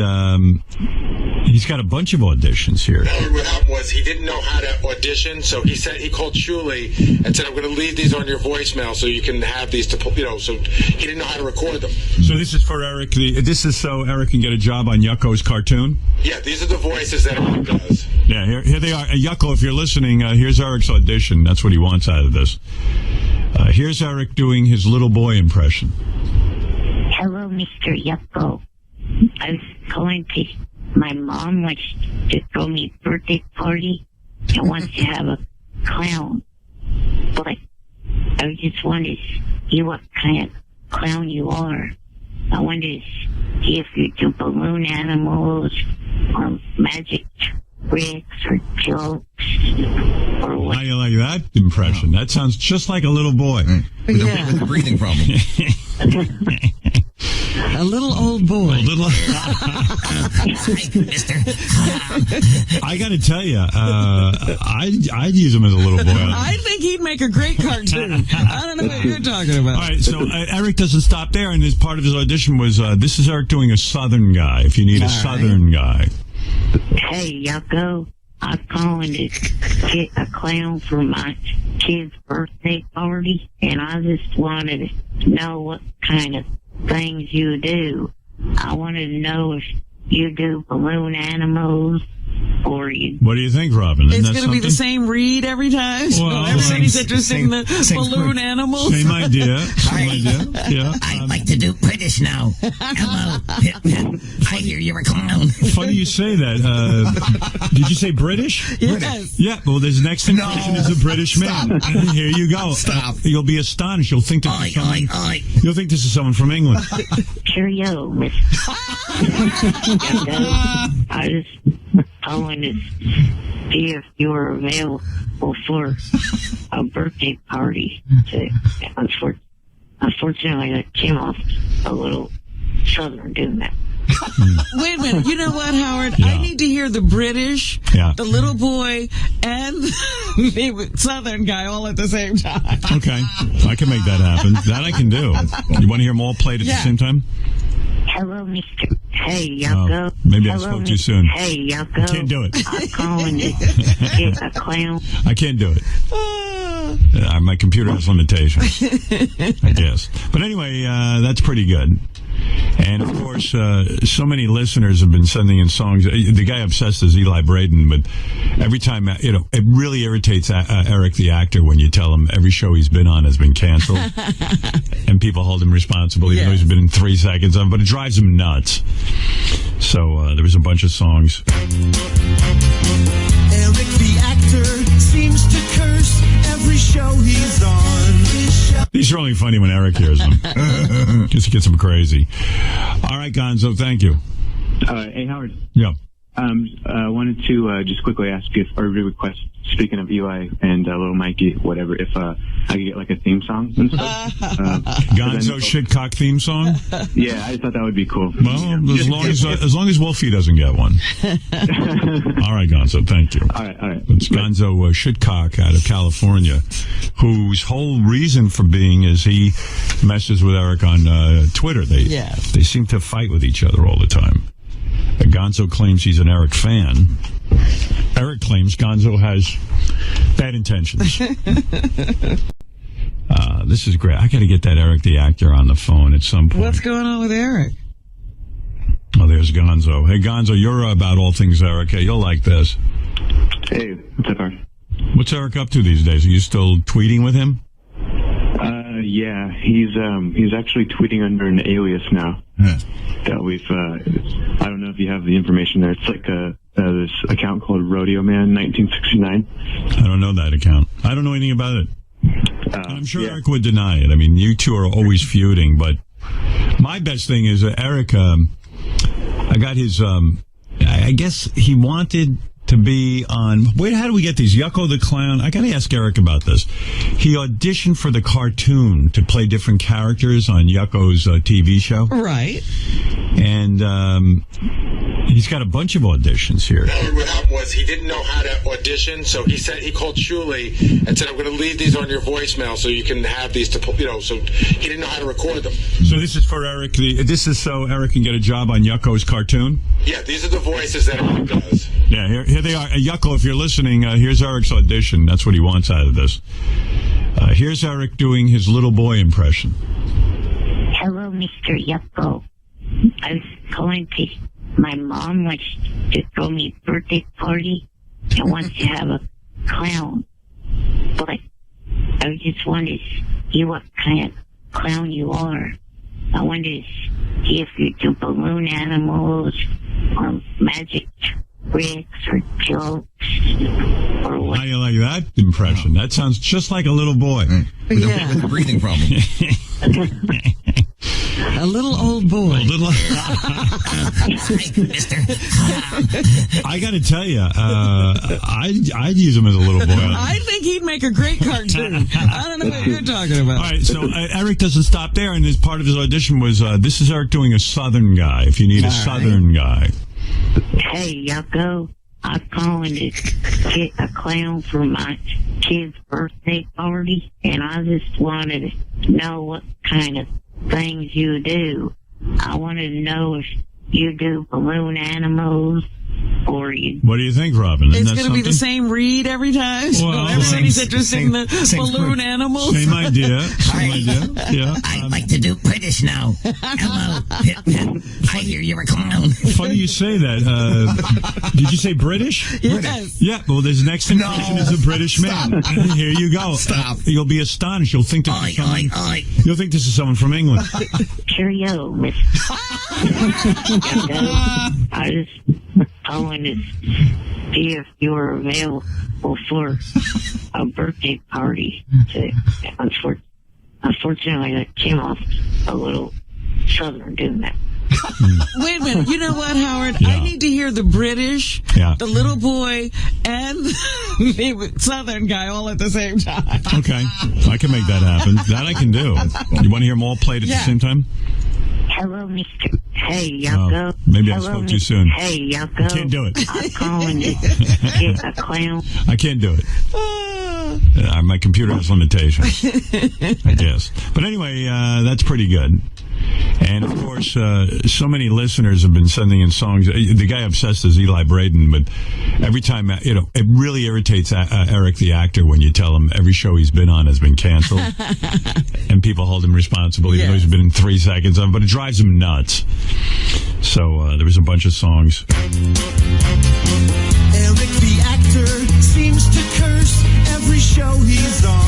he's got a bunch of auditions here. What was he didn't know how to audition, so he called Shuli and said, I'm going to leave these on your voicemail so you can have these to, so he didn't know how to record them. So this is for Eric. This is so Eric can get a job on Yucko's cartoon? Yeah, these are the voices that Eric does. Yeah, here they are. Yucko, if you're listening, here's Eric's audition. That's what he wants out of this. Here's Eric doing his little boy impression. Hello, Mr. Yucko. I was calling because my mom wants to throw me a birthday party and wants to have a clown. But I just wanted to see what kind of clown you are. I wanted to see if you do balloon animals or magic tricks or jokes or what. How do you like that impression? That sounds just like a little boy. With a breathing problem. A little old boy. I got to tell you, I'd use him as a little boy. I think he'd make a great cartoon. I don't know what you're talking about. All right, so Eric doesn't stop there, and his part of his audition was, this is Eric doing a Southern guy, if you need a Southern guy. Hey, Yucko. I'm calling to get a clown for my kid's birthday party, and I just wanted to know what kind of things you do. I wanted to know if you do balloon animals, or you... What do you think, Robin? It's going to be the same read every time? Well, everybody's interested in the balloon animals? Same idea. Same idea. Yeah. I'd like to do British now. Hello. I hear you're a clown. Funny you say that. Did you say British? Yes. Yeah, well, this next impression is a British man. Here you go. Stop. You'll be astonished. You'll think this is someone, you'll think this is someone from England. Cheerio, Miss. I just calling to see if you were available for a birthday party. Unfortunately, I came off a little southern doing that. Wait a minute. You know what, Howard? I need to hear the British, the little boy, and the Southern guy all at the same time. Okay. I can make that happen. That I can do. You want to hear them all played at the same time? Hello, Mr. Hey, Yucko. Maybe I spoke too soon. Hey, Yucko. I can't do it. I'm calling to get a clown. I can't do it. My computer has limitations, I guess. But anyway, that's pretty good. And, of course, so many listeners have been sending in songs. The guy obsessed is Eli Braden, but every time, it really irritates Eric the actor when you tell him every show he's been on has been canceled. And people hold him responsible, even though he's been in 3 seconds on, but it drives him nuts. So there was a bunch of songs. Eric the actor seems to curse every show he's on. These are only funny when Eric hears them. Just gets him crazy. All right, Gonzo, thank you. Hey, Howard. Yeah. I wanted to just quickly ask if, or request, speaking of Eli and Little Mikey, whatever, if I could get like a theme song and stuff. Gonzo shitcock theme song? Yeah, I thought that would be cool. Well, as long as Wolfie doesn't get one. All right, Gonzo, thank you. All right. It's Gonzo Shitcock out of California, whose whole reason for being is he messes with Eric on Twitter. They seem to fight with each other all the time. Gonzo claims he's an Eric fan. Eric claims Gonzo has bad intentions. This is great. I got to get that Eric the actor on the phone at some point. What's going on with Eric? Oh, there's Gonzo. Hey, Gonzo, you're about all things Eric. Hey, you'll like this. Hey, what's up, Art? What's Eric up to these days? Are you still tweeting with him? Yeah, he's actually tweeting under an alias now. That we've, I don't know if you have the information there. It's like this account called Rodeo Man 1969. I don't know that account. I don't know anything about it. I'm sure Eric would deny it. I mean, you two are always feuding, but my best thing is Eric, I got his, I guess he wanted to be on... Wait, how do we get these? Yucko the Clown. I got to ask Eric about this. He auditioned for the cartoon to play different characters on Yucko's TV show. Right. And he's got a bunch of auditions here. What happened was he didn't know how to audition, so he called Shuli and said, I'm going to leave these on your voicemail so you can have these to, so he didn't know how to record them. So this is for Eric. This is so Eric can get a job on Yucko's cartoon? Yeah, these are the voices that Eric does. Yeah, here they are. Yucko, if you're listening, here's Eric's audition. That's what he wants out of this. Here's Eric doing his little boy impression. Hello, Mr. Yucko. I was calling to... My mom wants to throw me a birthday party and wants to have a clown. But I just wanted to see what kind of clown you are. I wanted to see if you do balloon animals or magic tricks or jokes or what. How do you like that impression? That sounds just like a little boy. With a breathing problem. A little old boy. I got to tell you, I'd use him as a little boy. I think he'd make a great cartoon. I don't know what you're talking about. All right, so Eric doesn't stop there, and as part of his audition was, this is Eric doing a Southern guy, if you need a Southern guy. Hey, Yucko. I'm calling to get a clown for my kid's birthday party, and I just wanted to know what kind of things you do. I wanted to know if you do balloon animals, Oregon. What do you think, Robin? It's going to be the same read every time. So everybody's interested in the balloon animals. Same idea. Same idea. Yeah. I'd like to do British now. Hello. I hear you're a clown. Funny you say that. Did you say British? Yes. Yeah. Well, this next impression is a British man. Here you go. Stop. You'll be astonished. You'll think this is someone. You'll think this is someone from England. Cheerio, Miss. I was calling to see if you were available for a birthday party. Unfortunately, that came off a little southern, didn't it? Wait a minute. You know what, Howard? I need to hear the British, the little boy, and the Southern guy all at the same time. Okay. I can make that happen. That I can do. You want to hear them all played at the same time? Hello, Mr. Hey, Yucko. Maybe I spoke too soon. Hey, Yucko. I can't do it. I'm calling to get a clown. I can't do it. My computer has limitations, I guess. But anyway, that's pretty good. And, of course, so many listeners have been sending in songs. The guy obsessed is Eli Braden, but every time, it really irritates Eric the actor when you tell him every show he's been on has been canceled. And people hold him responsible, even though he's been in 3 seconds of it, but it drives him nuts. So there was a bunch of songs. Eric the actor seems to curse every show he's on.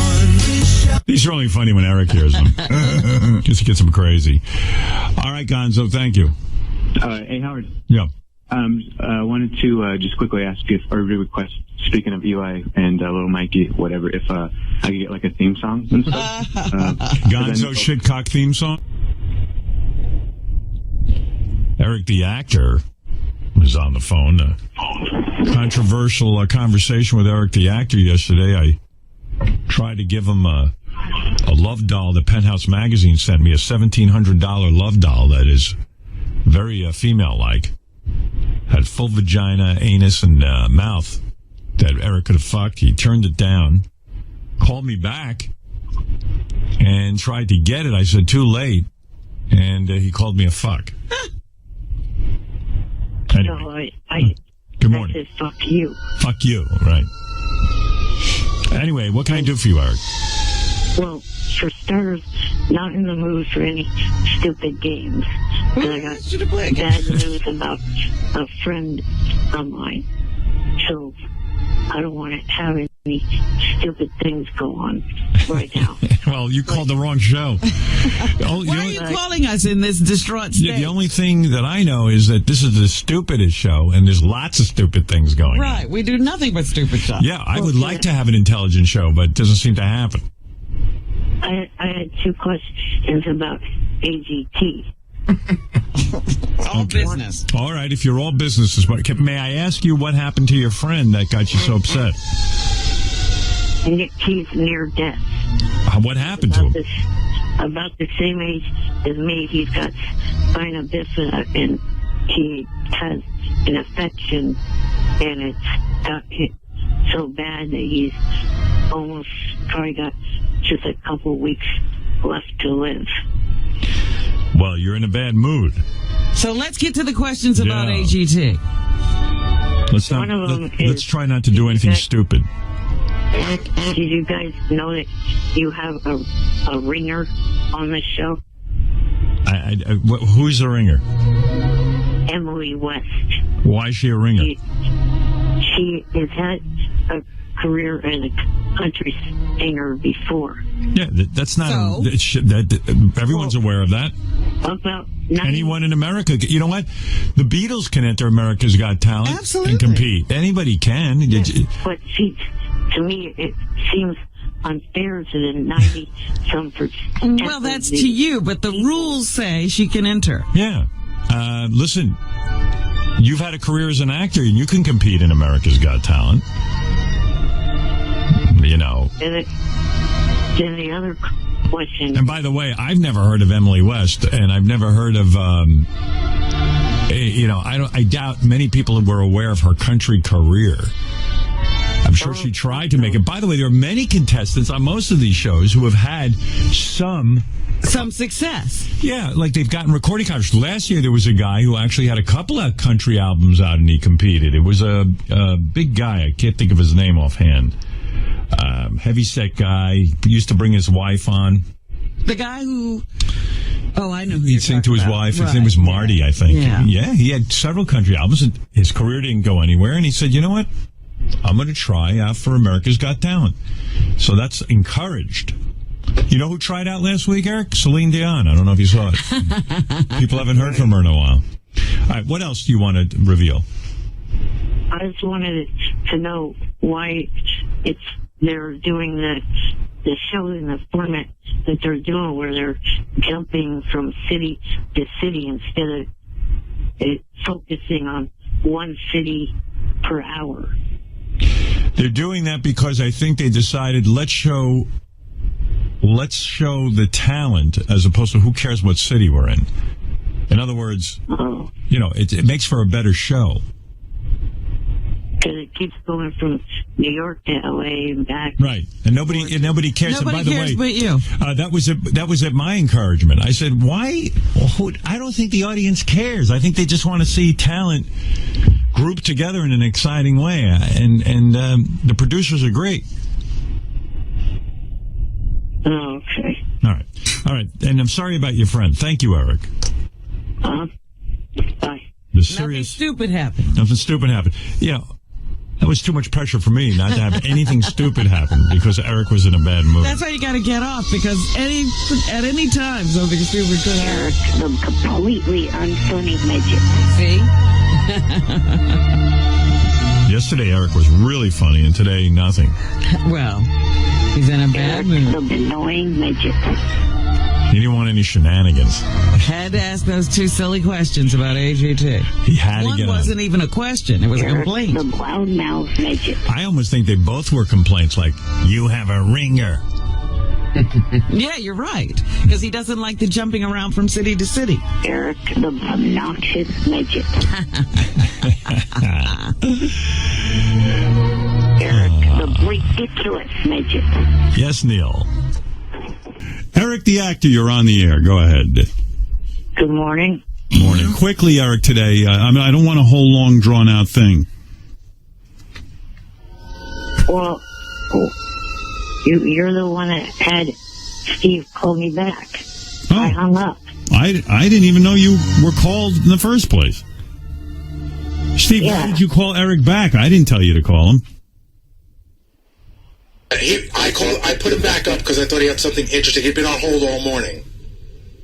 These are only funny when Eric hears them. Just gets him crazy. All right, Gonzo, thank you. Hey, Howard. Yeah. I wanted to just quickly ask if, or request, speaking of Eli and Little Mikey, whatever, if I could get like a theme song and stuff. Gonzo Shitcock theme song? Eric the actor was on the phone. Controversial conversation with Eric the actor yesterday. I tried to give him a love doll. The Penthouse magazine sent me a $1,700 love doll that is very female-like. Had full vagina, anus, and mouth that Eric could have fucked. He turned it down, called me back, and tried to get it. I said, too late. And he called me a fuck. Anyway, good morning. I said, fuck you. Fuck you, right. Anyway, what can I do for you, Eric? Well, for starters, not in the mood for any stupid games. And I got bad news about a friend of mine. So I don't want to have any stupid things go on right now. Well, you called the wrong show. Why are you calling us in this distraught state? Yeah, the only thing that I know is that this is the stupidest show, and there's lots of stupid things going on. Right, we do nothing but stupid stuff. Yeah, I would like to have an intelligent show, but it doesn't seem to happen. I had 2 questions about AGT. All business. All right, if you're all business, may I ask you what happened to your friend that got you so upset? He's near death. What happened to him? About the same age as me. He's got spina bifida, and he has an infection, and it's got hit so bad that he's almost probably got just a couple weeks left to live. Well, you're in a bad mood. So let's get to the questions about AGT. Let's try not to do anything stupid. Did you guys know that you have a ringer on this show? Who's the ringer? Emily West. Why is she a ringer? She has had a career as a country singer before. Yeah, that's not. Everyone's aware of that. About anyone in America, you know what? The Beatles can enter America's Got Talent and compete. Anybody can. Yes, but to me, it seems unfair to the 90-some%. Well, that's to you, but the rules say she can enter. Yeah. Listen, you've had a career as an actor, and you can compete in America's Got Talent. You know. And the other question. And by the way, I've never heard of Emily West, and I've never heard of. I doubt many people were aware of her country career. I'm sure she tried to make it. By the way, there are many contestants on most of these shows who have had some success. Yeah, like they've gotten recording contracts. Last year, there was a guy who actually had a couple of country albums out, and he competed. It was a big guy. I can't think of his name offhand. Heavyset guy. Used to bring his wife on. The guy who... Oh, I know who He'd sing to his wife. His name was Marty, I think. Yeah, he had several country albums, and his career didn't go anywhere, and he said, you know what? I'm going to try out for America's Got Talent. So that's encouraged. You know who tried out last week, Eric? Celine Dion. I don't know if you saw it. People haven't heard from her in a while. All right, what else do you want to reveal? I just wanted to know why they're doing the show in the format that they're doing, where they're jumping from city to city instead of focusing on one city per hour. They're doing that because I think they decided let's show the talent as opposed to who cares what city we're in. In other words, it makes for a better show. Because it keeps going from New York to L.A. and back. Right, and nobody cares. Nobody and by cares the way, but you. That was at my encouragement. I said, why? I don't think the audience cares. I think they just want to see talent grouped together in an exciting way, and the producers are great. Oh, okay. All right, and I'm sorry about your friend. Thank you, Eric. Bye. Nothing stupid happened. Nothing stupid happened. Yeah. That was too much pressure for me not to have anything stupid happen because Eric was in a bad mood. That's how you got to get off, because at any time something stupid could happen. Eric, the completely unfunny midget. See? Yesterday, Eric was really funny, and today, nothing. Well, he's in a bad mood. The annoying midget. He didn't want any shenanigans. Had to ask those two silly questions about AGT. He had to get One wasn't even a question. It was a complaint. The loudmouth midget. I almost think they both were complaints like, you have a ringer. Yeah, you're right. Because he doesn't like the jumping around from city to city. Eric, the obnoxious midget. Eric, the ridiculous midget. Yes, Neil. Eric the actor, you're on the air. Go ahead. Good morning. Morning. Quickly, Eric, today. I don't want a whole long, drawn-out thing. Well, you're the one that had Steve call me back. Oh. I hung up. I didn't even know you were called in the first place. Steve, why did you call Eric back? I didn't tell you to call him. I put him back up because I thought he had something interesting. He'd been on hold all morning.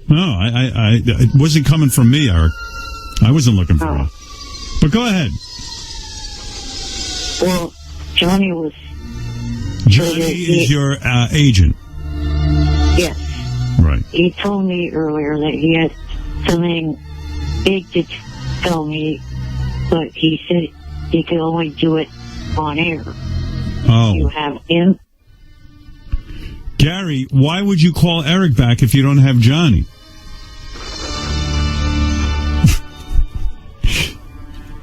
No, it wasn't coming from me, Eric. I wasn't looking for it. But go ahead. Well, Johnny is your agent. Yes. Right. He told me earlier that he had something big to tell me, but he said he could only do it on air. Oh. You have him? Gary, why would you call Eric back if you don't have Johnny?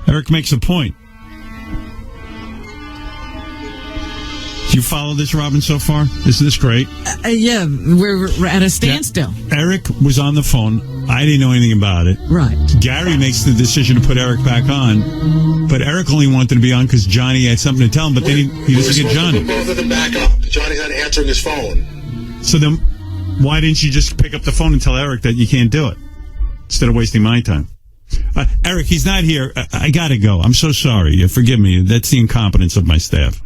Eric makes a point. Do you follow this, Robin, so far? Isn't this great? Yeah, we're at a standstill. Yeah. Eric was on the phone. I didn't know anything about it. Right. Gary makes the decision to put Eric back on, but Eric only wanted to be on because Johnny had something to tell him, but then he doesn't get Johnny. Both of them back up. Johnny's not answering his phone. So then, why didn't you just pick up the phone and tell Eric that you can't do it instead of wasting my time? Eric, he's not here. I gotta go. I'm so sorry. Forgive me. That's the incompetence of my staff.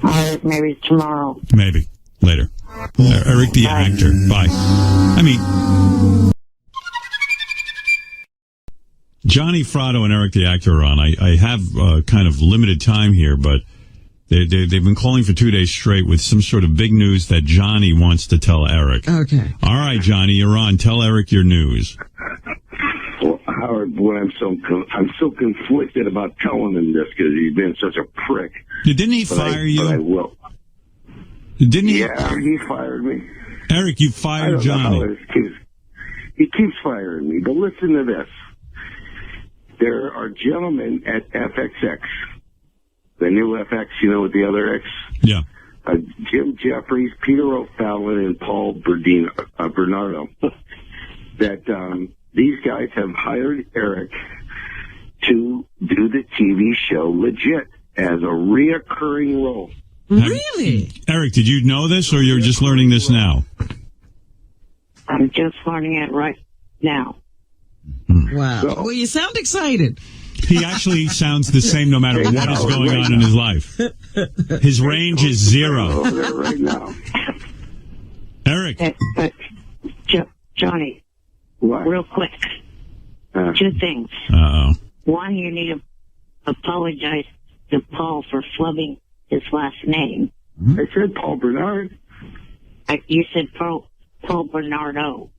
All right, maybe tomorrow. Maybe. Later. Eric the actor. Bye. Johnny Fratto and Eric the actor are on. I have kind of limited time here, but they've been calling for 2 days straight with some sort of big news that Johnny wants to tell Eric. Okay. All right, Johnny, you're on. Tell Eric your news. Well, Howard, boy, I'm so conflicted about telling him this because he's been such a prick. Didn't he fire you? But I will. Didn't he? Yeah, he fired me. Eric, you fired Johnny. He keeps firing me. But listen to this. There are gentlemen at FXX the new FX, you know, with the other X. Yeah. Jim Jeffries, Peter O'Fallon, and Paul Bernardo. That these guys have hired Eric to do the TV show Legit as a reoccurring role. Really? Eric, did you know this, or you're just learning this now? I'm just learning it right now. Wow. Well, you sound excited. He actually sounds the same no matter what is going on in his life. His range is 0. Over there right now. Eric. Johnny, what? Real quick. 2 things. Uh-oh. One, you need to apologize to Paul for flubbing his last name. I said Paul Bernard. You said Paul Bernardo.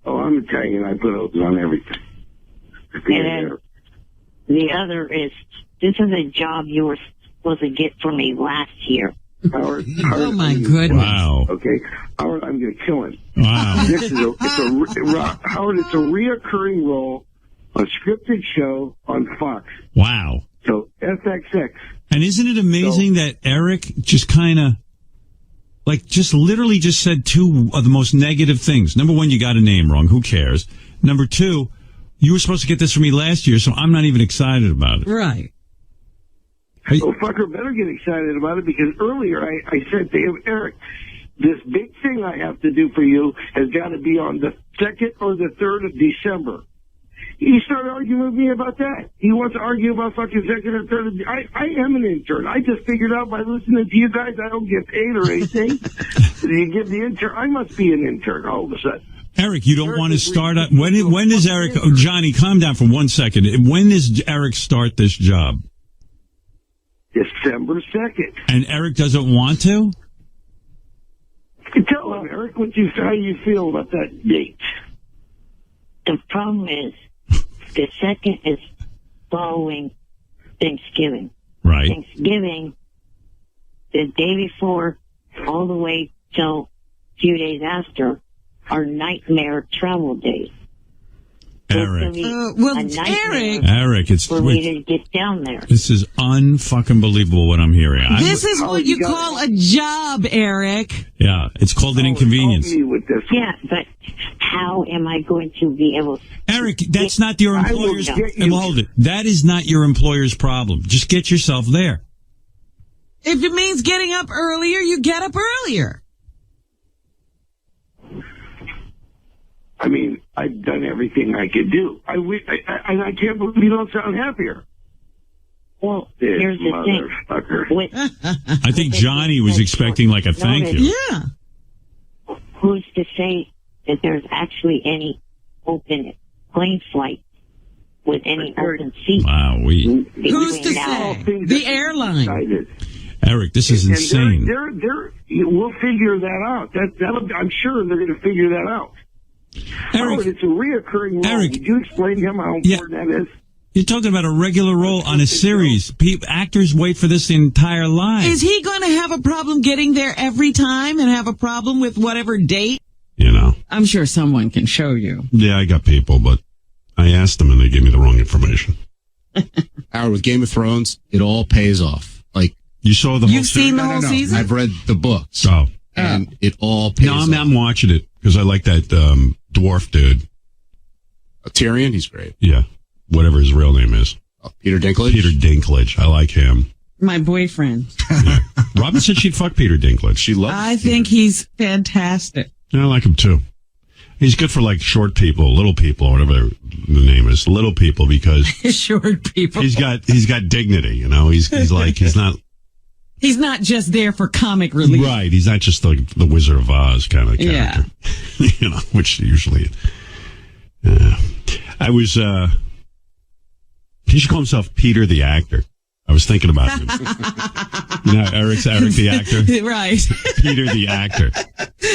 Oh, I'm Italian. I put O's on everything. And then the other is, this is a job you were supposed to get for me last year. Howard, oh my goodness! Wow. Okay, Howard, I'm going to kill him. Wow. This is Howard. It's a reoccurring role, a scripted show on Fox. Wow. So FXX. And isn't it amazing that Eric just kind of, just literally just said 2 of the most negative things. Number 1, you got a name wrong. Who cares? Number 2, you were supposed to get this for me last year, so I'm not even excited about it. Right. Well, fucker better get excited about it, because earlier I said to him, Eric, this big thing I have to do for you has got to be on the 2nd or the 3rd of December. He started arguing with me about that. He wants to argue about fucking 2nd or 3rd. I am an intern. I just figured out by listening to you guys I don't get paid or anything. You give the intern. I must be an intern all of a sudden. Eric, you don't want to start up. When does Eric? Oh, Johnny, calm down for 1 second. When does Eric start this job? December 2nd. And Eric doesn't want to? Tell him, Eric, how you feel about that date. The problem is, the 2nd is following Thanksgiving. Right. Thanksgiving, the day before, all the way till a few days after, are nightmare travel days. Eric. Eric, it's for me to get down there. This is unfucking believable what I'm hearing. This is what you call a job, Eric. Yeah, it's called an inconvenience. Yeah, but how am I going to be able to... Eric, that's not your employer's... Hold it. That is not your employer's problem. Just get yourself there. If it means getting up earlier, you get up earlier. I mean, I've done everything I could do. I can't believe you don't sound happier. Well, here's the thing. I think Johnny was expecting like a thank you. Yeah. Who's to say that there's actually any open plane flight with any open seats? Wow, who's to say? The airline. Eric, this is insane. We'll figure that out. I'm sure they're going to figure that out. Eric, it's a reoccurring role. Eric, did you explain to him how important that is? You're talking about a regular role on a series. Actors wait for this the entire life. Is he going to have a problem getting there every time and have a problem with whatever date? You know. I'm sure someone can show you. Yeah, I got people, but I asked them and they gave me the wrong information. Howard, with Game of Thrones, it all pays off. Like, you saw the whole series? You've seen the whole season? I've read the books. Oh. And it all pays off. I'm watching it because I like that dwarf dude. Tyrion, he's great. Yeah. Whatever his real name is. Peter Dinklage? Peter Dinklage. I like him. My boyfriend. Yeah. Robin said she'd fuck Peter Dinklage. She loves I think he's fantastic. Yeah, I like him too. He's good for like short people, little people, or whatever the name is. Little people, because short people. He's got dignity, you know. He's not He's not just there for comic relief. Right. He's not just the Wizard of Oz kind of character. Yeah. You know, which usually I was he should call himself Peter the actor. I was thinking about him. You know, Eric the actor? Right. Peter the actor.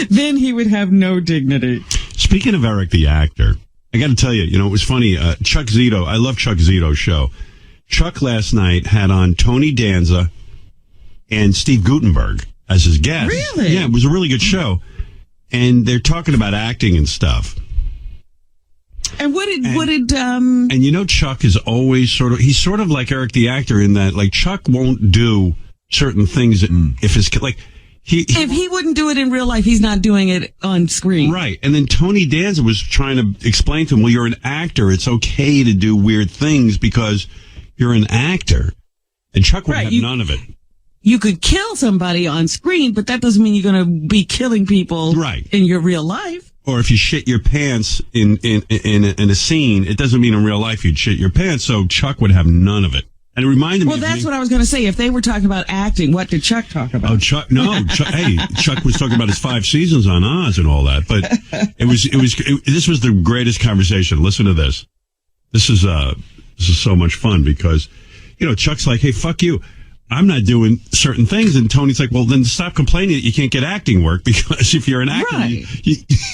Then he would have no dignity. Speaking of Eric the actor, I got to tell you, you know, it was funny. Chuck Zito, I love Chuck Zito's show. Chuck last night had on Tony Danza and Steve Guttenberg as his guest. Really? Yeah, it was a really good show. And they're talking about acting and stuff. And what did And you know, Chuck is always he's sort of like Eric the actor in that, like, Chuck won't do certain things if his kid, like, if he wouldn't do it in real life, he's not doing it on screen. Right. And then Tony Danza was trying to explain to him, well, you're an actor. It's okay to do weird things because you're an actor. And Chuck would have none of it. You could kill somebody on screen, but that doesn't mean you're going to be killing people in your real life. Or if you shit your pants in a scene, it doesn't mean in real life you'd shit your pants. So Chuck would have none of it. And it reminded me. Well, that's what I was going to say. If they were talking about acting, what did Chuck talk about? Oh, Chuck was talking about his 5 seasons on Oz and all that. But this was the greatest conversation. Listen to this. This is so much fun because, you know, Chuck's like, hey, fuck you. I'm not doing certain things. And Tony's like, well, then stop complaining that you can't get acting work, because if you're an actor,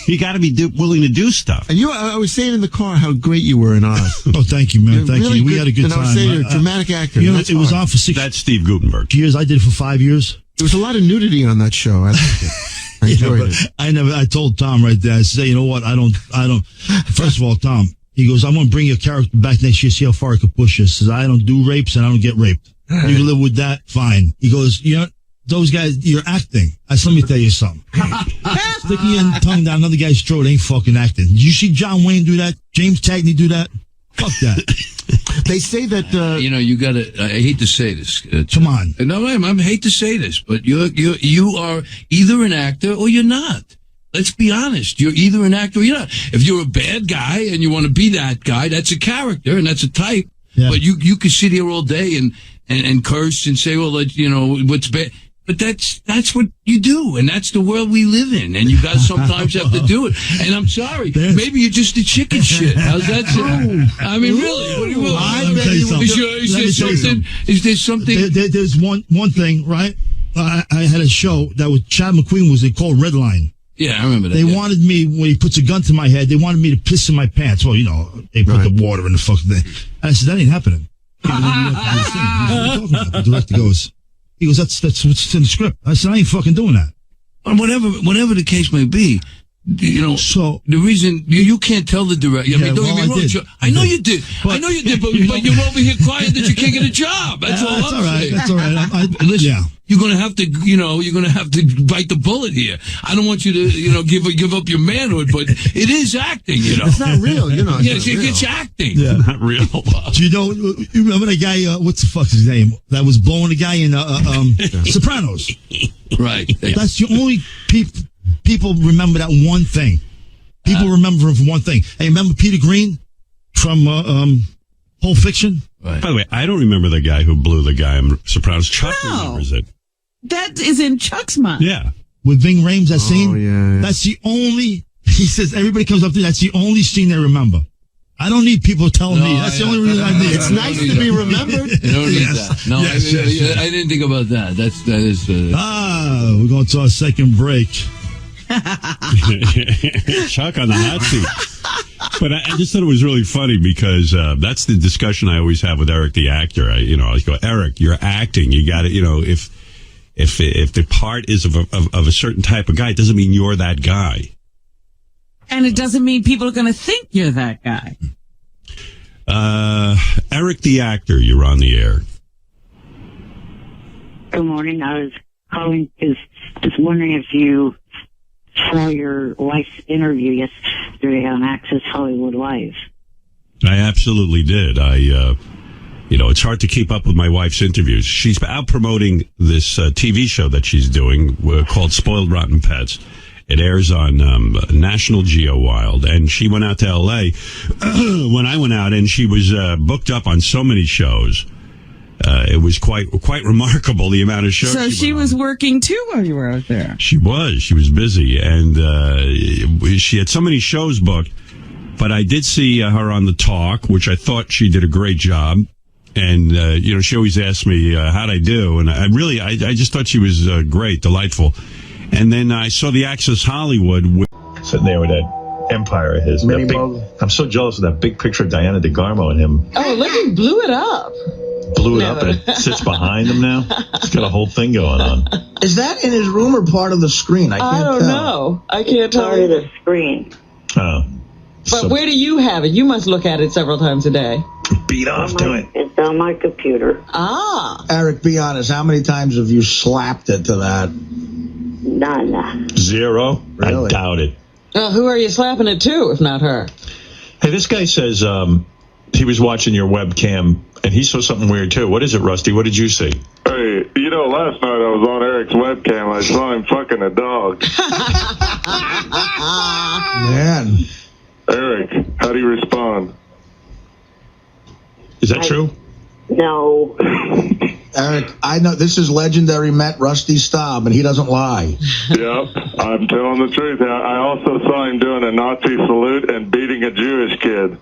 you got to be willing to do stuff. And I was saying in the car how great you were in Oz. Oh, thank you, man. Thank really you. We good, had a good time. I was saying you're a dramatic actor. You know, it was on for 6 That's Steve Gutenberg. years. I did it for 5 years. There was a lot of nudity on that show. I liked it. I enjoyed it. I told Tom right there, I said, you know what? I don't. First of all, Tom, he goes, I'm going to bring your character back next year, see how far I can push this. He says, I don't do rapes and I don't get raped. You can live with that, fine. He goes, you know, those guys, you're acting. I said, let me tell you something. Sticking your tongue down another guy's throat ain't fucking acting. Did you see John Wayne do that? James Cagney do that? Fuck that. They say that, you know, you gotta, I hate to say this. Come on. No, I hate to say this, but you are either an actor or you're not. Let's be honest. You're either an actor or you're not. If you're a bad guy and you want to be that guy, that's a character and that's a type. Yeah. But you could sit here all day and curse and say, well, you know, what's bad. But that's what you do, and that's the world we live in, and you guys sometimes have to do it. And I'm sorry, maybe you're just a chicken shit. How's that sound? I mean, really, what do you Is there something? There's one thing, right? I had a show that was Chad McQueen was called Red Line. Yeah, I remember that. They wanted me, when he puts a gun to my head, they wanted me to piss in my pants. Well, you know, they put the water in the fucking thing. And I said, that ain't happening. The director goes, he goes, that's what's in the script. I said, I ain't fucking doing that. Whatever the case may be, you know, so the reason you can't tell the director. I mean, don't get me wrong. I know you did. But you're over here crying that you can't get a job. That's all I'm saying. That's all right. Listen, you're gonna have to, bite the bullet here. I don't want you to, give up your manhood, but it is acting, you know. It's not real, you know. It's acting. Yeah. Not real. Do you remember that guy? What's the fuck's his name? That was blowing the guy in Sopranos. Right. That's the only people remember that one thing. People remember him for one thing. Hey, remember Peter Green from Pulp Fiction? Right. By the way, I don't remember the guy who blew the guy in Sopranos. Chuck remembers it. That is in Chuck's mind. Yeah. With Ving Rhames, that scene? Oh, yeah. That's the only, he says, everybody comes up to that's the only scene they remember. I don't need people telling me. That's the only reason I need. It's nice to be remembered. You don't need that. No, yes. I didn't think about that. That is. We're going to our second break. Chuck on the hot seat. But I just thought it was really funny because that's the discussion I always have with Eric the actor. I go, Eric, you're acting. You got to, if the part is of a certain type of guy, it doesn't mean you're that guy. And it doesn't mean people are going to think you're that guy. Eric the actor, you're on the air. Good morning. I was calling because just wondering if you saw your wife's interview yesterday on Access Hollywood Live. I absolutely did. It's hard to keep up with my wife's interviews. She's out promoting this TV show that she's doing called Spoiled Rotten Pets. It airs on National Geo Wild, and she went out to L.A. when I went out, and she was booked up on so many shows. It was quite remarkable, the amount of shows. So she was working too while you were out there. She was busy, and she had so many shows booked. But I did see her on The Talk, which I thought she did a great job. And she always asked me how'd I do, and I just thought she was great, delightful. And then I saw the Access Hollywood sitting there with that empire of his. I'm so jealous of that big picture of Diana DeGarmo and him. Oh, look, he blew it up. Blew it up and it sits behind him now. It's got a whole thing going on. Is that in his room or part of the screen? I can't tell. Know. I can't tell. Part of the screen. Oh. But where do you have it? You must look at it several times a day. Beat off to it. It's on my computer. Ah. Eric, be honest. How many times have you slapped it to that? None. 0? Really? I doubt it. Well, who are you slapping it to, if not her? Hey, this guy says he was watching your webcam, and he saw something weird, too. What is it, Rusty? What did you see? Hey, last night I was on Eric's webcam. I saw him fucking a dog. Man. Eric, how do you respond? Is that true? No. Eric, I know this is legendary Met Rusty Staub, and he doesn't lie. Yep, I'm telling the truth. I also saw him doing a Nazi salute and beating a Jewish kid.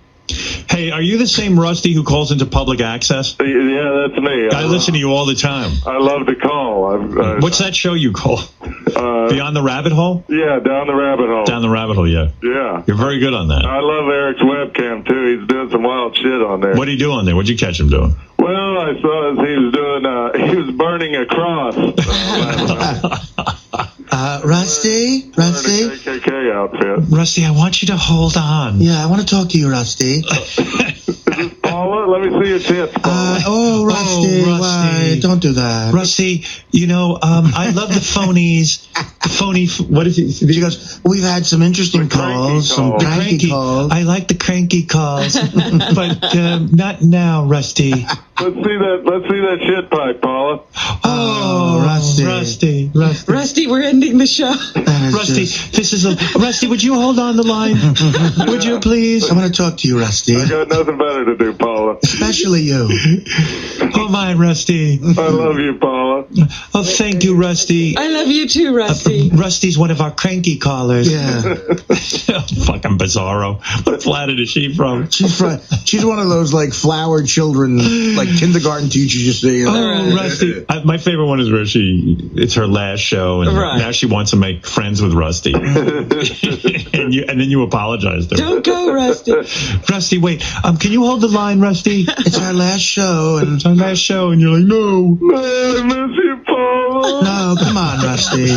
Hey, are you the same Rusty who calls into public access? Yeah, that's me. I listen to you all the time. I love to call. What's that show you call? Beyond the Rabbit Hole? Yeah, Down the Rabbit Hole. Down the Rabbit Hole, yeah. Yeah. You're very good on that. I love Eric's webcam, too. He's doing some wild shit on there. What did he do on there? What'd you catch him doing? Well, I saw he was doing, he was burning a cross. Rusty? KKK outfit. Rusty, I want you to hold on. Yeah, I want to talk to you, Rusty. Paula, let me see your tits. Rusty, why? Don't do that. Rusty, I love the phonies. What is it? She goes, we've had some interesting calls, some cranky calls. I like the cranky calls, but not now, Rusty. Let's see that shit pipe, Paula. Oh, Rusty. Rusty, we're ending the show. Rusty, Rusty, would you hold on the line? Would you please? I want to talk to you, Rusty. I got nothing better to do, Paula. Especially you. Oh, my, Rusty. I love you, Paula. Oh, thank you, Rusty. I love you too, Rusty. Rusty's one of our cranky callers. Yeah. Fucking bizarro. What planet is she from? She's one of those, like, flower children, like, kindergarten teachers you see. Oh, Rusty. My favorite one is where it's her last show, and now she wants to make friends with Rusty. and then you apologize to her. Don't go, Rusty. Rusty, wait. Can you hold the line, Rusty? It's our last show. And it's our last show, and you're like, no. I miss you, Paula. No, come on, Rusty.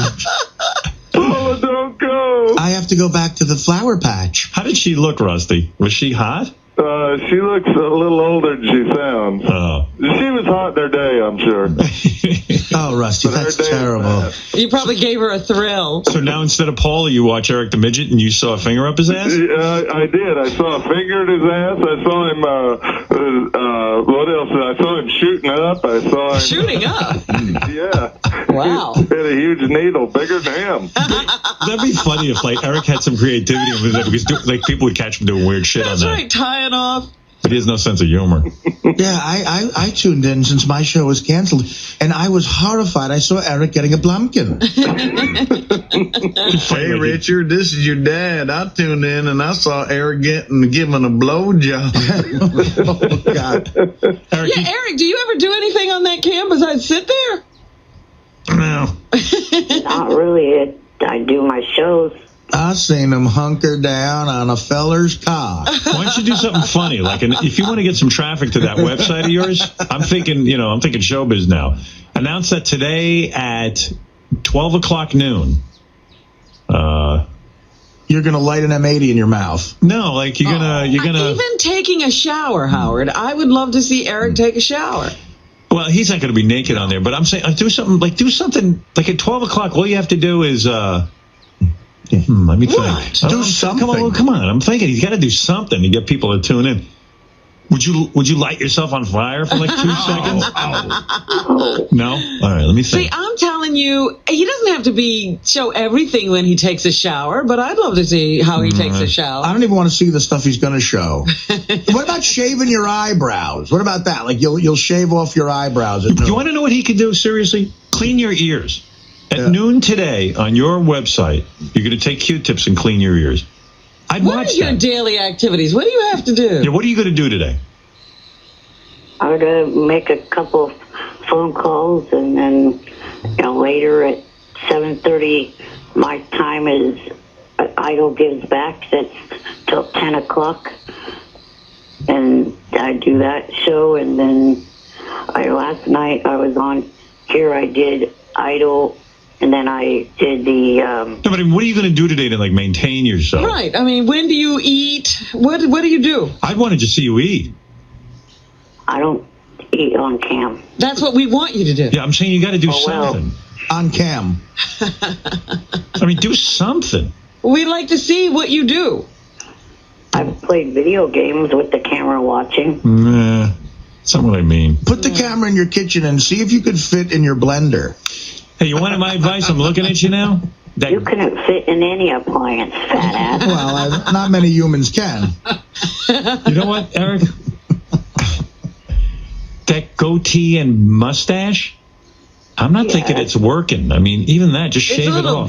Paula, don't go. I have to go back to the flower patch. How did she look, Rusty? Was she hot? She looks a little older than she sounds. Oh. She was hot in her day, I'm sure. Oh, Rusty, that's terrible. You probably gave her a thrill. So now instead of Paula, you watch Eric the Midget and you saw a finger up his ass? I did. I saw a finger in his ass. I saw him, what else? I saw him shooting up. I saw him... Shooting up? Yeah. Wow. He had a huge needle, bigger than him. That'd be funny if, like, Eric had some creativity with it, because, like, people would catch him doing weird shit That's on that. right, tying off. But he has no sense of humor. Yeah, I tuned in since my show was canceled, and I was horrified. I saw Eric getting a blumpkin. Hey, Richard, this is your dad. I tuned in, and I saw Eric giving a blowjob. Oh, God. Eric, do you ever do anything on that cam besides sit there? No. Not really. I do my shows. I seen him hunker down on a feller's cock. Why don't you do something funny? Like, if you want to get some traffic to that website of yours, I'm thinking showbiz now. Announce that today at 12 o'clock noon. You're gonna light an M80 in your mouth. No, like you're gonna. Even taking a shower, Howard. I would love to see Eric take a shower. Well, he's not going to be naked on there, but I'm saying do something like at 12 o'clock. All you have to do is. Let me think. Do something. Come on. I'm thinking he's got to do something to get people to tune in. Would you light yourself on fire for like 2 seconds? No? All right, let me think. See, I'm telling you, he doesn't have to show everything when he takes a shower, but I'd love to see how he takes a shower. I don't even want to see the stuff he's going to show. What about shaving your eyebrows? What about that? Like you'll shave off your eyebrows. You want to know what he could do? Seriously? Clean your ears. At noon today on your website, you're going to take Q-tips and clean your ears. What are your daily activities? What do you have to do? Yeah, what are you going to do today? I'm going to make a couple phone calls, and then later at 7:30, my time is Idol Gives Back. That's till 10 o'clock. And I do that show, and then last night I was on here. I did Idol And then I did the... No, but I mean, what are you going to do today to, like, maintain yourself? Right. I mean, when do you eat? What do you do? I'd want to just see you eat. I don't eat on cam. That's what we want you to do. Yeah, I'm saying you got to do something. On cam. I mean, do something. We'd like to see what you do. I've played video games with the camera watching. Nah, that's not what I mean. Put the camera in your kitchen and see if you could fit in your blender. Hey, you wanted my advice? I'm looking at you now. You couldn't fit in any appliance, fat ass. Well, not many humans can. You know what, Eric? That goatee and mustache, I'm not thinking it's working. I mean, even that, just shave it off.